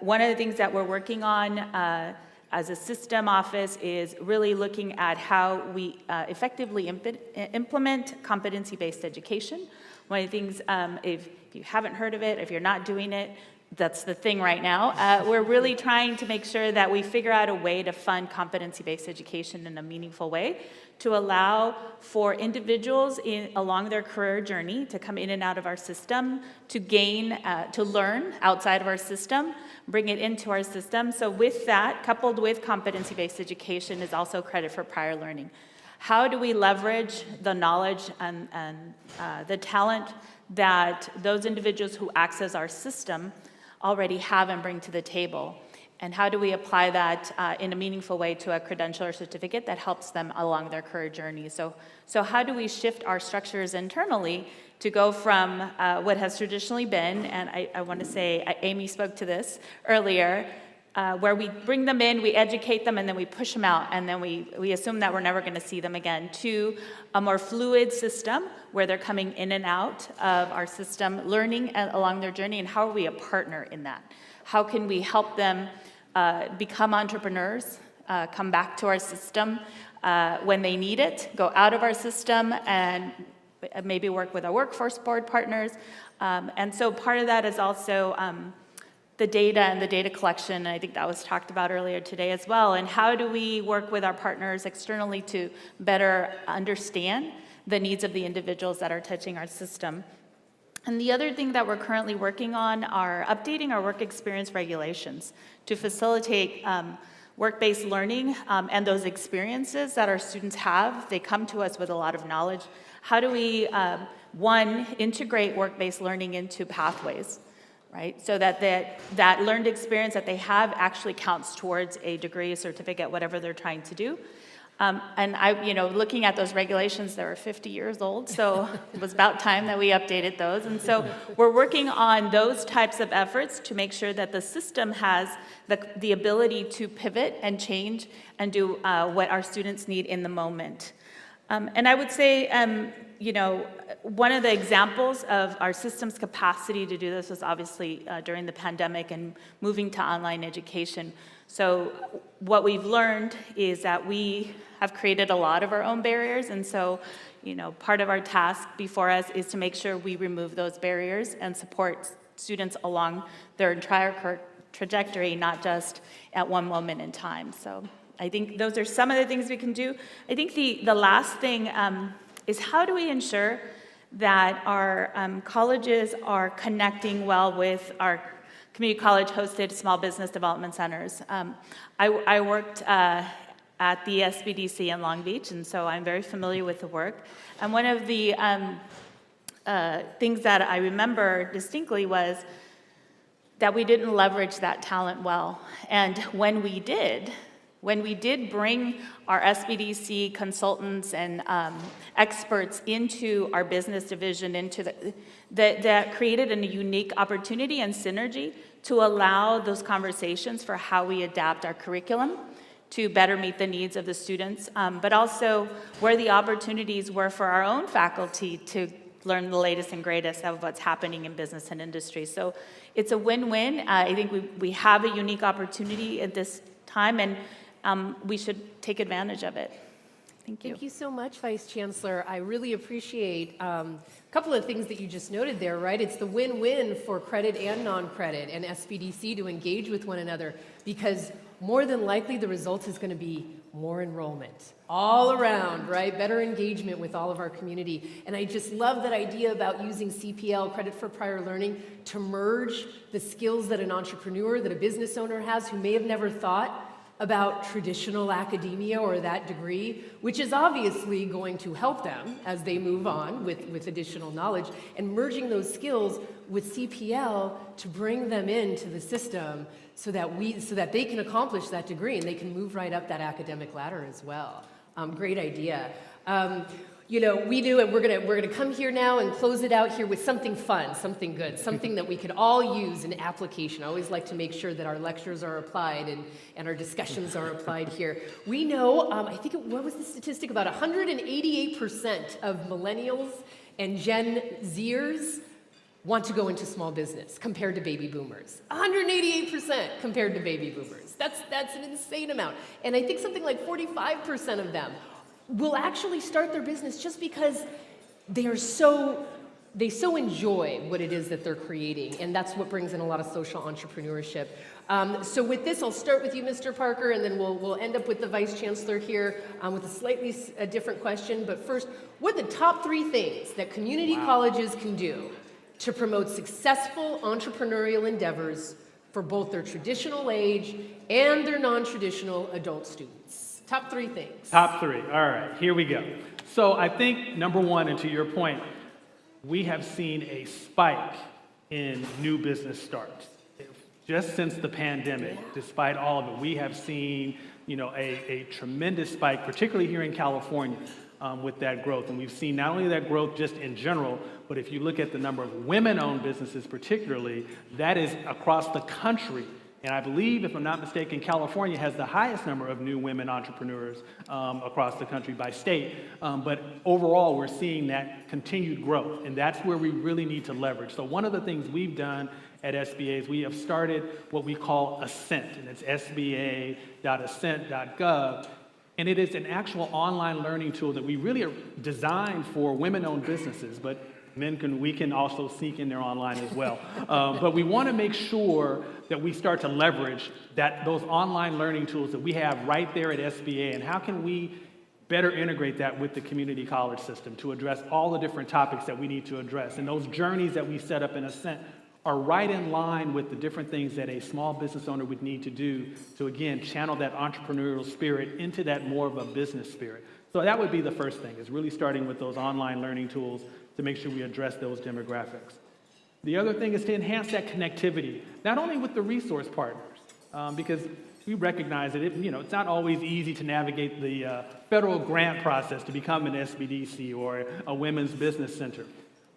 One of the things that we're working on as a system office is really looking at how we effectively implement competency-based education. One of the things, if you haven't heard of it, if you're not doing it, that's the thing right now. We're really trying to make sure that we figure out a way to fund competency-based education in a meaningful way to allow for individuals along their career journey to come in and out of our system, to gain, to learn outside of our system, bring it into our system. So with that, coupled with competency-based education is also credit for prior learning. How do we leverage the knowledge and the talent that those individuals who access our system already have and bring to the table? And how do we apply that in a meaningful way to a credential or certificate that helps them along their career journey? So how do we shift our structures internally to go from what has traditionally been, and I want to say, Amy spoke to this earlier, where we bring them in, we educate them, and then we push them out, and then we assume that we're never going to see them again, to a more fluid system where they're coming in and out of our system, learning along their journey, and how are we a partner in that? How can we help them become entrepreneurs, come back to our system when they need it, go out of our system, and maybe work with our workforce board partners. And so part of that is also the data and the data collection, and I think that was talked about earlier today as well, and how do we work with our partners externally to better understand the needs of the individuals that are touching our system. And the other thing that we're currently working on are updating our work experience regulations to facilitate work-based learning and those experiences that our students have. They come to us with a lot of knowledge. How do we, one, integrate work-based learning into pathways, right? So that that learned experience that they have actually counts towards a degree, a certificate, whatever they're trying to do. And looking at those regulations, they were 50 years old, so it was about time that we updated those. And so we're working on those types of efforts to make sure that the system has the ability to pivot and change and do what our students need in the moment. And I would say, one of the examples of our system's capacity to do this was obviously during the pandemic and moving to online education. So what we've learned is that we have created a lot of our own barriers, and so part of our task before us is to make sure we remove those barriers and support students along their entire trajectory, not just at one moment in time. So I think those are some of the things we can do. I think the last thing is how do we ensure that our colleges are connecting well with our community college-hosted small business development centers. I worked at the SBDC in Long Beach, and so I'm very familiar with the work. And one of the things that I remember distinctly was that we didn't leverage that talent well. And when we did bring our SBDC consultants and experts into our business division, that created a unique opportunity and synergy to allow those conversations for how we adapt our curriculum to better meet the needs of the students, but also where the opportunities were for our own faculty to learn the latest and greatest of what's happening in business and industry. So it's a win-win. I think we have a unique opportunity at this time, and we should take advantage of it. Thank you. Thank you so much, Vice Chancellor. I really appreciate a couple of things that you just noted there, right? It's the win-win for credit and non-credit and SBDC to engage with one another, because more than likely the result is going to be more enrollment all around, right? Better engagement with all of our community. And I just love that idea about using CPL, credit for prior learning, to merge the skills that an entrepreneur, that a business owner has who may have never thought about traditional academia or that degree, which is obviously going to help them as they move on with additional knowledge, and merging those skills with CPL to bring them into the system so that they can accomplish that degree and they can move right up that academic ladder as well. Great idea. You know, we do, and we're gonna come here now and close it out here with something fun, something good, something that we could all use in application. I always like to make sure that our lectures are applied and our discussions are applied here. We know, I think, what was the statistic? About 188% of millennials and Gen Zers want to go into small business compared to baby boomers. 188% compared to baby boomers. That's an insane amount. And I think something like 45% of them will actually start their business just because they so enjoy what it is that they're creating, and that's what brings in a lot of social entrepreneurship. So with this, I'll start with you, Mr. Parker, and then we'll end up with the Vice Chancellor here with a slightly different question. But first, what are the top 3 things that community colleges can do to promote successful entrepreneurial endeavors for both their traditional age and their non-traditional adult students? Top 3 things. Top 3. All right, here we go. So I think number 1, and to your point, we have seen a spike in new business starts. Just since the pandemic, despite all of it, we have seen, you know, a tremendous spike, particularly here in California, with that growth. And we've seen not only that growth just in general, but if you look at the number of women-owned businesses particularly, that is across the country. And I believe, if I'm not mistaken, California has the highest number of new women entrepreneurs across the country by state. But overall, we're seeing that continued growth, and that's where we really need to leverage. So one of the things we've done at SBA is we have started what we call Ascent, and it's sba.ascent.gov. And it is an actual online learning tool that we really are designed for women-owned businesses, but we can also sneak in there online as well. But we want to make sure that we start to leverage those online learning tools that we have right there at SBA, and how can we better integrate that with the community college system to address all the different topics that we need to address. And those journeys that we set up in Ascent are right in line with the different things that a small business owner would need to do to, again, channel that entrepreneurial spirit into that more of a business spirit. So that would be the first thing, is really starting with those online learning tools to make sure we address those demographics. The other thing is to enhance that connectivity, not only with the resource partners, because we recognize that it's not always easy to navigate the federal grant process to become an SBDC or a women's business center.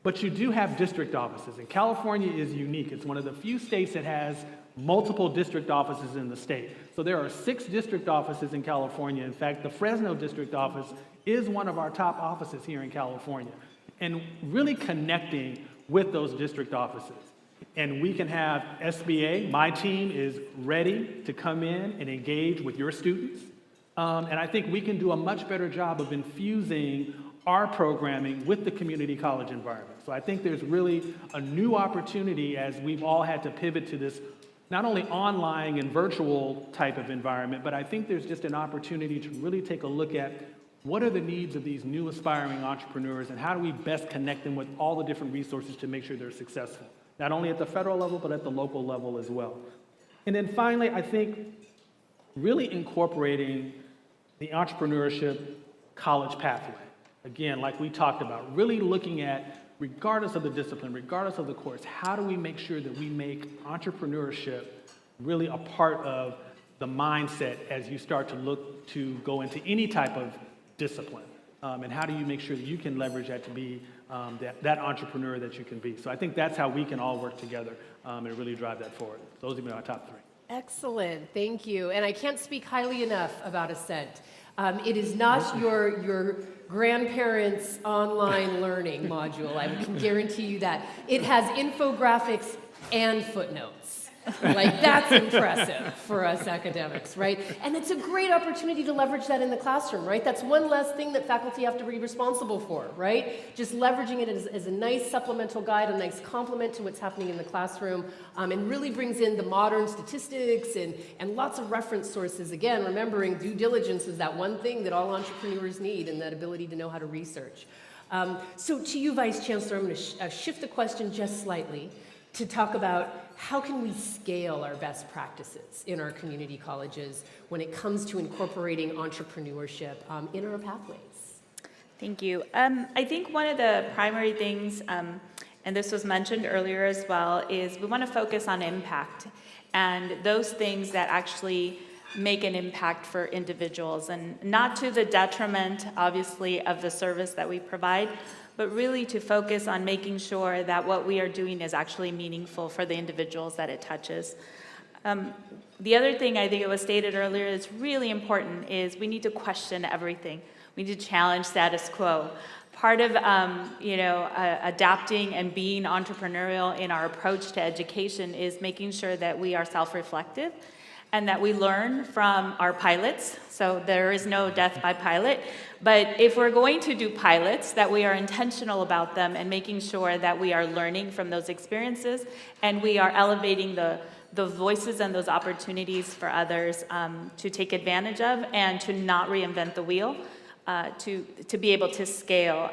But you do have district offices, and California is unique. It's one of the few states that has multiple district offices in the state. So there are 6 district offices in California. In fact, the Fresno district office is one of our top offices here in California. And really connecting with those district offices. And we can have SBA, my team is ready to come in and engage with your students. And I think we can do a much better job of infusing our programming with the community college environment. So I think there's really a new opportunity, as we've all had to pivot to this not only online and virtual type of environment, but I think there's just an opportunity to really take a look at what are the needs of these new aspiring entrepreneurs, and how do we best connect them with all the different resources to make sure they're successful, not only at the federal level, but at the local level as well. And then finally, I think really incorporating the entrepreneurship college pathway. Again, like we talked about, really looking at, regardless of the discipline, regardless of the course, how do we make sure that we make entrepreneurship really a part of the mindset as you start to look to go into any type of discipline, and how do you make sure that you can leverage that to be that entrepreneur that you can be. So I think that's how we can all work together and really drive that forward. Those have been our top 3. Excellent, thank you. And I can't speak highly enough about Ascent. It is not your grandparents' online learning module, I can guarantee you that. It has infographics and footnotes. Like, that's impressive for us academics, right? And it's a great opportunity to leverage that in the classroom, right? That's one less thing that faculty have to be responsible for, right? Just leveraging it as a nice supplemental guide, a nice complement to what's happening in the classroom, and really brings in the modern statistics and lots of reference sources. Again, remembering due diligence is that one thing that all entrepreneurs need, and that ability to know how to research. So to you, Vice Chancellor, I'm going to shift the question just slightly to talk about how can we scale our best practices in our community colleges when it comes to incorporating entrepreneurship in our pathways? Thank you. I think one of the primary things, and this was mentioned earlier as well, is we want to focus on impact and those things that actually make an impact for individuals, and not to the detriment, obviously, of the service that we provide, but really to focus on making sure that what we are doing is actually meaningful for the individuals that it touches. The other thing I think it was stated earlier is really important is we need to question everything. We need to challenge status quo. Part of adapting and being entrepreneurial in our approach to education is making sure that we are self-reflective and that we learn from our pilots. So there is no death by pilot. But if we're going to do pilots, that we are intentional about them and making sure that we are learning from those experiences and we are elevating the voices and those opportunities for others to take advantage of and to not reinvent the wheel, to be able to scale.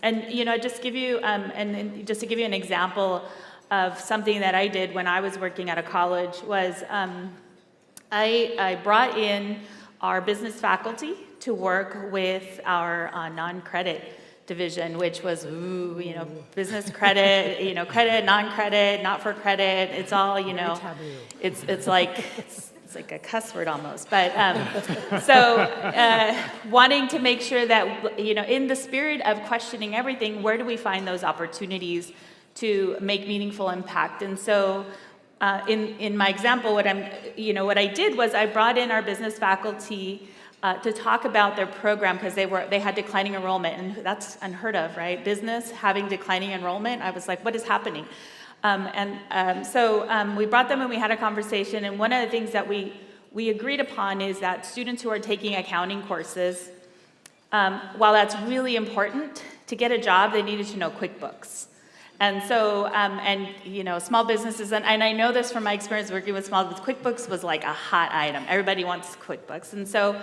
Just to give you an example of something that I did when I was working at a college was I brought in our business faculty to work with our non-credit division, which was, business credit, credit, non-credit, not for credit. It's all, it's like a cuss word almost. But wanting to make sure that, in the spirit of questioning everything, where do we find those opportunities to make meaningful impact? And so in my example, what I did was I brought in our business faculty to talk about their program because they had declining enrollment, and that's unheard of, right? Business having declining enrollment. I was like, what is happening? So we brought them and we had a conversation, and one of the things that we agreed upon is that students who are taking accounting courses, while that's really important, to get a job, they needed to know QuickBooks. And so, small businesses, and I know this from my experience working with small businesses, QuickBooks was like a hot item. Everybody wants QuickBooks. And so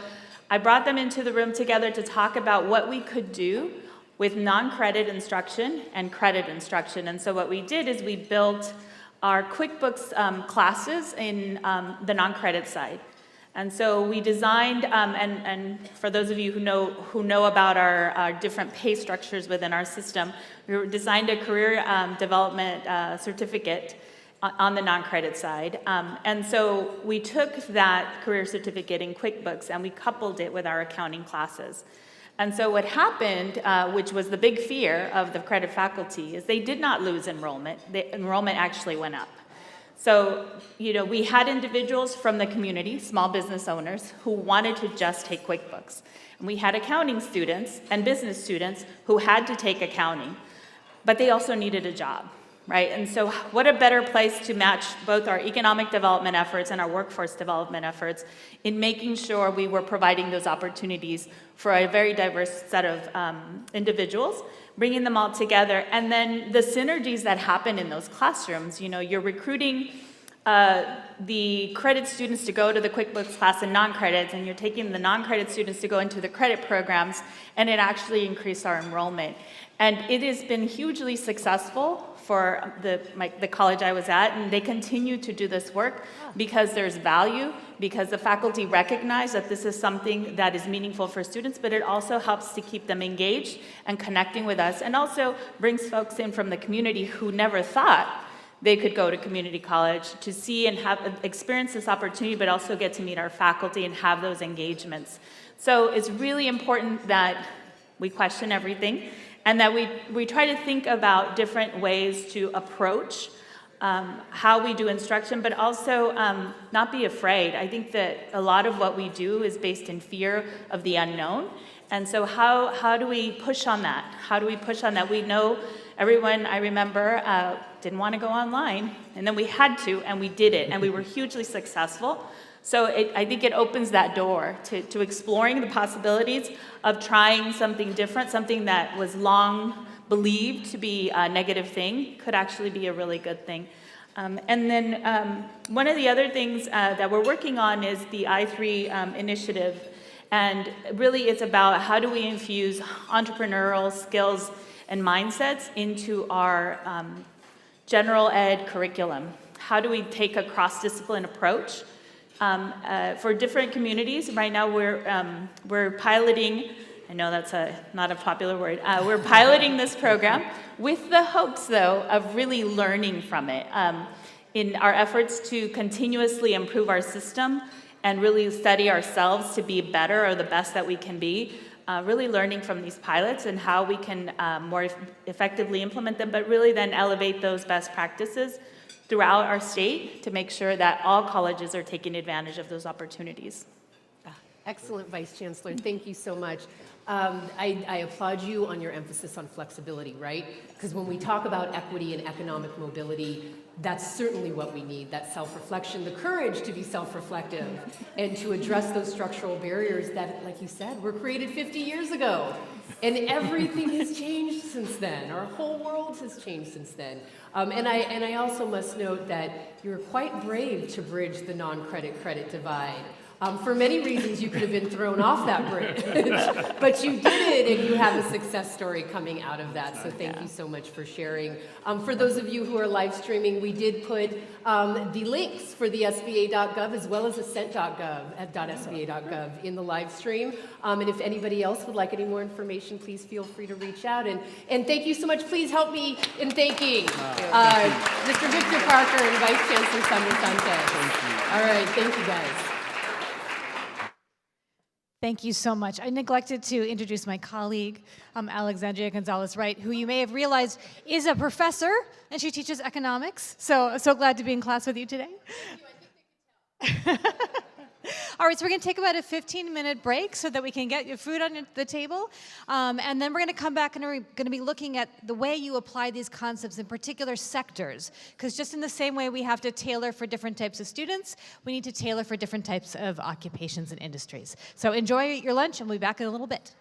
I brought them into the room together to talk about what we could do with non-credit instruction and credit instruction. And so what we did is we built our QuickBooks classes in the non-credit side. And so we designed, and for those of you who know about our different pay structures within our system, we designed a career development certificate on the non-credit side. And so we took that career certificate in QuickBooks and we coupled it with our accounting classes. And so what happened, which was the big fear of the credit faculty, is they did not lose enrollment. The enrollment actually went up. So, we had individuals from the community, small business owners, who wanted to just take QuickBooks. And we had accounting students and business students who had to take accounting, but they also needed a job, right? And so what a better place to match both our economic development efforts and our workforce development efforts in making sure we were providing those opportunities for a very diverse set of individuals, bringing them all together, and then the synergies that happen in those classrooms. You're recruiting the credit students to go to the QuickBooks class and non-credits, and you're taking the non-credit students to go into the credit programs, and it actually increased our enrollment. And it has been hugely successful for the college I was at, and they continue to do this work because there's value, because the faculty recognize that this is something that is meaningful for students, but it also helps to keep them engaged and connecting with us, and also brings folks in from the community who never thought they could go to community college to see and experience this opportunity, but also get to meet our faculty and have those engagements. So it's really important that we question everything, and that we try to think about different ways to approach how we do instruction, but also not be afraid. I think that a lot of what we do is based in fear of the unknown. And so how do we push on that? How do we push on that? We know everyone, I remember, didn't want to go online, and then we had to, and we did it, and we were hugely successful. So I think it opens that door to exploring the possibilities of trying something different, something that was long believed to be a negative thing could actually be a really good thing. And then one of the other things that we're working on is the I3 initiative. And really it's about how do we infuse entrepreneurial skills and mindsets into our general ed curriculum. How do we take a cross-discipline approach? For different communities, right now we're piloting, I know that's not a popular word, we're piloting this program with the hopes, though, of really learning from it in our efforts to continuously improve our system and really study ourselves to be better or the best that we can be, really learning from these pilots and how we can more effectively implement them, but really then elevate those best practices throughout our state to make sure that all colleges are taking advantage of those opportunities. Excellent, Vice Chancellor. Thank you so much. I applaud you on your emphasis on flexibility, right? Because when we talk about equity and economic mobility, that's certainly what we need, that self-reflection, the courage to be self-reflective and to address those structural barriers that, like you said, were created 50 years ago. And everything has changed since then. Our whole world has changed since then. And I also must note that you're quite brave to bridge the non-credit credit divide. For many reasons, you could have been thrown off that bridge, but you did it, and you have a success story coming out of that. So thank you so much for sharing. For those of you who are live streaming, we did put the links for the SBA.gov as well as ascent.gov in the live stream. And if anybody else would like any more information, please feel free to reach out. And thank you so much. Please help me in thanking Mr. Victor Parker and Vice Chancellor Sandra Sanchez. All right, thank you guys. Thank you so much. I neglected to introduce my colleague, Alexandria Gonzalez-Wright, who you may have realized is a professor, and she teaches economics. So glad to be in class with you today. All right, so we're going to take about a 15-minute break so that we can get your food on the table. And then we're going to come back and we're going to be looking at the way you apply these concepts in particular sectors. Because just in the same way we have to tailor for different types of students, we need to tailor for different types of occupations and industries. So enjoy your lunch, and we'll be back in a little bit.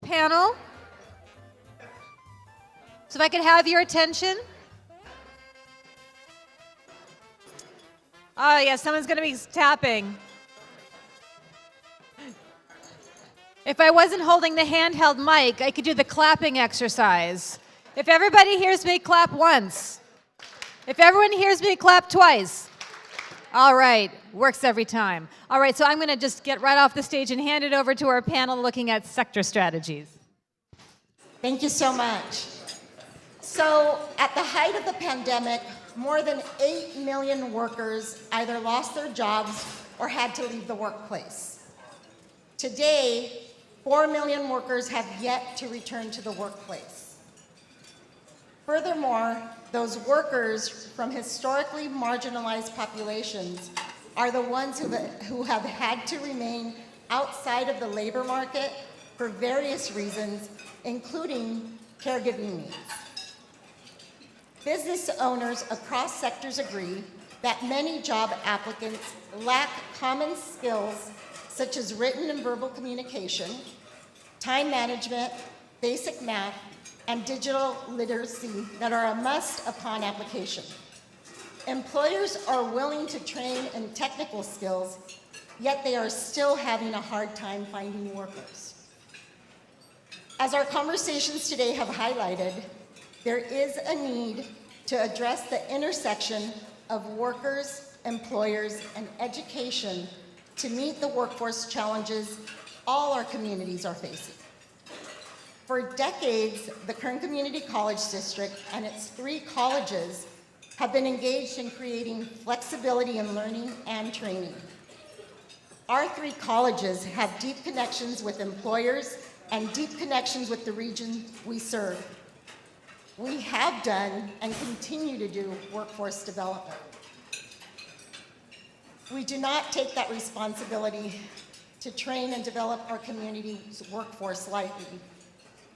panel. So if I could have your attention. Oh, yeah, someone's going to be tapping. If I wasn't holding the handheld mic, I could do the clapping exercise. If everybody hears me, clap once. If everyone hears me, clap twice. All right, works every time. All right, so I'm going to just get right off the stage and hand it over to our panel looking at sector strategies. Thank you so much. So at the height of the pandemic, more than 8 million workers either lost their jobs or had to leave the workplace. Today, 4 million workers have yet to return to the workplace. Furthermore, those workers from historically marginalized populations are the ones who have had to remain outside of the labor market for various reasons, including caregiving needs. Business owners across sectors agree that many job applicants lack common skills such as written and verbal communication, time management, basic math, and digital literacy that are a must upon application. Employers are willing to train in technical skills, yet they are still having a hard time finding workers. As our conversations today have highlighted, there is a need to address the intersection of workers, employers, and education to meet the workforce challenges all our communities are facing. For decades, the Kern Community College District and its 3 colleges have been engaged in creating flexibility in learning and training. Our 3 colleges have deep connections with employers and deep connections with the region we serve. We have done and continue to do workforce development. We do not take that responsibility to train and develop our community's workforce lightly.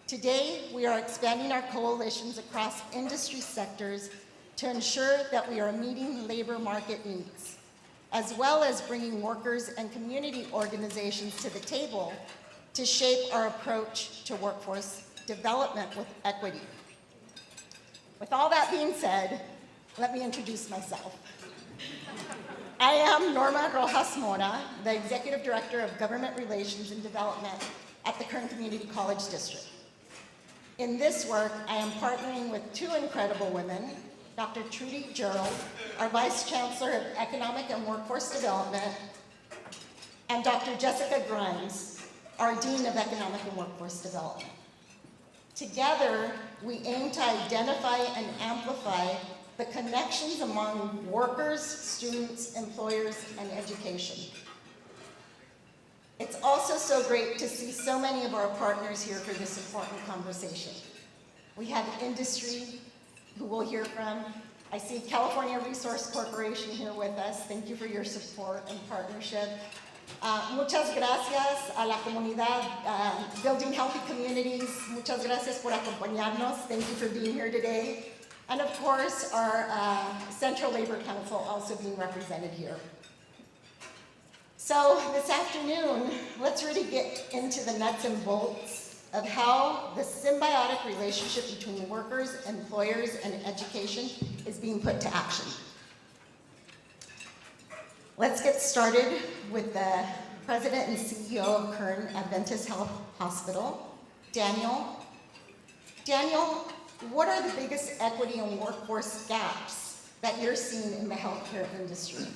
Today, we are expanding our coalitions across industry sectors to ensure that we are meeting labor market needs, as well as bringing workers and community organizations to the table to shape our approach to workforce development with equity. With all that being said, let me introduce myself. I am Norma Rojas Mora, the Executive Director of Government Relations and Development at the Kern Community College District. In this work, I am partnering with 2 incredible women, Dr. Trudy Gerald, our Vice Chancellor of Economic and Workforce Development, and Dr. Jessica Grimes, our Dean of Economic and Workforce Development. Together, we aim to identify and amplify the connections among workers, students, employers, and education. It's also so great to see so many of our partners here for this important conversation. We have industry who we'll hear from. I see California Resource Corporation here with us. Thank you for your support and partnership. Muchas gracias a la comunidad, Building Healthy Communities. Muchas gracias por acompañarnos. Thank you for being here today. And of course, our Central Labor Council also being represented here. So this afternoon, let's really get into the nuts and bolts of how the symbiotic relationship between workers, employers, and education is being put to action. Let's get started with the President and CEO of Kern Adventist Health Hospital, Daniel. Daniel, what are the biggest equity and workforce gaps that you're seeing in the healthcare industry?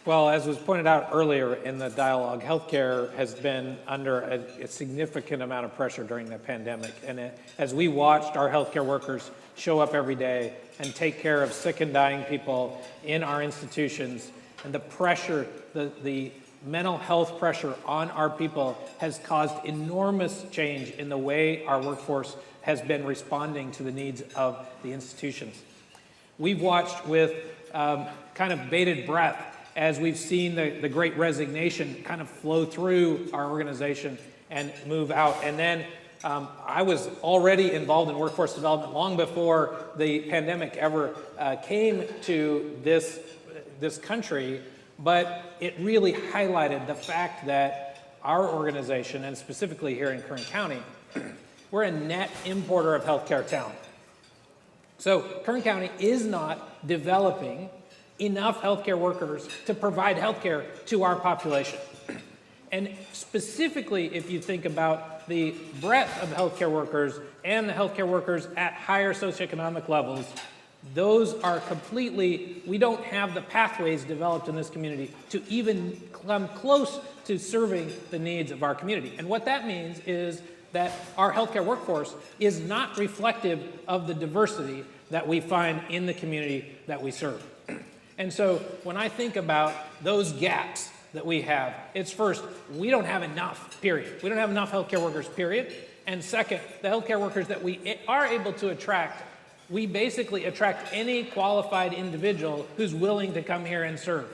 Well, as was pointed out earlier in the dialogue, healthcare has been under a significant amount of pressure during the pandemic. And as we watched our healthcare workers show up every day and take care of sick and dying people in our institutions, and the pressure, the mental health pressure on our people has caused enormous change in the way our workforce has been responding to the needs of the institutions. We've watched with kind of bated breath as we've seen the Great Resignation kind of flow through our organization and move out. And then I was already involved in workforce development long before the pandemic ever came to this country, but it really highlighted the fact that our organization, and specifically here in Kern County, We're a net importer of healthcare talent. So Kern County is not developing enough healthcare workers to provide healthcare to our population. And specifically, if you think about the breadth of healthcare workers and the healthcare workers at higher socioeconomic levels, those are completely, we don't have the pathways developed in this community to even come close to serving the needs of our community. And what that means is that our healthcare workforce is not reflective of the diversity that we find in the community that we serve. And so when I think about those gaps that we have, it's first, we don't have enough, period. We don't have enough healthcare workers, period. And second, the healthcare workers that we are able to attract, we basically attract any qualified individual who's willing to come here and serve,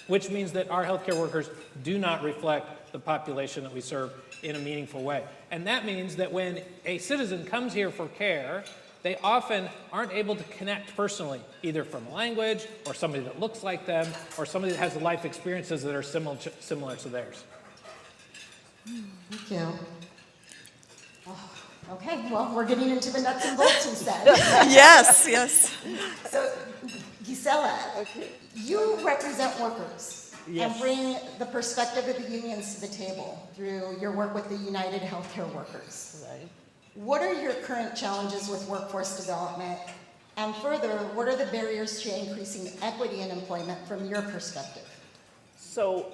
which means that our healthcare workers do not reflect the population that we serve in a meaningful way. And that means that when a citizen comes here for care, they often aren't able to connect personally, either from language or somebody that looks like them or somebody that has life experiences that are similar to theirs. Thank you. Oh, okay, well, we're getting into the nuts and bolts, you said. Yes, yes. So, Gisela, you represent workers and bring the perspective of the unions to the table through your work with the United Healthcare Workers. Right. What are your current challenges with workforce development? And further, what are the barriers to increasing equity in employment from your perspective? So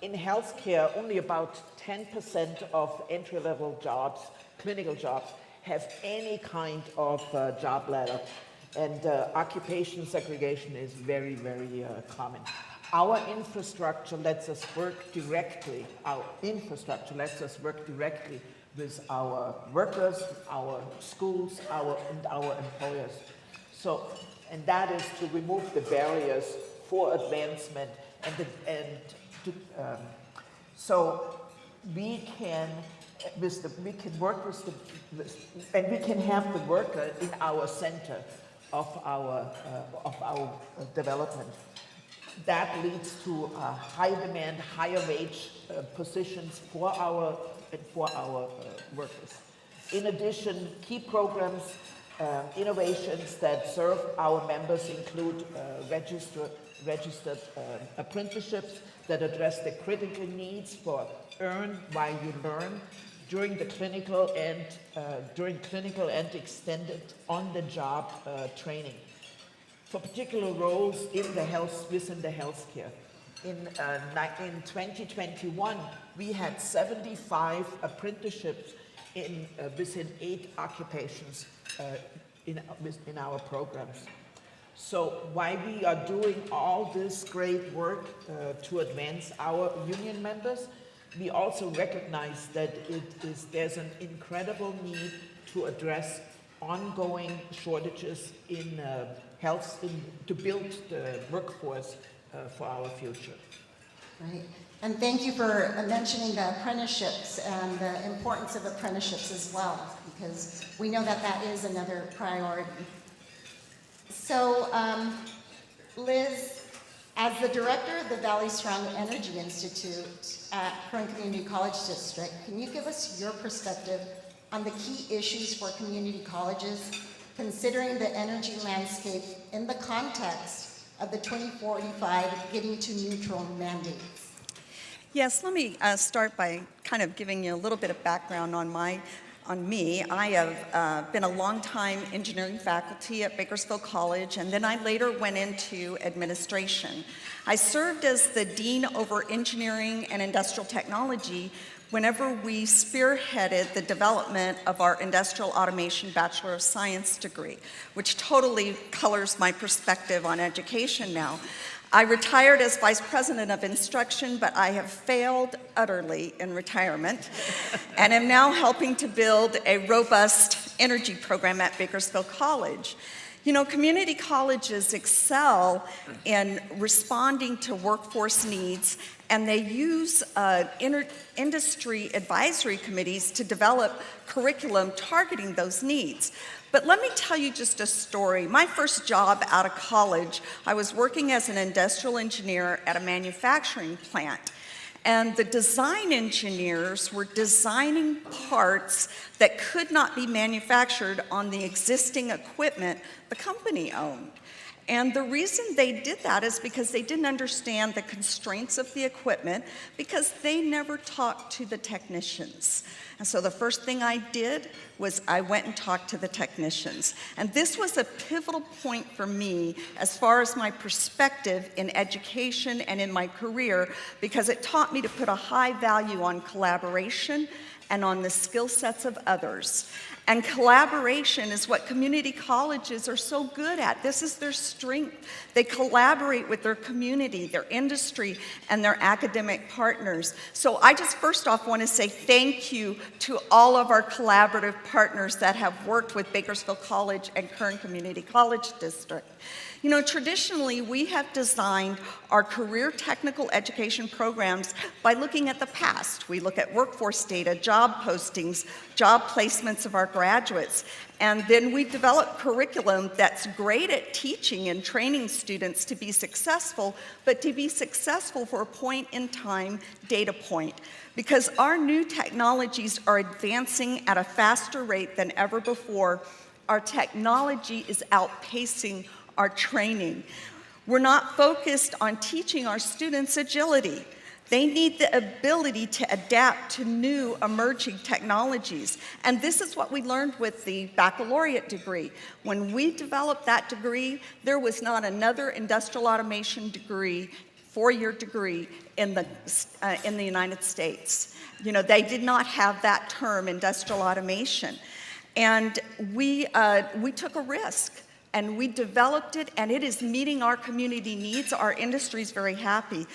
in healthcare, only about 10% of entry-level jobs, clinical jobs, have any kind of job ladder. And occupation segregation is very, very common. Our infrastructure lets us work directly, with our workers, our schools, and our employers. So, and that is to remove the barriers for advancement, so we can work with and we can have the worker in our center of our development. That leads to high demand, higher wage positions for our workers. In addition, key programs, innovations that serve our members include registered apprenticeships that address the critical needs for earn while you learn during the clinical and extended on-the-job training for particular roles within the healthcare. In 2021, we had 75 apprenticeships within 8 occupations in our programs. So while we are doing all this great work to advance our union members, we also recognize that there's an incredible need to address ongoing shortages in health, to build the workforce for our future. Right. And thank you for mentioning the apprenticeships and the importance of apprenticeships as well, because we know that that is another priority. So, Liz, as the director of the Valley Strong Energy Institute at Kern Community College District, can you give us your perspective on the key issues for community colleges, considering the energy landscape in the context of the 2045 Getting to Neutral mandates? Yes, let me start by kind of giving you a little bit of background on me. I have been a longtime engineering faculty at Bakersfield College, and then I later went into administration. I served as the dean over engineering and industrial technology whenever we spearheaded the development of our Industrial Automation Bachelor of Science degree, which totally colors my perspective on education now. I retired as Vice President of Instruction, but I have failed utterly in retirement and am now helping to build a robust energy program at Bakersfield College. You know, community colleges excel in responding to workforce needs, and they use industry advisory committees to develop curriculum targeting those needs. But let me tell you just a story. My first job out of college, I was working as an industrial engineer at a manufacturing plant. And the design engineers were designing parts that could not be manufactured on the existing equipment the company owned. And the reason they did that is because they didn't understand the constraints of the equipment, because they never talked to the technicians. And so the first thing I did was I went and talked to the technicians. And this was a pivotal point for me as far as my perspective in education and in my career, because it taught me to put a high value on collaboration and on the skill sets of others. And collaboration is what community colleges are so good at. This is their strength. They collaborate with their community, their industry, and their academic partners. So I just first off want to say thank you to all of our collaborative partners that have worked with Bakersfield College and Kern Community College District. You know, traditionally, we have designed our career technical education programs by looking at the past. We look at workforce data, job postings, job placements of our graduates, and then we develop curriculum that's great at teaching and training students to be successful, but to be successful for a point in time data point. Because our new technologies are advancing at a faster rate than ever before, our technology is outpacing our training. We're not focused on teaching our students agility. They need the ability to adapt to new emerging technologies. And this is what we learned with the baccalaureate degree. When we developed that degree, there was not another industrial automation degree, four-year degree in the United States. You know, they did not have that term, industrial automation. And we took a risk. And we developed it, and it is meeting our community needs. Our industry is very happy.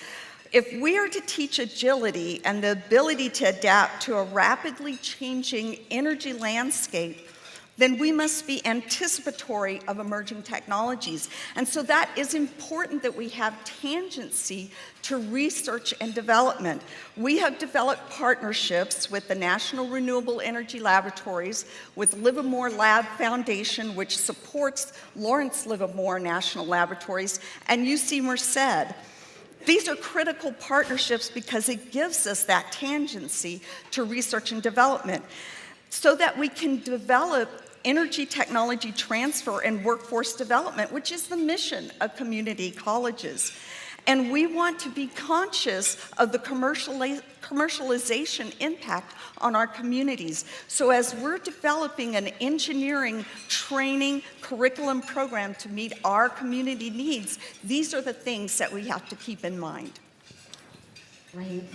If we are to teach agility and the ability to adapt to a rapidly changing energy landscape, then we must be anticipatory of emerging technologies. And so that is important that we have tangency to research and development. We have developed partnerships with the National Renewable Energy Laboratories, with Livermore Lab Foundation, which supports Lawrence Livermore National Laboratories, and UC Merced. These are critical partnerships because it gives us that tangency to research and development so that we can develop energy technology transfer and workforce development, which is the mission of community colleges. And we want to be conscious of the commercialization impact on our communities. So as we're developing an engineering training curriculum program to meet our community needs, these are the things that we have to keep in mind. Great,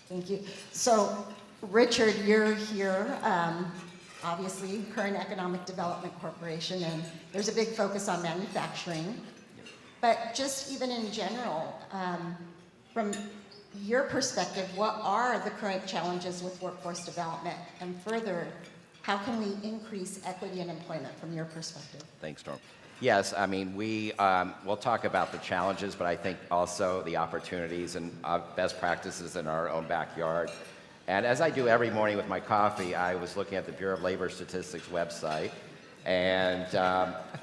thank you. So Richard, you're here, obviously, Kern Economic Development Corporation, and there's a big focus on manufacturing. But just even in general, from your perspective, what are the current challenges with workforce development? And further, how can we increase equity and employment from your perspective? Thanks, Norm. Yes, I mean, we'll talk about the challenges, but I think also the opportunities and best practices in our own backyard. And as I do every morning with my coffee, I was looking at the Bureau of Labor Statistics website, and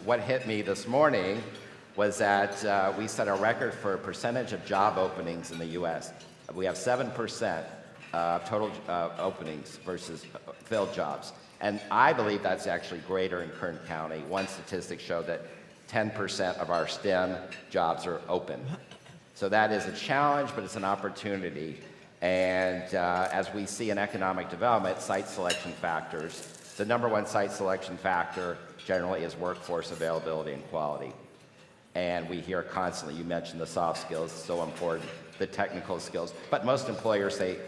what hit me this morning was that we set a record for a percentage of job openings in the U.S. We have 7% total openings versus filled jobs. And I believe that's actually greater in Kern County. One statistic showed that 10% of our STEM jobs are open. So that is a challenge, but it's an opportunity. And as we see in economic development, site selection factors, the number one site selection factor generally is workforce availability and quality. And we hear constantly, you mentioned the soft skills, so important, the technical skills. But most employers say,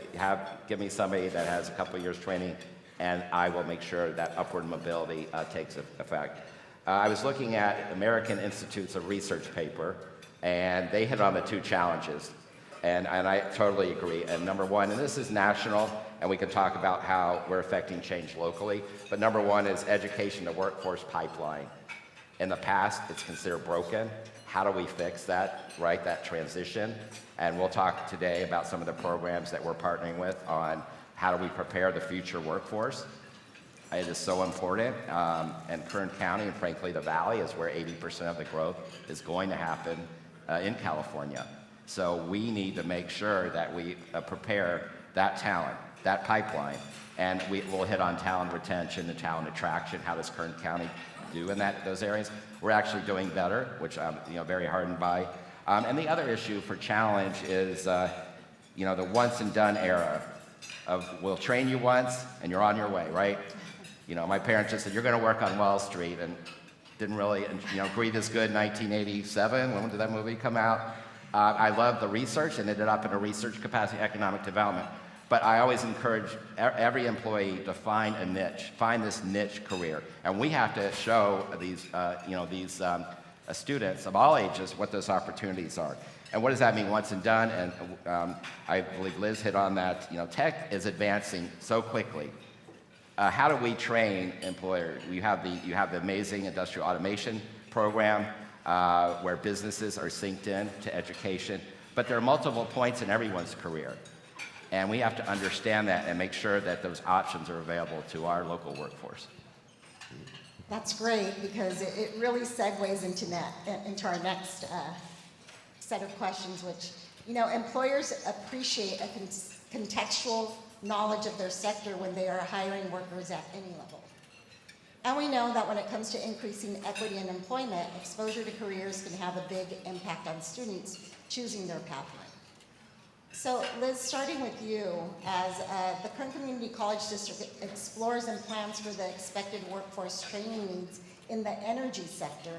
give me somebody that has a couple of years training, and I will make sure that upward mobility takes effect. I was looking at American Institutes of Research paper, and they hit on the two challenges. And I totally agree. And number one, and this is national, and we can talk about how we're affecting change locally, but number one is education to workforce pipeline. In the past, it's considered broken. How do we fix that, right, that transition? And we'll talk today about some of the programs that we're partnering with on how do we prepare the future workforce. It is so important. And Kern County, and frankly the Valley, is where 80% of the growth is going to happen in California. So we need to make sure that we prepare that talent, that pipeline, and we'll hit on talent retention and talent attraction. How does Kern County do in those areas? We're actually doing better, which I'm very heartened by. And the other issue for challenge is the once and done era of we'll train you once and you're on your way, right? My parents just said, you're going to work on Wall Street, and didn't really, Greed is Good, 1987. When did that movie come out? I love the research and ended up in a research capacity economic development. But I always encourage every employee to find a niche, find this niche career. And we have to show these, students of all ages what those opportunities are. And what does that mean once and done? And I believe Liz hit on that. Tech is advancing so quickly. How do we train employers? You have the amazing industrial automation program where businesses are synced in to education. But there are multiple points in everyone's career. And we have to understand that and make sure that those options are available to our local workforce. That's great, because it really segues into our next set of questions, which, employers appreciate a contextual knowledge of their sector when they are hiring workers at any level. And we know that when it comes to increasing equity in employment, exposure to careers can have a big impact on students choosing their pathway. So Liz, starting with you, as the Kern Community College District explores and plans for the expected workforce training needs in the energy sector,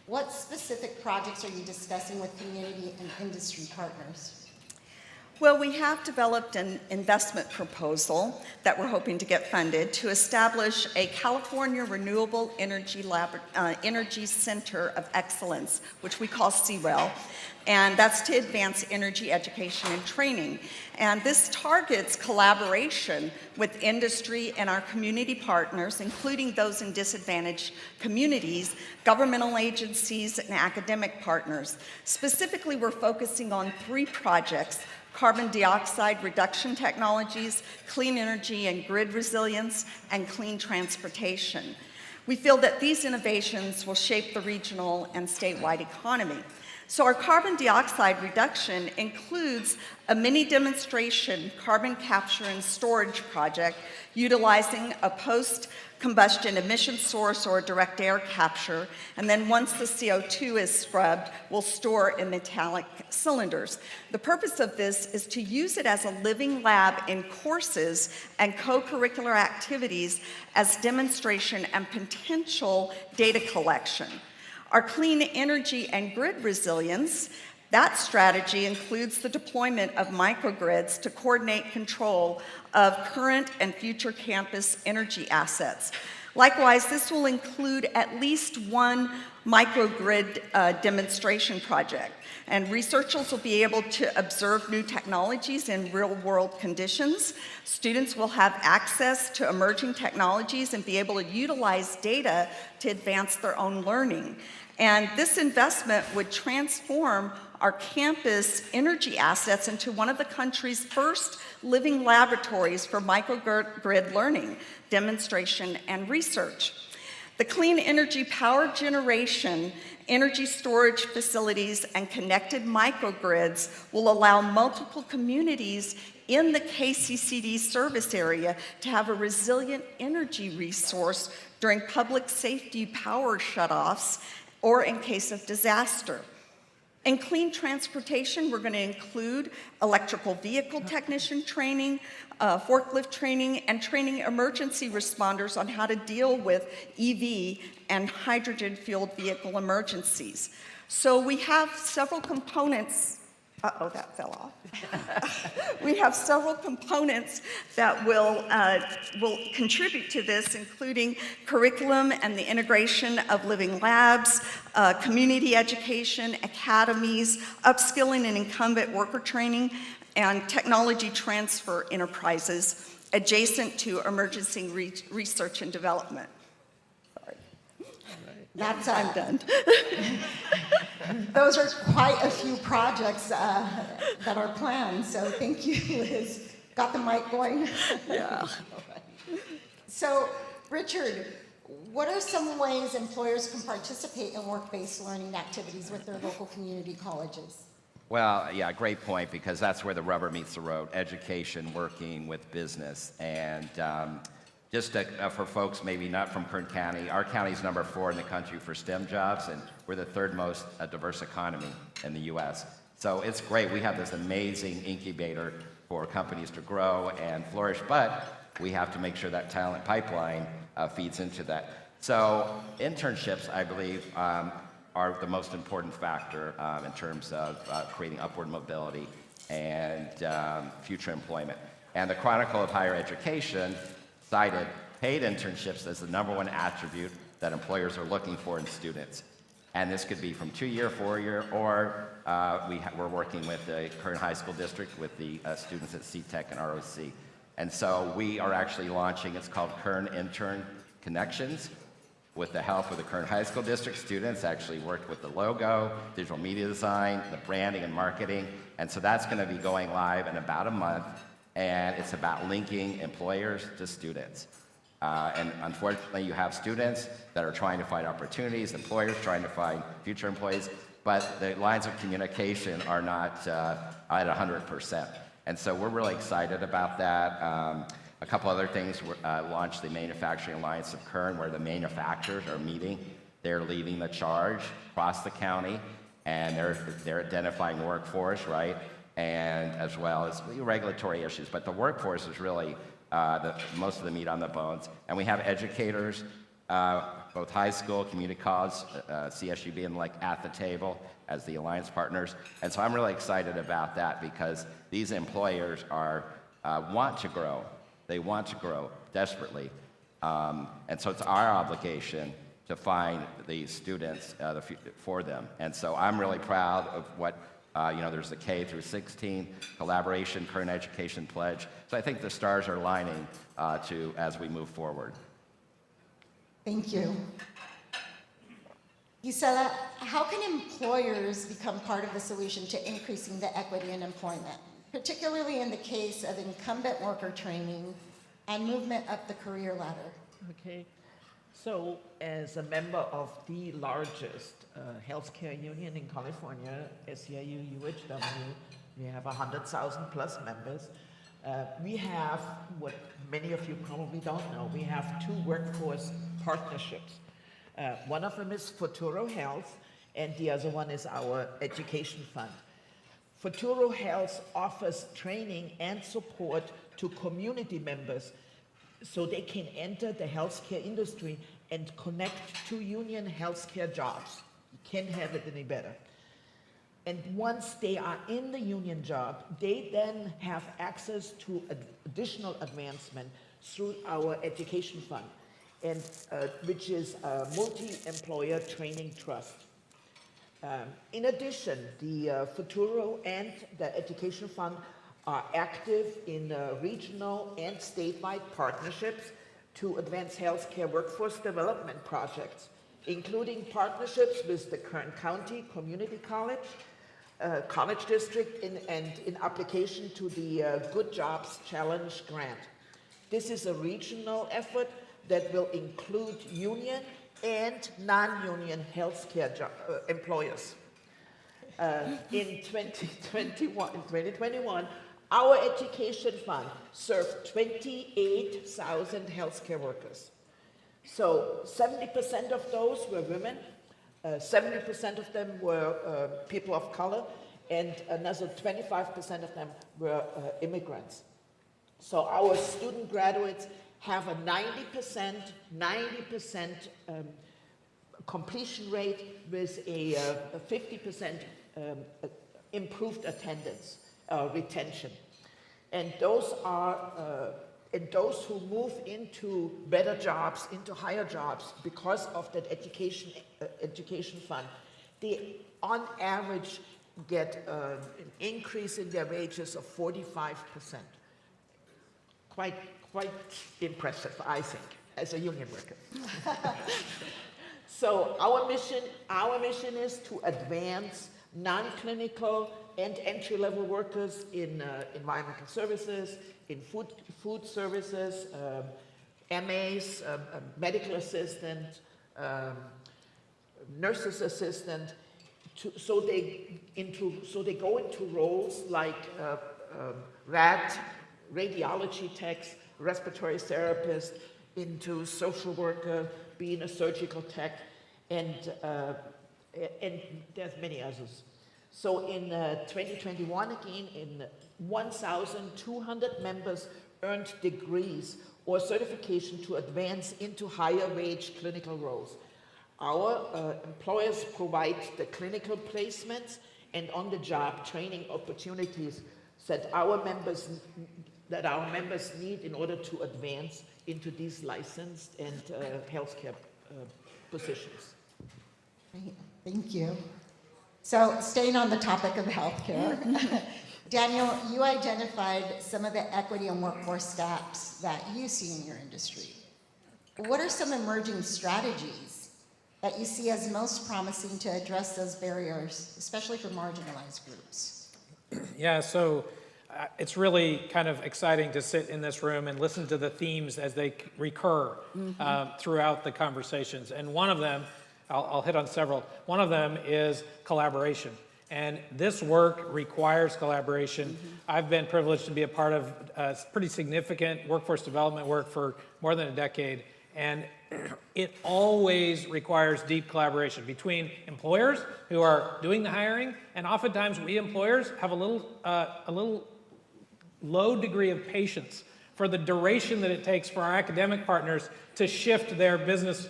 what specific projects are you discussing with community and industry partners? Well, we have developed an investment proposal that we're hoping to get funded to establish a California Renewable Energy Center of Excellence, which we call CREL, and that's to advance energy education and training. And this targets collaboration with industry and our community partners, including those in disadvantaged communities, governmental agencies, and academic partners. Specifically, we're focusing on 3 projects: carbon dioxide reduction technologies, clean energy and grid resilience, and clean transportation. We feel that these innovations will shape the regional and statewide economy. So our carbon dioxide reduction includes a mini demonstration carbon capture and storage project utilizing a post-combustion emission source or direct air capture, and then once the CO2 is scrubbed, we'll store in metallic cylinders. The purpose of this is to use it as a living lab in courses and co-curricular activities as demonstration and potential data collection. Our clean energy and grid resilience, that strategy includes the deployment of microgrids to coordinate control of current and future campus energy assets. Likewise, this will include at least 1 microgrid demonstration project. And researchers will be able to observe new technologies in real-world conditions. Students will have access to emerging technologies and be able to utilize data to advance their own learning. And this investment would transform our campus energy assets into one of the country's first living laboratories for microgrid learning, demonstration, and research. The clean energy power generation, energy storage facilities, and connected microgrids will allow multiple communities in the KCCD service area to have a resilient energy resource during public safety power shutoffs or in case of disaster. In clean transportation, we're going to include electrical vehicle technician training, forklift training, and training emergency responders on how to deal with EV and hydrogen-fueled vehicle emergencies. So we have several components. Uh-oh, that fell off. We have several components that will contribute to this, including curriculum and the integration of living labs, community education, academies, upskilling and incumbent worker training, and technology transfer enterprises adjacent to emergency research and development. I'm done. Those are quite a few projects that are planned, so thank you, Liz. Got the mic going? Yeah. So, Richard, what are some ways employers can participate in work-based learning activities with their local community colleges? Well, yeah, great point, because that's where the rubber meets the road, education, working with business. And just for folks maybe not from Kern County, our county's number 4 in the country for STEM jobs, and we're the 3rd most diverse economy in the U.S. So it's great. We have this amazing incubator for companies to grow and flourish, but we have to make sure that talent pipeline feeds into that. So internships, I believe, are the most important factor in terms of creating upward mobility and future employment. And the Chronicle of Higher Education cited paid internships as the #1 attribute that employers are looking for in students. And this could be from 2-year, 4-year, or we're working with the Kern High School District with the students at CTEC and ROC. And so we are actually launching, it's called Kern Intern Connections, with the help of the Kern High School District. Students actually worked with the logo, digital media design, the branding and marketing. And so that's going to be going live in about a month. And it's about linking employers to students. And unfortunately, you have students that are trying to find opportunities, employers trying to find future employees, but the lines of communication are not at 100%. And so we're really excited about that. A couple other things, launched the Manufacturing Alliance of Kern, where the manufacturers are meeting. They're leading the charge across the county, and they're identifying workforce, right? And as well as regulatory issues. But the workforce is really most of the meat on the bones. And we have educators, both high school, community college, CSU being like at the table as the alliance partners. And so I'm really excited about that, because these employers want to grow. They want to grow desperately. And so it's our obligation to find the students for them. And so I'm really proud of what, there's the K through 16 collaboration, Kern Education Pledge. So I think the stars are lining as we move forward. Thank you. Gisela, how can employers become part of the solution to increasing the equity in employment, particularly in the case of incumbent worker training and movement up the career ladder? Okay. So as a member of the largest healthcare union in California, SEIU UHW, we have 100,000 plus members. We have, what many of you probably don't know, we have 2 workforce partnerships. One of them is Futuro Health, and the other one is our education fund. Futuro Health offers training and support to community members so they can enter the healthcare industry and connect to union healthcare jobs. You can't have it any better. And once they are in the union job, they then have access to additional advancement through our education fund, and which is a multi-employer training trust. In addition, the Futuro and the Education Fund are active in regional and statewide partnerships to advance healthcare workforce development projects, including partnerships with the Kern County Community College, College District, and in application to the Good Jobs Challenge grant. This is a regional effort that will include union and non-union healthcare employers. In 2021, our education fund served 28,000 healthcare workers. So 70% of those were women, 70% of them were people of color, and another 25% of them were immigrants. So our student graduates have a 90% completion rate with a 50% improved attendance retention. And those are and those who move into better jobs, into higher jobs because of that education fund, they on average get an increase in their wages of 45%. Quite impressive, I think, as a union worker. So our mission is to advance non-clinical and entry-level workers in environmental services, in food services, MAs, medical assistant, nurses assistant, so they go into roles like radiology techs, respiratory therapist, into social worker, being a surgical tech, and there's many others. So in 2021, again, in 1,200 members earned degrees or certification to advance into higher wage clinical roles. Our employers provide the clinical placements and on-the-job training opportunities that our members need in order to advance into these licensed and healthcare positions. Great. Thank you. So staying on the topic of healthcare, Daniel, you identified some of the equity and workforce gaps that you see in your industry. What are some emerging strategies that you see as most promising to address those barriers, especially for marginalized groups? Yeah, so it's really kind of exciting to sit in this room and listen to the themes as they recur throughout the conversations. And one of them, I'll hit on several. One of them is collaboration. And this work requires collaboration. I've been privileged to be a part of pretty significant workforce development work for more than a decade. And it always requires deep collaboration between employers who are doing the hiring, and oftentimes we employers have a little low degree of patience for the duration that it takes for our academic partners to shift their business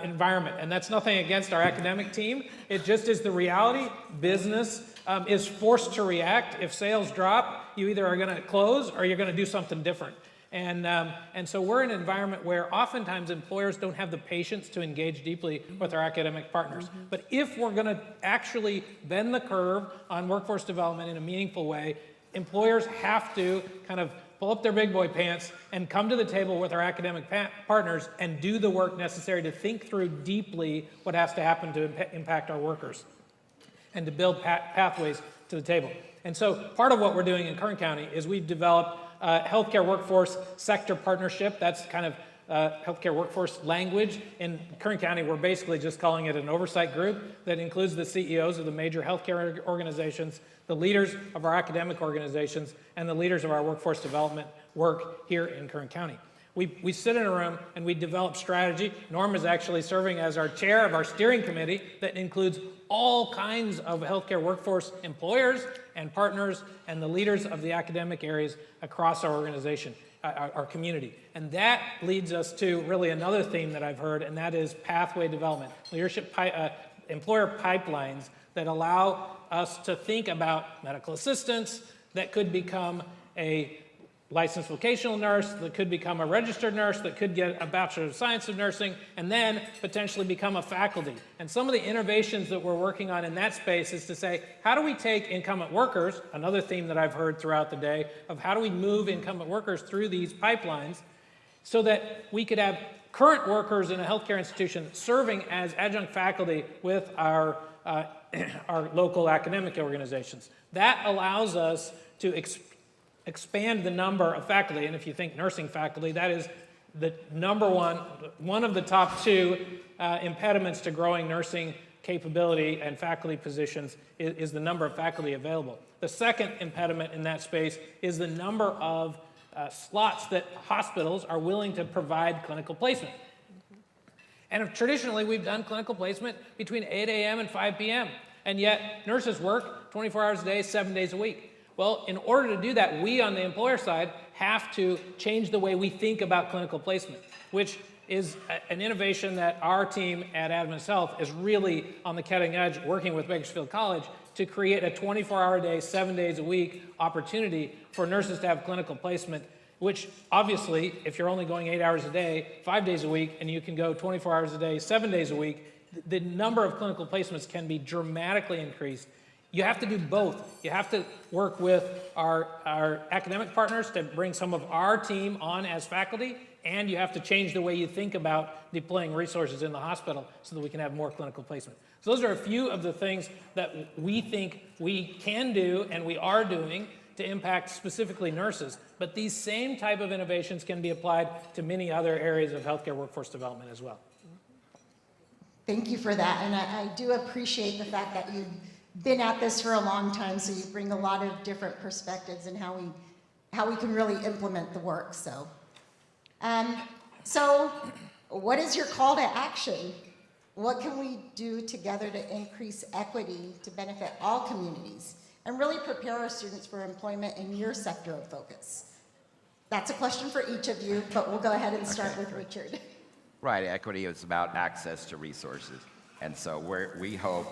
environment. And that's nothing against our academic team. It just is the reality. Business is forced to react. If sales drop, you either are going to close or you're going to do something different. And so we're in an environment where oftentimes employers don't have the patience to engage deeply with our academic partners. But if we're going to actually bend the curve on workforce development in a meaningful way, employers have to kind of pull up their big boy pants and come to the table with our academic partners and do the work necessary to think through deeply what has to happen to impact our workers and to build pathways to the table. And so part of what we're doing in Kern County is we've developed healthcare workforce sector partnership. That's kind of healthcare workforce language. In Kern County, we're basically just calling it an oversight group that includes the CEOs of the major healthcare organizations, the leaders of our academic organizations, and the leaders of our workforce development work here in Kern County. We sit in a room and we develop strategy. Norm is actually serving as our chair of our steering committee that includes all kinds of healthcare workforce employers and partners and the leaders of the academic areas across our organization, our community. And that leads us to really another theme that I've heard, and that is pathway development, leadership, employer pipelines that allow us to think about medical assistants that could become a licensed vocational nurse, that could become a registered nurse, that could get a Bachelor of Science of Nursing, and then potentially become a faculty. And some of the innovations that we're working on in that space is to say, how do we take incumbent workers, another theme that I've heard throughout the day, of how do we move incumbent workers through these pipelines so that we could have current workers in a healthcare institution serving as adjunct faculty with our local academic organizations. That allows us to expand the number of faculty, and if you think nursing faculty, that is the number one of the top two impediments to growing nursing capability and faculty positions is the number of faculty available. The second impediment in that space is the number of slots that hospitals are willing to provide clinical placement. And traditionally, we've done clinical placement between 8 a.m. and 5 p.m., and yet nurses work 24 hours a day, 7 days a week. Well, in order to do that, we on the employer side have to change the way we think about clinical placement, which is an innovation that our team at Adventist Health is really on the cutting edge, working with Bakersfield College to create a 24-hour-a-day, 7 days a week opportunity for nurses to have clinical placement, which obviously, if you're only going 8 hours a day, 5 days a week, and you can go 24 hours a day, 7 days a week, the number of clinical placements can be dramatically increased. You have to do both. You have to work with our academic partners to bring some of our team on as faculty, and you have to change the way you think about deploying resources in the hospital so that we can have more clinical placement. So those are a few of the things that we think we can do and we are doing to impact specifically nurses. But these same type of innovations can be applied to many other areas of healthcare workforce development as well. Thank you for that. And I do appreciate the fact that you've been at this for a long time, so you bring a lot of different perspectives and how we can really implement the work. So, what is your call to action? What can we do together to increase equity to benefit all communities and really prepare our students for employment in your sector of focus? That's a question for each of you, but we'll go ahead and start with Richard. Right, equity is about access to resources. And so we hope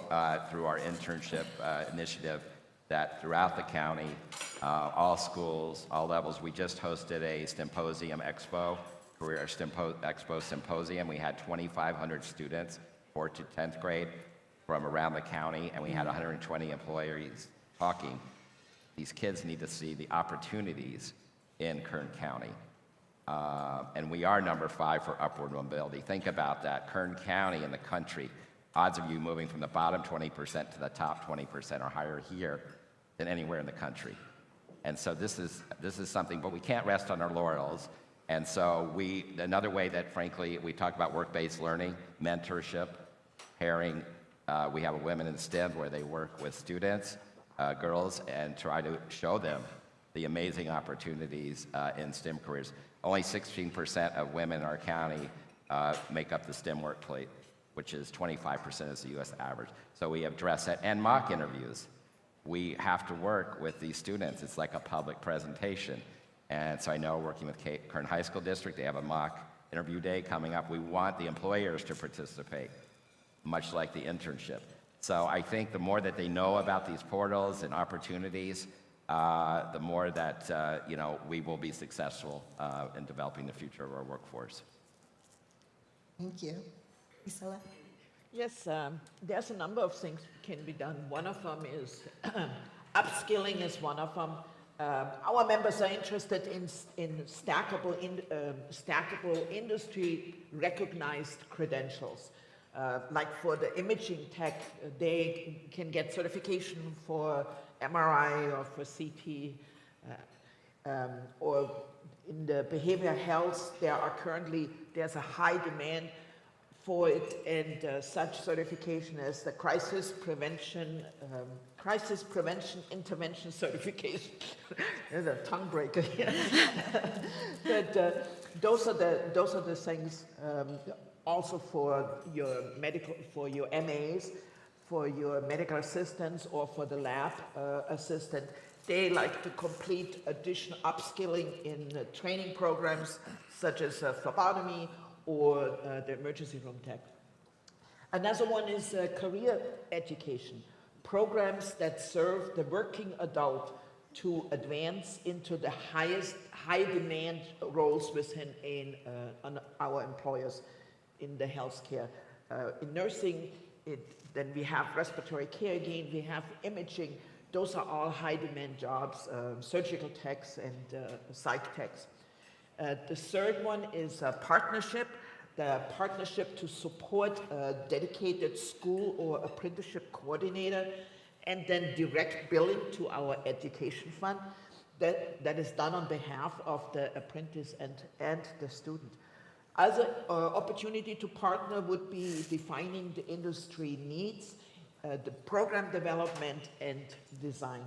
through our internship initiative that throughout the county, all schools, all levels, we just hosted a symposium expo, Career Expo Symposium. We had 2,500 students, 4th to 10th grade, from around the county, and we had 120 employees talking. These kids need to see the opportunities in Kern County. And we are number 5 for upward mobility. Think about that. Kern County in the country, odds of you moving from the bottom 20% to the top 20% are higher here than anywhere in the country. And so this is something, but we can't rest on our laurels. And so another way that, frankly, we talk about work-based learning, mentorship, pairing. We have a Women in STEM where they work with students, girls, and try to show them the amazing opportunities in STEM careers. Only 16% of women in our county make up the STEM workplace, which is 25% is the U.S. average. So we address that. And mock interviews. We have to work with these students. It's like a public presentation. And so I know working with Kern High School District, they have a mock interview day coming up. We want the employers to participate, much like the internship. So I think the more that they know about these portals and opportunities, the more that we will be successful in developing the future of our workforce. Thank you. Isela? Yes, there's a number of things can be done. One of them is upskilling is one of them. Our members are interested in stackable industry recognized credentials. Like for the imaging tech, they can get certification for MRI or for CT, or in the behavioral health, there's a high demand for it, and such certification as the crisis prevention intervention certification. There's a tongue breaker here. But those are the things. Also for your MAs, for your medical assistants, or for the lab assistant, they like to complete additional upskilling in training programs such as phlebotomy or the emergency room tech. Another one is career education, programs that serve the working adult to advance into the high demand roles within our employers in the healthcare. In nursing, then we have respiratory care again, we have imaging. Those are all high demand jobs, surgical techs and psych techs. The third one is a partnership, the partnership to support a dedicated school or apprenticeship coordinator, and then direct billing to our education fund that is done on behalf of the apprentice and the student. Other opportunity to partner would be defining the industry needs, the program development and design.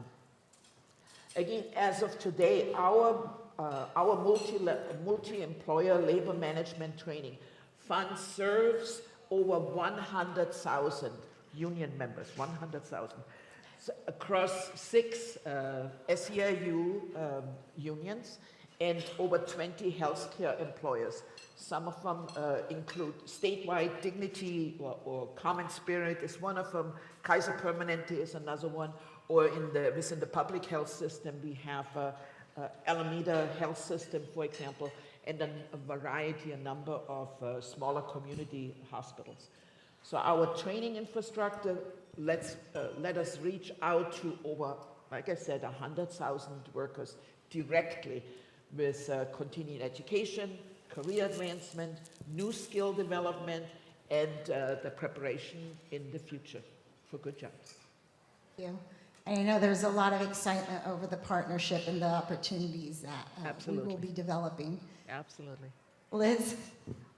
Again, as of today, our multi-employer labor management training fund serves over 100,000 union members, 100,000, across 6 SEIU unions and over 20 healthcare employers. Some of them include statewide Dignity or Common Spirit is one of them. Kaiser Permanente is another one. Or within the public health system, we have Alameda Health System, for example, and then a number of smaller community hospitals. So our training infrastructure let us reach out to over, like I said, 100,000 workers directly with continuing education, career advancement, new skill development, and the preparation in the future for good jobs. Thank you. And I know there's a lot of excitement over the partnership and the opportunities that we will be developing. Absolutely. Liz?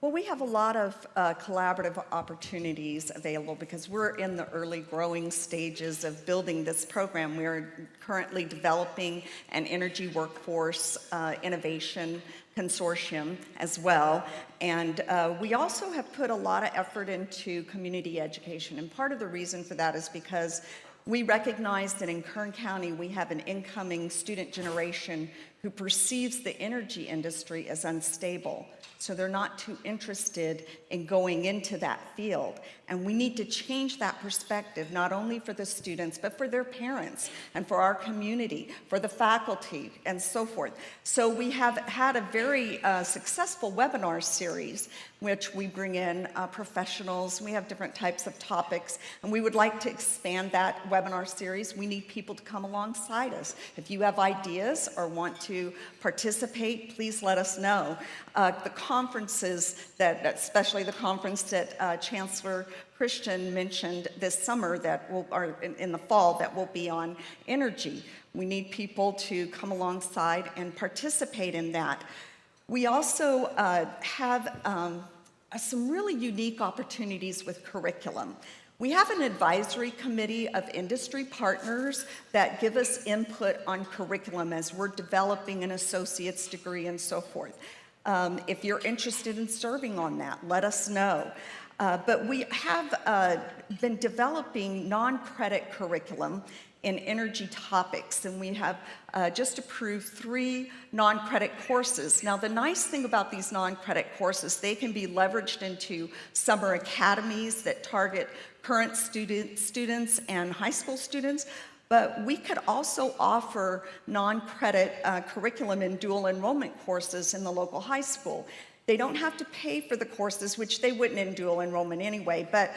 Well, we have a lot of collaborative opportunities available because we're in the early growing stages of building this program. We're currently developing an energy workforce innovation consortium as well. And we also have put a lot of effort into community education. And part of the reason for that is because we recognize that in Kern County, we have an incoming student generation who perceives the energy industry as unstable. So they're not too interested in going into that field. And we need to change that perspective, not only for the students, but for their parents and for our community, for the faculty, and so forth. So we have had a very successful webinar series, which we bring in professionals. We have different types of topics, and we would like to expand that webinar series. We need people to come alongside us. If you have ideas or want to participate, please let us know. The conferences especially the conference that Chancellor Christian mentioned this summer or in the fall that will be on energy. We need people to come alongside and participate in that. We also have some really unique opportunities with curriculum. We have an advisory committee of industry partners that give us input on curriculum as we're developing an associate's degree and so forth. If you're interested in serving on that, let us know. But we have been developing non-credit curriculum in energy topics, and we have just approved 3 non-credit courses. Now, the nice thing about these non-credit courses, they can be leveraged into summer academies that target current students and high school students, but we could also offer non-credit curriculum and dual enrollment courses in the local high school. They don't have to pay for the courses, which they wouldn't in dual enrollment anyway, but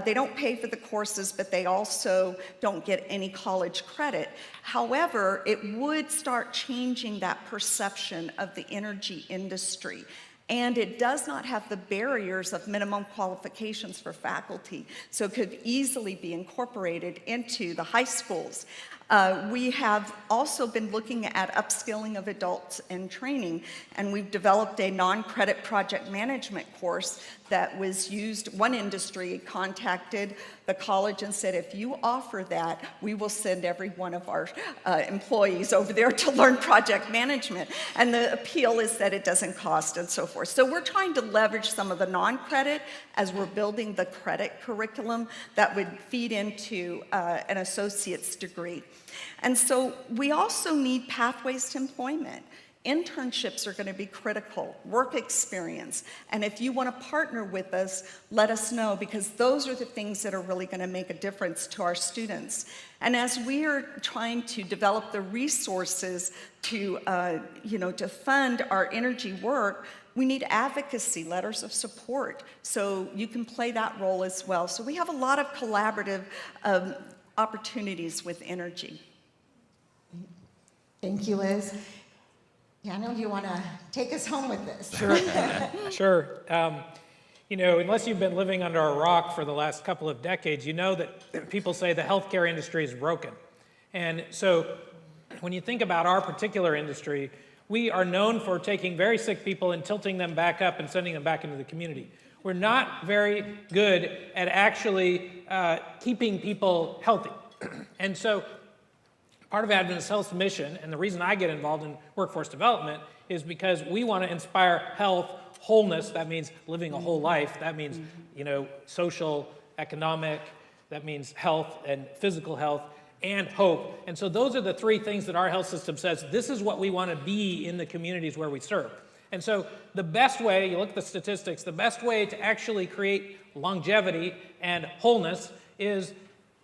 they don't pay for the courses, but they also don't get any college credit. However, it would start changing that perception of the energy industry. And it does not have the barriers of minimum qualifications for faculty, so it could easily be incorporated into the high schools. We have also been looking at upskilling of adults and training, and we've developed a non-credit project management course that was used. One industry contacted the college and said, if you offer that, we will send every one of our employees over there to learn project management. And the appeal is that it doesn't cost and so forth. So we're trying to leverage some of the non-credit as we're building the credit curriculum that would feed into an associate's degree. And so we also need pathways to employment. Internships are going to be critical, work experience. And if you want to partner with us, let us know, because those are the things that are really going to make a difference to our students. And as we are trying to develop the resources to, to fund our energy work, we need advocacy, letters of support. So you can play that role as well. So we have a lot of collaborative opportunities with energy. Thank you, Liz. Daniel, do you want to take us home with this? Sure. Sure. Unless you've been living under a rock for the last couple of decades, you know that people say the healthcare industry is broken. And so when you think about our particular industry, we are known for taking very sick people and tilting them back up and sending them back into the community. We're not very good at actually keeping people healthy. And so part of Adventist Health's mission, and the reason I get involved in workforce development, is because we want to inspire health, wholeness. That means living a whole life. That means, social, economic. That means health and physical health and hope. And so those are the 3 things that our health system says, this is what we want to be in the communities where we serve. And so the best way, you look at the statistics, the best way to actually create longevity and wholeness is,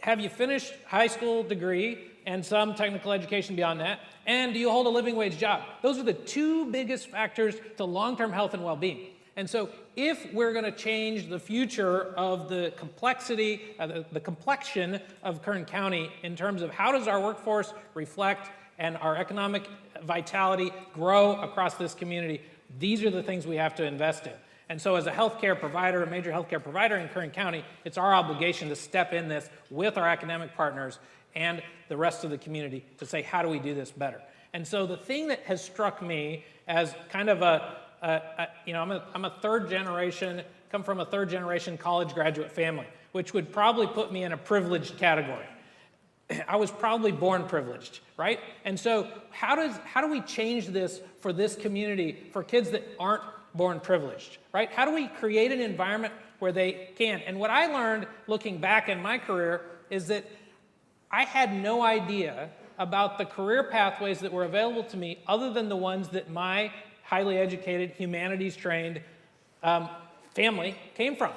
have you finished high school degree and some technical education beyond that, and do you hold a living wage job? Those are the 2 biggest factors to long-term health and well-being. And so if we're going to change the future of the complexity, the complexion of Kern County in terms of how does our workforce reflect and our economic vitality grow across this community, these are the things we have to invest in. And so as a healthcare provider, a major healthcare provider in Kern County, it's our obligation to step in this with our academic partners and the rest of the community to say, how do we do this better? And so the thing that has struck me as kind of I'm a third generation, come from a third generation college graduate family, which would probably put me in a privileged category. I was probably born privileged, right? And so how do we change this for this community, for kids that aren't born privileged, right? How do we create an environment where they can? And what I learned looking back in my career is that I had no idea about the career pathways that were available to me other than the ones that my highly educated, humanities-trained family came from.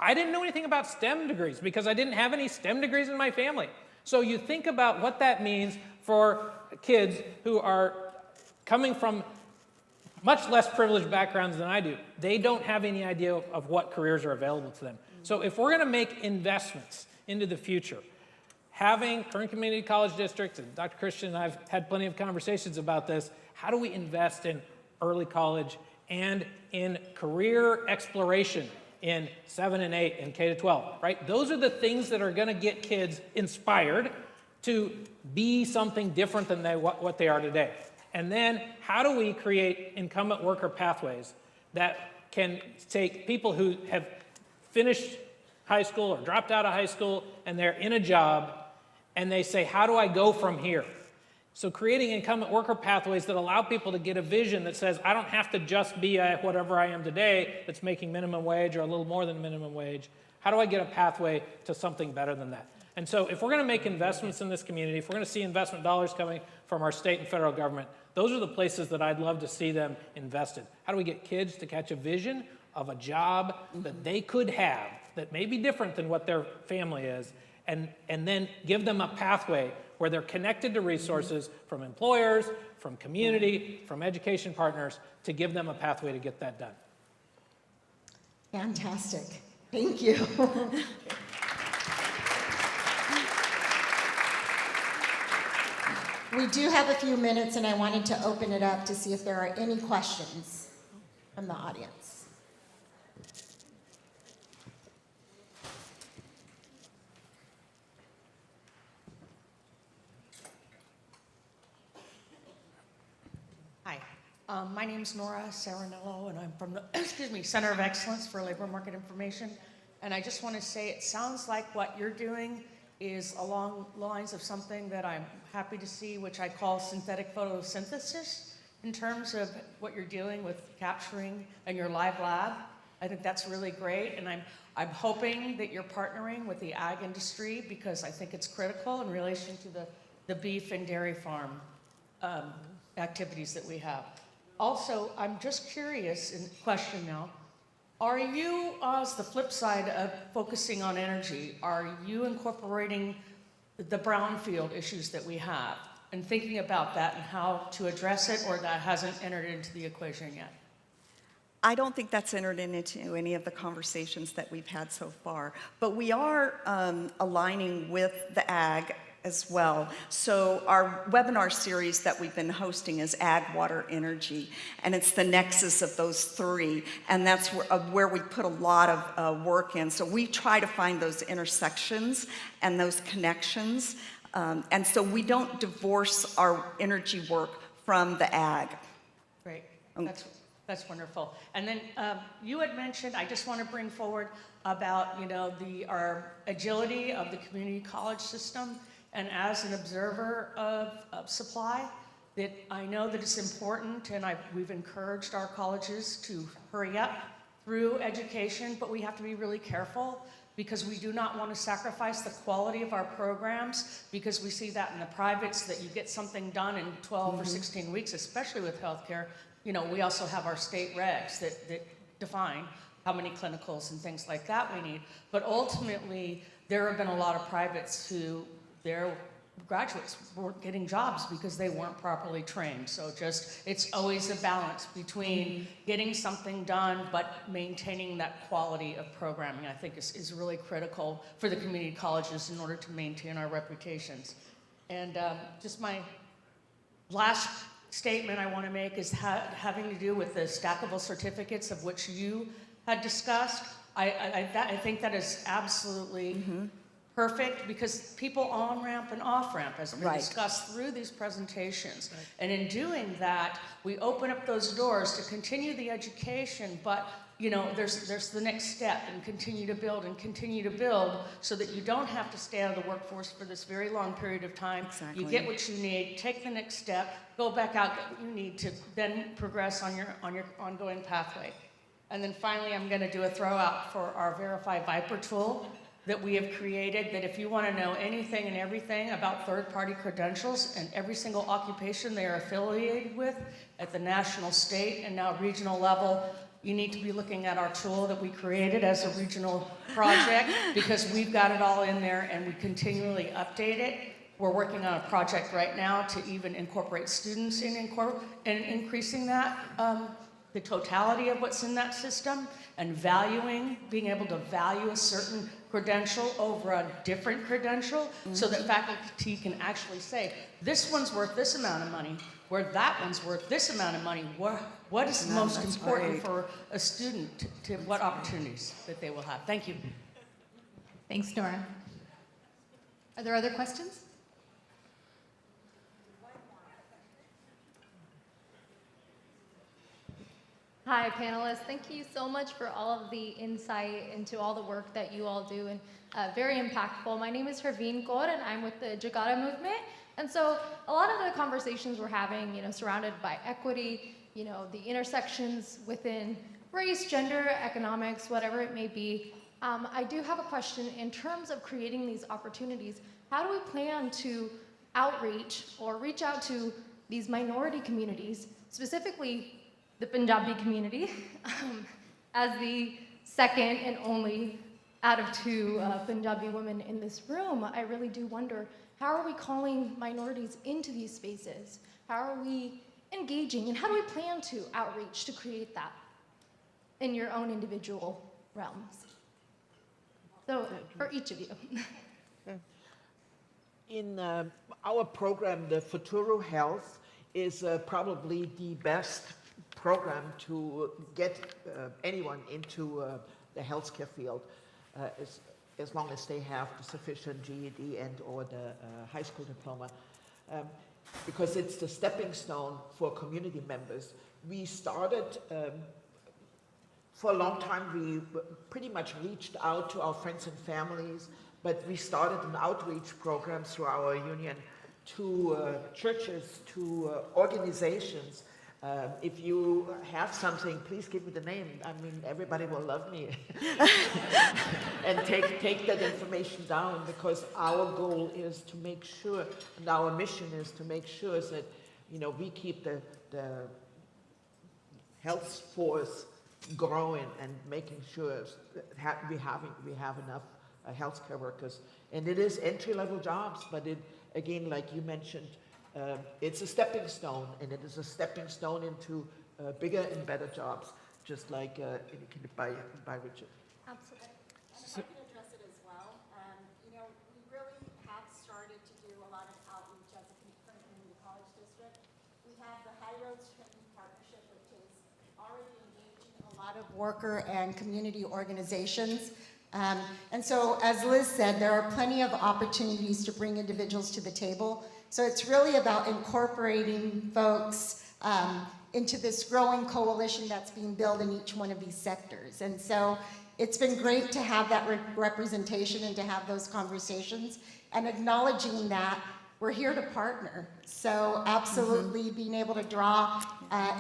I didn't know anything about STEM degrees because I didn't have any STEM degrees in my family. So you think about what that means for kids who are coming from much less privileged backgrounds than I do. They don't have any idea of what careers are available to them. So if we're going to make investments into the future, having Kern Community College District, and Dr. Christian and I have had plenty of conversations about this, how do we invest in early college and in career exploration in 7 and 8 and K-12, right? Those are the things that are going to get kids inspired to be something different than what they are today. And then how do we create incumbent worker pathways that can take people who have finished high school or dropped out of high school and they're in a job and they say, how do I go from here? So creating incumbent worker pathways that allow people to get a vision that says, I don't have to just be whatever I am today that's making minimum wage or a little more than minimum wage. How do I get a pathway to something better than that? And so if we're going to make investments in this community, if we're going to see investment dollars coming from our state and federal government, those are the places that I'd love to see them invested. How do we get kids to catch a vision of a job that they could have that may be different than what their family is, and then give them a pathway where they're connected to resources from employers, from community, from education partners to give them a pathway to get that done. Fantastic. Thank you. We do have a few minutes, and I wanted to open it up to see if there are any questions from the audience. Hi, my name is Nora Saranello, and I'm from the Center of Excellence for Labor Market Information. And I just want to say it sounds like what you're doing is along lines of something that I'm happy to see, which I call synthetic photosynthesis, in terms of what you're doing with capturing in your live lab. I think that's really great, and I'm hoping that you're partnering with the ag industry because I think it's critical in relation to the beef and dairy farm activities that we have. Also, I'm just curious, in question now, are you, as the flip side of focusing on energy, are you incorporating the brownfield issues that we have and thinking about that and how to address it, or that hasn't entered into the equation yet? I don't think that's entered into any of the conversations that we've had so far, but we are aligning with the ag as well. So our webinar series that we've been hosting is Ag, Water, Energy, and it's the nexus of those three, and that's where we put a lot of work in. So we try to find those intersections and those connections, and so we don't divorce our energy work from the ag. Great, that's wonderful. And then you had mentioned, I just want to bring forward about our agility of the community college system. And as an observer of supply, that I know that it's important, and we've encouraged our colleges to hurry up through education, but we have to be really careful because we do not want to sacrifice the quality of our programs, because we see that in the privates, that you get something done in 12 or 16 weeks, especially with healthcare. We also have our state regs that define how many clinicals and things like that we need. But ultimately, there have been a lot of privates who their graduates weren't getting jobs because they weren't properly trained. So it's always a balance between getting something done but maintaining that quality of programming, I think is really critical for the community colleges in order to maintain our reputations. And just my last statement I want to make is having to do with the stackable certificates of which you had discussed. I think that is absolutely perfect because people on-ramp and off-ramp, as we Right. discussed through these presentations. And in doing that, we open up those doors to continue the education, but you know, there's the next step, and continue to build so that you don't have to stay out of the workforce for this very long period of time. Exactly. You get what you need, take the next step, go back out, get what you need to then progress on your ongoing pathway. And then finally, I'm gonna do a throw out for our Verify Viper tool that we have created, that if you wanna know anything and everything about third-party credentials and every single occupation they are affiliated with at the national, state, and now regional level, you need to be looking at our tool that we created as a regional project because we've got it all in there and we continually update it. We're working on a project right now to even incorporate students in increasing that, the totality of what's in that system, and being able to value a certain credential over a different credential so that faculty can actually say, this one's worth this amount of money, where that one's worth this amount of money. What is most important for a student to what opportunities that they will have? Thank you. Thanks, Nora. Are there other questions? Hi, panelists. Thank you so much for all of the insight into all the work that you all do, and very impactful. My name is Herveen Kaur, and I'm with the Jagara movement. And so a lot of the conversations we're having, surrounded by equity, the intersections within race, gender, economics, whatever it may be. I do have a question in terms of creating these opportunities. How do we plan to outreach or reach out to these minority communities, specifically the Punjabi community, as the second and only out of two Punjabi women in this room? I really do wonder, how are we calling minorities into these spaces? How are we engaging, and how do we plan to outreach to create that in your own individual realms? So, for each of you. In our program, the Futuro Health is probably the best program to get anyone into the healthcare field, as long as they have the sufficient GED and or the high school diploma, because it's the stepping stone for community members. We started, for a long time, we pretty much reached out to our friends and families, but we started an outreach program through our union to churches, to organizations. If you have something, please give me the name. I mean, everybody will love me. And take that information down, because our goal is to make sure, and our mission is to make sure that, we keep the health force growing and making sure that we have enough healthcare workers. And it is entry-level jobs, but it, again, like you mentioned, it's a stepping stone, and it is a stepping stone into bigger and better jobs, just like indicated by Richard. Absolutely. And I can address it as well. We really have started to do a lot of outreach as a community college district. We have the High Roads Training Partnership, which is already engaging a lot of worker and community organizations. And so, as Liz said, there are plenty of opportunities to bring individuals to the table. So it's really about incorporating folks into this growing coalition that's being built in each one of these sectors. And so it's been great to have that representation and to have those conversations, and acknowledging that we're here to partner. So absolutely being able to draw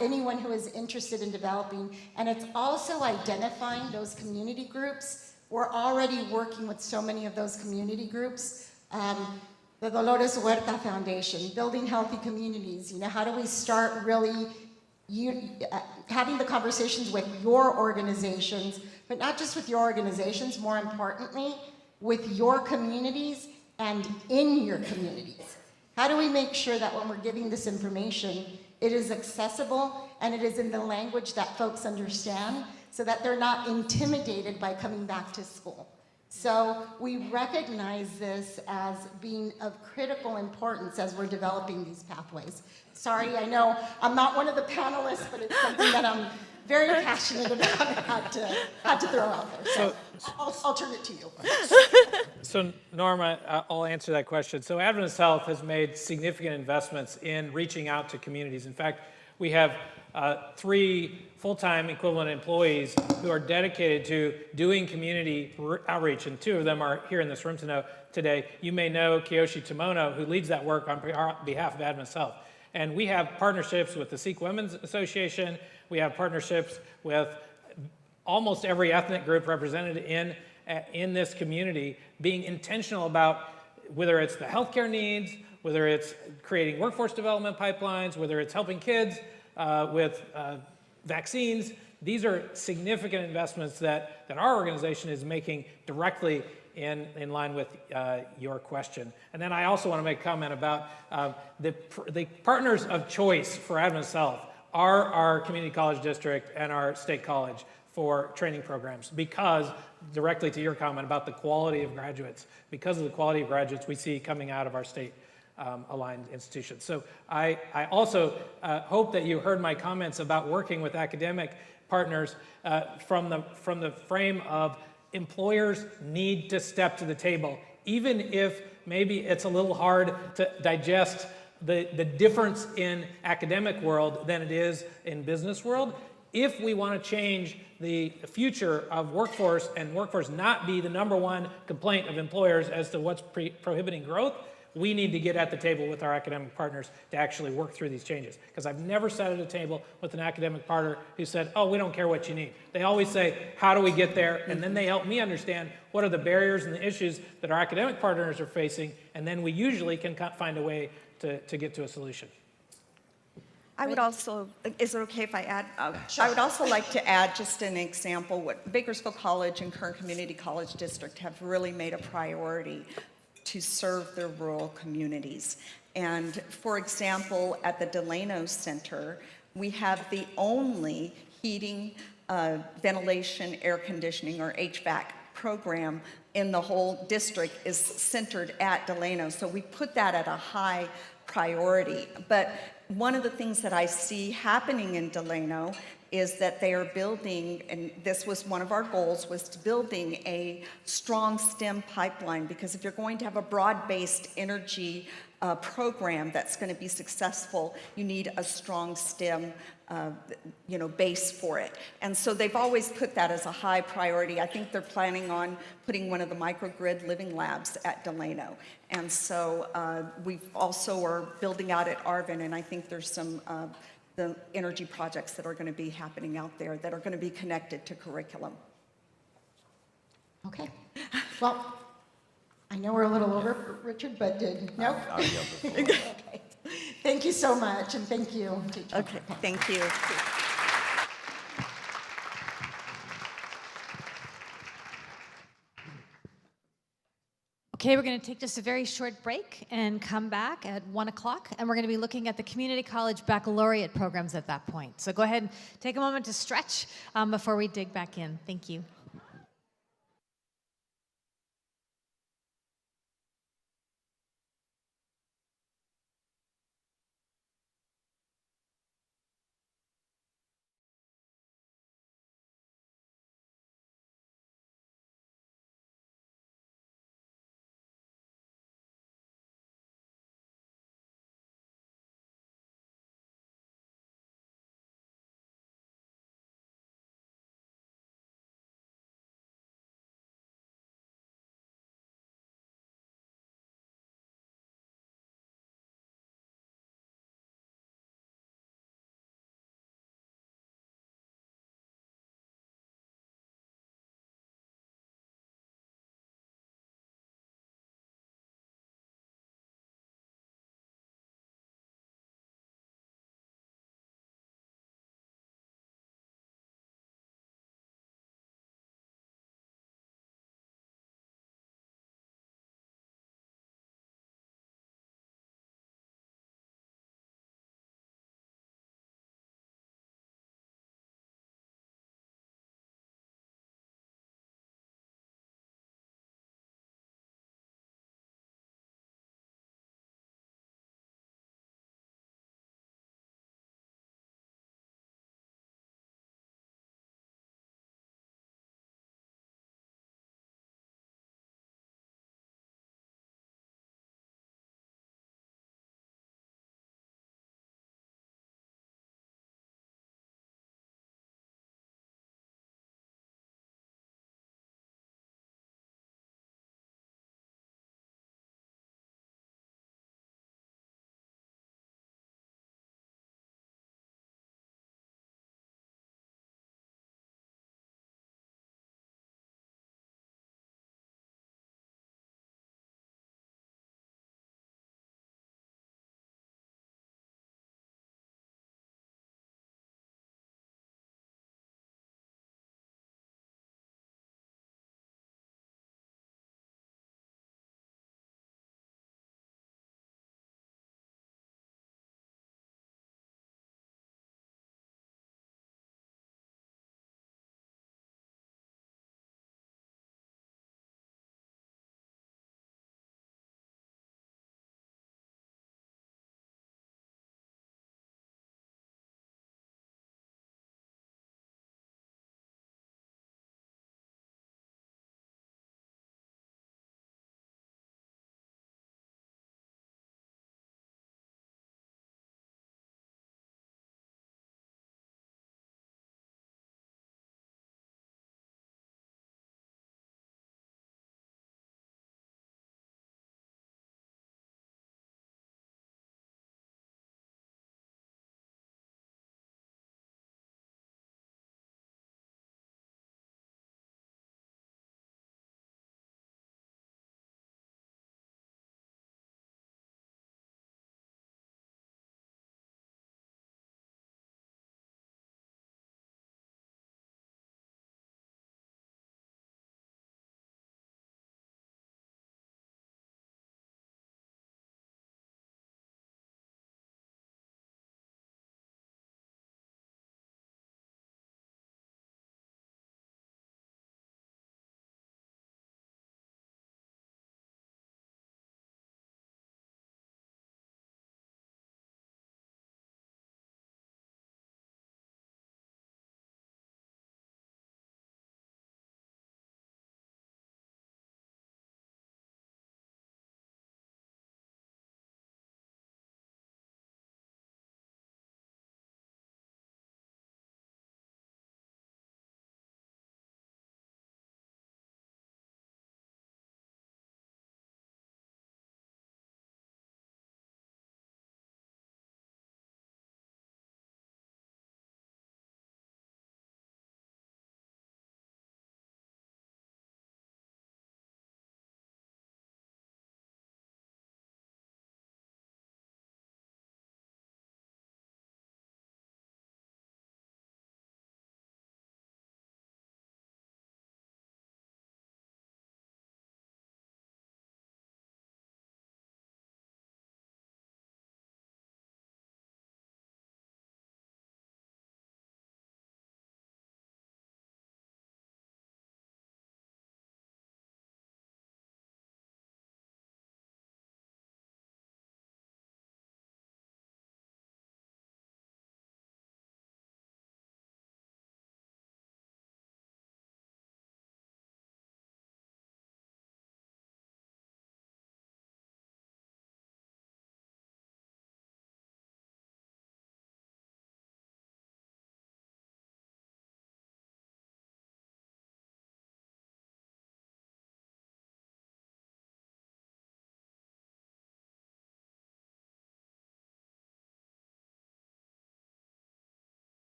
anyone who is interested in developing. And it's also identifying those community groups. We're already working with so many of those community groups. The Dolores Huerta Foundation, Building Healthy Communities. How do we start really having the conversations with your organizations, but not just with your organizations, more importantly, with your communities and in your communities? How do we make sure that when we're giving this information, it is accessible and it is in the language that folks understand, so that they're not intimidated by coming back to school? So we recognize this as being of critical importance as we're developing these pathways. Sorry, I know I'm not one of the panelists, but it's something that I'm very passionate about and had to throw out there. So I'll turn it to you. So Norma, I'll answer that question. So Adventist Health has made significant investments in reaching out to communities. In fact, we have 3 full-time equivalent employees who are dedicated to doing community outreach, and 2 of them are here in this room today. You may know Kiyoshi Tomono, who leads that work on behalf of Adventist Health. And we have partnerships with the Sikh Women's Association. We have partnerships with almost every ethnic group represented in this community, being intentional about whether it's the healthcare needs, whether it's creating workforce development pipelines, whether it's helping kids with vaccines. These are significant investments that our organization is making directly in line with your question. And then I also want to make a comment about the partners of choice for Adventist Health are our community college district and our state college for training programs, because, directly to your comment about the quality of graduates, because of the quality of graduates we see coming out of our state aligned institutions. So I also hope that you heard my comments about working with academic partners from the frame of employers need to step to the table, even if maybe it's a little hard to digest the difference in academic world than it is in business world. If we want to change the future of workforce and workforce not be the #1 complaint of employers as to what's prohibiting growth, we need to get at the table with our academic partners to actually work through these changes. Because I've never sat at a table with an academic partner who said, oh, we don't care what you need. They always say, how do we get there? And then they help me understand what are the barriers and the issues that our academic partners are facing, and then we usually can find a way to get to a solution. I would also, is it okay if I add? Sure. I would also like to add just an example. What Bakersfield College and Kern Community College District have really made a priority to serve their rural communities. And for example, at the Delano Center, we have the only heating, ventilation, air conditioning, or HVAC program in the whole district is centered at Delano. So we put that at a high priority. But one of the things that I see happening in Delano is that they are building, and this was one of our goals, was to building a strong STEM pipeline, because if you're going to have a broad-based energy program that's going to be successful, you need a strong STEM base for it. And so they've always put that as a high priority. I think they're planning on putting one of the microgrid living labs at Delano. And so we also are building out at Arvin, and I think there's some the energy projects that are going to be happening out there that are going to be connected to curriculum. Okay. Well, I know we're a little over, Richard, but no? Okay. Thank you so much, and thank you, teacher. Okay, thank you. Okay, we're going to take just a very short break and come back at 1 o'clock, and we're going to be looking at the community college baccalaureate programs at that point. So go ahead and take a moment to stretch before we dig back in. Thank you.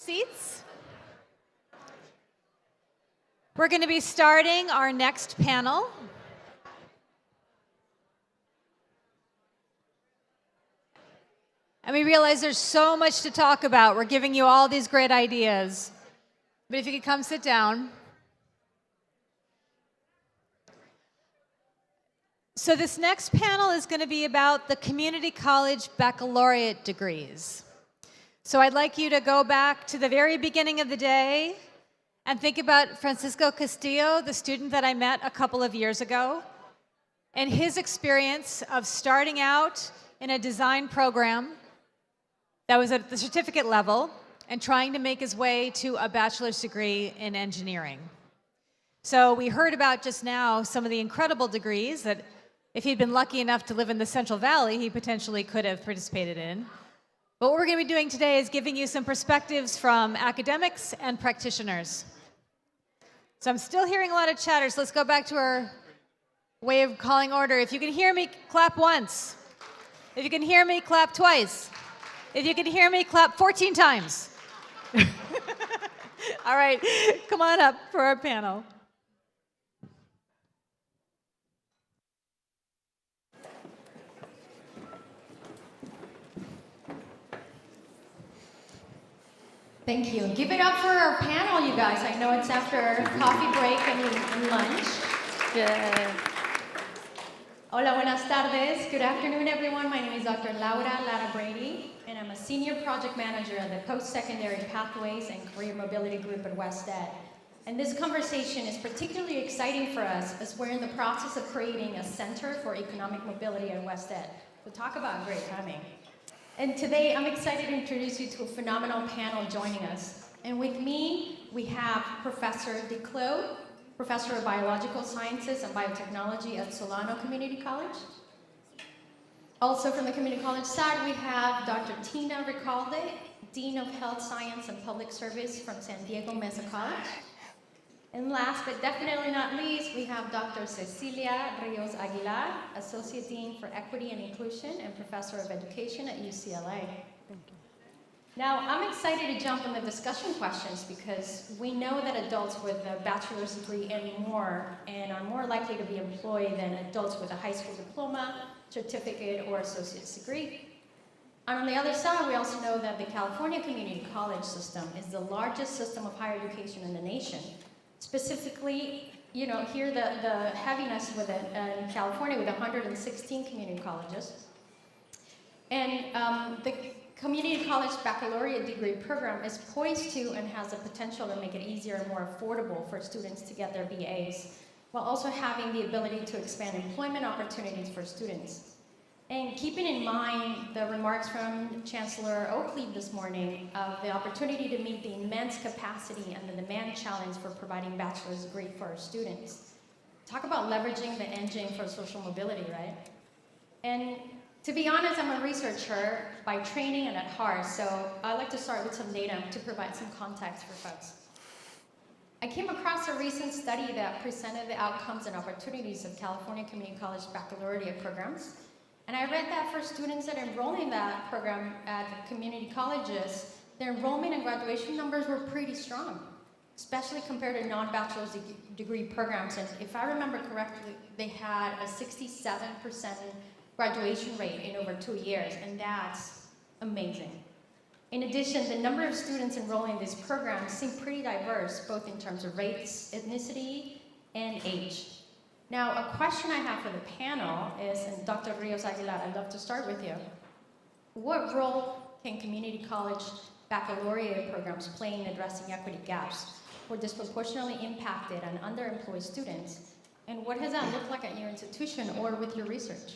Seats. We're going to be starting our next panel. And we realize there's so much to talk about. We're giving you all these great ideas. But if you could come sit down. So this next panel is going to be about the community college baccalaureate degrees. So I'd like you to go back to the very beginning of the day and think about Francisco Castillo, the student that I met a couple of years ago, and his experience of starting out in a design program that was at the certificate level and trying to make his way to a bachelor's degree in engineering. So we heard about just now some of the incredible degrees that if he'd been lucky enough to live in the Central Valley, he potentially could have participated in. But what we're going to be doing today is giving you some perspectives from academics and practitioners. So I'm still hearing a lot of chatter, so let's go back to our way of calling order. If you can hear me, clap once. If you can hear me, clap twice. If you can hear me, clap 14 times. All right, come on up for our panel. Thank you. Give it up for our panel, you guys. I know it's after coffee break and lunch. Yeah. Hola, buenas tardes. Good afternoon, everyone. My name is Dr. Laura Lara Brady, and I'm a senior project manager at the Post-Secondary Pathways and Career Mobility Group at WestEd. And this conversation is particularly exciting for us as we're in the process of creating a Center for Economic Mobility at WestEd. So talk about great timing. And today, I'm excited to introduce you to a phenomenal panel joining us. And with me, we have Professor DeClos, Professor of Biological Sciences and Biotechnology at Solano Community College. Also from the Community College side, we have Dr. Tina Recalde, Dean of Health Science and Public Service from San Diego Mesa College. And last but definitely not least, we have Dr. Cecilia Rios Aguilar, Associate Dean for Equity and Inclusion and Professor of Education at UCLA. Thank you. Now, I'm excited to jump on the discussion questions because we know that adults with a bachelor's degree and more and are more likely to be employed than adults with a high school diploma, certificate, or associate's degree. And on the other side, we also know that the California Community College system is the largest system of higher education in the nation. Specifically, you know, here the heaviness with it in California with 116 community colleges. And the Community College Baccalaureate degree program is poised to and has the potential to make it easier and more affordable for students to get their BAs, while also having the ability to expand employment opportunities for students. And keeping in mind the remarks from Chancellor Oakley this morning of the opportunity to meet the immense capacity and the demand challenge for providing bachelor's degree for our students. Talk about leveraging the engine for social mobility, right? And to be honest, I'm a researcher by training and at heart, so I'd like to start with some data to provide some context for folks. I came across a recent study that presented the outcomes and opportunities of California Community College baccalaureate programs. And I read that for students that enroll in that program at community colleges, their enrollment and graduation numbers were pretty strong, especially compared to non-bachelor's degree programs. And if I remember correctly, they had a 67% graduation rate in over 2 years, and that's amazing. In addition, the number of students enrolling in these programs seem pretty diverse, both in terms of race, ethnicity, and age. Now, a question I have for the panel is, and Dr. Rios Aguilar, I'd love to start with you. What role can community college baccalaureate programs play in addressing equity gaps for disproportionately impacted and underemployed students? And what has that looked like at your institution or with your research?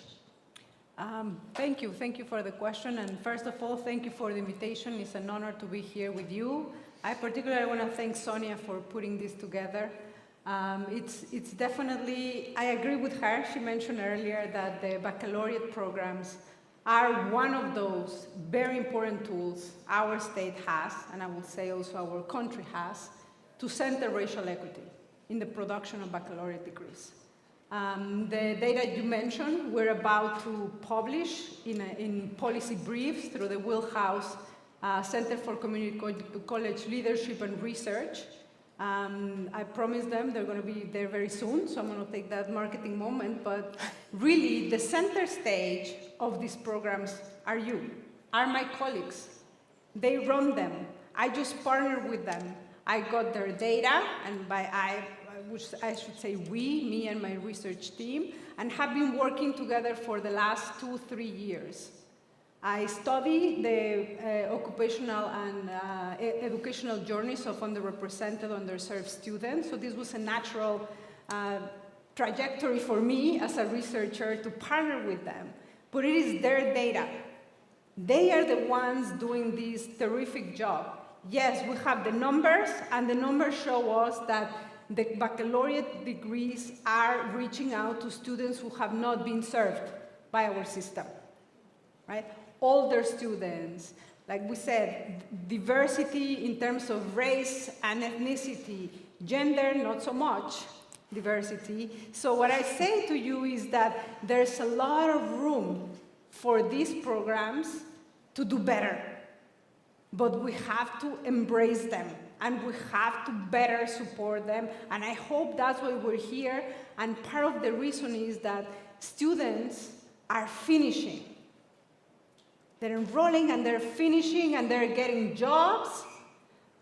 Thank you for the question. And first of all, thank you for the invitation. It's an honor to be here with you. I particularly want to thank Sonia for putting this together. It's definitely, I agree with her. She mentioned earlier that the baccalaureate programs are one of those very important tools our state has, and I will say also our country has, to center racial equity in the production of baccalaureate degrees. The data you mentioned, we're about to publish in policy briefs through the Wheelhouse Center for Community College Leadership and Research. I promised them they're going to be there very soon, so I'm going to take that marketing moment. But really, the center stage of these programs are you, are my colleagues. They run them. I just partner with them. I got their data, and by I should say we, me and my research team, and have been working together for the last 2-3 years. I study the occupational and educational journeys of underrepresented, underserved students, so this was a natural trajectory for me as a researcher to partner with them. But it is their data. They are the ones doing this terrific job. Yes, we have the numbers, and the numbers show us that the baccalaureate degrees are reaching out to students who have not been served by our system, right? Older students, like we said, diversity in terms of race and ethnicity, gender, not so much diversity. So what I say to you is that there's a lot of room for these programs to do better, but we have to embrace them, and we have to better support them, and I hope that's why we're here, and part of the reason is that students are finishing. They're enrolling and they're finishing and they're getting jobs,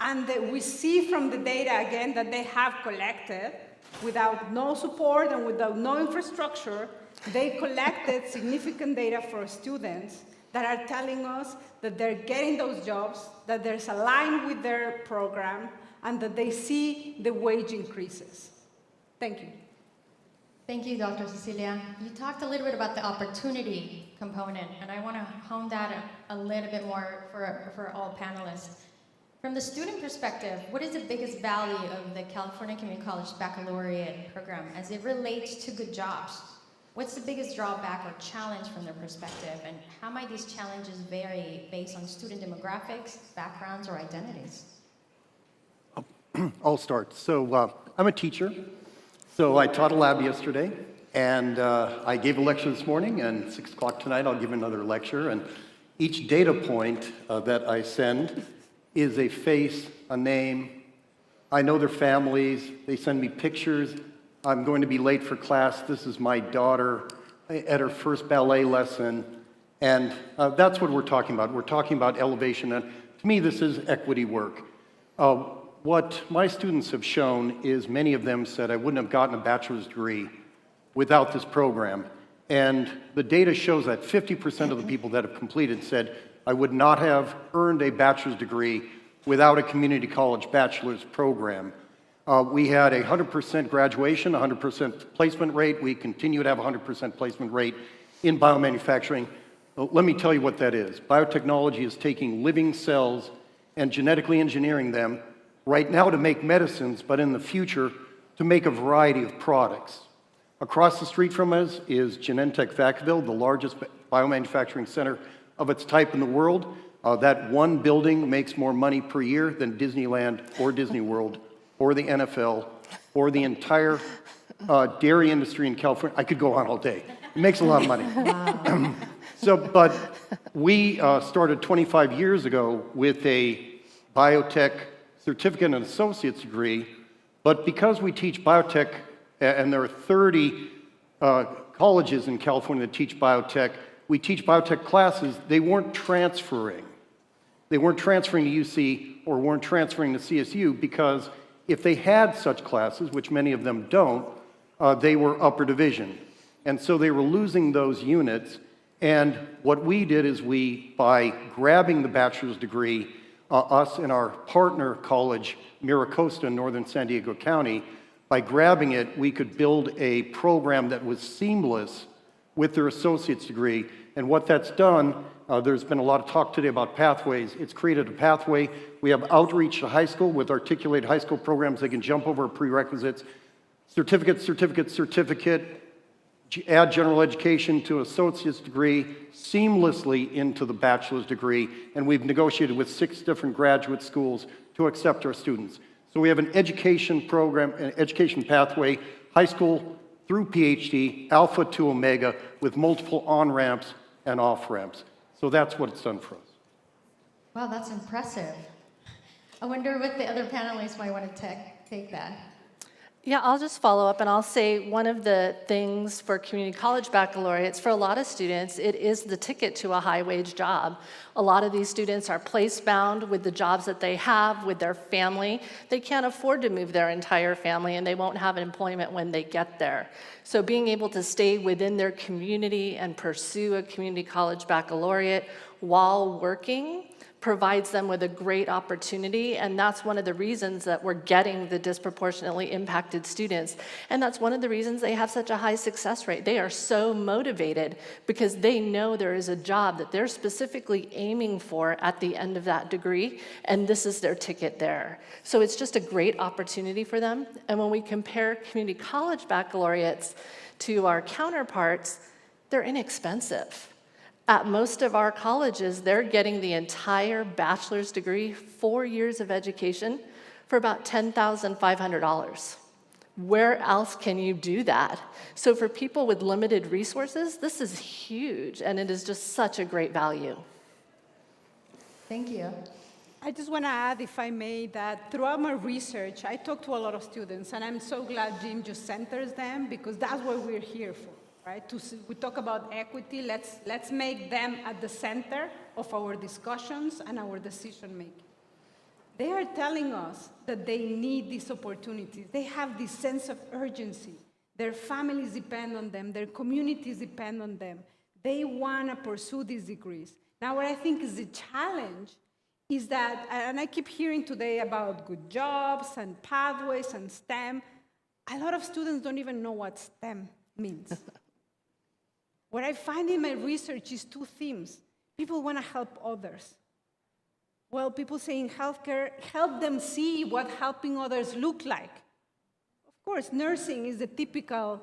and we see from the data again that they have collected, without no support and without no infrastructure, they collected significant data for students that are telling us that they're getting those jobs, that there's aligned with their program, and that they see the wage increases. Thank you. Thank you, Dr. Cecilia. You talked a little bit about the opportunity component, and I want to hone that a little bit more for all panelists. From the student perspective, what is the biggest value of the California Community College Baccalaureate program as it relates to good jobs? What's the biggest drawback or challenge from their perspective, and how might these challenges vary based on student demographics, backgrounds, or identities? I'll start. So I'm a teacher. So I taught a lab yesterday, and I gave a lecture this morning, and 6 o'clock tonight I'll give another lecture. And each data point that I send is a face, a name. I know their families. They send me pictures. I'm going to be late for class. This is my daughter at her first ballet lesson. And that's what we're talking about. We're talking about elevation. And to me, this is equity work. What my students have shown is many of them said, I wouldn't have gotten a bachelor's degree without this program. And the data shows that 50% of the people that have completed said, I would not have earned a bachelor's degree without a community college bachelor's program. We had a 100% graduation, 100% placement rate. We continue to have a 100% placement rate in biomanufacturing. Let me tell you what that is. Biotechnology is taking living cells and genetically engineering them right now to make medicines, but in the future to make a variety of products. Across the street from us is Genentech Vacaville, the largest biomanufacturing center of its type in the world. That one building makes more money per year than Disneyland or Disney World or the NFL or the entire dairy industry in California. I could go on all day. It makes a lot of money. Wow. But we started 25 years ago with a biotech certificate and associate's degree, but because we teach biotech, and there are 30 colleges in California that teach biotech, we teach biotech classes. They weren't transferring. They weren't transferring to UC or weren't transferring to CSU because if they had such classes, which many of them don't, they were upper division. And so they were losing those units. And what we did is by grabbing the bachelor's degree, us and our partner college, Miracosta in northern San Diego County, by grabbing it, we could build a program that was seamless with their associate's degree. And what that's done, there's been a lot of talk today about pathways. It's created a pathway. We have outreach to high school with articulated high school programs. They can jump over prerequisites, certificate, add general education to associate's degree seamlessly into the bachelor's degree. And we've negotiated with 6 different graduate schools to accept our students. So we have an education program, an education pathway, high school through PhD, alpha to omega, with multiple on-ramps and off-ramps. So that's what it's done for us. Wow, that's impressive. I wonder what the other panelists might want to take that. Yeah, I'll just follow up and I'll say one of the things for community college baccalaureates, for a lot of students, it is the ticket to a high-wage job. A lot of these students are place-bound with the jobs that they have, with their family. They can't afford to move their entire family and they won't have employment when they get there. So being able to stay within their community and pursue a community college baccalaureate while working provides them with a great opportunity, and that's one of the reasons that we're getting the disproportionately impacted students. And that's one of the reasons they have such a high success rate. They are so motivated because they know there is a job that they're specifically aiming for at the end of that degree, and this is their ticket there. So it's just a great opportunity for them. And when we compare community college baccalaureates to our counterparts, they're inexpensive. At most of our colleges, they're getting the entire bachelor's degree, 4 years of education, for about $10,500. Where else can you do that? So for people with limited resources, this is huge, and it is just such a great value. Thank you. I just want to add, if I may, that throughout my research, I talk to a lot of students, and I'm so glad Jim just centers them, because that's what we're here for. Right? We talk about equity, let's make them at the center of our discussions and our decision making. They are telling us that they need these opportunities. They have this sense of urgency. Their families depend on them, their communities depend on them. They want to pursue these degrees. Now, what I think is the challenge is that, and I keep hearing today about good jobs and pathways and STEM, a lot of students don't even know what STEM means. What I find in my research is two themes. People want to help others. Well, people say in healthcare, help them see what helping others look like. Of course, nursing is the typical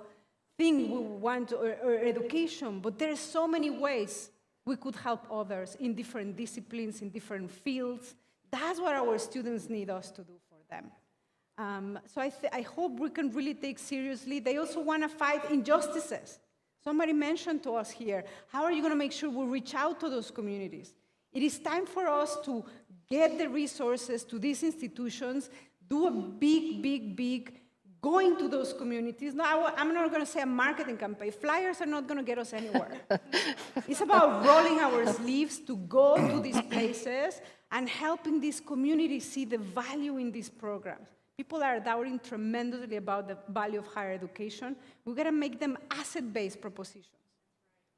thing we want, or education, but there are so many ways we could help others in different disciplines, in different fields. That's what our students need us to do for them. So I hope we can really take seriously. They also want to fight injustices. Somebody mentioned to us here, how are you going to make sure we reach out to those communities? It is time for us to get the resources to these institutions, do a big going to those communities. Now, I'm not going to say a marketing campaign. Flyers are not going to get us anywhere. It's about rolling our sleeves to go to these places and helping these communities see the value in these programs. People are doubting tremendously about the value of higher education. We've got to make them asset-based propositions.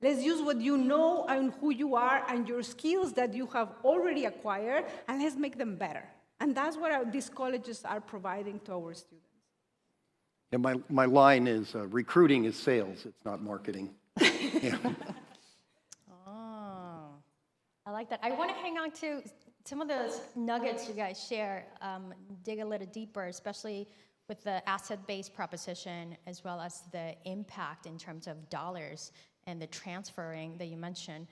Let's use what you know and who you are and your skills that you have already acquired, and let's make them better. And that's what these colleges are providing to our students. And my line is, recruiting is sales, it's not marketing. Yeah. Oh, I like that. I want to hang on to some of those nuggets you guys share, dig a little deeper, especially with the asset-based proposition, as well as the impact in terms of dollars and the transferring that you mentioned,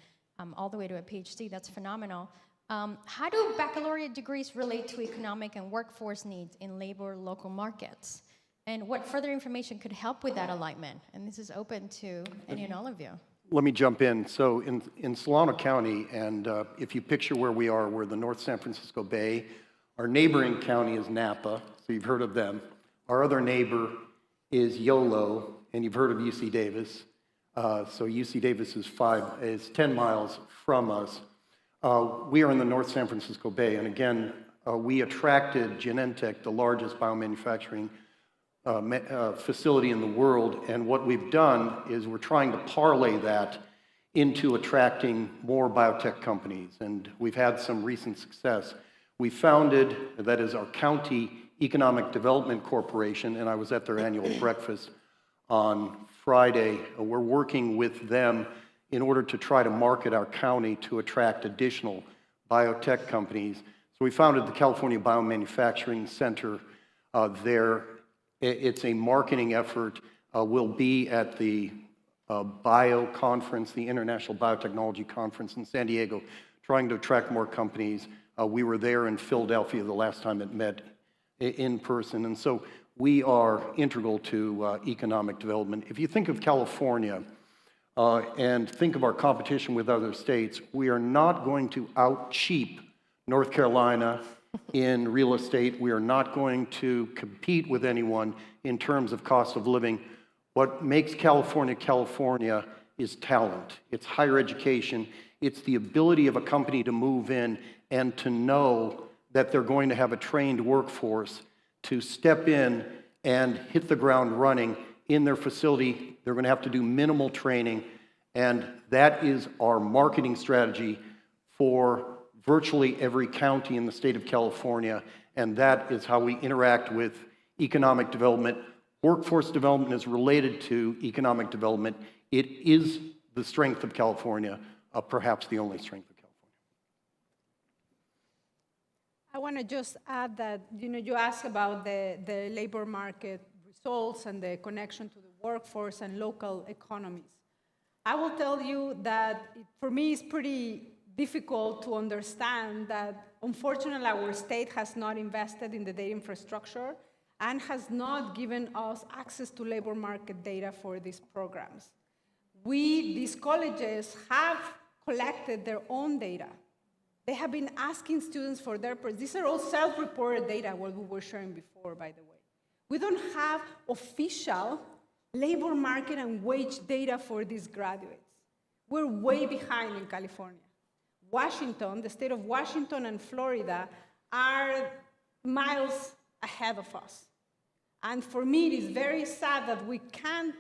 all the way to a PhD. That's phenomenal. How do baccalaureate degrees relate to economic and workforce needs in labor local markets? And what further information could help with that alignment? And this is open to any and all of you. Let me jump in. So in Solano County, and if you picture where we are, we're the North San Francisco Bay. Our neighboring county is Napa, so you've heard of them. Our other neighbor is Yolo, and you've heard of UC Davis. So UC Davis is 10 miles from us. We are in the North San Francisco Bay, and again, we attracted Genentech, the largest biomanufacturing facility in the world, and what we've done is we're trying to parlay that into attracting more biotech companies, and we've had some recent success. We founded, that is our County Economic Development Corporation, and I was at their annual breakfast on Friday. We're working with them in order to try to market our county to attract additional biotech companies. So we founded the California Biomanufacturing Center there. It's a marketing effort. We'll be at the Bio Conference, the International Biotechnology Conference in San Diego, trying to attract more companies. We were there in Philadelphia the last time it met in person, and so we are integral to economic development. If you think of California and think of our competition with other states, we are not going to out-cheap North Carolina in real estate. We are not going to compete with anyone in terms of cost of living. What makes California, California is talent. It's higher education. It's the ability of a company to move in and to know that they're going to have a trained workforce to step in and hit the ground running in their facility. They're going to have to do minimal training, and that is our marketing strategy for virtually every county in the state of California, and that is how we interact with economic development. Workforce development is related to economic development. It is the strength of California, perhaps the only strength of California. I want to just add that, you asked about the labor market results and the connection to the workforce and local economies. I will tell you that for me it's pretty difficult to understand that unfortunately our state has not invested in the data infrastructure and has not given us access to labor market data for these programs. These colleges have collected their own data. They have been asking students for these are all self-reported data, what we were sharing before, by the way. We don't have official labor market and wage data for these graduates. We're way behind in California. Washington, the state of Washington and Florida are miles ahead of us. And for me, it is very sad that we can't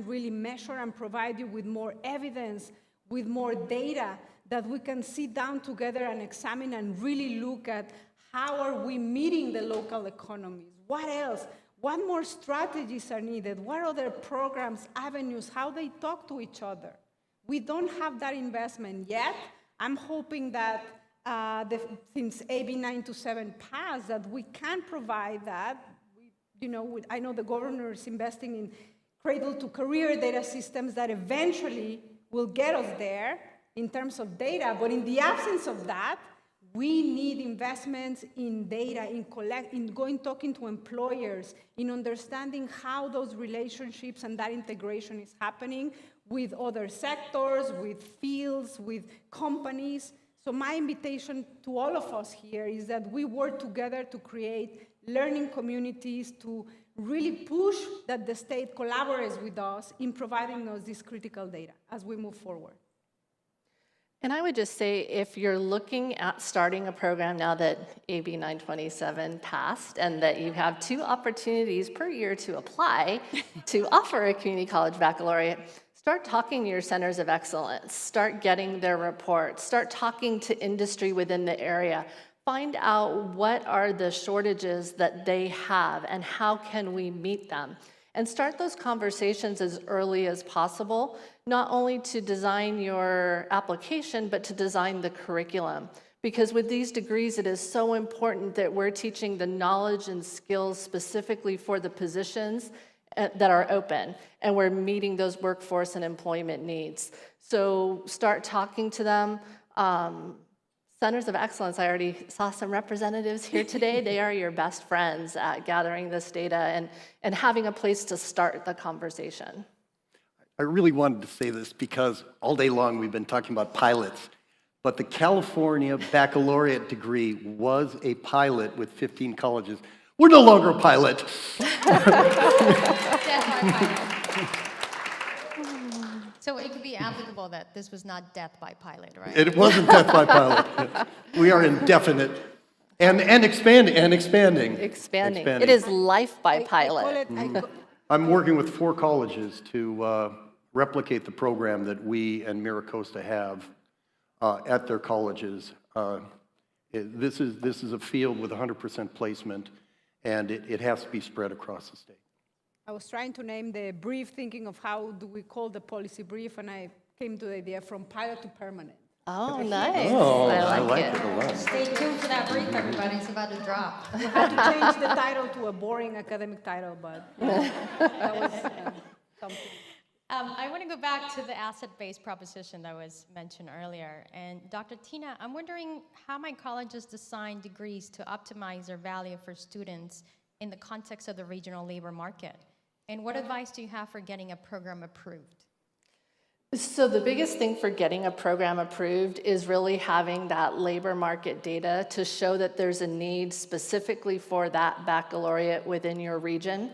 really measure and provide you with more evidence, with more data, that we can sit down together and examine and really look at how are we meeting the local economies? What else? What more strategies are needed? What other programs, avenues, how they talk to each other? We don't have that investment yet. I'm hoping that since AB 927 passed, that we can provide that. I know the governor is investing in cradle-to-career data systems that eventually will get us there in terms of data. But in the absence of that, we need investments in data, in going talking to employers, in understanding how those relationships and that integration is happening with other sectors, with fields, with companies. So my invitation to all of us here is that we work together to create learning communities, to really push that the state collaborates with us in providing us this critical data as we move forward. And I would just say, if you're looking at starting a program now that AB 927 passed and that you have 2 opportunities per year to apply to offer a community college baccalaureate, start talking to your centers of excellence, start getting their reports, start talking to industry within the area, find out what are the shortages that they have and how can we meet them. And start those conversations as early as possible, not only to design your application, but to design the curriculum. Because with these degrees, it is so important that we're teaching the knowledge and skills specifically for the positions that are open, and we're meeting those workforce and employment needs. So start talking to them. Centers of Excellence, I already saw some representatives here today. They are your best friends at gathering this data and having a place to start the conversation. I really wanted to say this because all day long we've been talking about pilots, but the California baccalaureate degree was a pilot with 15 colleges. We're no longer a pilot. So it could be applicable that this was not death by pilot, right? It wasn't death by pilot. We are indefinite and expanding. Expanding. It is life by pilot. I'm working with 4 colleges to replicate the program that we and MiraCosta have at their colleges. This is a field with 100% placement, and it has to be spread across the state. I was trying to name the brief, thinking of how do we call the policy brief, and I came to the idea from pilot to permanent. Oh, nice. Oh, I like it a lot. Stay tuned for that brief, everybody. It's about to drop. We had to change the title to a boring academic title, but that was something. I want to go back to the asset-based proposition that was mentioned earlier. And Dr. Tina, I'm wondering how might colleges design degrees to optimize their value for students in the context of the regional labor market? And what advice do you have for getting a program approved? So the biggest thing for getting a program approved is really having that labor market data to show that there's a need specifically for that baccalaureate within your region.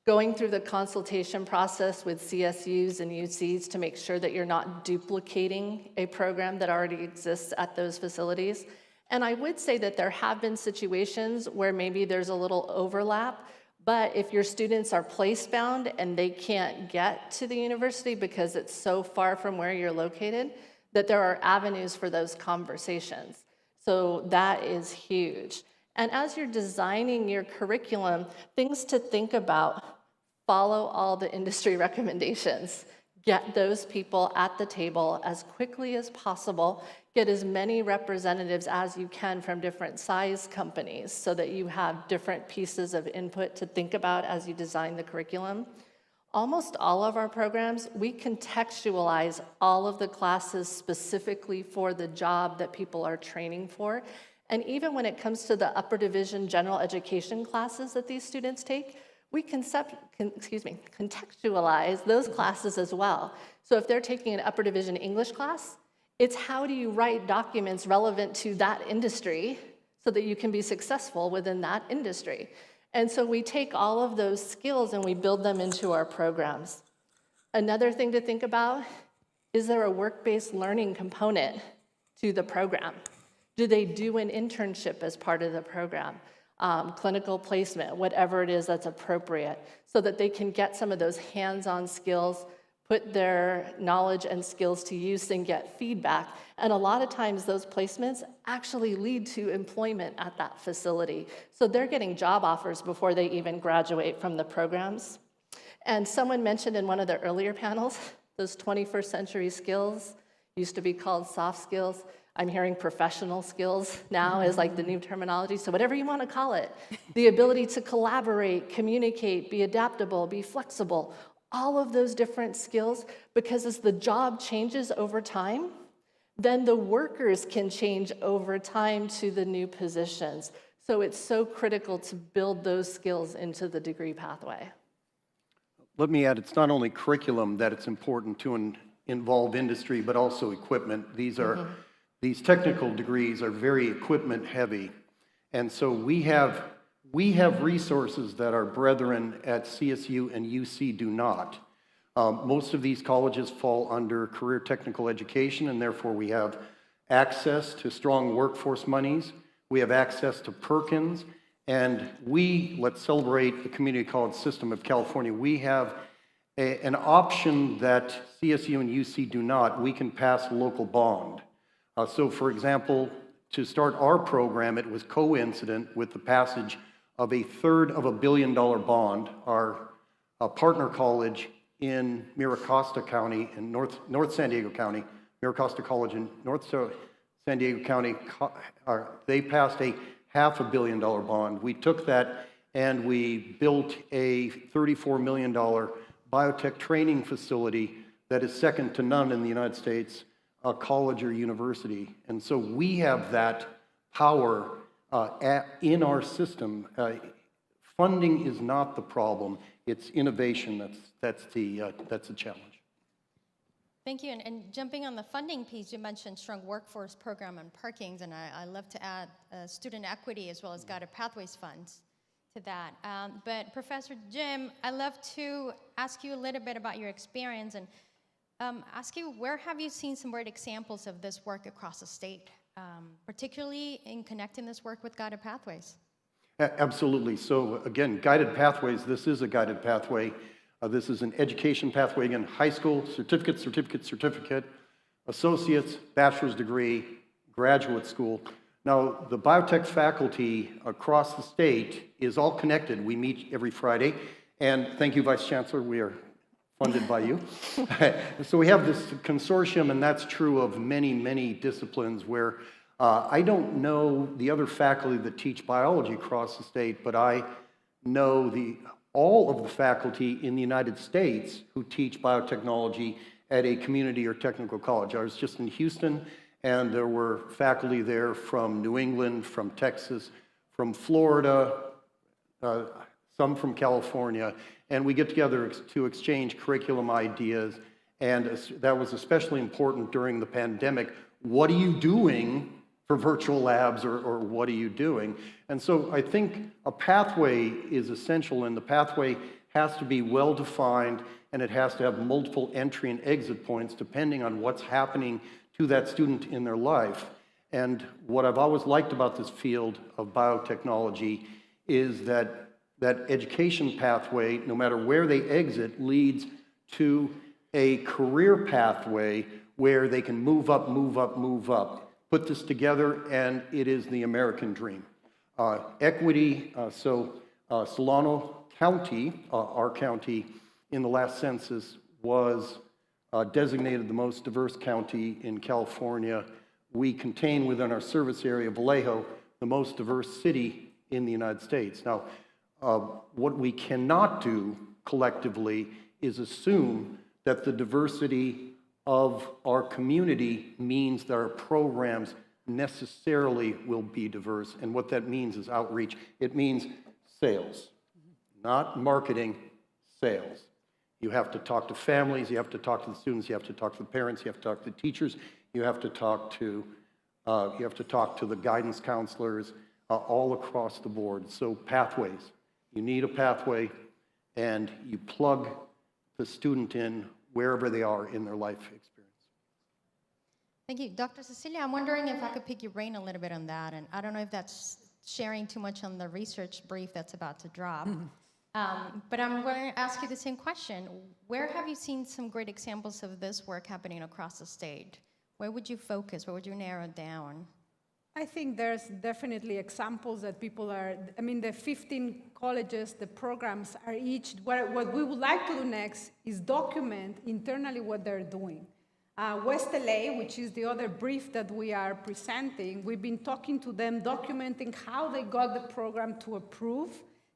Going through the consultation process with CSUs and UCs to make sure that you're not duplicating a program that already exists at those facilities. And I would say that there have been situations where maybe there's a little overlap, but if your students are place-bound and they can't get to the university because it's so far from where you're located, that there are avenues for those conversations. So that is huge. And as you're designing your curriculum, things to think about: follow all the industry recommendations. Get those people at the table as quickly as possible. Get as many representatives as you can from different size companies so that you have different pieces of input to think about as you design the curriculum. Almost all of our programs, we contextualize all of the classes specifically for the job that people are training for. And even when it comes to the upper division general education classes that these students take, we contextualize those classes as well. So if they're taking an upper division English class, it's how do you write documents relevant to that industry so that you can be successful within that industry. And so we take all of those skills and we build them into our programs. Another thing to think about, is there a work-based learning component to the program? Do they do an internship as part of the program? Clinical placement, whatever it is that's appropriate, so that they can get some of those hands-on skills, put their knowledge and skills to use and get feedback. And a lot of times those placements actually lead to employment at that facility. So they're getting job offers before they even graduate from the programs. And someone mentioned in one of the earlier panels, those 21st century skills used to be called soft skills. I'm hearing professional skills now is like the new terminology, so whatever you want to call it. The ability to collaborate, communicate, be adaptable, be flexible, all of those different skills, because as the job changes over time, then the workers can change over time to the new positions. So it's so critical to build those skills into the degree pathway. Let me add, it's not only curriculum that it's important to involve industry, but also equipment. These technical degrees are very equipment heavy. And so we have resources that our brethren at CSU and UC do not. Most of these colleges fall under career technical education, and therefore we have access to strong workforce monies. We have access to Perkins, and let's celebrate the community college system of California. We have an option that CSU and UC do not. We can pass a local bond. So for example, to start our program, it was coincident with the passage of $1/3 billion bond. Our partner college in Mira Costa County in North San Diego County, Mira Costa College in North San Diego County, they passed a $500 million bond. We took that and we built a $34 million biotech training facility that is second to none in the United States, a college or university. And so we have that power in our system. Funding is not the problem, it's innovation that's the challenge. Thank you. And jumping on the funding piece, you mentioned strong workforce program and Perkins, and I love to add student equity as well as guided pathways funds to that. But Professor Jim, I'd love to ask you a little bit about your experience and ask you, where have you seen some great examples of this work across the state, particularly in connecting this work with guided pathways? Absolutely. So again, guided pathways, this is a guided pathway. This is an education pathway, again, high school, certificate, associates, bachelor's degree, graduate school. Now, the biotech faculty across the state is all connected. We meet every Friday, and thank you, Vice Chancellor, we are funded by you. So we have this consortium, and that's true of many, many disciplines where I don't know the other faculty that teach biology across the state, but I know all of the faculty in the United States who teach biotechnology at a community or technical college. I was just in Houston, and there were faculty there from New England, from Texas, from Florida, some from California, and we get together to exchange curriculum ideas And that was especially important during the pandemic. What are you doing for virtual labs, or what are you doing? And so I think a pathway is essential, and the pathway has to be well-defined, and it has to have multiple entry and exit points depending on what's happening to that student in their life. And what I've always liked about this field of biotechnology is that education pathway, no matter where they exit, leads to a career pathway where they can move up, move up, move up. Put this together, and it is the American dream. Equity, Solano County, our county, in the last census was designated the most diverse county in California. We contain within our service area, Vallejo, the most diverse city in the United States. Now, what we cannot do collectively is assume that the diversity of our community means that our programs necessarily will be diverse. And what that means is outreach. It means sales, not marketing, sales. You have to talk to families, you have to talk to the students, you have to talk to the parents, you have to talk to the teachers, you have to talk to the guidance counselors, all across the board. So pathways. You need a pathway, and you plug the student in wherever they are in their life experience. Thank you. Dr. Cecilia, I'm wondering if I could pick your brain a little bit on that, and I don't know if that's sharing too much on the research brief that's about to drop. But I'm going to ask you the same question. Where have you seen some great examples of this work happening across the state? Where would you focus? Where would you narrow down? I think there's definitely examples that people are, I mean, the 15 colleges, the programs are each, what we would like to do next is document internally what they're doing. West LA, which is the other brief that we are presenting, we've been talking to them, documenting how they got the program to approve,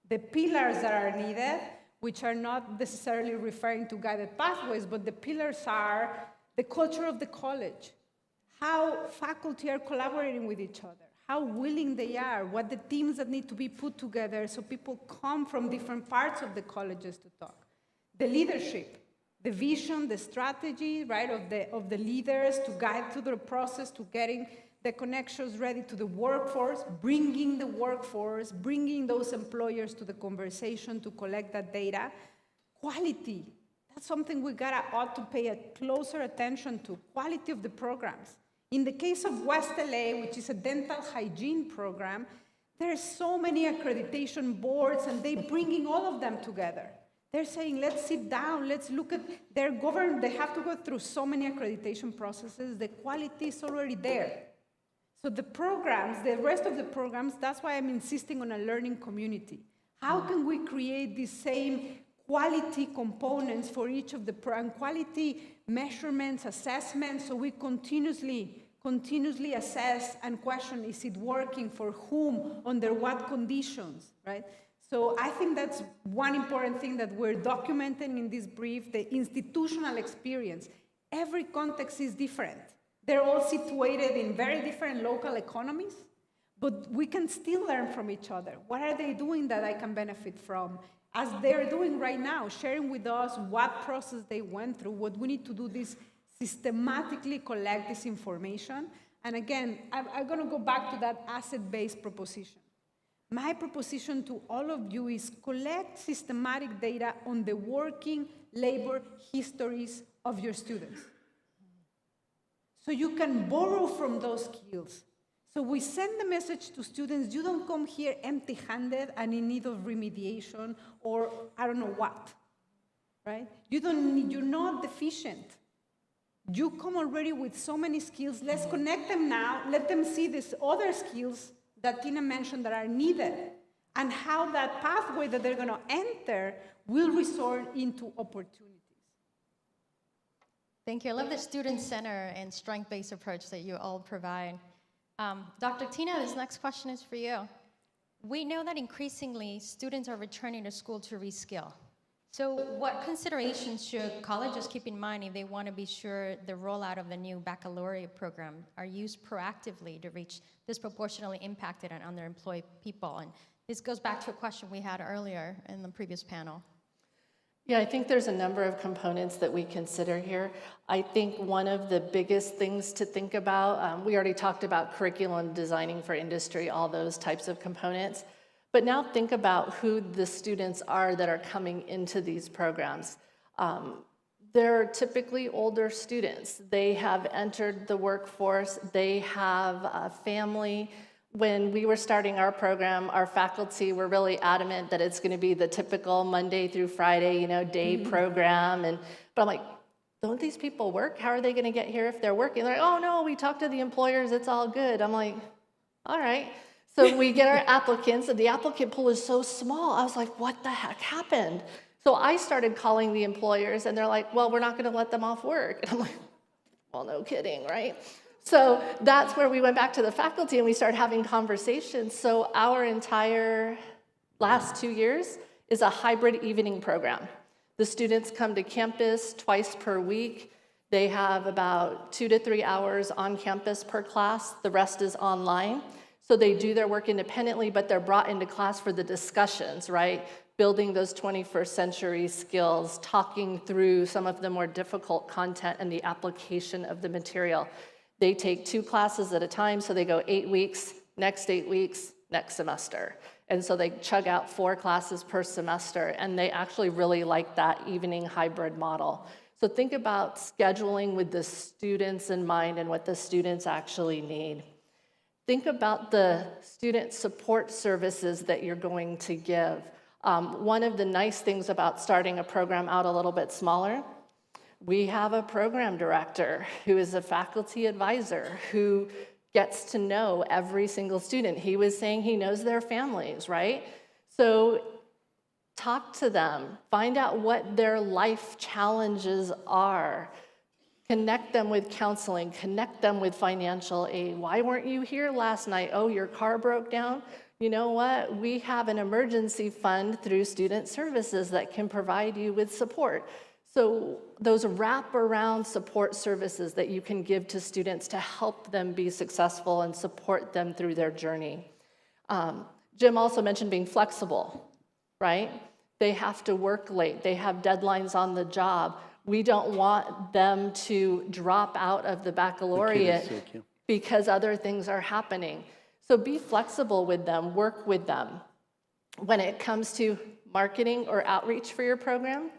the pillars that are needed, which are not necessarily referring to guided pathways, but the pillars are the culture of the college, how faculty are collaborating with each other, how willing they are, what the teams that need to be put together so people come from different parts of the colleges to talk. The leadership, the vision, the strategy, right, of the leaders to guide through the process to getting the connections ready to the workforce, bringing the workforce, bringing those employers to the conversation to collect that data. Quality, that's something we ought to pay a closer attention to, quality of the programs. In the case of West LA, which is a dental hygiene program, there's so many accreditation boards, and they're bringing all of them together. They're saying, let's sit down, let's look at their government. They have to go through so many accreditation processes. The quality is already there. So the programs, the rest of the programs, that's why I'm insisting on a learning community. How can we create the same quality components for each of the quality measurements, assessments, so we continuously assess and question, is it working for whom, under what conditions, right? So I think that's one important thing that we're documenting in this brief, the institutional experience. Every context is different. They're all situated in very different local economies, but we can still learn from each other. What are they doing that I can benefit from? As they're doing right now, sharing with us what process they went through, what we need to do is systematically collect this information. And again, I'm going to go back to that asset-based proposition. My proposition to all of you is collect systematic data on the working labor histories of your students. So you can borrow from those skills. So we send the message to students, you don't come here empty-handed and in need of remediation or I don't know what, right? You're not deficient. You come already with so many skills. Let's connect them now. Let them see these other skills that Tina mentioned that are needed and how that pathway that they're going to enter will result into opportunities. Thank you. I love the student center and strength-based approach that you all provide. Dr. Tina, this next question is for you. We know that increasingly students are returning to school to reskill. So what considerations should colleges keep in mind if they want to be sure the rollout of the new baccalaureate program are used proactively to reach disproportionately impacted and underemployed people? And this goes back to a question we had earlier in the previous panel. Yeah, I think there's a number of components that we consider here. I think one of the biggest things to think about, we already talked about curriculum designing for industry, all those types of components. But now think about who the students are that are coming into these programs. They're typically older students. They have entered the workforce. They have a family. When we were starting our program, our faculty were really adamant that it's going to be the typical Monday through Friday, day program. But I'm like, don't these people work? How are they going to get here if they're working? They're like, oh no, we talked to the employers, it's all good. I'm like, all right. So we get our applicants, and the applicant pool is so small. I was like, what the heck happened? So I started calling the employers, and they're like, well, we're not going to let them off work. And I'm like, well, no kidding, right? So that's where we went back to the faculty and we started having conversations. So our entire last 2 years is a hybrid evening program. The students come to campus twice per week. They have about 2 to 3 hours on campus per class. The rest is online. So they do their work independently, but they're brought into class for the discussions, right? Building those 21st century skills, talking through some of the more difficult content and the application of the material. They take 2 classes at a time, so they go 8 weeks, next 8 weeks, next semester. And so they chug out 4 classes per semester, and they actually really like that evening hybrid model. So think about scheduling with the students in mind and what the students actually need. Think about the student support services that you're going to give. One of the nice things about starting a program out a little bit smaller, we have a program director who is a faculty advisor who gets to know every single student. He was saying he knows their families, right? So talk to them, find out what their life challenges are, connect them with counseling, connect them with financial aid. Why weren't you here last night? Oh, your car broke down? You know what? We have an emergency fund through student services that can provide you with support. So those wraparound support services that you can give to students to help them be successful and support them through their journey. Jim also mentioned being flexible, right? They have to work late. They have deadlines on the job. We don't want them to drop out of the baccalaureate because other things are happening. So be flexible with them, work with them. When it comes to marketing or outreach for your program,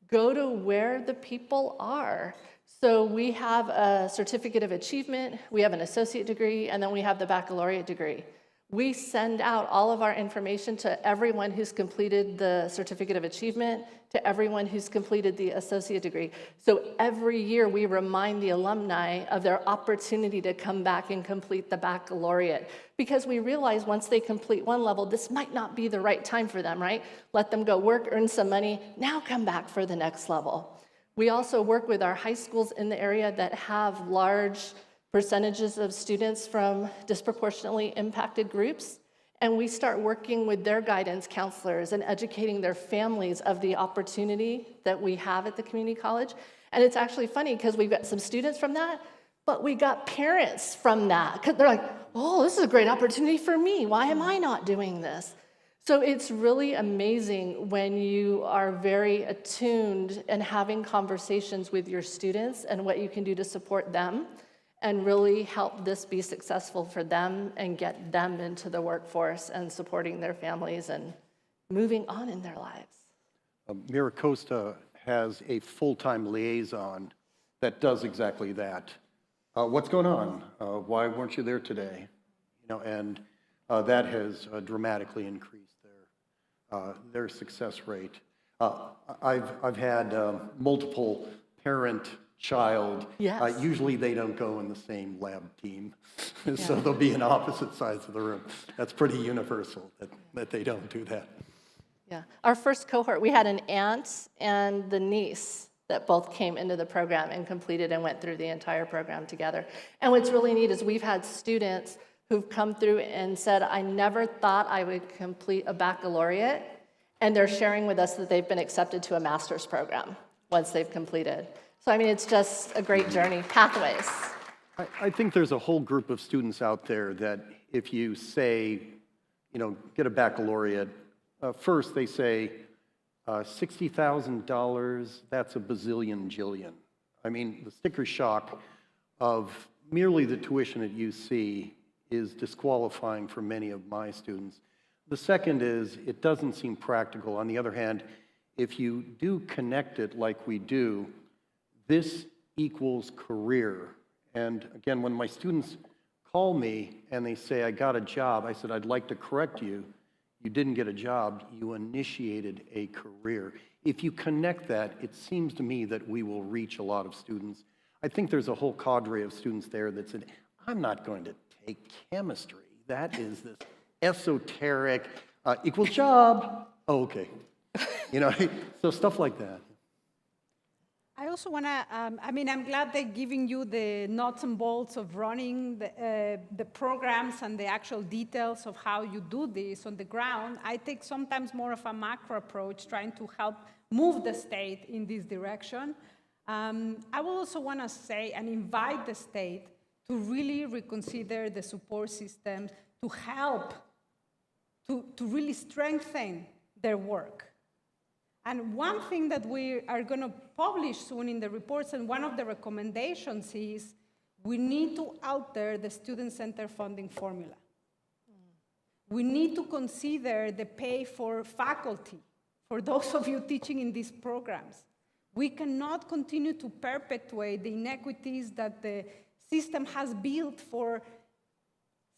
go to where the people are. So we have a certificate of achievement, we have an associate degree, and then we have the baccalaureate degree. We send out all of our information to everyone who's completed the certificate of achievement, to everyone who's completed the associate degree. So every year we remind the alumni of their opportunity to come back and complete the baccalaureate, because we realize once they complete one level, this might not be the right time for them, right? Let them go work, earn some money, now come back for the next level. We also work with our high schools in the area that have large percentages of students from disproportionately impacted groups, and we start working with their guidance counselors and educating their families of the opportunity that we have at the community college. And it's actually funny because we've got some students from that, but we got parents from that, because they're like, oh, this is a great opportunity for me. Why am I not doing this? So it's really amazing when you are very attuned and having conversations with your students and what you can do to support them and really help this be successful for them and get them into the workforce and supporting their families and moving on in their lives. MiraCosta has a full-time liaison that does exactly that. What's going on? Why weren't you there today? And that has dramatically increased their success rate. I've had multiple parent-child. Yes. Usually they don't go in the same lab team, so they'll be in opposite sides of the room. That's pretty universal that they don't do that. Yeah, our first cohort, we had an aunt and the niece that both came into the program and completed and went through the entire program together. And what's really neat is we've had students who've come through and said, I never thought I would complete a baccalaureate, and they're sharing with us that they've been accepted to a master's program once they've completed. So, I mean, it's just a great journey, pathways. I think there's a whole group of students out there that if you say, get a baccalaureate, first they say, $60,000, that's a bazillion jillion. I mean, the sticker shock of merely the tuition at UC is disqualifying for many of my students. The second is, it doesn't seem practical. On the other hand, if you do connect it like we do, this equals career. And again, when my students call me and they say, I got a job, I said, I'd like to correct you. You didn't get a job, you initiated a career. If you connect that, it seems to me that we will reach a lot of students. I think there's a whole cadre of students there that said, I'm not going to take chemistry. That is this esoteric, equals job. Oh, okay. You know, so stuff like that. I also want to, I'm glad they're giving you the nuts and bolts of running the programs and the actual details of how you do this on the ground. I take sometimes more of a macro approach, trying to help move the state in this direction. I will also want to say and invite the state to really reconsider the support systems to help, to really strengthen their work. And one thing that we are going to publish soon in the reports, and one of the recommendations is we need to alter the student-centered funding formula. We need to consider the pay for faculty, for those of you teaching in these programs. We cannot continue to perpetuate the inequities that the system has built for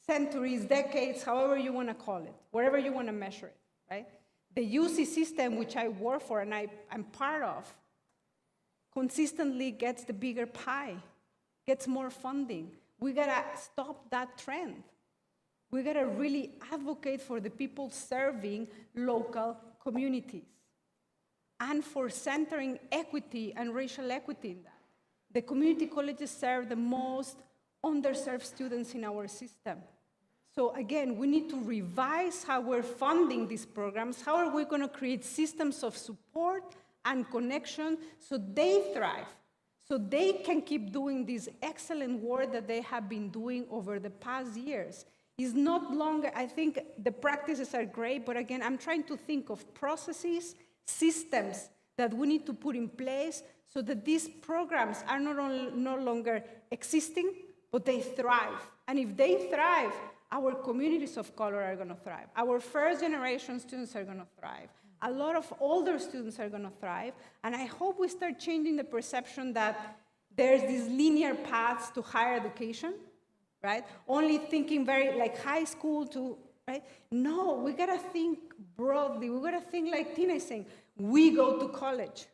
centuries, decades, however you want to call it, wherever you want to measure it, right? The UC system, which I work for and I'm part of, consistently gets the bigger pie, gets more funding. We gotta stop that trend. We gotta really advocate for the people serving local communities and for centering equity and racial equity in that. The community colleges serve the most underserved students in our system. So again, we need to revise how we're funding these programs. How are we going to create systems of support and connection so they thrive, so they can keep doing this excellent work that they have been doing over the past years? It's not longer, I think the practices are great, but again, I'm trying to think of processes, systems that we need to put in place so that these programs are no longer existing, but they thrive. And if they thrive, our communities of color are going to thrive. Our first generation students are going to thrive. A lot of older students are going to thrive. And I hope we start changing the perception that there's these linear paths to higher education, right? Only thinking very like high school to, right? No, we got to think broadly. We got to think like Tina is saying, we go to college.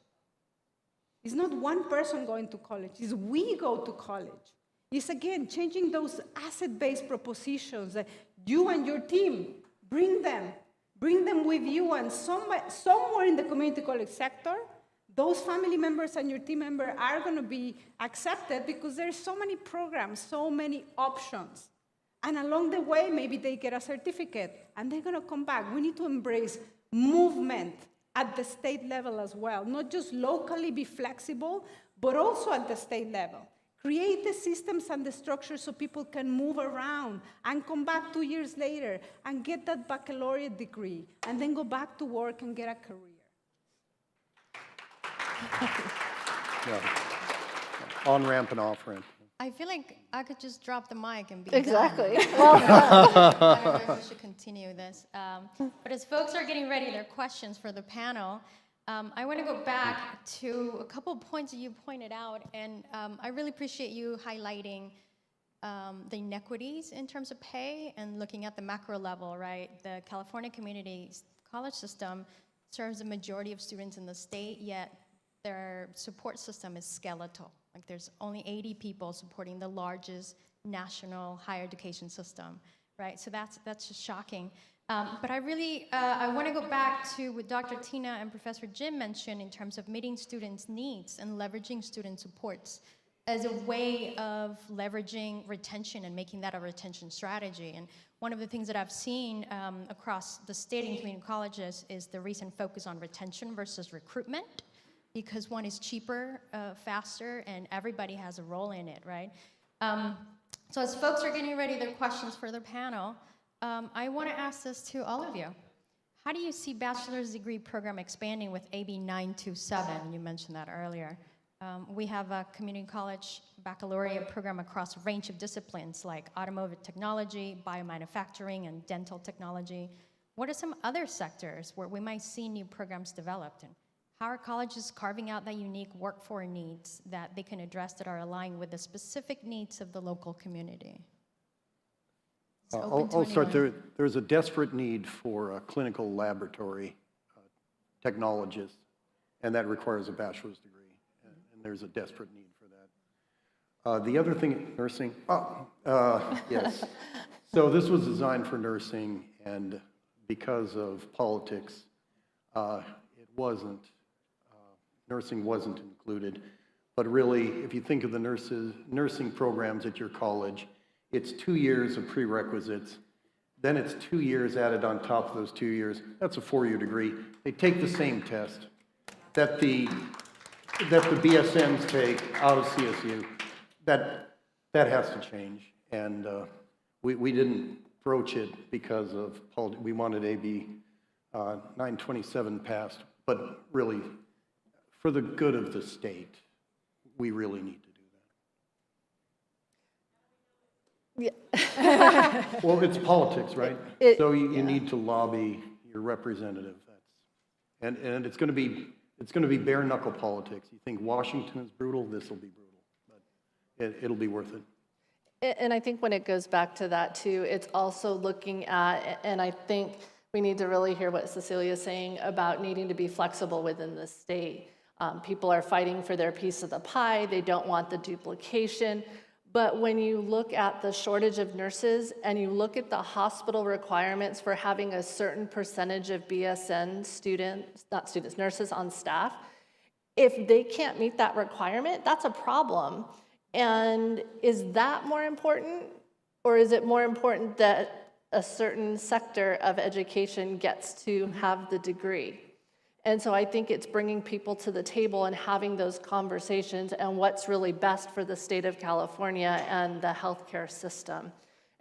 It's not one person going to college. It's we go to college. It's, again, changing those asset-based propositions that you and your team, bring them with you, and somewhere in the community college sector, those family members and your team member are going to be accepted because there's so many programs, so many options. And along the way, maybe they get a certificate, and they're going to come back. We need to embrace movement at the state level as well, not just locally be flexible, but also at the state level. Create the systems and the structures so people can move around and come back 2 years later and get that baccalaureate degree and then go back to work and get a career. Yeah. On-ramp and off-ramp. I feel like I could just drop the mic and be Exactly. done. Well I don't know if we should continue this. But as folks are getting ready their questions for the panel, I want to go back to a couple of points that you pointed out, and I really appreciate you highlighting the inequities in terms of pay and looking at the macro level, right? The California community college system serves the majority of students in the state, yet their support system is skeletal. Like there's only 80 people supporting the largest national higher education system, right? So that's just shocking. But I really, I want to go back to what Dr. Tina and Professor Jim mentioned in terms of meeting students' needs and leveraging student supports as a way of leveraging retention and making that a retention strategy. And one of the things that I've seen across the state and community colleges is the recent focus on retention versus recruitment, because one is cheaper, faster, and everybody has a role in it, right? So as folks are getting ready their questions for the panel, I want to ask this to all of you. how do you see bachelor's degree program expanding with AB 927? You mentioned that earlier. We have a community college baccalaureate program across a range of disciplines like automotive technology, biomanufacturing, and dental technology. What are some other sectors where we might see new programs developed? And how are colleges carving out that unique workforce needs that they can address that are aligned with the specific needs of the local community? I'll start there. There's a desperate need for a clinical laboratory technologists, and that requires a bachelor's degree. And there's a desperate need for that. The other thing, nursing. Yes. So this was designed for nursing, and because of politics, it wasn't. Nursing wasn't included. But really, if you think of the nursing programs at your college, it's 2 years of prerequisites. Then it's 2 years added on top of those 2 years. That's a 4-year degree. They take the same test that the BSNs take out of CSU. That has to change. And we didn't broach it because of politics. We wanted AB 927 passed. But really, for the good of the state, we really need to do that. Yeah. Well, it's politics, right? So you need to lobby your representative. And it's going to be bare knuckle politics. You think Washington is brutal, this will be brutal, but it'll be worth it. And I think when it goes back to that too, it's also looking at, and I think we need to really hear what Cecilia's saying about needing to be flexible within the state. People are fighting for their piece of the pie. They don't want the duplication. But when you look at the shortage of nurses and you look at the hospital requirements for having a certain percentage of BSN nurses on staff, if they can't meet that requirement, that's a problem. And is that more important? Or is it more important that a certain sector of education gets to have the degree? And so I think it's bringing people to the table and having those conversations and what's really best for the state of California and the healthcare system.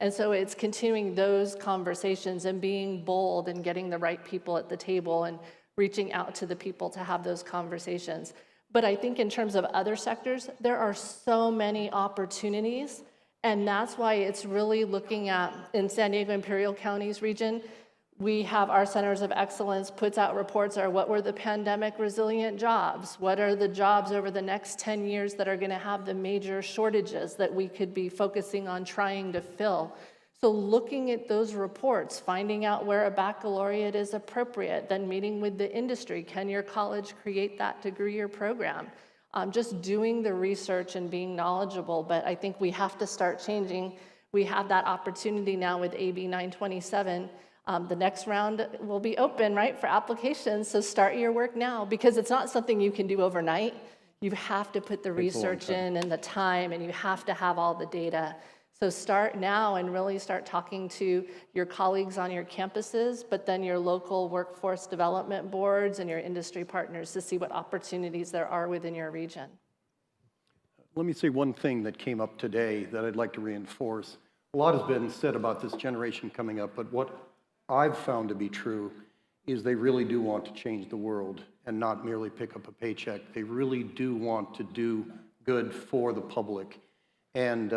And so it's continuing those conversations and being bold and getting the right people at the table and reaching out to the people to have those conversations. But I think in terms of other sectors, there are so many opportunities, and that's why it's really looking at, in San Diego Imperial County's region, we have our centers of excellence puts out reports are what were the pandemic resilient jobs? What are the jobs over the next 10 years that are going to have the major shortages that we could be focusing on trying to fill? So looking at those reports, finding out where a baccalaureate is appropriate, then meeting with the industry. Can your college create that degree or program? Just doing the research and being knowledgeable, but I think we have to start changing. We have that opportunity now with AB 927. The next round will be open, right, for applications, so start your work now, because it's not something you can do overnight. You have to put the research in and the time, and you have to have all the data. So start now and really start talking to your colleagues on your campuses, but then your local workforce development boards and your industry partners to see what opportunities there are within your region. Let me say one thing that came up today that I'd like to reinforce. A lot has been said about this generation coming up, but what I've found to be true is they really do want to change the world and not merely pick up a paycheck. They really do want to do good for the public. And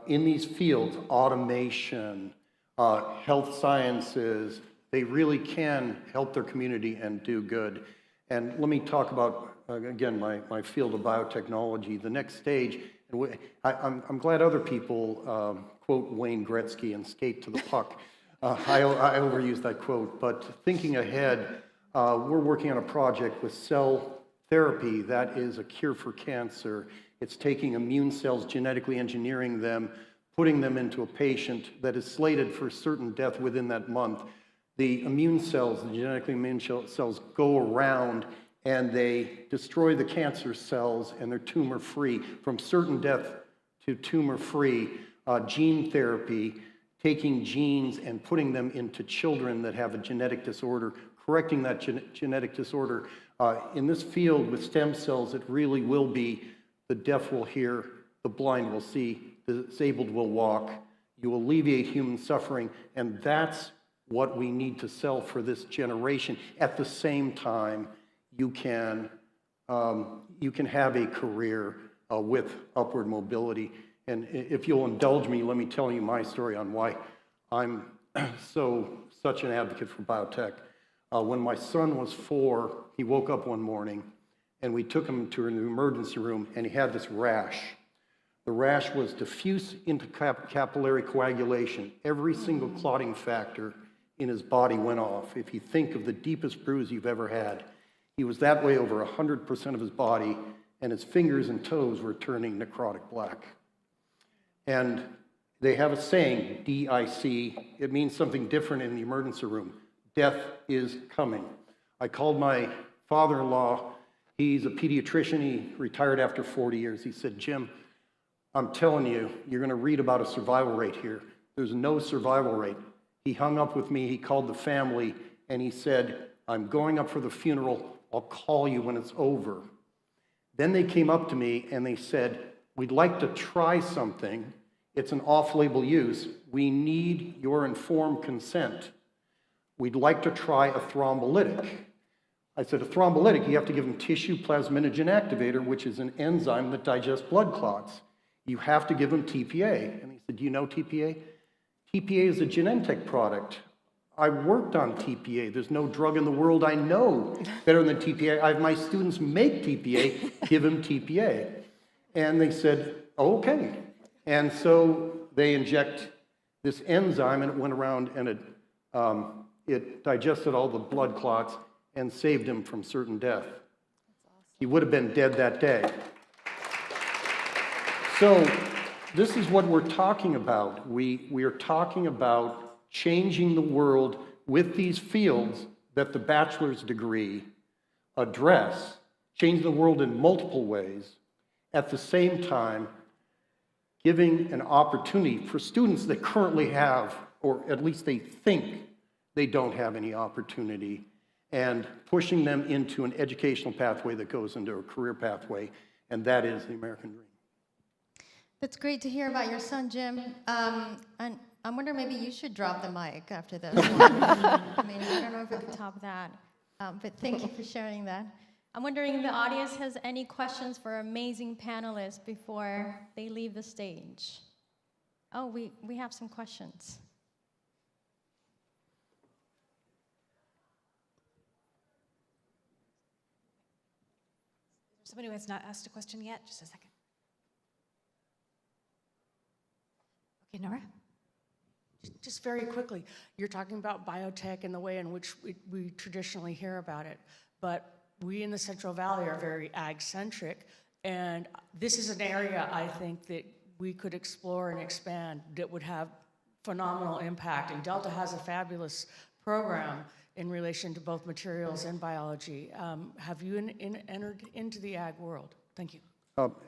in these fields, automation, health sciences, they really can help their community and do good. And let me talk about, again, my field of biotechnology. The next stage, and I'm glad other people quote Wayne Gretzky and skate to the puck. I overuse that quote, but thinking ahead, we're working on a project with cell therapy that is a cure for cancer. It's taking immune cells, genetically engineering them, putting them into a patient that is slated for certain death within that month. The immune cells, the genetically immune cells go around and they destroy the cancer cells and they're tumor-free. From certain death to tumor-free, gene therapy, taking genes and putting them into children that have a genetic disorder, correcting that genetic disorder. In this field with stem cells, it really will be the deaf will hear, the blind will see, the disabled will walk. You alleviate human suffering, and that's what we need to sell for this generation. At the same time, you can have a career with upward mobility. And if you'll indulge me, let me tell you my story on why I'm such an advocate for biotech. When my son was 4, he woke up one morning and we took him to an emergency room and he had this rash. The rash was diffuse capillary coagulation. Every single clotting factor in his body went off. If you think of the deepest bruise you've ever had, he was that way over 100% of his body, and his fingers and toes were turning necrotic black. And they have a saying, DIC, it means something different in the emergency room. Death is coming. I called my father-in-law. He's a pediatrician. He retired after 40 years. He said, Jim, I'm telling you, you're going to read about a survival rate here. There's no survival rate. He hung up with me. He called the family, and he said, I'm going up for the funeral. I'll call you when it's over. Then they came up to me, and they said, we'd like to try something. It's an off-label use. We need your informed consent. We'd like to try a thrombolytic. I said, a thrombolytic, you have to give them tissue plasminogen activator, which is an enzyme that digests blood clots. You have to give them TPA. And he said, do you know TPA? TPA is a Genentech product. I worked on TPA. There's no drug in the world I know better than TPA. I have my students make TPA, give them TPA. And they said, okay. And so they inject this enzyme, and it went around and it digested all the blood clots and saved him from certain death. He would have been dead that day. So this is what we're talking about. We are talking about changing the world with these fields that the bachelor's degree address, changing the world in multiple ways, at the same time giving an opportunity for students that currently have, or at least they think they don't have any opportunity, and pushing them into an educational pathway that goes into a career pathway, and that is the American dream. That's great to hear about your son, Jim. And I'm wondering maybe you should drop the mic after this one. I mean, I don't know if we could top that. But thank you for sharing that. I'm wondering if the audience has any questions for our amazing panelists before they leave the stage. Oh, we have some questions. Somebody who has not asked a question yet? Just a second. Okay, Nora? Just very quickly, you're talking about biotech and the way in which we traditionally hear about it, but we in the Central Valley are very ag-centric, and this is an area I think that we could explore and expand that would have phenomenal impact, and Delta has a fabulous program in relation to both materials and biology. Have you entered into the ag world? Thank you.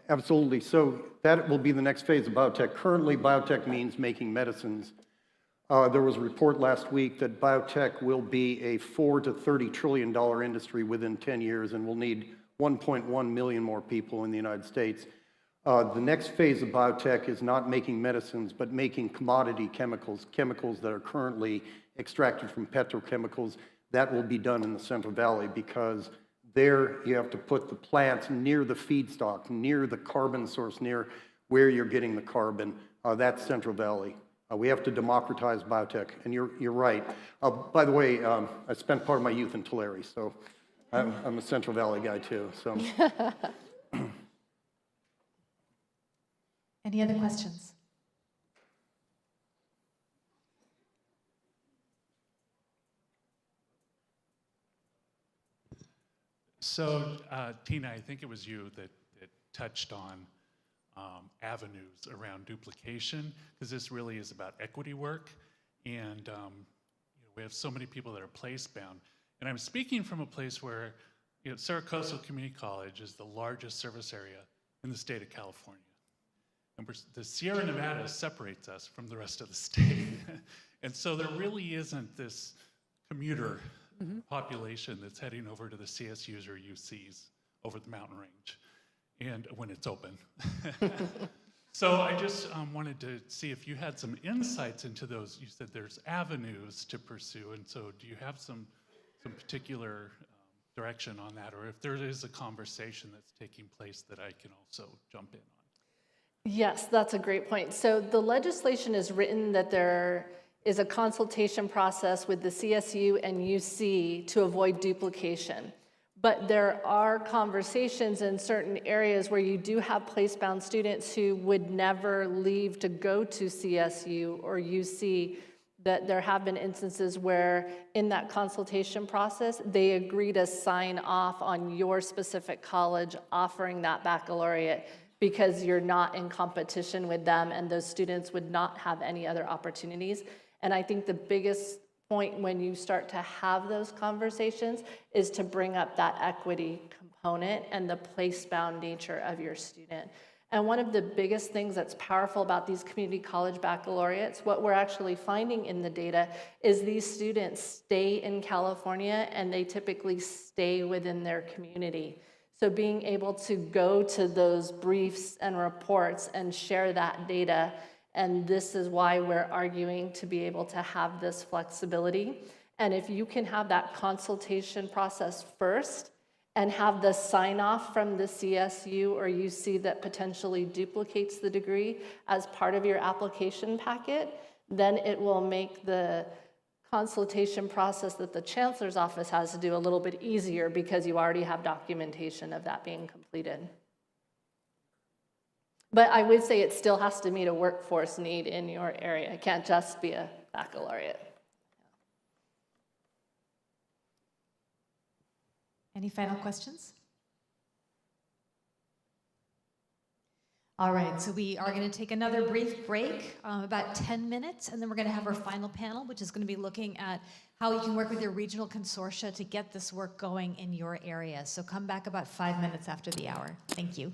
Absolutely. So that will be the next phase of biotech. Currently, biotech means making medicines. There was a report last week that biotech will be a $4 to $30 trillion industry within 10 years, and we'll need 1.1 million more people in the United States. The next phase of biotech is not making medicines, but making commodity chemicals, chemicals that are currently extracted from petrochemicals. That will be done in the Central Valley, because there you have to put the plants near the feedstock, near the carbon source, near where you're getting the carbon. That's Central Valley. We have to democratize biotech, and you're right. By the way, I spent part of my youth in Tulare, so I'm a Central Valley guy too. So. Any other questions? So, Tina, I think it was you that touched on avenues around duplication, because this really is about equity work, and we have so many people that are place-bound. And I'm speaking from a place where Cerro Coastal Community College is the largest service area in the state of California. And the Sierra Nevada separates us from the rest of the state. And so there really isn't this commuter population that's heading over to the CSUs or UCs over the mountain range, and when it's open. So I just wanted to see if you had some insights into those. You said there's avenues to pursue, and so do you have some particular direction on that, or if there is a conversation that's taking place that I can also jump in on? Yes, that's a great point. So the legislation is written that there is a consultation process with the CSU and UC to avoid duplication. But there are conversations in certain areas where you do have place-bound students who would never leave to go to CSU or UC, that there have been instances where in that consultation process, they agree to sign off on your specific college offering that baccalaureate because you're not in competition with them and those students would not have any other opportunities. And I think the biggest point when you start to have those conversations is to bring up that equity component and the place-bound nature of your student. And one of the biggest things that's powerful about these community college baccalaureates, what we're actually finding in the data is these students stay in California and they typically stay within their community. So being able to go to those briefs and reports and share that data, and this is why we're arguing to be able to have this flexibility. And if you can have that consultation process first and have the sign off from the CSU or UC that potentially duplicates the degree as part of your application packet, then it will make the consultation process that the chancellor's office has to do a little bit easier because you already have documentation of that being completed. But I would say it still has to meet a workforce need in your area. It can't just be a baccalaureate. Any final questions? All right, so we are going to take another brief break, about 10 minutes, and then we're going to have our final panel, which is going to be looking at how you can work with your regional consortia to get this work going in your area. So come back about 5 minutes after the hour. Thank you.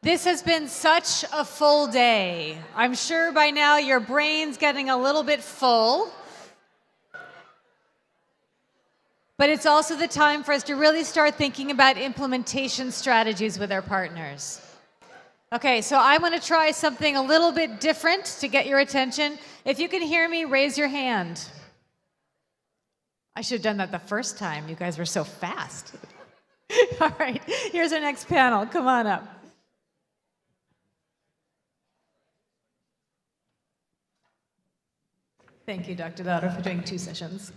This has been such a full day. I'm sure by now your brain's getting a little bit full. But it's also the time for us to really start thinking about implementation strategies with our partners. Okay, so I want to try something a little bit different to get your attention. If you can hear me, raise your hand. I should have done that the first time. You guys were so fast. All right, here's our next panel. Come on up. Thank you, Dr. Dowder, for doing 2 sessions.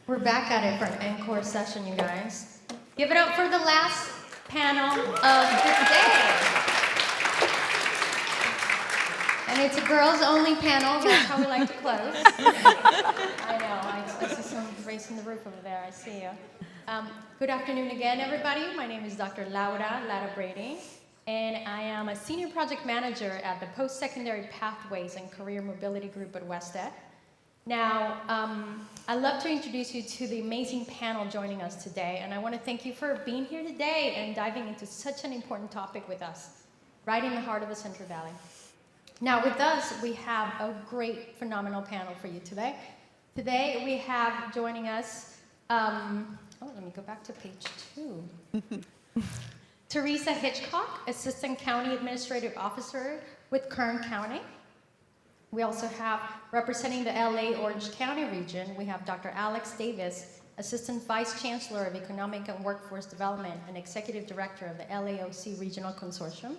We're back at it for an encore session, you guys. Give it up for the last panel of the day. And it's a girls-only panel. That's how we like to close. I know. I see some racing the roof over there. I see you. Good afternoon again, everybody. My name is Dr. Lara Brady, and I am a senior project manager at the Post-Secondary Pathways and Career Mobility Group at WestEd. Now, I'd love to introduce you to the amazing panel joining us today, and I want to thank you for being here today and diving into such an important topic with us, right in the heart of the Central Valley. Now, with us, we have a great, phenomenal panel for you today. Today, we have joining us, let me go back to page 2. Teresa Hitchcock, Assistant County Administrative Officer with Kern County. We also have, representing the LA Orange County region, we have Dr. Alex Davis, Assistant Vice Chancellor of Economic and Workforce Development and Executive Director of the LAOC Regional Consortium.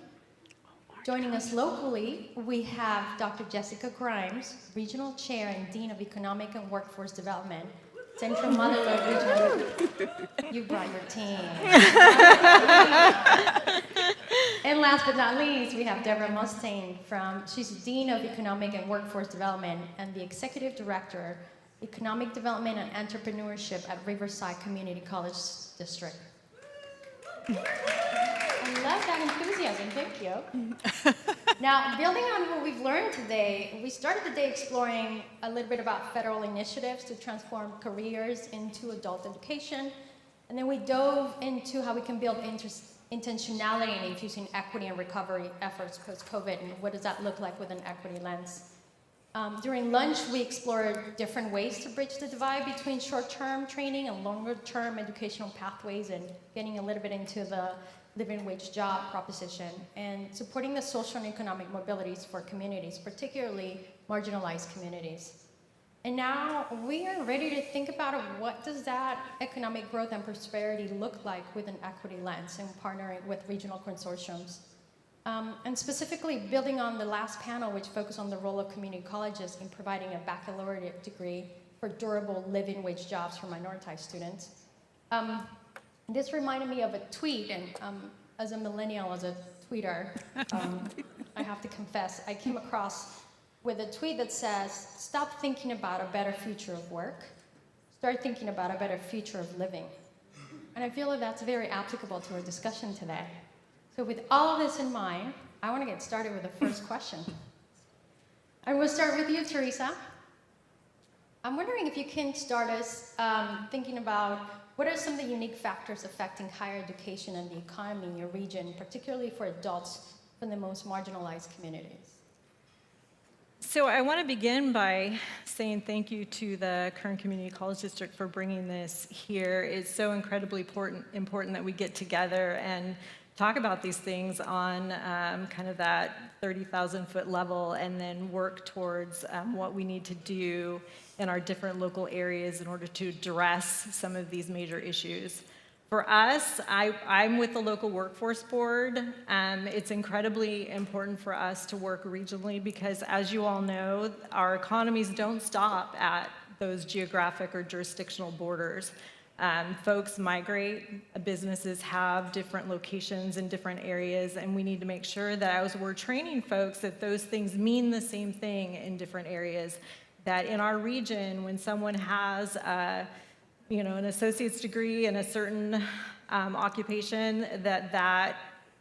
Joining us locally, we have Dr. Jessica Grimes, Regional Chair and Dean of Economic and Workforce Development, Central Motherlode Regional. You brought your team. And last but not least, we have Deborah Mustaine she's Dean of Economic and Workforce Development and the Executive Director, Economic Development and Entrepreneurship at Riverside Community College District. I love that enthusiasm, thank you. Now, building on what we've learned today, we started the day exploring a little bit about federal initiatives to transform careers into adult education, and then we dove into how we can build intentionality in infusing equity and recovery efforts post-COVID, and what does that look like with an equity lens. During lunch, we explored different ways to bridge the divide between short-term training and longer-term educational pathways, and getting a little bit into the living wage job proposition, and supporting the social and economic mobilities for communities, particularly marginalized communities. And now we are ready to think about what does that economic growth and prosperity look like with an equity lens and partnering with regional consortiums. And specifically building on the last panel, which focused on the role of community colleges in providing a baccalaureate degree for durable living wage jobs for minoritized students. This reminded me of a tweet, and as a millennial, as a tweeter, I have to confess, I came across with a tweet that says, stop thinking about a better future of work, start thinking about a better future of living. And I feel that that's very applicable to our discussion today. So with all of this in mind, I want to get started with the first question. I will start with you, Teresa. I'm wondering if you can start us thinking about what are some of the unique factors affecting higher education and the economy in your region, particularly for adults from the most marginalized communities? So I want to begin by saying thank you to the Kern Community College District for bringing this here. It's so incredibly important that we get together and talk about these things on kind of that 30,000-foot level, and then work towards what we need to do in our different local areas in order to address some of these major issues. For us, I'm with the local workforce board. It's incredibly important for us to work regionally because, as you all know, our economies don't stop at those geographic or jurisdictional borders. Folks migrate, businesses have different locations in different areas, and we need to make sure that as we're training folks that those things mean the same thing in different areas. That in our region, when someone has an associate's degree in a certain occupation, that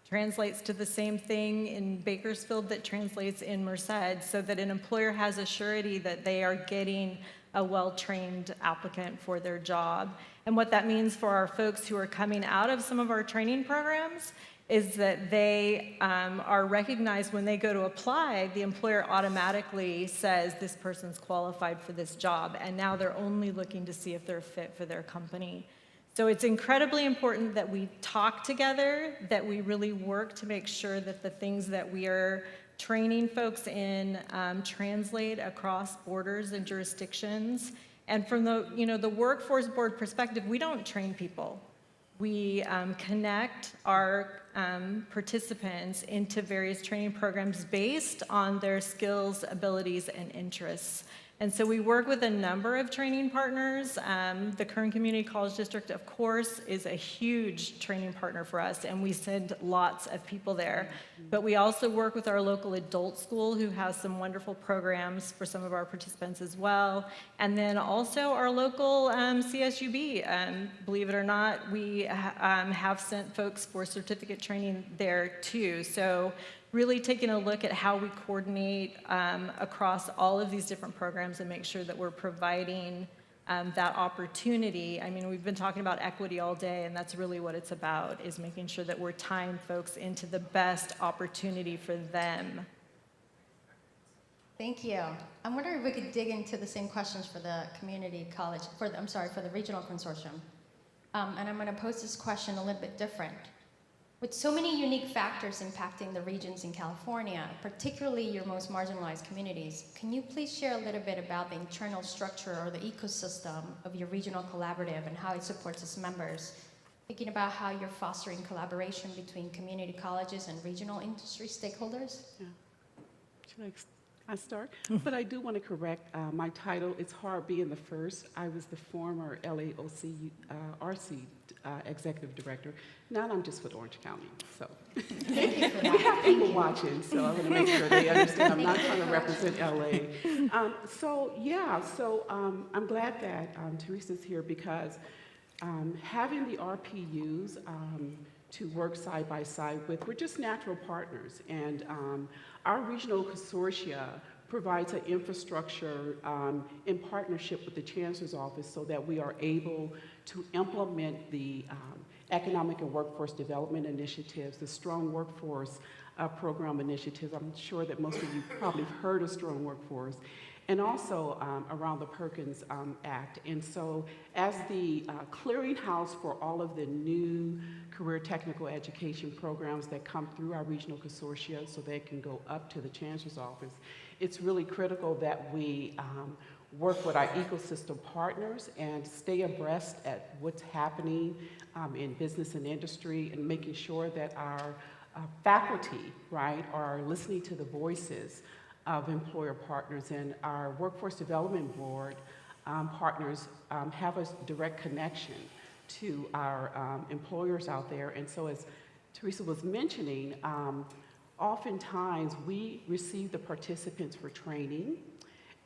translates to the same thing in Bakersfield that translates in Merced, so that an employer has a surety that they are getting a well-trained applicant for their job. And what that means for our folks who are coming out of some of our training programs is that they are recognized when they go to apply, the employer automatically says this person's qualified for this job, and now they're only looking to see if they're fit for their company. So it's incredibly important that we talk together, that we really work to make sure that the things that we are training folks in translate across borders and jurisdictions. And from the workforce board perspective, we don't train people. We connect our participants into various training programs based on their skills, abilities, and interests. And so we work with a number of training partners. The Kern Community College District, of course, is a huge training partner for us, and we send lots of people there. But we also work with our local adult school, who has some wonderful programs for some of our participants as well. And then also our local CSUB. Believe it or not, we have sent folks for certificate training there too. So really taking a look at how we coordinate across all of these different programs and make sure that we're providing that opportunity. I mean, we've been talking about equity all day, and that's really what it's about, is making sure that we're tying folks into the best opportunity for them. Thank you. I'm wondering if we could dig into the same questions for the community college, for the regional consortium. And I'm going to pose this question a little bit different. With so many unique factors impacting the regions in California, particularly your most marginalized communities, can you please share a little bit about the internal structure or the ecosystem of your regional collaborative and how it supports its members? Thinking about how you're fostering collaboration between community colleges and regional industry stakeholders? Yeah. Should I start? But I do want to correct my title. It's hard being the first. I was the former LAOC RC executive director. Now I'm just with Orange County. So thank you for that. We have people watching, so I want to make sure they understand I'm not trying to represent LA. I'm glad that Teresa's here, because having the RPUs to work side by side with, we're just natural partners, and our regional consortia provides an infrastructure in partnership with the Chancellor's Office so that we are able to implement the economic and workforce development initiatives, the Strong Workforce program initiatives. I'm sure that most of you probably have heard of Strong Workforce, and also around the Perkins Act. And so as the clearinghouse for all of the new career technical education programs that come through our regional consortia so they can go up to the Chancellor's Office, it's really critical that we work with our ecosystem partners and stay abreast at what's happening in business and industry, and making sure that our faculty, right, are listening to the voices of employer partners, and our workforce development board partners have a direct connection to our employers out there. And so, as Teresa was mentioning, oftentimes we receive the participants for training,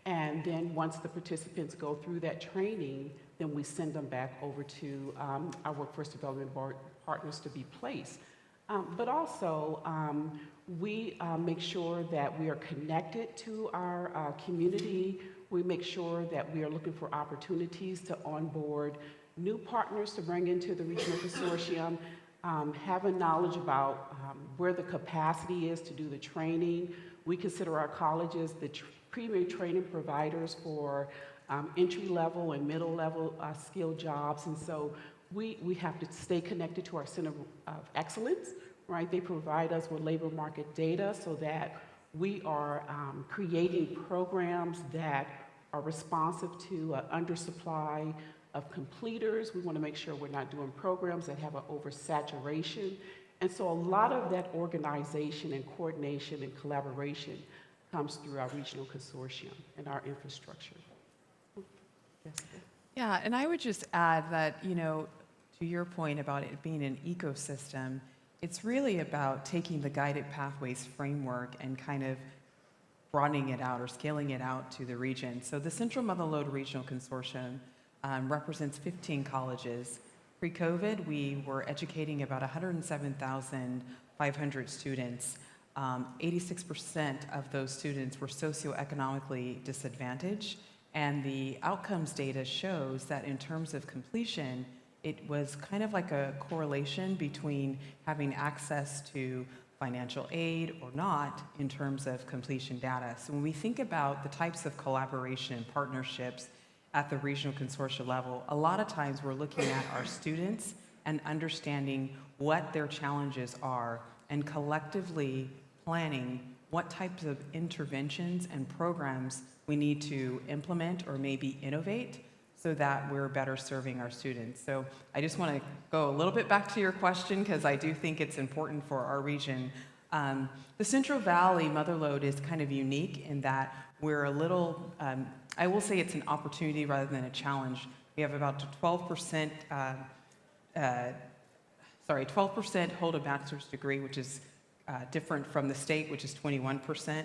and then once the participants go through that training, then we send them back over to our workforce development board partners to be placed. But also, we make sure that we are connected to our community. We make sure that we are looking for opportunities to onboard new partners to bring into the regional consortium, having knowledge about where the capacity is to do the training. We consider our colleges the premier training providers for entry-level and middle-level skilled jobs, and so we have to stay connected to our Center of Excellence, right? They provide us with labor market data so that we are creating programs that are responsive to undersupply of completers. We want to make sure we're not doing programs that have an oversaturation. And so a lot of that organization and coordination and collaboration comes through our regional consortium and our infrastructure. Yes. Yeah, and I would just add that, to your point about it being an ecosystem, it's really about taking the guided pathways framework and kind of broadening it out or scaling it out to the region. So the Central Mother-Lode Regional Consortium represents 15 colleges. Pre-COVID, we were educating about 107,500 students. 86% of those students were socioeconomically disadvantaged, and the outcomes data shows that in terms of completion, it was kind of like a correlation between having access to financial aid or not in terms of completion data. So when we think about the types of collaboration and partnerships at the regional consortia level, a lot of times we're looking at our students and understanding what their challenges are and collectively planning what types of interventions and programs we need to implement or maybe innovate so that we're better serving our students. So I just want to go a little bit back to your question because I do think it's important for our region. The Central Valley Mother Lode is kind of unique in that we're a little, I will say it's an opportunity rather than a challenge. We have about 12% 12% hold a bachelor's degree, which is different from the state, which is 21%.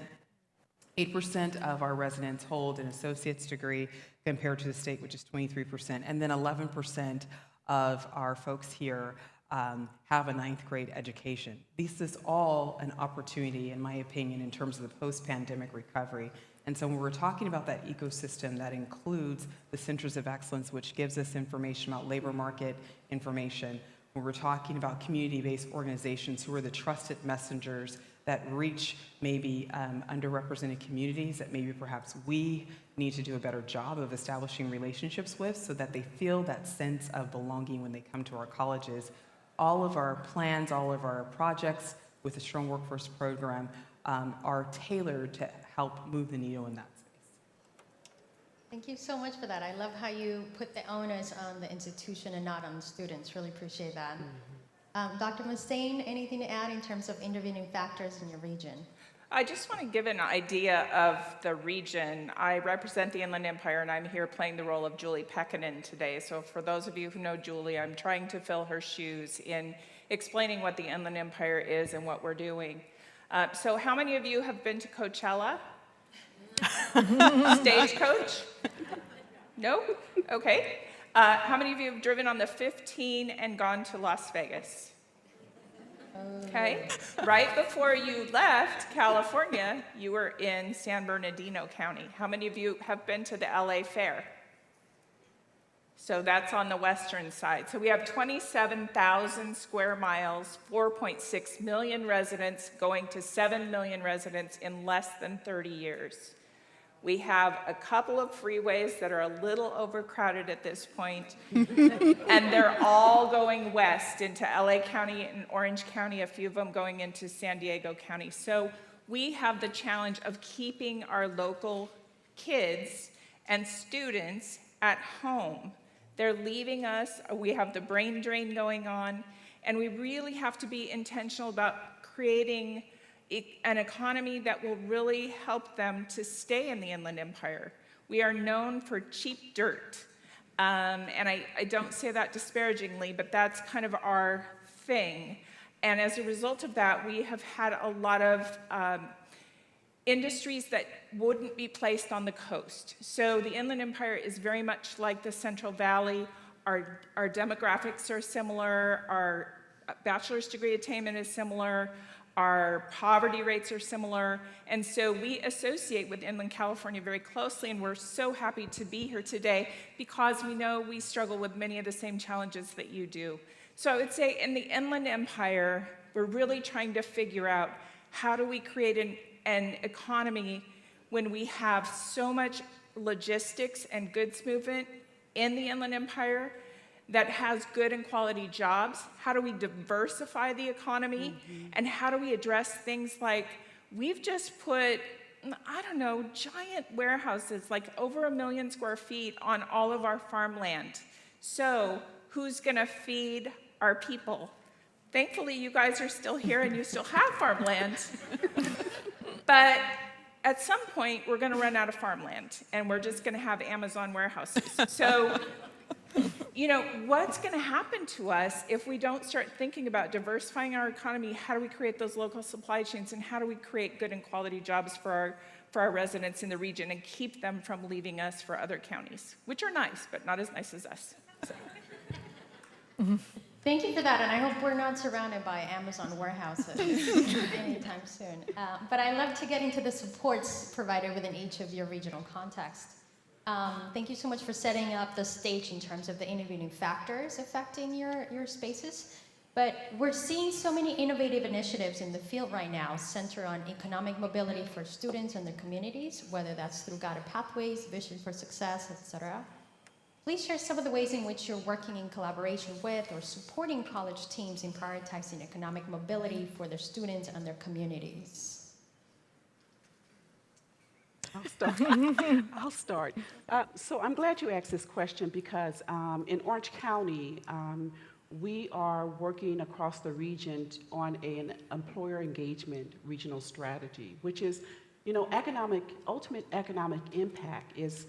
8% of our residents hold an associate's degree compared to the state, which is 23%. And then 11% of our folks here have a 9th grade education. This is all an opportunity, in my opinion, in terms of the post-pandemic recovery. And so when we're talking about that ecosystem, that includes the Centers of Excellence, which gives us information about labor market information. When we're talking about community-based organizations who are the trusted messengers that reach maybe underrepresented communities that maybe perhaps we need to do a better job of establishing relationships with so that they feel that sense of belonging when they come to our colleges. All of our plans, all of our projects with the Strong Workforce Program are tailored to help move the needle in that space. Thank you so much for that. I love how you put the onus on the institution and not on the students. Really appreciate that. Dr. Mustaine, anything to add in terms of intervening factors in your region? I just want to give an idea of the region. I represent the Inland Empire, and I'm here playing the role of Julie Pekkanen today. So for those of you who know Julie, I'm trying to fill her shoes in explaining what the Inland Empire is and what we're doing. So how many of you have been to Coachella? Stagecoach? No? Okay. How many of you have driven on the 15 and gone to Las Vegas? Okay. Right before you left California, you were in San Bernardino County. How many of you have been to the LA Fair? So that's on the western side. So we have 27,000 square miles, 4.6 million residents, going to 7 million residents in less than 30 years. We have a couple of freeways that are a little overcrowded at this point, and they're all going west into LA County and Orange County, a few of them going into San Diego County. So we have the challenge of keeping our local kids and students at home. They're leaving us, we have the brain drain going on, and we really have to be intentional about creating an economy that will really help them to stay in the Inland Empire. We are known for cheap dirt. And I don't say that disparagingly, but that's kind of our thing. And as a result of that, we have had a lot of industries that wouldn't be placed on the coast. So the Inland Empire is very much like the Central Valley. Our demographics are similar, our bachelor's degree attainment is similar, our poverty rates are similar, and so we associate with Inland California very closely, and we're so happy to be here today because we know we struggle with many of the same challenges that you do. So I would say in the Inland Empire, we're really trying to figure out how do we create an economy when we have so much logistics and goods movement in the Inland Empire that has good and quality jobs? How do we diversify the economy? And how do we address things like, we've just put, I don't know, giant warehouses, like over 1 million square feet on all of our farmland. So who's gonna feed our people? Thankfully, you guys are still here and you still have farmland. But at some point, we're gonna run out of farmland and we're just gonna have Amazon warehouses. So, you know, what's going to happen to us if we don't start thinking about diversifying our economy? How do we create those local supply chains, and how do we create good and quality jobs for our residents in the region and keep them from leaving us for other counties, which are nice, but not as nice as us? So. Thank you for that, and I hope we're not surrounded by Amazon warehouses anytime soon. But I love to get into the supports provided within each of your regional contexts. Thank you so much for setting up the stage in terms of the intervening factors affecting your spaces. But we're seeing so many innovative initiatives in the field right now centered on economic mobility for students and their communities, whether that's through guided pathways, vision for success, etc. Please share some of the ways in which you're working in collaboration with or supporting college teams in prioritizing economic mobility for their students and their communities. I'll start. So I'm glad you asked this question because in Orange County, we are working across the region on an employer engagement regional strategy, which is, you know, ultimate economic impact is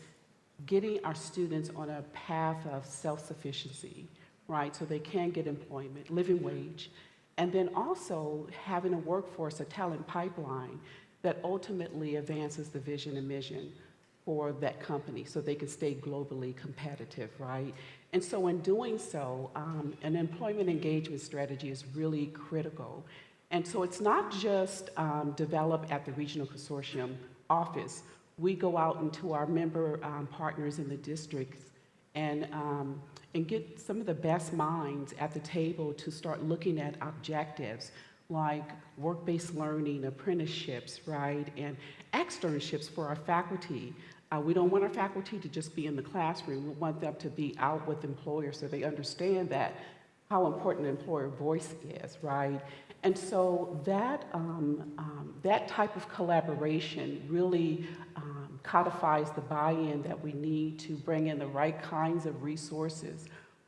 getting our students on a path of self-sufficiency, right? So they can get employment, living wage, and then also having a workforce, a talent pipeline that ultimately advances the vision and mission for that company so they can stay globally competitive, right? And so in doing so, an employment engagement strategy is really critical. And so it's not just developed at the Regional Consortium office. We go out into our member partners in the districts and get some of the best minds at the table to start looking at objectives like work-based learning, apprenticeships, right, and externships for our faculty. We don't want our faculty to just be in the classroom. We want them to be out with employers so they understand that how important employer voice is, right? And so that, that type of collaboration really codifies the buy-in that we need to bring in the right kinds of resources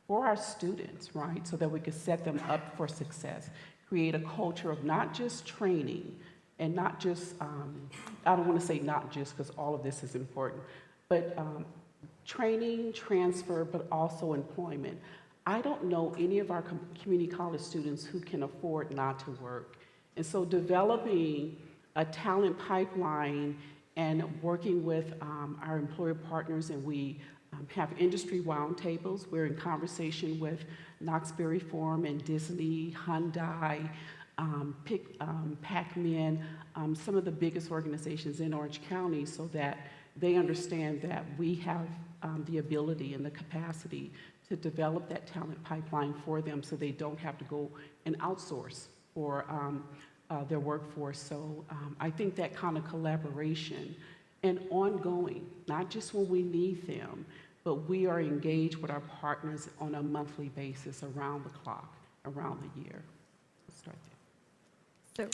for our students, right? So that we can set them up for success, create a culture of not just training, and not just, I don't want to say not just because all of this is important, but training, transfer, but also employment. I don't know any of our community college students who can afford not to work. And so developing a talent pipeline and working with our employer partners, and we have industry roundtables. We're in conversation with Knox Berry Forum and Disney, Hyundai, Pac-Man, some of the biggest organizations in Orange County so that they understand that we have the ability and the capacity to develop that talent pipeline for them so they don't have to go and outsource for their workforce. So I think that kind of collaboration and ongoing, not just when we need them, but we are engaged with our partners on a monthly basis around the clock, around the year. Let's start there. So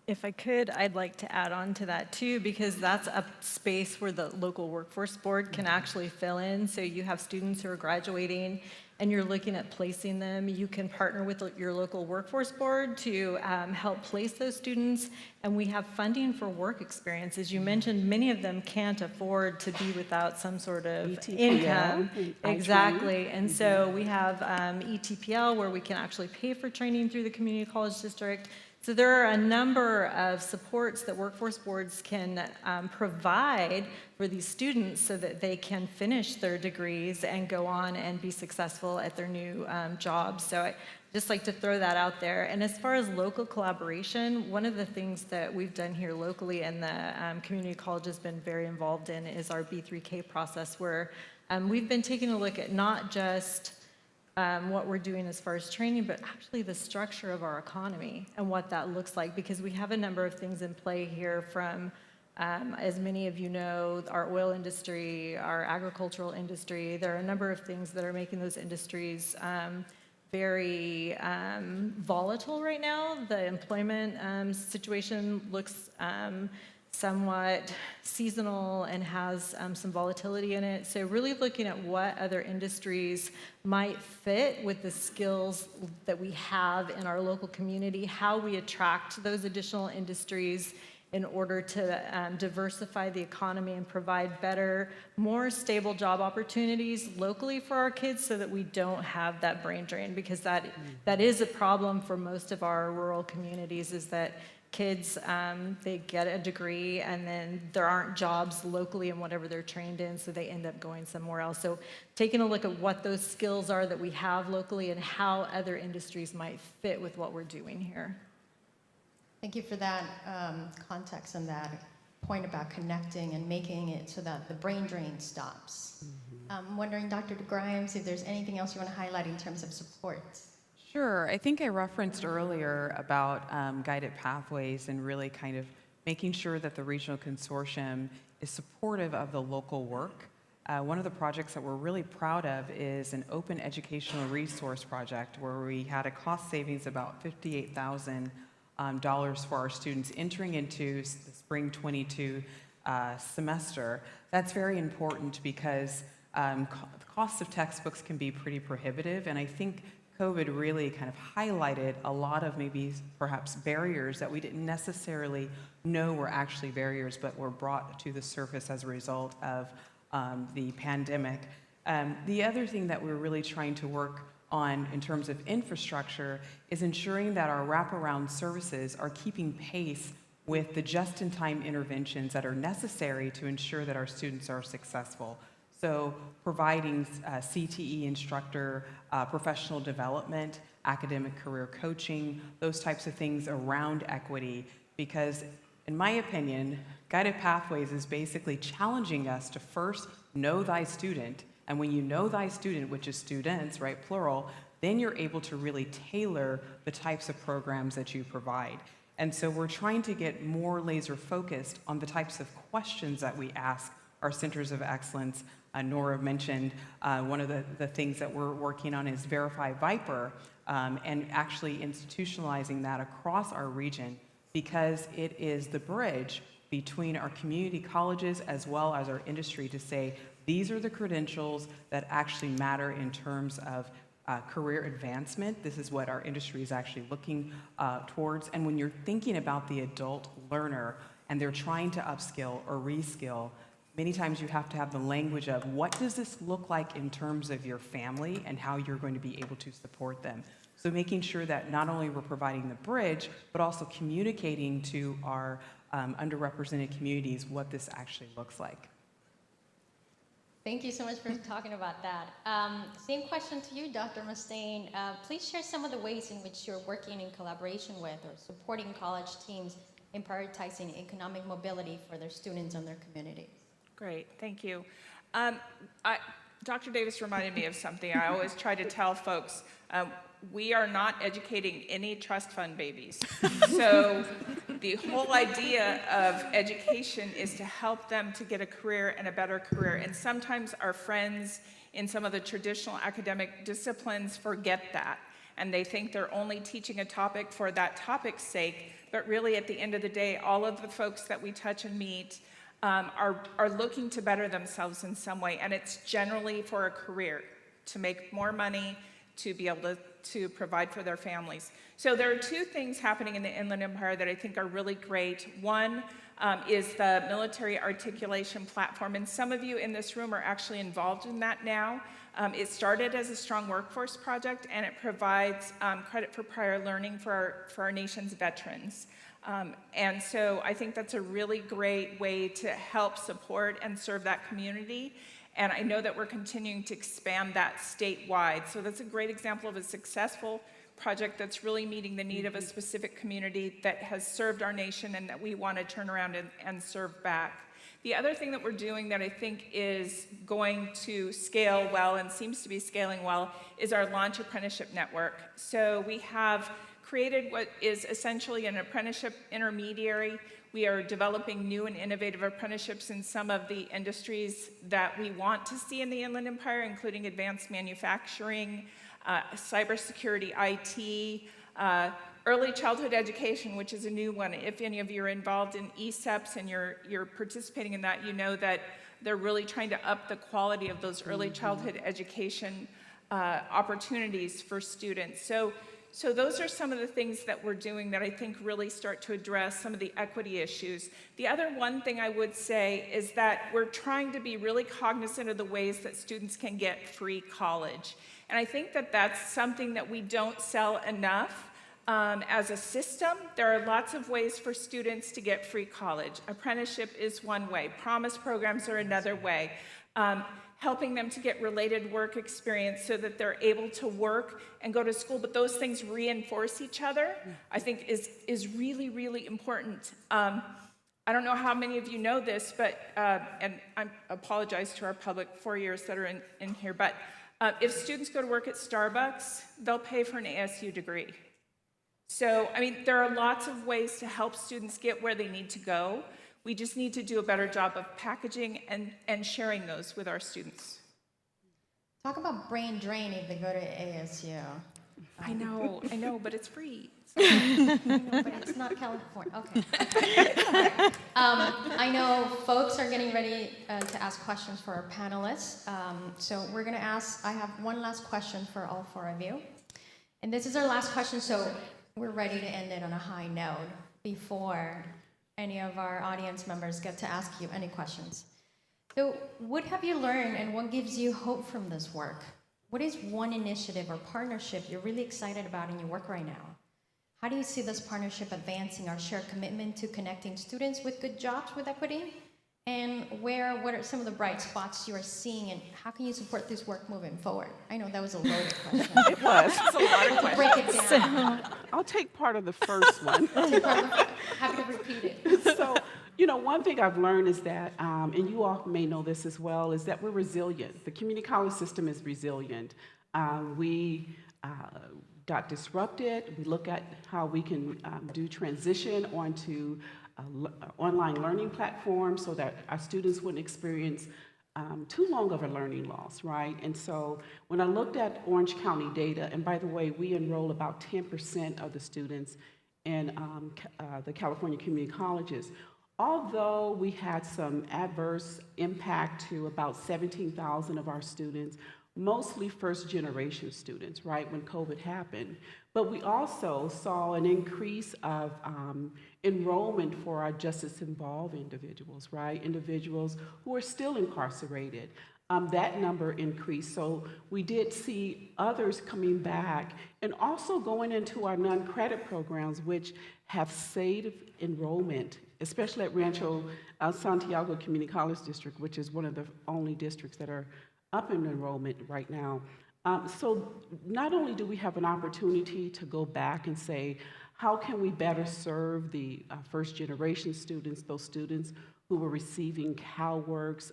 if I could, I'd like to add on to that too, because that's a space where the local workforce board can actually fill in. So you have students who are graduating and you're looking at placing them. You can partner with your local workforce board to help place those students. And we have funding for work experience. As you mentioned, many of them can't afford to be without some sort of income. Exactly. And so we have ETPL where we can actually pay for training through the community college district. So there are a number of supports that workforce boards can provide for these students so that they can finish their degrees and go on and be successful at their new jobs. So I just like to throw that out there. And as far as local collaboration, one of the things that we've done here locally and the community college has been very involved in is our B3K process, where we've been taking a look at not just what we're doing as far as training, but actually the structure of our economy and what that looks like, because we have a number of things in play here from, as many of you know, our oil industry, our agricultural industry. There are a number of things that are making those industries very volatile right now. The employment situation looks somewhat seasonal and has some volatility in it. So really looking at what other industries might fit with the skills that we have in our local community, how we attract those additional industries in order to diversify the economy and provide better, more stable job opportunities locally for our kids so that we don't have that brain drain, because that is a problem for most of our rural communities, is that kids, they get a degree and then there aren't jobs locally in whatever they're trained in, so they end up going somewhere else. So taking a look at what those skills are that we have locally and how other industries might fit with what we're doing here. Thank you for that context and that point about connecting and making it so that the brain drain stops. I'm wondering, Dr. Grimes, if there's anything else you want to highlight in terms of support. Sure. I think I referenced earlier about guided pathways and really kind of making sure that the regional consortium is supportive of the local work. One of the projects that we're really proud of is an open educational resource project where we had a cost savings about $58,000 for our students entering into the spring 22 semester. That's very important because the cost of textbooks can be pretty prohibitive, and I think COVID really kind of highlighted a lot of maybe perhaps barriers that we didn't necessarily know were actually barriers, but were brought to the surface as a result of the pandemic. The other thing that we're really trying to work on in terms of infrastructure is ensuring that our wraparound services are keeping pace with the just-in-time interventions that are necessary to ensure that our students are successful. So providing CTE instructor, professional development, academic career coaching, those types of things around equity, because in my opinion, Guided Pathways is basically challenging us to first know thy student, and when you know thy student, which is students, right, plural, then you're able to really tailor the types of programs that you provide. And so we're trying to get more laser focused on the types of questions that we ask our centers of excellence. Nora mentioned one of the things that we're working on is Verify Viper, and actually institutionalizing that across our region, because it is the bridge between our community colleges as well as our industry to say, these are the credentials that actually matter in terms of career advancement. This is what our industry is actually looking towards. And when you're thinking about the adult learner and they're trying to upskill or reskill, many times you have to have the language of what does this look like in terms of your family and how you're going to be able to support them. So making sure that not only we're providing the bridge, but also communicating to our underrepresented communities what this actually looks like. Thank you so much for talking about that. Same question to you, Dr. Mustaine. Please share some of the ways in which you're working in collaboration with or supporting college teams in prioritizing economic mobility for their students and their communities. Great, thank you. Dr. Davis reminded me of something I always try to tell folks. We are not educating any trust fund babies. So the whole idea of education is to help them to get a career and a better career. And sometimes our friends in some of the traditional academic disciplines forget that. And they think they're only teaching a topic for that topic's sake. But really, at the end of the day, all of the folks that we touch and meet are looking to better themselves in some way. And it's generally for a career, to make more money, to be able to provide for their families. So there are two things happening in the Inland Empire that I think are really great. One is the military articulation platform, and some of you in this room are actually involved in that now. It started as a strong workforce project, and it provides credit for prior learning for our nation's veterans. And so I think that's a really great way to help support and serve that community. And I know that we're continuing to expand that statewide. So that's a great example of a successful project that's really meeting the need of a specific community that has served our nation and that we want to turn around and serve back. The other thing that we're doing that I think is going to scale well and seems to be scaling well is our Launch Apprenticeship Network. So we have created what is essentially an apprenticeship intermediary. We are developing new and innovative apprenticeships in some of the industries that we want to see in the Inland Empire, including advanced manufacturing, cybersecurity, IT, early childhood education, which is a new one. If any of you are involved in ESEPs and you're participating in that, you know that they're really trying to up the quality of those early childhood education opportunities for students. So those are some of the things that we're doing that I think really start to address some of the equity issues. The other one thing I would say is that we're trying to be really cognizant of the ways that students can get free college. And I think that that's something that we don't sell enough as a system. There are lots of ways for students to get free college. Apprenticeship is one way. Promise programs are another way. Helping them to get related work experience so that they're able to work and go to school, but those things reinforce each other, I think is really, really important. I don't know how many of you know this, but, and I apologize to our public 4 years that are in here, but if students go to work at Starbucks, they'll pay for an ASU degree. So, I mean, there are lots of ways to help students get where they need to go. We just need to do a better job of packaging and sharing those with our students. Talk about brain drain if they go to ASU. I know, but it's free. I know, but it's not California. Okay. I know folks are getting ready to ask questions for our panelists. So we're going to ask, I have one last question for all four of you. And this is our last question, so we're ready to end it on a high note before any of our audience members get to ask you any questions. So what have you learned and what gives you hope from this work? What is one initiative or partnership you're really excited about in your work right now? How do you see this partnership advancing our shared commitment to connecting students with good jobs with equity? And what are some of the bright spots you are seeing, and how can you support this work moving forward? I know that was a loaded question. It was. That's a lot of questions. Break it down. I'll take part of the first one. Happy to repeat it. So, one thing I've learned is that, and you all may know this as well, is that we're resilient. The community college system is resilient. We got disrupted. We look at how we can do transition onto online learning platforms so that our students wouldn't experience too long of a learning loss, right? And so when I looked at Orange County data, and by the way, we enroll about 10% of the students in the California community colleges. Although we had some adverse impact to about 17,000 of our students, mostly first-generation students, right, when COVID happened. But we also saw an increase of enrollment for our justice-involved individuals, right, individuals who are still incarcerated. That number increased, so we did see others coming back and also going into our non-credit programs, which have saved enrollment, especially at Rancho Santiago Community College District, which is one of the only districts that are up in enrollment right now. So not only do we have an opportunity to go back and say, how can we better serve the first generation students, those students who were receiving CalWORKs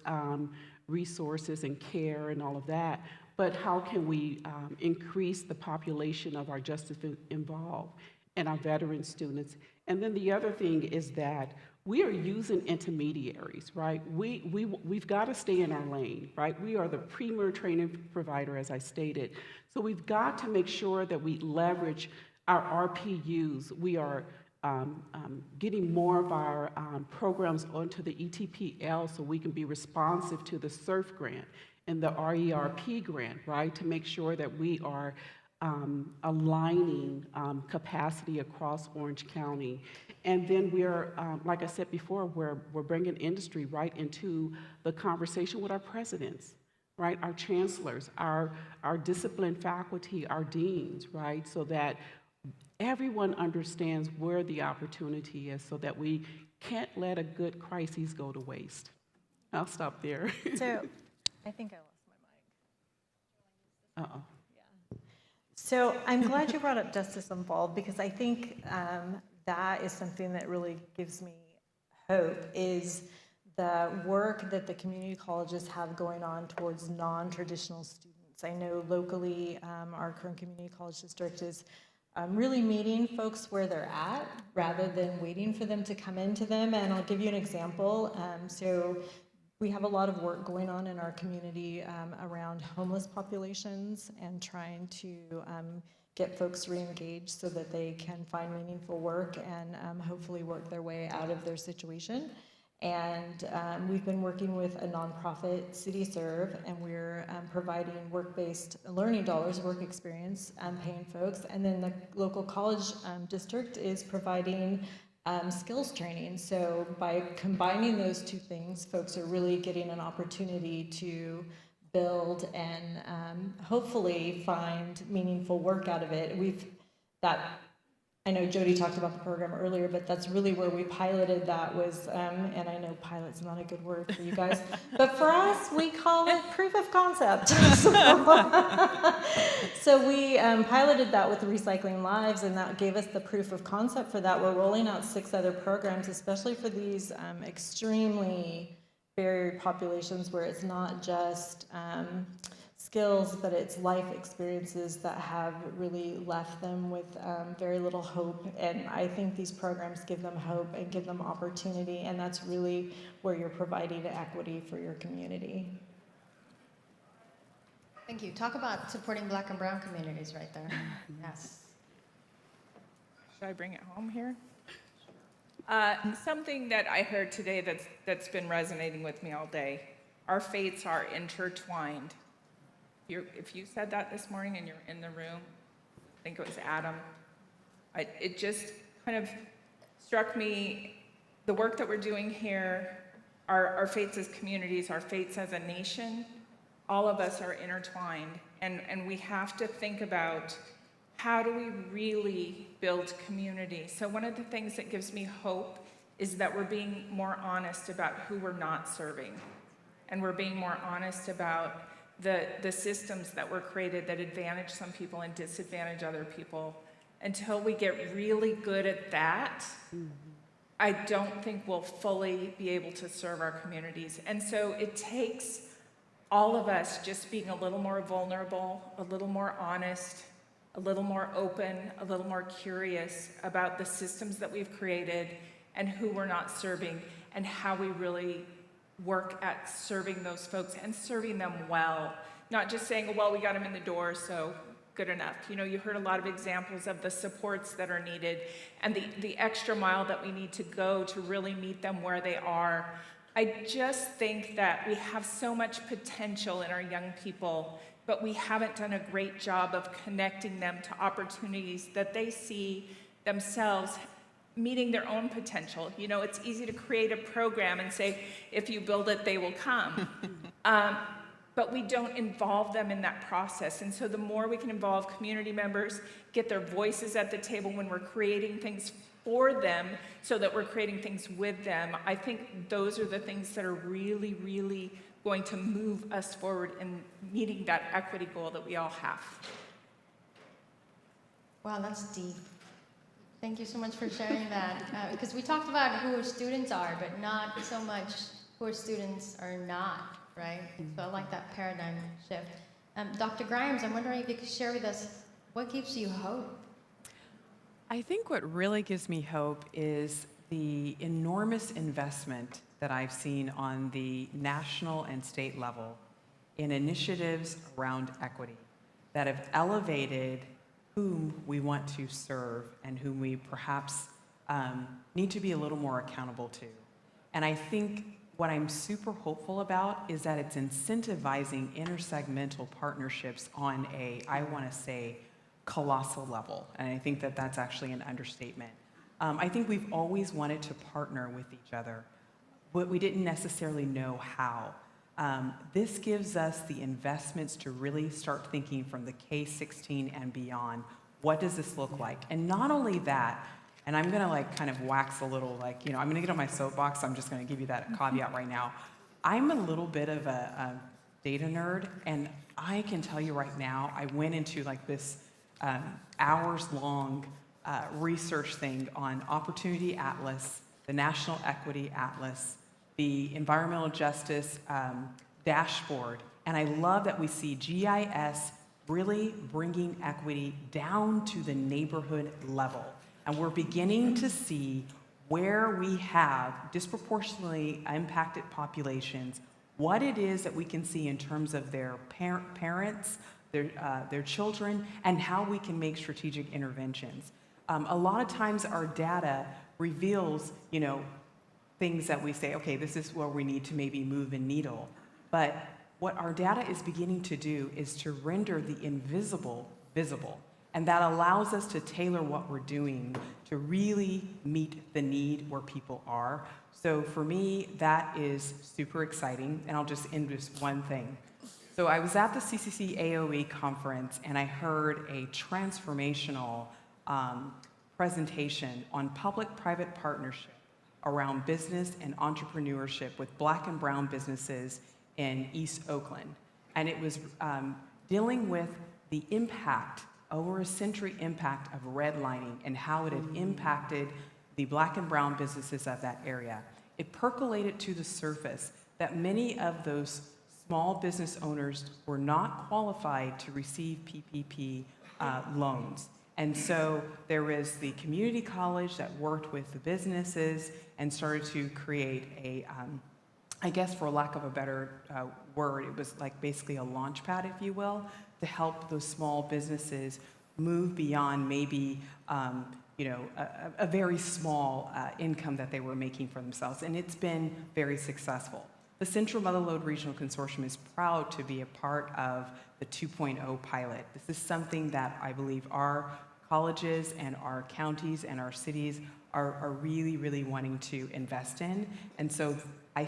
resources and care and all of that, but how can we increase the population of our justice involved and our veteran students? And then the other thing is that we are using intermediaries, right? We've got to stay in our lane, right? We are the premier training provider, as I stated. So we've got to make sure that we leverage our RPUs. We are getting more of our programs onto the ETPL so we can be responsive to the SURF grant and the RERP grant, right? To make sure that we are aligning capacity across Orange County. And then we're, like I said before, we're bringing industry right into the conversation with our presidents, right? Our chancellors, our discipline faculty, our deans, right? So that everyone understands where the opportunity is so that we can't let a good crisis go to waste. I'll stop there. So, I think I lost my mic. Uh-oh. So I'm glad you brought up Justice Involved, because I think that is something that really gives me hope, is the work that the community colleges have going on towards non-traditional students. I know locally our current community college district is really meeting folks where they're at rather than waiting for them to come into them. And I'll give you an example. So we have a lot of work going on in our community around homeless populations and trying to get folks re-engaged so that they can find meaningful work and hopefully work their way out of their situation. And we've been working with a nonprofit, CityServe, and we're providing work-based learning dollars, work experience, paying folks. And then the local college district is providing skills training. So by combining those two things, folks are really getting an opportunity to build and hopefully find meaningful work out of it. I know Jody talked about the program earlier, but that's really where we piloted that was, and I know pilot's not a good word for you guys, but for us, we call it proof of concept. So we piloted that with Recycling Lives, and that gave us the proof of concept for that. We're rolling out 6 other programs, especially for these extremely barrier populations where it's not just skills, but it's life experiences that have really left them with very little hope. And I think these programs give them hope and give them opportunity, and that's really where you're providing equity for your community. Thank you. Talk about supporting Black and brown communities right there. Yes. Should I bring it home here? Something that I heard today that's been resonating with me all day. Our fates are intertwined. If you said that this morning and you're in the room, I think it was Adam, it just kind of struck me, the work that we're doing here, our fates as communities, our fates as a nation, all of us are intertwined. And we have to think about, how do we really build community? So one of the things that gives me hope is that we're being more honest about who we're not serving. And we're being more honest about the systems that were created that advantage some people and disadvantage other people. Until we get really good at that, I don't think we'll fully be able to serve our communities. And so it takes all of us just being a little more vulnerable, a little more honest, a little more open, a little more curious about the systems that we've created and who we're not serving, and how we really work at serving those folks and serving them well. Not just saying, well, we got them in the door, so good enough. You know, you heard a lot of examples of the supports that are needed and the extra mile that we need to go to really meet them where they are. I just think that we have so much potential in our young people, but we haven't done a great job of connecting them to opportunities that they see themselves meeting their own potential. You know, it's easy to create a program and say, if you build it, they will come. But we don't involve them in that process. And so the more we can involve community members, get their voices at the table when we're creating things for them, so that we're creating things with them, I think those are the things that are really, really going to move us forward in meeting that equity goal that we all have. Wow, that's deep. Thank you so much for sharing that. Because we talked about who our students are, but not so much who our students are not, right? So I like that paradigm shift. Dr. Grimes, I'm wondering if you could share with us what gives you hope? I think what really gives me hope is the enormous investment that I've seen on the national and state level in initiatives around equity that have elevated whom we want to serve and whom we perhaps need to be a little more accountable to. And I think what I'm super hopeful about is that it's incentivizing intersegmental partnerships on a, I want to say, colossal level. And I think that that's actually an understatement. I think we've always wanted to partner with each other, but we didn't necessarily know how. This gives us the investments to really start thinking from the K-16 and beyond. What does this look like? And not only that, and I'm gonna like kind of wax a little, like, you know, I'm gonna get on my soapbox, I'm just gonna give you that caveat right now. I'm a little bit of a data nerd, and I can tell you right now, I went into like this hours-long research thing on Opportunity Atlas, the National Equity Atlas, the Environmental Justice Dashboard, and I love that we see GIS really bringing equity down to the neighborhood level. And we're beginning to see where we have disproportionately impacted populations, what it is that we can see in terms of their parents, their children, and how we can make strategic interventions. A lot of times our data reveals, you know, things that we say, okay, this is where we need to maybe move a needle. But what our data is beginning to do is to render the invisible visible. And that allows us to tailor what we're doing to really meet the need where people are. So for me, that is super exciting. And I'll just end with one thing. So I was at the CCC AOE conference, and I heard a transformational presentation on public-private partnership around business and entrepreneurship with Black and brown businesses in East Oakland. And it was dealing with the impact, over a century impact of redlining and how it had impacted the Black and brown businesses of that area. It percolated to the surface that many of those small business owners were not qualified to receive PPP loans. And so there was the community college that worked with the businesses and started to create a, I guess for lack of a better word, it was like basically a launch pad, if you will, to help those small businesses move beyond maybe a very small income that they were making for themselves. And it's been very successful. The Central Mother Lode Regional Consortium is proud to be a part of the 2.0 pilot. This is something that I believe our colleges and our counties and our cities are really, really wanting to invest in. And so I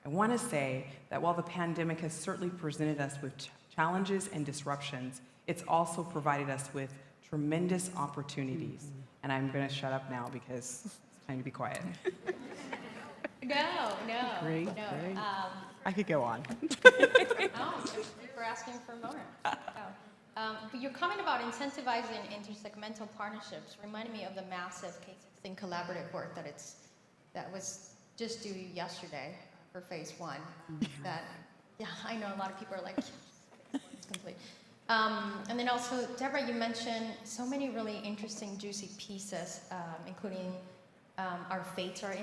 want to say that while the pandemic has certainly presented us with challenges and disruptions, it's also provided us with tremendous opportunities. And I'm going to shut up now because it's time to be quiet. No. Great. I could go on. Oh, for asking for more. But your comment about incentivizing intersegmental partnerships reminded me of the massive K16 collaborative work that was just due yesterday for phase 1. I know a lot of people are like, it's complete. And then also, Deborah, you mentioned so many really interesting, juicy pieces, including our fates are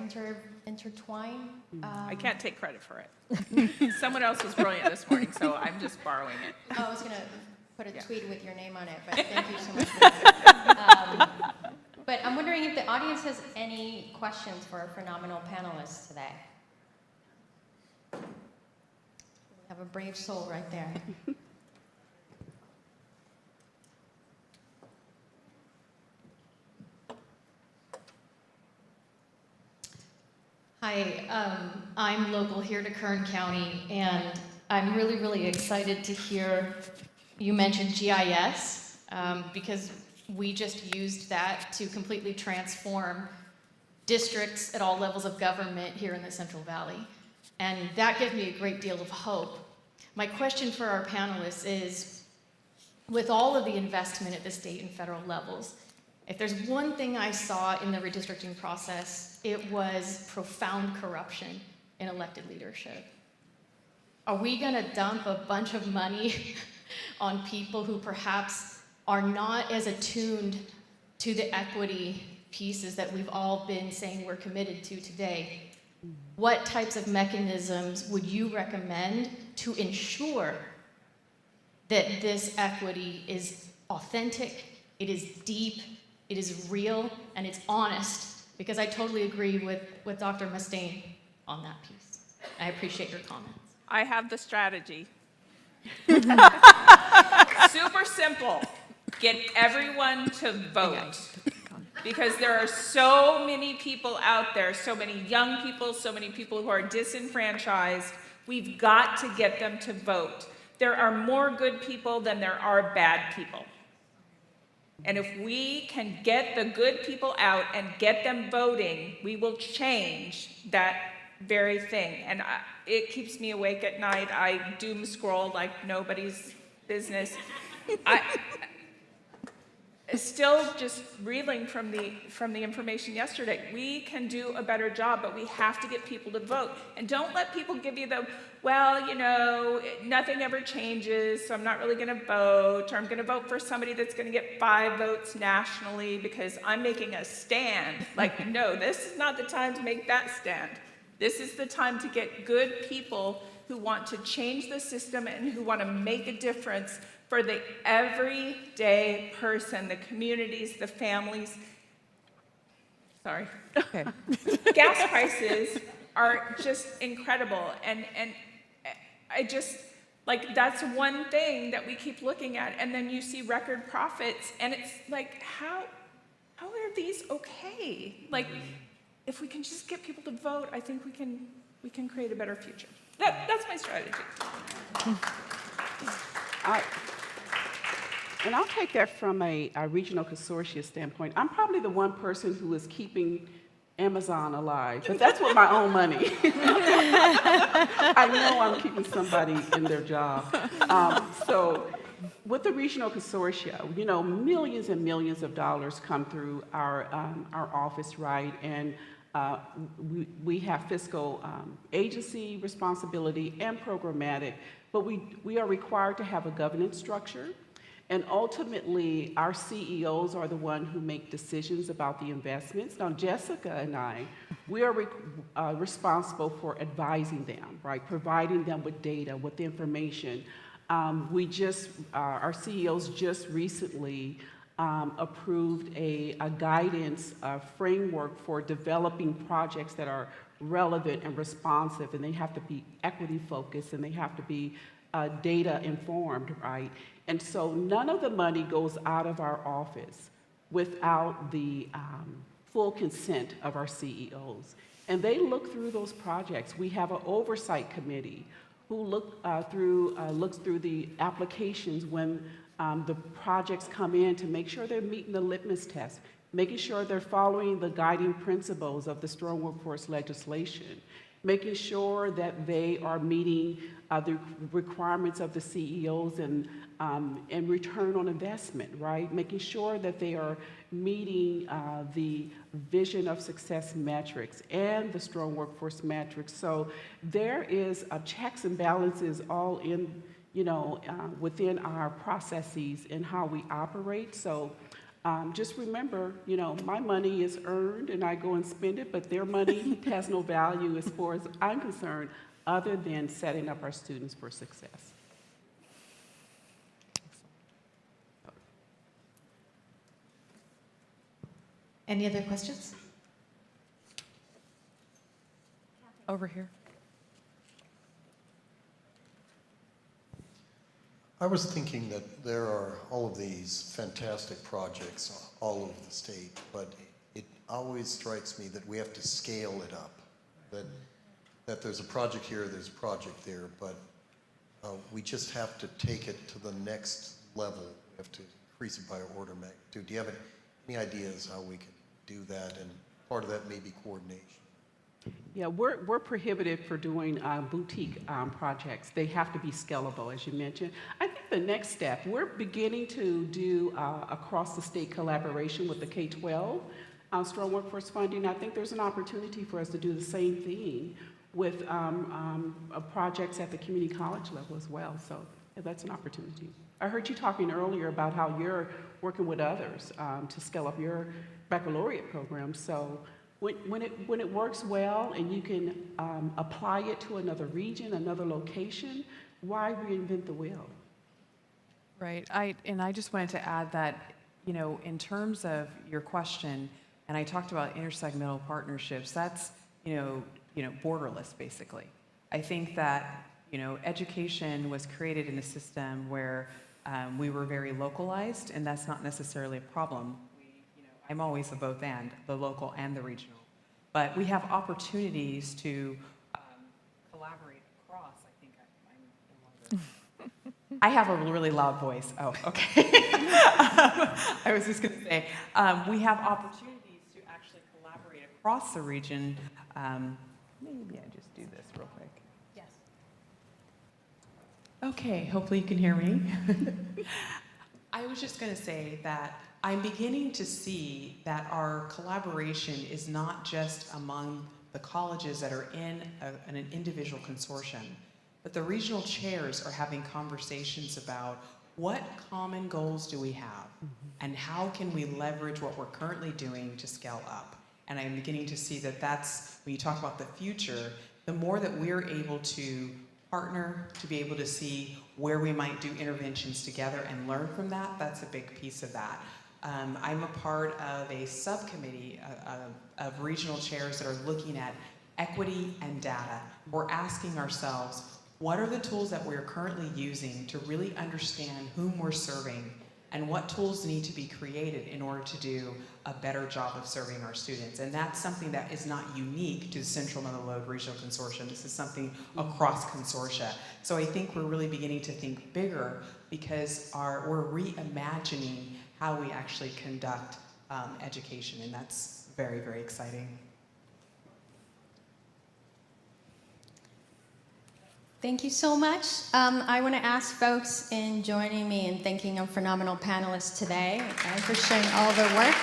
intertwined. I can't take credit for it. Someone else was brilliant this morning, so I'm just borrowing it. I was going to put a tweet with your name on it, but thank you so much for that. But I'm wondering if the audience has any questions for our phenomenal panelists today. We have a brave soul right there. Hi, I'm local here to Kern County, and I'm really, really excited to hear you mention GIS, because we just used that to completely transform districts at all levels of government here in the Central Valley. And that gives me a great deal of hope. My question for our panelists is, with all of the investment at the state and federal levels, if there's one thing I saw in the redistricting process, it was profound corruption in elected leadership. Are we going to dump a bunch of money on people who perhaps are not as attuned to the equity pieces that we've all been saying we're committed to today? What types of mechanisms would you recommend to ensure that this equity is authentic, it is deep, it is real, and it's honest? Because I totally agree with Dr. Mustaine on that piece. I appreciate your comments. I have the strategy. Super simple. Get everyone to vote. Because there are so many people out there, so many young people, so many people who are disenfranchised. We've got to get them to vote. There are more good people than there are bad people. And if we can get the good people out and get them voting, we will change that very thing. And it keeps me awake at night. I doom scroll like nobody's business. Still just reeling from the information yesterday. We can do a better job, but we have to get people to vote. And don't let people give you the, well, you know, nothing ever changes, so I'm not really going to vote, or I'm going to vote for somebody that's going to get 5 votes nationally because I'm making a stand. Like, no, this is not the time to make that stand. This is the time to get good people who want to change the system and who want to make a difference for the everyday person, the communities, the families. Sorry. Okay. Gas prices are just incredible. And I just, like, that's one thing that we keep looking at. And then you see record profits, and it's like, how are these okay? Like, if we can just get people to vote, I think we can create a better future. That's my strategy. And I'll take that from a regional consortia standpoint. I'm probably the one person who is keeping Amazon alive, but that's with my own money. I know I'm keeping somebody in their job. So with the regional consortia, you know, millions and millions of dollars come through our office, right? And we have fiscal agency responsibility and programmatic, but we are required to have a governance structure. And ultimately, our CEOs are the ones who make decisions about the investments. Now, Jessica and I, we are responsible for advising them, right? Providing them with data, with information. Our CEOs just recently approved a guidance framework for developing projects that are relevant and responsive, and they have to be equity focused, and they have to be data informed, right? And so none of the money goes out of our office without the full consent of our CEOs. And they look through those projects. We have an oversight committee who looks through the applications when the projects come in to make sure they're meeting the litmus test, making sure they're following the guiding principles of the strong workforce legislation, making sure that they are meeting the requirements of the CEOs and return on investment, right? Making sure that they are meeting the vision of success metrics and the strong workforce metrics. So there is checks and balances all in, you know, within our processes and how we operate. So just remember, you know, my money is earned and I go and spend it, but their money has no value as far as I'm concerned, other than setting up our students for success. Any other questions? Over here. I was thinking that there are all of these fantastic projects all over the state, but it always strikes me that we have to scale it up. That there's a project here, there's a project there, but we just have to take it to the next level. We have to increase it by order of magnitude. Do you have any ideas how we can do that? And part of that may be coordination. Yeah, we're prohibited for doing boutique projects. They have to be scalable, as you mentioned. I think the next step, we're beginning to do across the state collaboration with the K-12 strong workforce funding. I think there's an opportunity for us to do the same thing with projects at the community college level as well. So yeah, that's an opportunity. I heard you talking earlier about how you're working with others to scale up your baccalaureate program. So when it works well and you can apply it to another region, another location, why reinvent the wheel? Right. I just wanted to add that, you know, in terms of your question, and I talked about intersegmental partnerships, that's, you know, borderless, basically. I think that, you know, education was created in a system where we were very localized, and that's not necessarily a problem. I'm always a both and, the local and the regional. But we have opportunities to collaborate across. I think I'm in one of the... I have a really loud voice. Oh, okay. I was just going to say, we have opportunities to actually collaborate across the region. Maybe I just do this real quick. Yes. Okay, hopefully you can hear me. I was just going to say that I'm beginning to see that our collaboration is not just among the colleges that are in an individual consortium, but the regional chairs are having conversations about what common goals do we have, and how can we leverage what we're currently doing to scale up. And I'm beginning to see that that's, when you talk about the future, the more that we're able to partner, to be able to see where we might do interventions together and learn from that, that's a big piece of that. I'm a part of a subcommittee of regional chairs that are looking at equity and data. We're asking ourselves, what are the tools that we're currently using to really understand whom we're serving and what tools need to be created in order to do a better job of serving our students. And that's something that is not unique to the Central Mother Lode Regional Consortium. This is something across consortia. So I think we're really beginning to think bigger because we're reimagining how we actually conduct education, and that's very, very exciting. Thank you so much. I want to ask folks in joining me in thanking our phenomenal panelists today and for sharing all their work.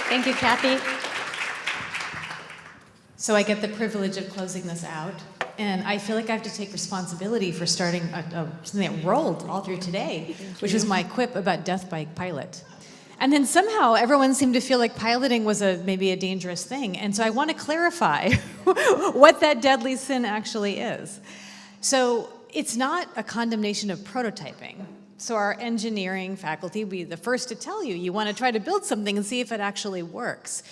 Thank you, Kathy. So I get the privilege of closing this out, and I feel like I have to take responsibility for starting something that rolled all through today, which was my quip about death by pilot. And then somehow everyone seemed to feel like piloting was maybe a dangerous thing, and so I want to clarify what that deadly sin actually is. So it's not a condemnation of prototyping. So our engineering faculty will be the first to tell you, you want to try to build something and see if it actually works.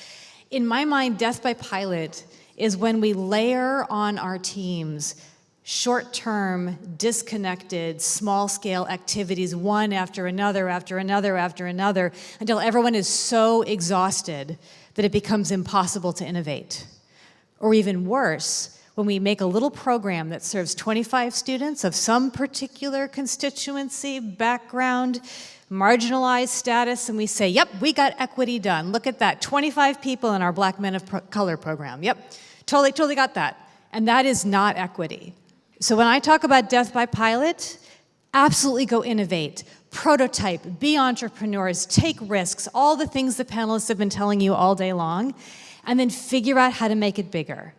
In my mind, death by pilot is when we layer on our teams short-term, disconnected, small-scale activities, one after another, after another, after another, until everyone is so exhausted that it becomes impossible to innovate. Or even worse, when we make a little program that serves 25 students of some particular constituency, background, marginalized status, and we say, yep, we got equity done. Look at that, 25 people in our Black Men of Color program. Yep, totally got that. And that is not equity. So when I talk about death by pilot, absolutely go innovate, prototype, be entrepreneurs, take risks, all the things the panelists have been telling you all day long, and then figure out how to make it bigger.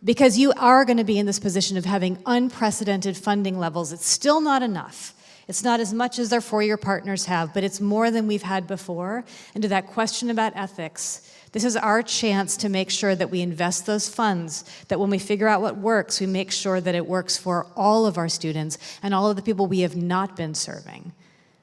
Because you are going to be in this position of having unprecedented funding levels. It's still not enough. It's not as much as their four-year partners have, but it's more than we've had before. And to that question about ethics, this is our chance to make sure that we invest those funds, that when we figure out what works, we make sure that it works for all of our students and all of the people we have not been serving.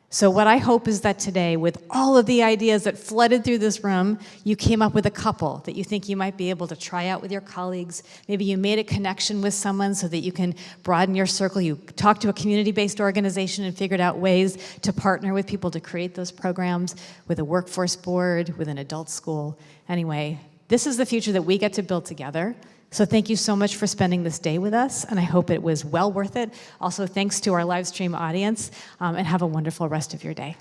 So what I hope is that today, with all of the ideas that flooded through this room, you came up with a couple that you think you might be able to try out with your colleagues. Maybe you made a connection with someone so that you can broaden your circle. You talked to a community-based organization and figured out ways to partner with people to create those programs, with a workforce board, with an adult school. Anyway, this is the future that we get to build together. So thank you so much for spending this day with us, and I hope it was well worth it. Also, thanks to our live stream audience, and have a wonderful rest of your day.